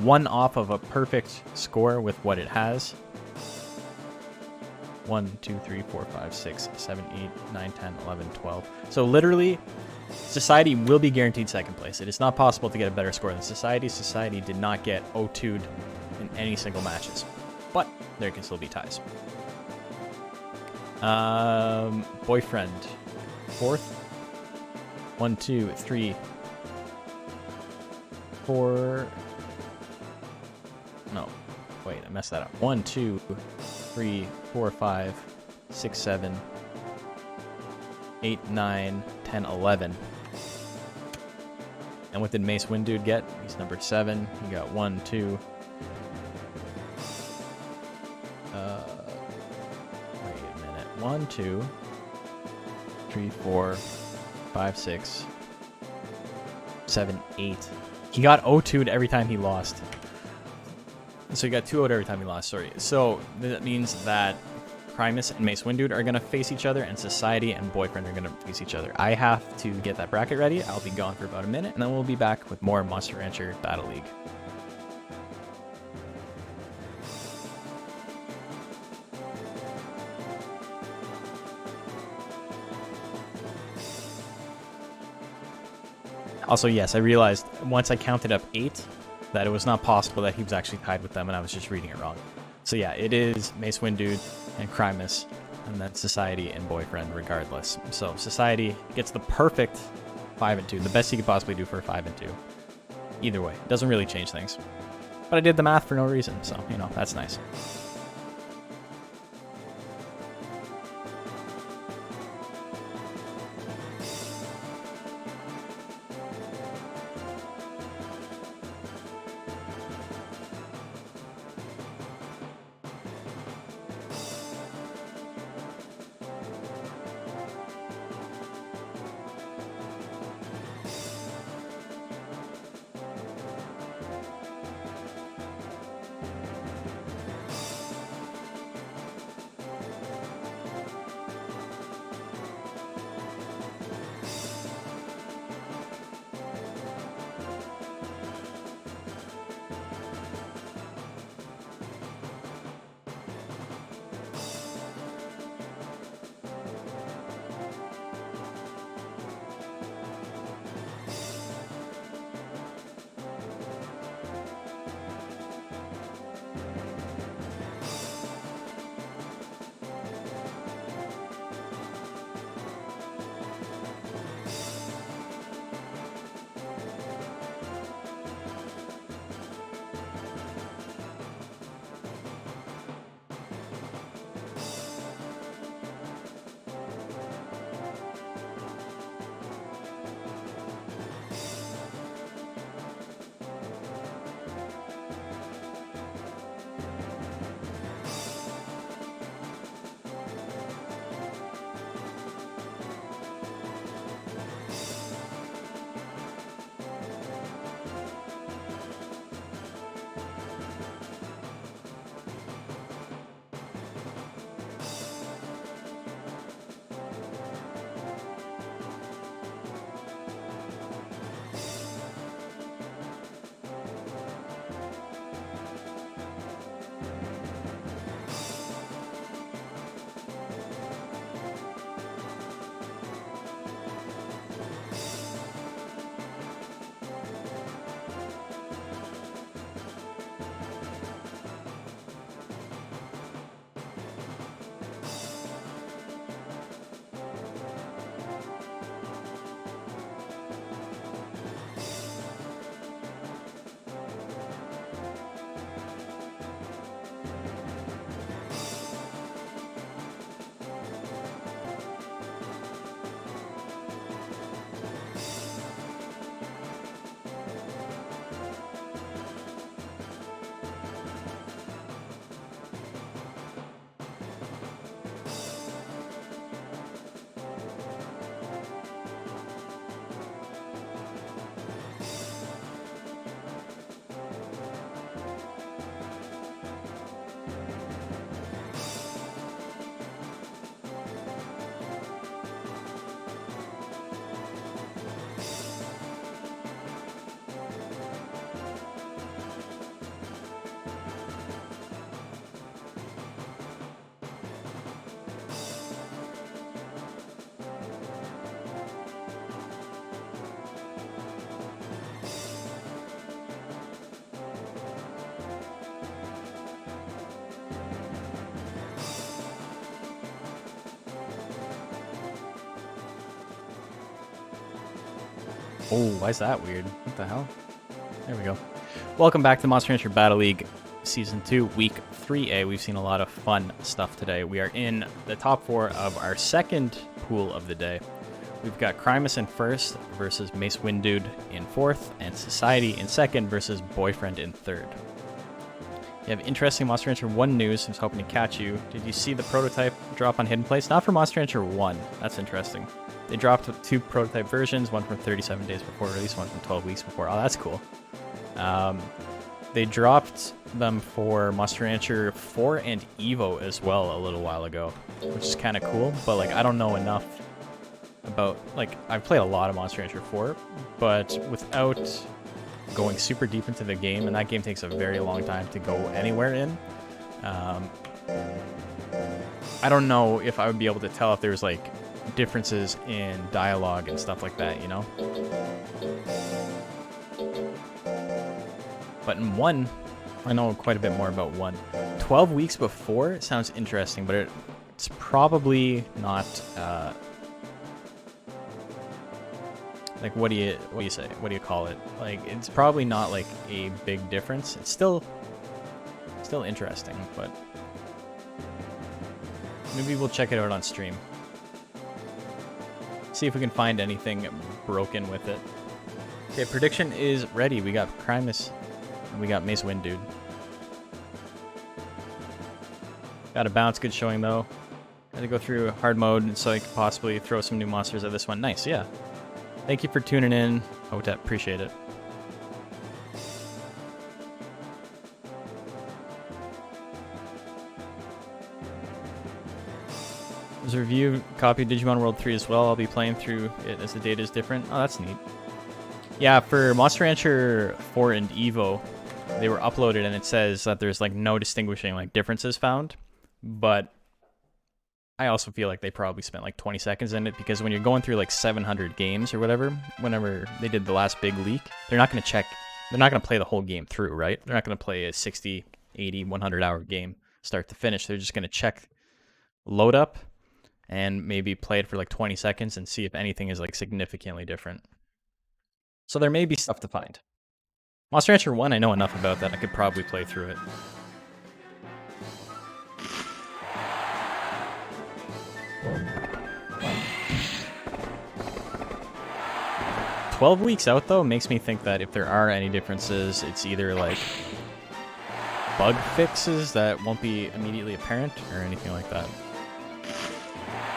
One off of a perfect score with what it has. 1, 2, 3, 4, 5, 6, 7, 8, 9, 10, 11, 12. So literally, Society will be guaranteed second place. It is not possible to get a better score than Society. Society did not get 0-2'd in any single matches, but there can still be ties. Boyfriend, fourth. 1, 2, 3, 4. No, wait, I messed that up. 1, 2, 3, 4, 5, 6, 7, 8, 9, 10, 11. And what did Mace Wind Dude get? He's number 7. He got 1, 2. Wait a minute. 1, 2, 3, 4, 5, 6, 7, 8. He got 0-2'd every time he lost. So he got 2-0'd every time he lost, sorry. So that means that Crimus and Mace Wind Dude are going to face each other, and Society and Boyfriend are going to face each other. I have to get that bracket ready. I'll be gone for about a minute, and then we'll be back with more Monster Rancher Battle League. Also, yes, I realized once I counted up 8 that it was not possible that he was actually tied with them, and I was just reading it wrong. So yeah, it is Mace Wind Dude and Crimus, and then Society and Boyfriend regardless. So Society gets the perfect 5-2, the best he could possibly do for a 5-2. Either way, it doesn't really change things. But I did the math for no reason, so, you know, that's nice. Oh, why is that weird? What the hell? There we go. Welcome back to Monster Hunter Battle League Season 2, Week 3A. We've seen a lot of fun stuff today. We are in the top 4 of our second pool of the day. We've got Crimus in first versus Mace Windude in fourth, and Society in second versus Boyfriend in third. You have interesting Monster Hunter 1 news. I was hoping to catch you. Did you see the prototype drop on Hidden Place? Not for Monster Hunter 1. That's interesting. They dropped 2 prototype versions, one from 37 days before release, one from 12 weeks before. Oh, that's cool. They dropped them for Monster Hunter 4 and Evo as well a little while ago, which is kind of cool, but like I don't know enough about, like, I've played a lot of Monster Hunter 4, but without going super deep into the game, and that game takes a very long time to go anywhere in, I don't know if I would be able to tell if there's like differences in dialogue and stuff like that, you know? But in 1, I know quite a bit more about 1. 12 weeks before sounds interesting, but it's probably not, like, what do you say? What do you call it? Like, it's probably not like a big difference. It's still interesting, but maybe we'll check it out on stream. See if we can find anything broken with it. Okay, prediction is ready. We got Crimus. We got Mace Windude. Got a bounce, good showing though. Had to go through hard mode so I could possibly throw some new monsters at this one. Nice, yeah. Thank you for tuning in, Hotep. Appreciate it. There's a review copy of Digimon World 3 as well. I'll be playing through it as the data is different. Oh, that's neat. Yeah, for Monster Hunter 4 and Evo, they were uploaded and it says that there's like no distinguishing like differences found, but I also feel like they probably spent like 20 seconds in it, because when you're going through like 700 games or whatever, whenever they did the last big leak, they're not going to play the whole game through, right? They're not going to play a 60, 80, 100 hour game start to finish. They're just going to check load up and maybe play it for like 20 seconds and see if anything is like significantly different. So there may be stuff to find. Monster Hunter 1, I know enough about that. I could probably play through it. "12 weeks out though makes me think that if there are any differences, it's either like bug fixes that won't be immediately apparent or anything like that.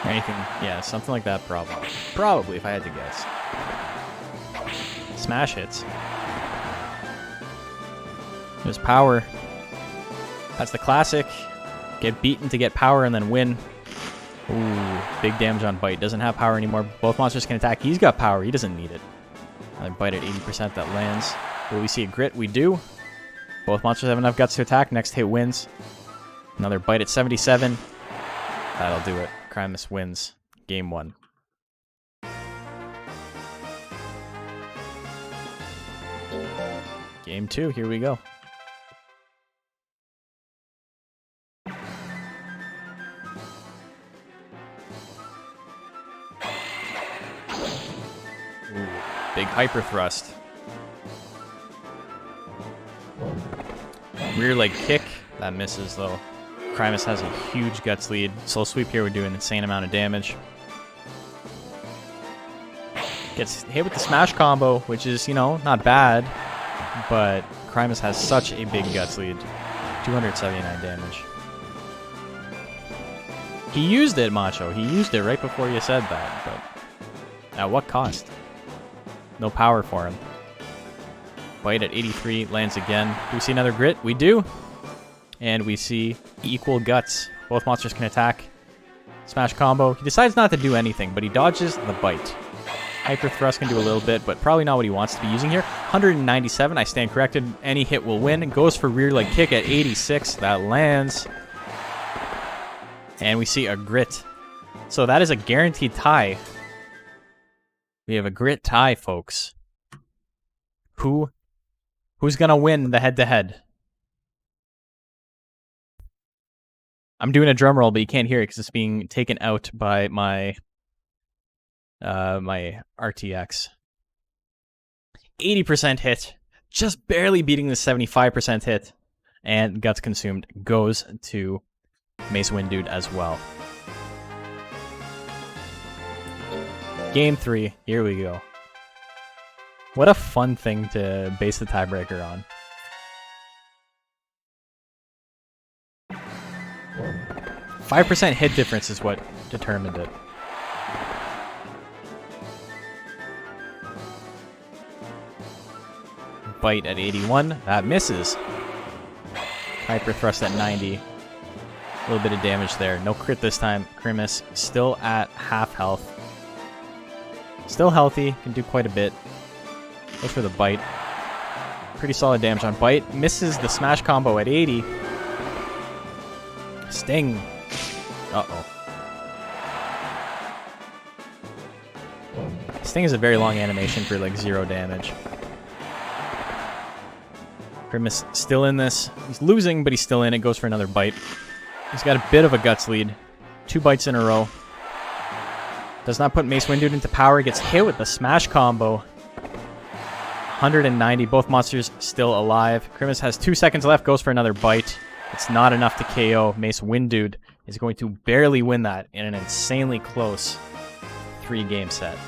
Or anything, yeah, something like that probably. Probably, if I had to guess. Smash hits. There's power. That's the classic. Get beaten to get power and then win. Ooh, big damage on bite. Doesn't have power anymore. Both monsters can attack. He's got power. He doesn't need it. Another bite at 80% that lands. Will we see a grit? We do. Both monsters have enough guts to attack. Next hit wins. Another bite at 77. That'll do it. Crimus wins. Game 1. Game 2. Here we go. Ooh, big hyper thrust. Rear leg kick. That misses though. Crimus has a huge guts lead. Soul sweep here would do an insane amount of damage. Gets hit with the smash combo, which is, you know, not bad. But Crimus has such a big guts lead. 279 damage. He used it, Macho. He used it right before you said that, but at what cost? No power for him. Bite at 83, lands again. Do we see another grit? We do. And we see equal guts. Both monsters can attack. Smash combo. He decides not to do anything, but he dodges the bite. Hyper thrust can do a little bit, but probably not what he wants to be using here. 197, I stand corrected. Any hit will win. Goes for rear leg kick at 86. That lands. And we see a grit. So that is a guaranteed tie. We have a grit tie, folks. Who's gonna win the head-to-head? I'm doing a drum roll, but you can't hear it because it's being taken out by my my RTX. 80% hit. Just barely beating the 75% hit. And Guts Consumed goes to Mace Windude as well. Game 3, here we go. What a fun thing to base the tiebreaker on. .5% hit difference is what determined it. Bite at 81, that misses. Hyper thrust at 90. A little bit of damage there. No crit this time. Grimace still at half health. Still healthy, can do quite a bit. Goes for the bite. Pretty solid damage on bite. Misses the smash combo at 80. Sting. Uh-oh. Sting is a very long animation for like 0 damage. Grimace still in this. He's losing, but he's still in it. Goes for another bite. He's got a bit of a guts lead. 2 bites in a row. Does not put Mace Windude into power. Gets hit with the smash combo. 190. Both monsters still alive. Grimace has 2 seconds left. Goes for another bite. It's not enough to KO. Mace Windude is going to barely win that in an insanely close 3-game set.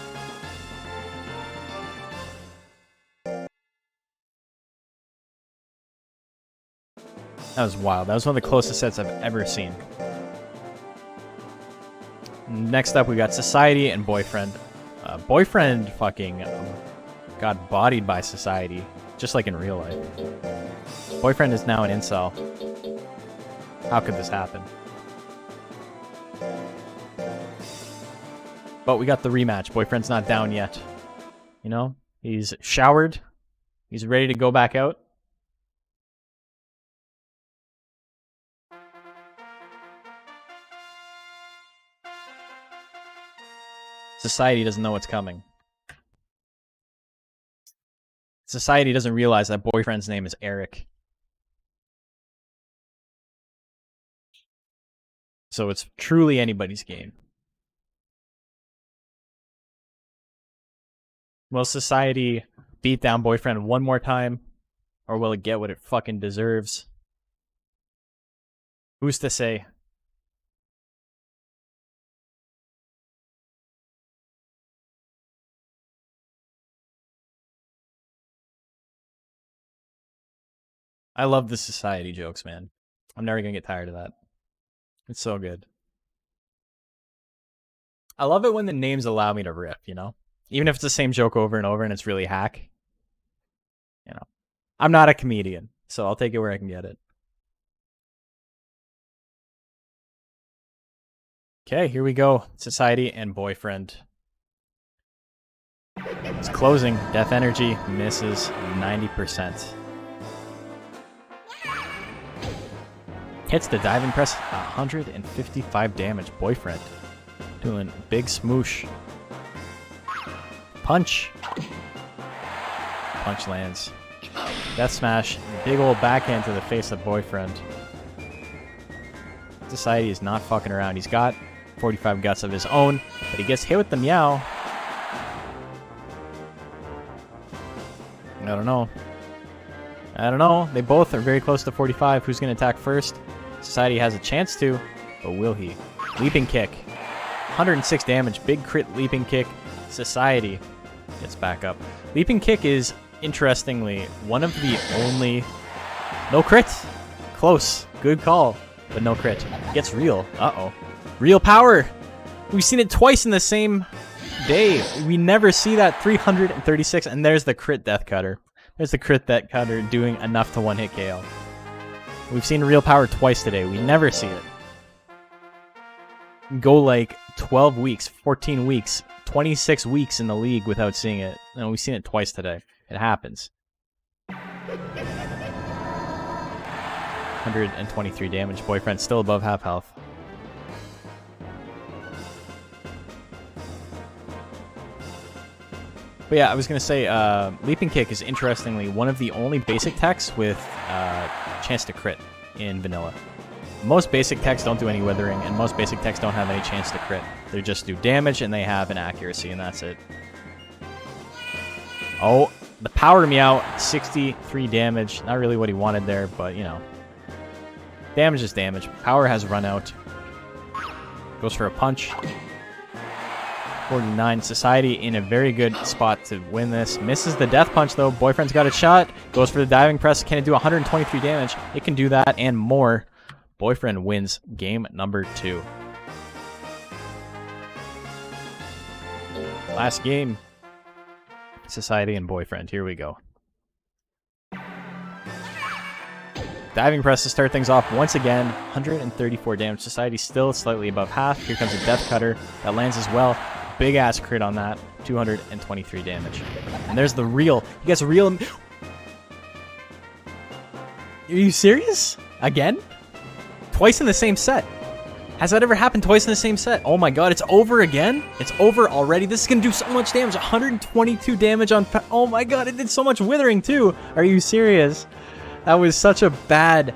That was wild. That was one of the closest sets I've ever seen. Next up, we got Society and Boyfriend. Boyfriend fucking got bodied by Society, just like in real life. Boyfriend is now an incel. How could this happen? But we got the rematch. Boyfriend's not down yet. You know, he's showered. He's ready to go back out. Society doesn't know what's coming. Society doesn't realize that Boyfriend's name is Eric. So it's truly anybody's game. Will Society beat down Boyfriend one more time? Or will it get what it fucking deserves? Who's to say? I love the Society jokes, man. I'm never gonna get tired of that. It's so good. I love it when the names allow me to riff, you know? Even if it's the same joke over and over and it's really hack. You know, I'm not a comedian, so I'll take it where I can get it. Okay, here we go. Society and Boyfriend. It's closing. Death Energy misses 90%. Hits the diving press, 155 damage. Boyfriend doing big smoosh. Punch. Punch lands. Death smash. Big old backhand to the face of Boyfriend. Society is not fucking around. He's got 45 guts of his own, but he gets hit with the meow. I don't know. They both are very close to 45. Who's going to attack first? Society has a chance to, but will he? Leaping kick. 106 damage. Big crit leaping kick. Society gets back up. Leaping kick is, interestingly, one of the only... No crit. Close. Good call, but no crit. Gets real. Uh-oh. Real power. We've seen it twice in the same day. We never see that. 336, and there's the crit death cutter. There's the crit death cutter doing enough to one-hit KO. We've seen real power twice today. We never see it. Go like 12 weeks, 14 weeks, 26 weeks in the league without seeing it. And we've seen it twice today. It happens. 123 damage. Boyfriend still above half health. But yeah, I was going to say, Leaping Kick is interestingly one of the only basic techs with chance to crit in vanilla. Most basic techs don't do any withering, and most basic techs don't have any chance to crit. They just do damage, and they have an accuracy, and that's it. Oh, The power Meow, 63 damage. Not really what he wanted there, but, you know. Damage is damage. Power has run out. Goes for a punch. 49. Society in a very good spot to win this. Misses the death punch, though. Boyfriend's got a shot. Goes for the diving press. Can it do 123 damage? It can do that and more. Boyfriend wins game number 2. Last game. Society and Boyfriend. Here we go. Diving press to start things off once again. 134 damage. Society still slightly above half. Here comes a death cutter that lands as well. Big ass crit on that. 223 damage. And there's the reel. He gets real. Are you serious? Again? Twice in the same set. Has that ever happened twice in the same set? Oh my god, it's over again? It's over already? This is going to do so much damage. 122 damage on... Oh my god, it did so much withering too. Are you serious? That was such a bad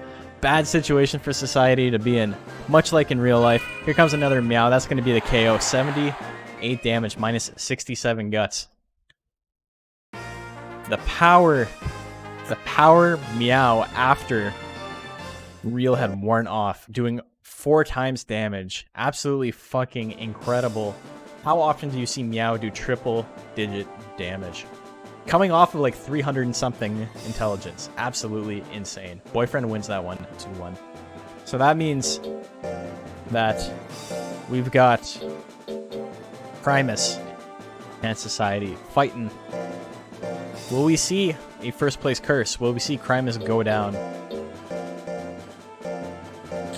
situation for Society to be in. Much like in real life. Here comes another Meow. That's going to be the KO. 78 damage, minus 67 guts. The power Meow after Reel had worn off, doing 4 times damage. Absolutely fucking incredible. How often do you see Meow do triple digit damage? Coming off of like 300 and something intelligence. Absolutely insane. Boyfriend wins that one, 2-1. So that means that we've got Primus and Society fighting. Will we see a first place curse? Will we see Primus go down?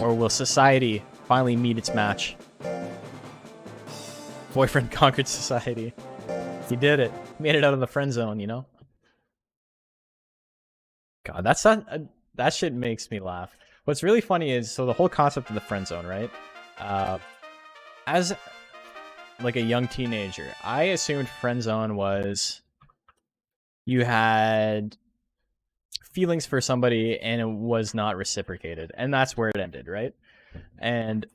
Or will Society finally meet its match? Boyfriend conquered Society. He did it. Made it out of the friend zone, you know? God, that's not... that shit makes me laugh. What's really funny is, so the whole concept of the friend zone, right? As like a young teenager, I assumed friend zone was you had feelings for somebody and it was not reciprocated, and that's where it ended, right? And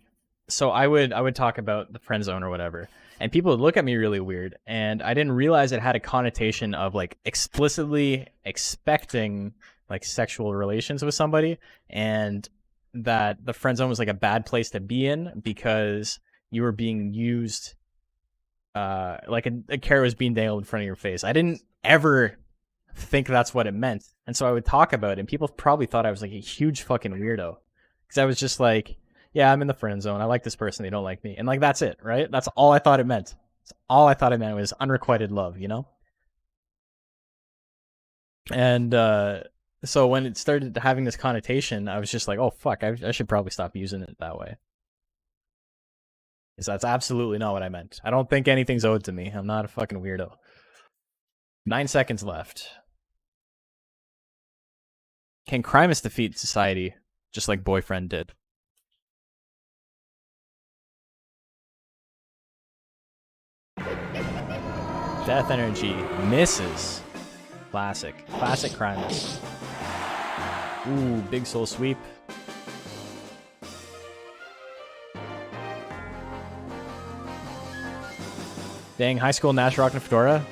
so I would talk about the friend zone or whatever, and people would look at me really weird, and I didn't realize it had a connotation of like explicitly expecting like sexual relations with somebody, and that the friend zone was like a bad place to be in because you were being used, like a carrot was being dangled in front of your face. I didn't ever think that's what it meant, and so I would talk about it, and people probably thought I was like a huge fucking weirdo, because I was just like, yeah, I'm in the friend zone, I like this person, they don't like me, and like that's it, right? That's all I thought it meant. That's all I thought it meant was unrequited love, you know? And so when it started having this connotation, I was just like, oh fuck, I should probably stop using it that way, because that's absolutely not what I meant. I don't think anything's owed to me. I'm not a fucking weirdo. 9 seconds left. Can Crimus defeat Society just like Boyfriend did? Death Energy misses. Classic Crimus. Ooh, big soul sweep. Dang, high school Nash rocking a fedora.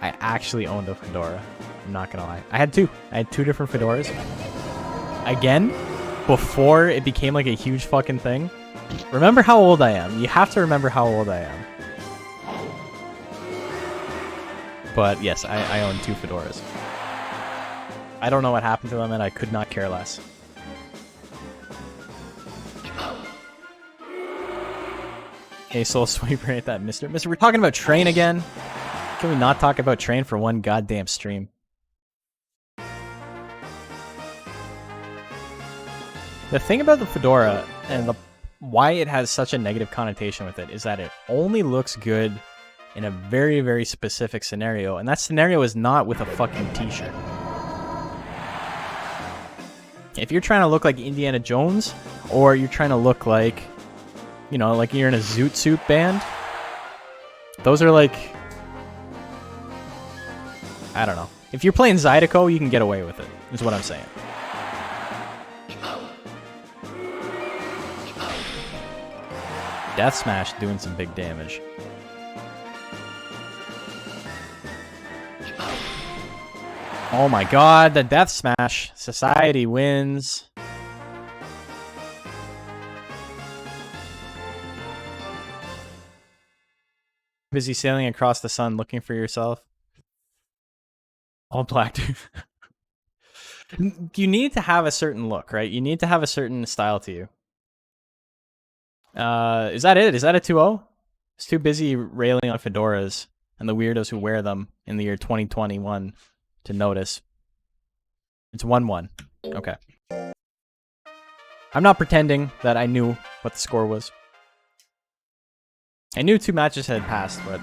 I actually owned a fedora. I'm not gonna lie. I had two different fedoras. Again, before it became like a huge fucking thing. Remember how old I am. You have to remember how old I am. But yes, I own 2 fedoras. I don't know what happened to them, and I could not care less. Hey, Soul Sweeper, ain't that Mister, we're talking about Train again? Can we not talk about Train for one goddamn stream? The thing about the fedora, and why it has such a negative connotation with it, is that it only looks good in a very, very specific scenario, and that scenario is not with a fucking t-shirt. If you're trying to look like Indiana Jones, or you're trying to look like, you know, like you're in a Zoot Suit band, those are like, I don't know. If you're playing Zydeco, you can get away with it, is what I'm saying. Death Smash doing some big damage. Oh my god, the death smash. Society wins. Busy sailing across the sun looking for yourself. All black, dude. You need to have a certain look, right? You need to have a certain style to you. Is that it? Is that a 2-0? It's too busy railing on fedoras and the weirdos who wear them in the year 2021 to notice. It's 1-1. Okay. I'm not pretending that I knew what the score was. I knew 2 matches had passed, but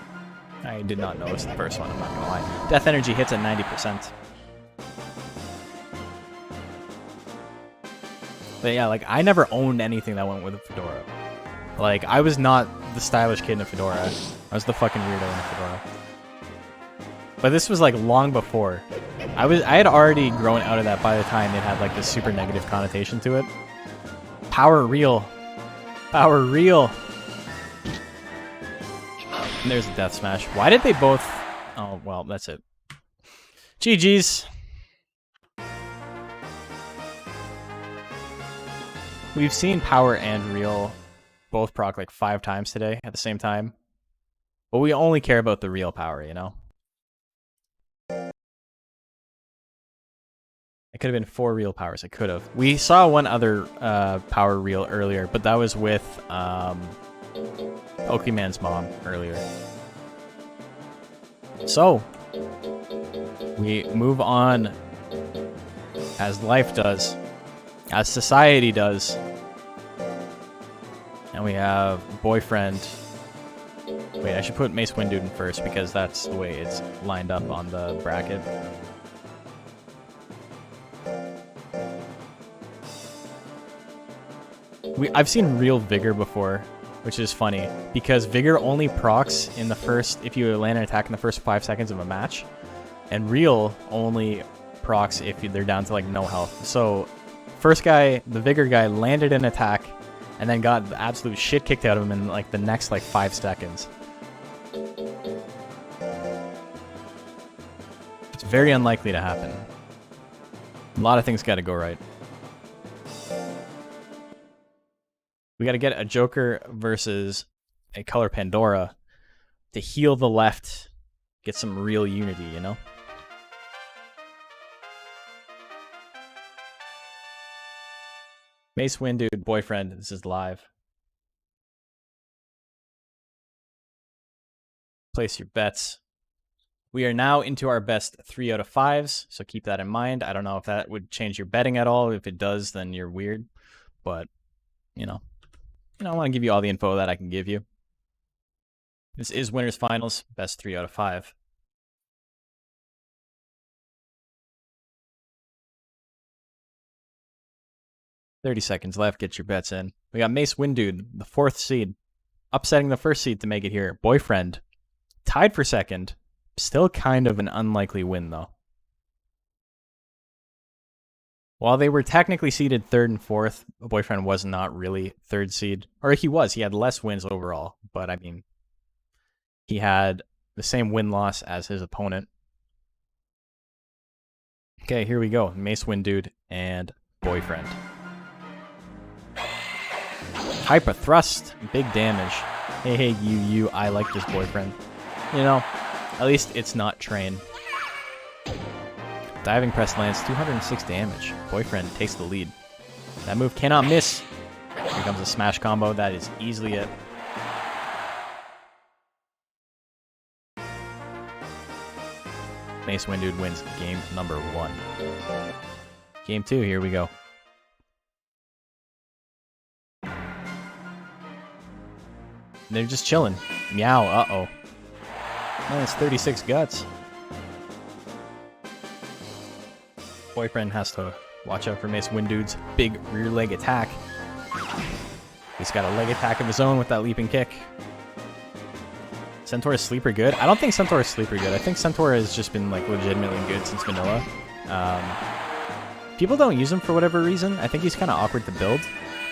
I did not notice the first one, I'm not gonna lie. Death energy hits at 90%. But yeah, like, I never owned anything that went with a fedora. Like, I was not the stylish kid in a fedora. I was the fucking weirdo in a fedora. But this was like long before. I had already grown out of that by the time it had like this super negative connotation to it. Power real. Power real. And there's a death smash. Why did they both... Oh, well, that's it. GG's. We've seen power and real both proc like 5 times today at the same time. But we only care about the real power, you know? It could have been 4 real powers. It could have. We saw one other power reel earlier, but that was with Pokemon's mom earlier. So, we move on as life does, as society does. And we have boyfriend. Wait, I should put Mace Windude in first because that's the way it's lined up on the bracket. I've seen real Vigor before, which is funny, because Vigor only procs in the first, if you land an attack in the first 5 seconds of a match, and real only procs if they're down to like no health. So, first guy, the Vigor guy, landed an attack, and then got the absolute shit kicked out of him in like the next like 5 seconds. It's very unlikely to happen. A lot of things gotta go right. We got to get a Joker versus a color Pandora to heal the left, get some real unity, you know? Mace Windude, boyfriend, this is live. Place your bets. We are now into our best 3 out of 5s, so keep that in mind. I don't know if that would change your betting at all. If it does, then you're weird. But, you know. I want to give you all the info that I can give you. This is Winners Finals, best 3 out of 5. $30 seconds left, get your bets in. We got Mace Windude, the 4th seed, upsetting the 1st seed to make it here. Boyfriend, tied for 2nd. Still kind of an unlikely win, though. While they were technically seeded 3rd and 4th, Boyfriend was not really 3rd seed. Or he was. He had less wins overall. But, I mean, he had the same win-loss as his opponent. Okay, here we go. Mace Windude and Boyfriend. Hyper Thrust. Big damage. Hey, you, I like this Boyfriend. You know, at least it's not Train. Diving Press lands 206 damage. Boyfriend takes the lead. That move cannot miss. Here comes a smash combo. That is easily it. Mace Windude wins game number 1. Game 2, here we go. They're just chilling. Meow, uh-oh. Minus 36 guts. Boyfriend has to watch out for Mace Windude's big rear leg attack. He's got a leg attack of his own with that leaping kick. Centaur is sleeper good? I don't think Centaur is sleeper good. I think Centaur has just been like legitimately good since vanilla. People don't use him for whatever reason. I think he's kind of awkward to build,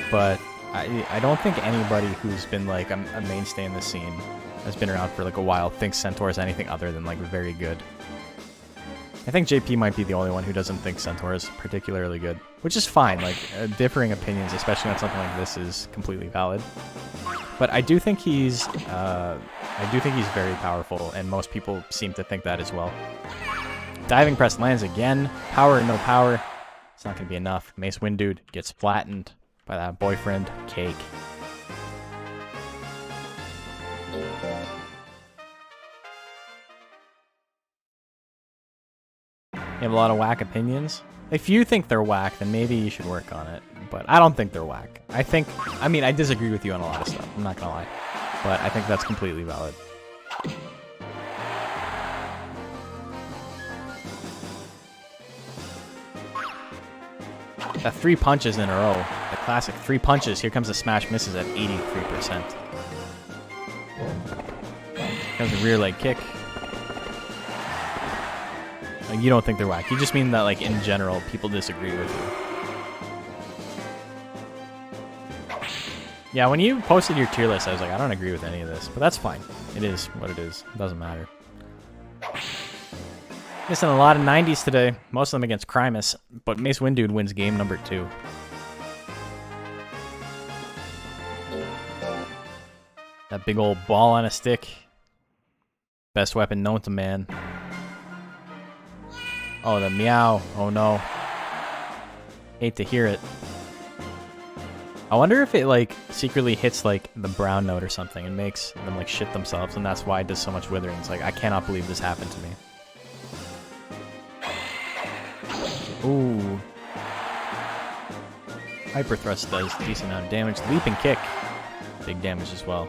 but I don't think anybody who's been like a mainstay in the scene has been around for like a while thinks Centaur is anything other than like very good. I think JP might be the only one who doesn't think Centaur is particularly good, which is fine. Like, differing opinions, especially on something like this, is completely valid. But I do think he's very powerful, and most people seem to think that as well. Diving press lands again. Power, no power. It's not going to be enough. Mace Wind Dude gets flattened by that boyfriend cake. You have a lot of whack opinions. If you think they're whack, then maybe you should work on it. But I don't think they're whack. I mean, I disagree with you on a lot of stuff. I'm not going to lie. But I think that's completely valid. That 3 punches in a row. The classic 3 punches. Here comes the smash misses at 83%. Here comes a rear leg kick. You don't think they're whack. You just mean that, like, in general, people disagree with you. Yeah, when you posted your tier list, I was like, I don't agree with any of this. But that's fine. It is what it is. It doesn't matter. Missing a lot of 90s today. Most of them against Crimus. But Mace Wind Dude wins game number 2. That big old ball on a stick. Best weapon known to man. Oh, the meow. Oh, no. Hate to hear it. I wonder if it, like, secretly hits, like, the brown note or something and makes them, like, shit themselves, and that's why it does so much withering. It's like, I cannot believe this happened to me. Ooh. Hyper Thrust does a decent amount of damage. Leaping Kick. Big damage as well.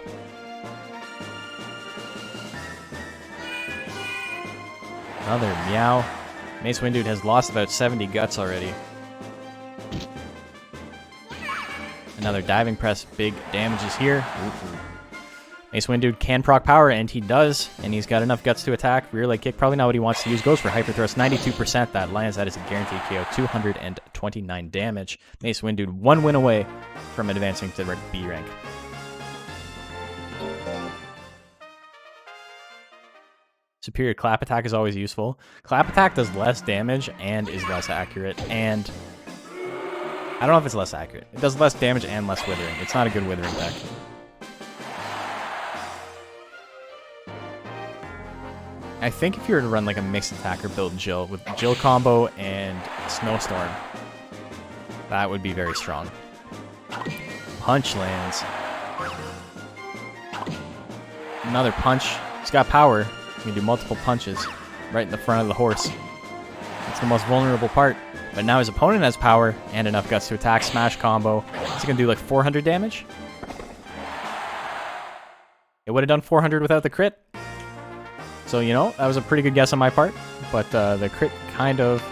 Another meow. Mace Wind Dude has lost about 70 guts already. Another diving press. Big damages here. Ooh. Mace Wind Dude can proc power, and he does. And he's got enough guts to attack. Rear leg kick, probably not what he wants to use. Goes for Hyper Thrust. 92%. That lands. That is a guaranteed KO. 229 damage. Mace Wind Dude 1 win away from advancing to B rank. Superior clap attack is always useful. Clap attack does less damage and is less accurate, and I don't know if it's less accurate. It does less damage and less withering. It's not a good withering deck. I think if you were to run like a mixed attacker build Jill with Jill combo and Snowstorm, that would be very strong. Punch lands. Another punch. He's got power. You can do multiple punches right in the front of the horse. That's the most vulnerable part. But now his opponent has power and enough guts to attack. Smash combo. Is he going to do like 400 damage? It would have done 400 without the crit. So, you know, that was a pretty good guess on my part. But the crit kind of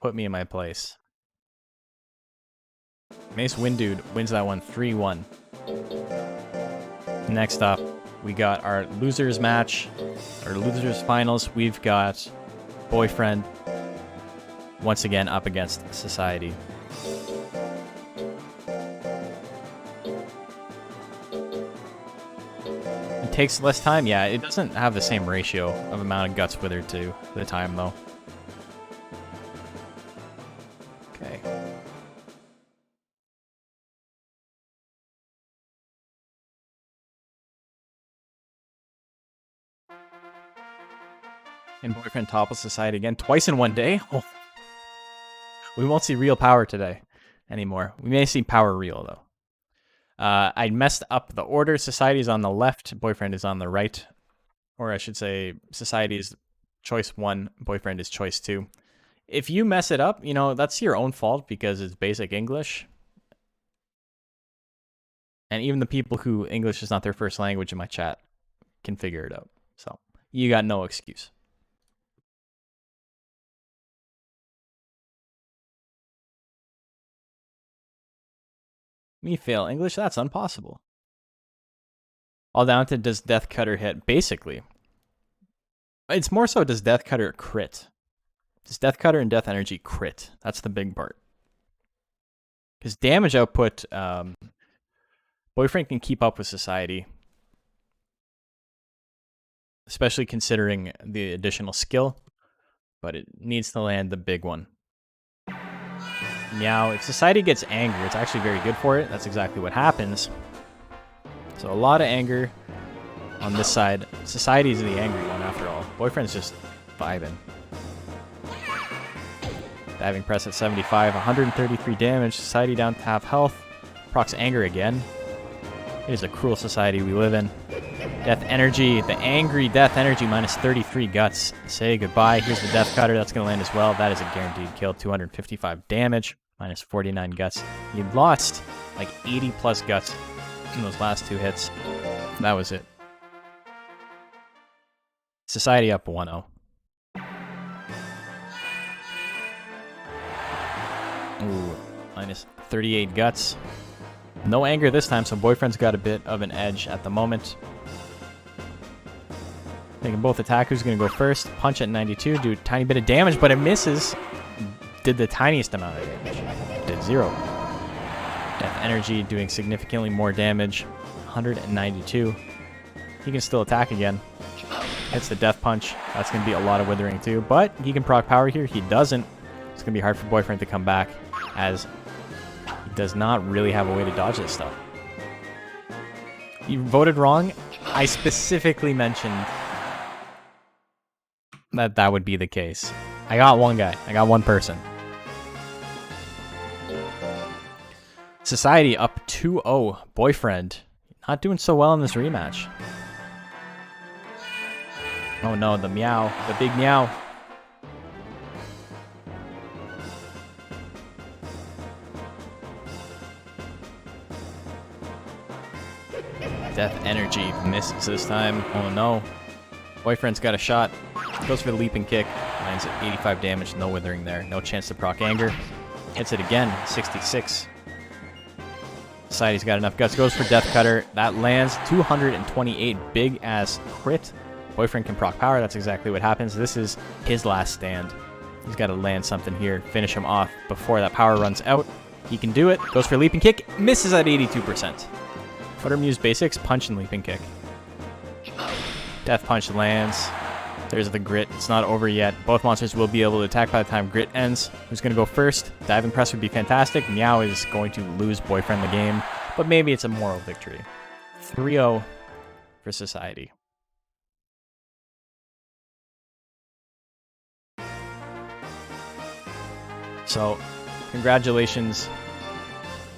put me in my place. Mace Wind Dude wins that one 3-1. Next up, we got our losers match, our losers finals. We've got Boyfriend once again up against Society. It takes less time. Yeah, it doesn't have the same ratio of amount of guts withered to the time though. Okay. And Boyfriend topples Society again, twice in one day? Oh. We won't see real power today anymore. We may see power real, though. I messed up the order. Society is on the left, Boyfriend is on the right. Or I should say, Society is choice 1, Boyfriend is choice 2. If you mess it up, you know, that's your own fault because it's basic English. And even the people who English is not their first language in my chat can figure it out. So, you got no excuse. Me fail English? That's impossible. All down to does Death Cutter hit? Basically. It's more so does Death Cutter crit? Does Death Cutter and Death Energy crit? That's the big part. Because damage output, Boyfriend can keep up with Society. Especially considering the additional skill. but it needs to land the big one. Meow. If Society gets angry, it's actually very good for it. That's exactly what happens. So a lot of anger on this side. Society is the angry one after all. Boyfriend's just vibing. Diving press at 75, 133 damage. Society down to half health. Procs anger again. It is a cruel society we live in. Death energy, the angry death energy, minus 33 guts. Say goodbye. Here's the death cutter. That's going to land as well. That is a guaranteed kill. 255 damage, minus 49 guts. You lost like 80 plus guts in those last 2 hits. That was it. Society up 1-0. Ooh, minus 38 guts. No anger this time, so Boyfriend's got a bit of an edge at the moment. Thinking both attack. Who's going to go first? Punch at 92, do a tiny bit of damage, but it misses. Did the tiniest amount of damage. Did 0. Death energy doing significantly more damage. 192. He can still attack again. Hits the death punch. That's going to be a lot of withering too, but he can proc power here. He doesn't. It's going to be hard for Boyfriend to come back, as he does not really have a way to dodge this stuff. You voted wrong. I specifically mentioned that would be the case. I got one guy. I got one person. Society up 2-0. Boyfriend not doing so well in this rematch. Oh no, the meow. The big meow. Death energy misses this time. Oh no. Boyfriend's got a shot. Goes for the leaping kick. Lands at 85 damage. No withering there. No chance to proc anger. Hits it again. 66. Society's got enough guts. Goes for death cutter. That lands 228. Big ass crit. Boyfriend can proc power. That's exactly what happens. This is his last stand. He's got to land something here. Finish him off before that power runs out. He can do it. Goes for leaping kick. Misses at 82%. Buttermuse basics. Punch and leaping kick. Death punch lands. There's the grit. It's not over yet. Both monsters will be able to attack by the time grit ends. Who's going to go first? Diving press would be fantastic. Meow is going to lose Boyfriend the game, but maybe it's a moral victory. 3-0 for Society. So, congratulations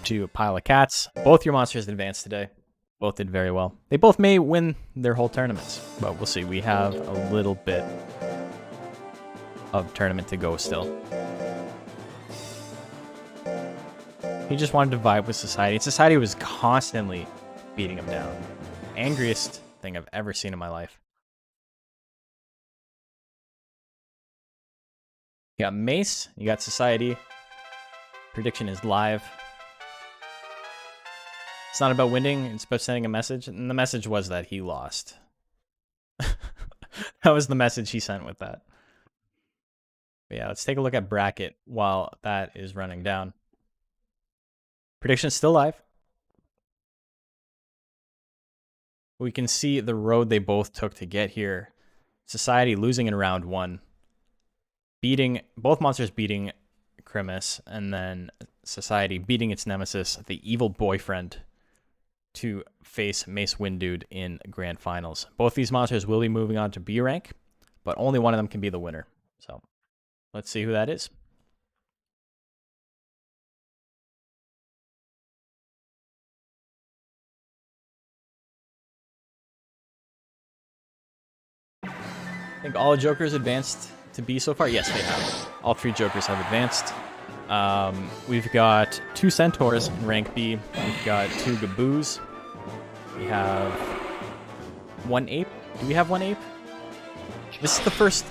to a pile of cats. Both your monsters advanced today. Both did very well. They both may win their whole tournaments, but we'll see. We have a little bit of tournament to go still. He just wanted to vibe with Society. Society was constantly beating him down. Angriest thing I've ever seen in my life. You got Mace, you got Society. Prediction is live. It's not about winning, it's about sending a message. And the message was that he lost. That was the message he sent with that. But yeah, let's take a look at bracket while that is running down. Prediction's still live. We can see the road they both took to get here. Society losing in round 1. Both monsters beating Crimus, and then Society beating its nemesis, the evil Boyfriend, to face Mace Windude in Grand Finals. Both these monsters will be moving on to B rank, but only one of them can be the winner. So, let's see who that is. I think all Jokers advanced to B so far. Yes, they have. All 3 Jokers have advanced. We've got 2 Centaurs in rank B. We've got 2 Gaboos. We have 1 Ape. Do we have 1 Ape? This is the first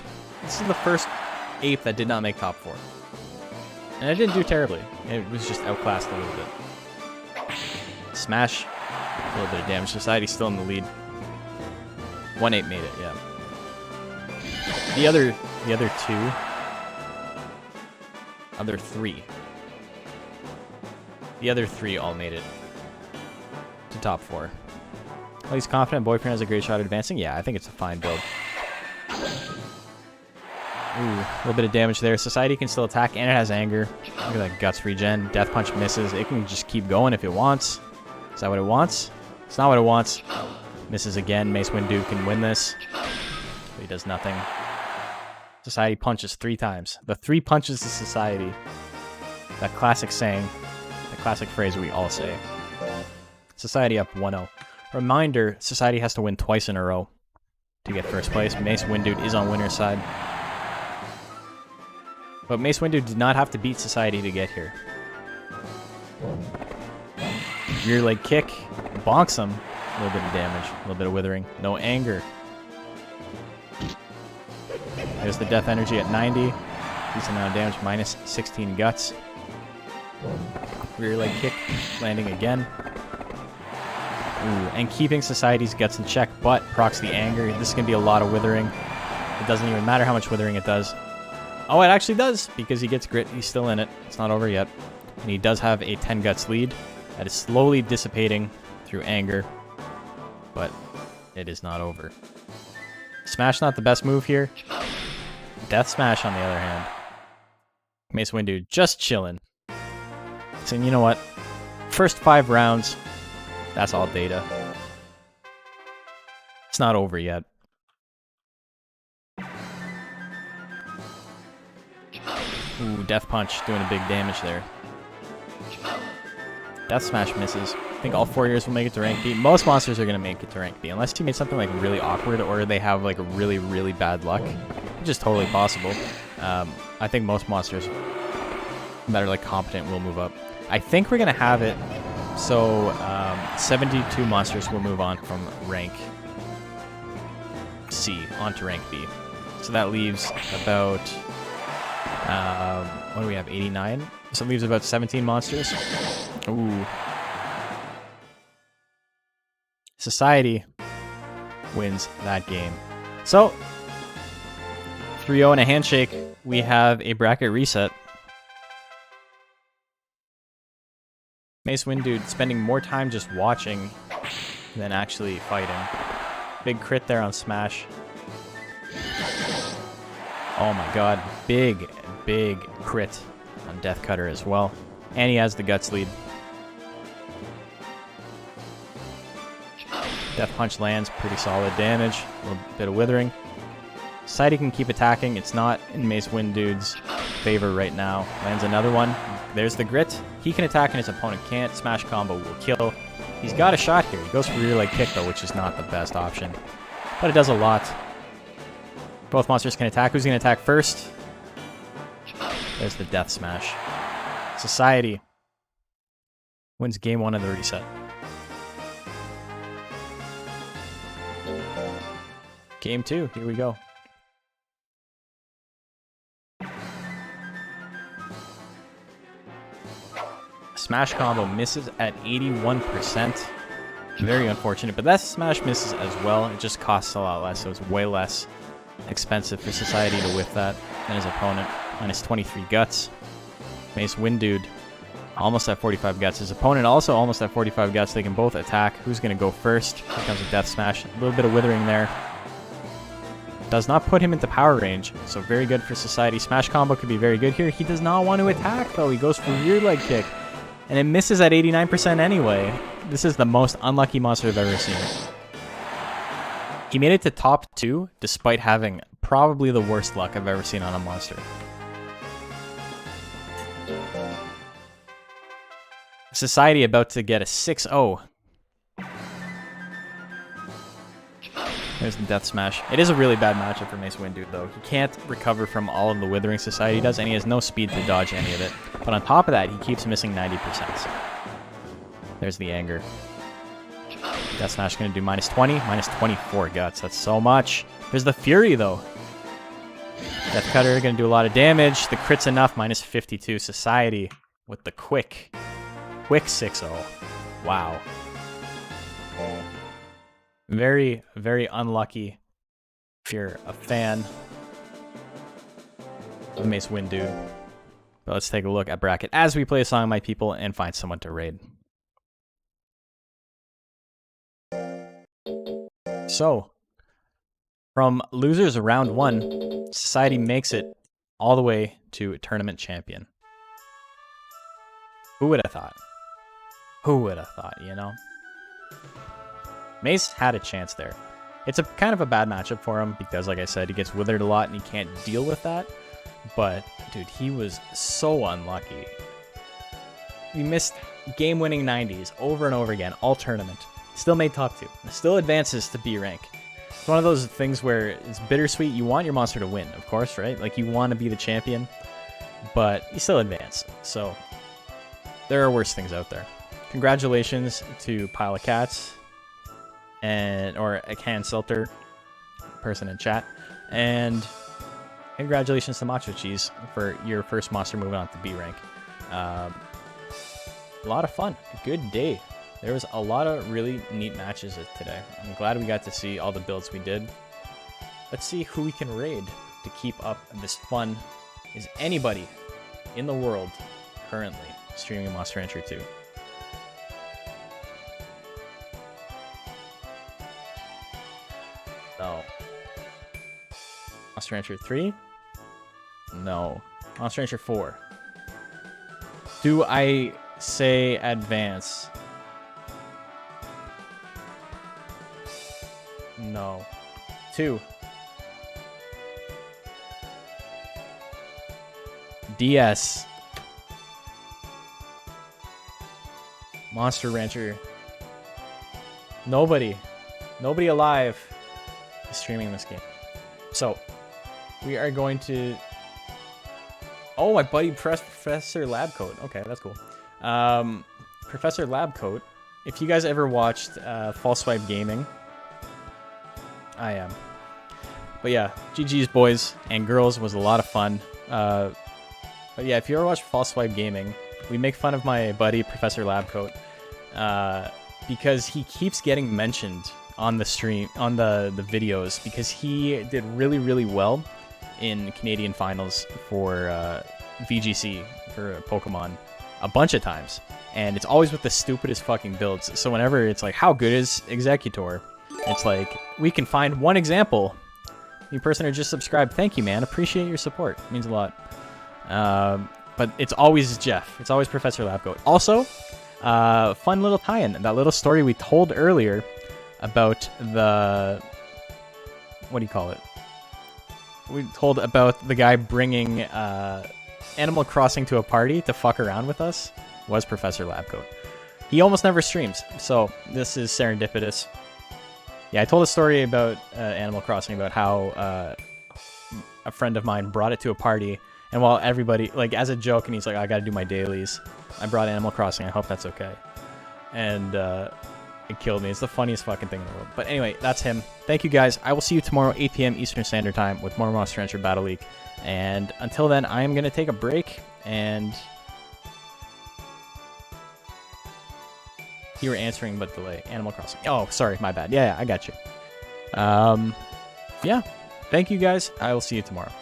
Ape that did not make top 4. And it didn't do terribly. It was just outclassed a little bit. Smash. A little bit of damage. Society's still in the lead. 1 Ape made it, yeah. The other 3. The other 3 all made it to top 4. Well, he's confident. Boyfriend has a great shot at advancing. Yeah, I think it's a fine build. Ooh, a little bit of damage there. Society can still attack, and it has anger. Look at that guts regen. Death punch misses. It can just keep going if it wants. Is that what it wants? It's not what it wants. Misses again. Mace Wind Dude can win this. But he does nothing. Society punches 3 times. The 3 punches to Society. That classic saying. The classic phrase we all say. Society up 1-0. Reminder, Society has to win twice in a row to get first place. Mace Wind Dude is on winner's side. But Mace Wind Dude did not have to beat Society to get here. Rear leg kick. Bonks him. A little bit of damage. A little bit of withering. No anger. There's the death energy at 90. Decent amount of damage. Minus 16 guts. Rear leg kick. Landing again. Ooh, and keeping Society's guts in check, but procs the anger. This is going to be a lot of withering. It doesn't even matter how much withering it does. Oh, it actually does, because he gets grit. He's still in it. It's not over yet. And he does have a 10 guts lead that is slowly dissipating through anger, but it is not over. Smash not the best move here. Death Smash, on the other hand. Mace Wind Dude just chilling. Saying, you know what? First 5 rounds, that's all data. It's not over yet. Ooh, Death Punch doing a big damage there. Death Smash misses. I think all 4 years will make it to rank B. Most monsters are going to make it to rank B, unless you made something like really awkward or they have like really, really bad luck, which is totally possible. I think most monsters that are like competent will move up. I think we're going to have it so 72 monsters will move on from rank C onto rank B. So that leaves about, what do we have, 89? So it leaves about 17 monsters. Ooh. Society wins that game. So, 3-0 and a handshake. We have a bracket reset. Mace Wind Dude spending more time just watching than actually fighting. Big crit there on Smash. Oh my god. Big, big crit on Death Cutter as well. And he has the guts lead. Death Punch lands, pretty solid damage. A little bit of withering. Society can keep attacking. It's not in Mace Wind Dude's favor right now. Lands another one. There's the grit. He can attack and his opponent can't. Smash combo will kill. He's got a shot here. He goes for rear leg kick though, which is not the best option. But it does a lot. Both monsters can attack. Who's going to attack first? There's the Death Smash. Society wins game 1 of the reset. Game 2, here we go. Smash combo misses at 81%. Very unfortunate, but that Smash misses as well. It just costs a lot less, so it's way less expensive for Society to whiff that than his opponent. Minus 23 guts. Mace Wind Dude almost at 45 guts. His opponent also almost at 45 guts. They can both attack. Who's going to go first? Here comes a Death Smash. A little bit of withering there. Does not put him into power range, so very good for Society. Smash combo could be very good here. He does not want to attack, though. He goes for rear leg kick, and it misses at 89% anyway. This is the most unlucky monster I've ever seen. He made it to top 2, despite having probably the worst luck I've ever seen on a monster. Society about to get a 6-0. There's the Death Smash. It is a really bad matchup for Mace Wind Dude, though. He can't recover from all of the withering Society does, and he has no speed to dodge any of it. But on top of that, he keeps missing 90%. There's the anger. Death Smash going to do minus 20, minus 24 guts. That's so much. There's the Fury, though. Death Cutter going to do a lot of damage. The crit's enough, minus 52. Society with the quick 6-0. Wow. Very, very unlucky if you're a fan of Mace Wind Dude. But let's take a look at bracket as we play a song, my people, and find someone to raid. So, From losers round 1, Society makes it all the way to tournament champion. Who would have thought? Who would have thought, you know? Mace had a chance there. It's a kind of a bad matchup for him because, like I said, he gets withered a lot and he can't deal with that. But, dude, he was so unlucky. He missed game-winning 90s over and over again, all tournament. Still made top 2. Still advances to B rank. It's one of those things where it's bittersweet. You want your monster to win, of course, right? Like, you want to be the champion, but you still advance. So, there are worse things out there. Congratulations to Pile of Cats, or a Can Selter person in chat, and congratulations to Macho Cheese for your first monster moving on to B rank. A lot of fun. Good day. There was a lot of really neat matches today. I'm glad we got to see all the builds we did. Let's see who we can raid to keep up this fun. Is anybody in the world currently streaming Monster Rancher 2? No. Monster Rancher 3? No. Monster Rancher 4. Do I say advance? No. 2. DS. Monster Rancher. Nobody alive is streaming this game. So, we are going to... Oh, my buddy Professor Labcoat. Okay, that's cool. Professor Labcoat. If you guys ever watched False Swipe Gaming, I am. But yeah, GG's boys and girls was a lot of fun. But yeah, if you ever watched False Swipe Gaming, we make fun of my buddy Professor Labcoat because he keeps getting mentioned on the stream, on the videos, because he did really, really well in Canadian finals for VGC for Pokemon a bunch of times. And it's always with the stupidest fucking builds. So whenever it's like, how good is Executor? It's like, we can find one example. You person who just subscribed, thank you, man. Appreciate your support. It means a lot. But it's always Jeff. It's always Professor Labcoat. Also, fun little tie-in. That little story we told earlier about the... What do you call it? We told about the guy bringing Animal Crossing to a party to fuck around with us was Professor Labcoat. He almost never streams, so this is serendipitous. Yeah, I told a story about Animal Crossing, about how a friend of mine brought it to a party, and while everybody, like, as a joke, and he's like, I gotta do my dailies, I brought Animal Crossing, I hope that's okay. And it killed me. It's the funniest fucking thing in the world. But anyway, that's him. Thank you guys. I will see you tomorrow, 8 p.m. Eastern Standard Time, with more Monster Rancher Battle League. And until then, I am going to take a break, and... You were answering, but delay. Animal Crossing. Oh, sorry, my bad. Yeah, I got you. Yeah. Thank you guys. I will see you tomorrow.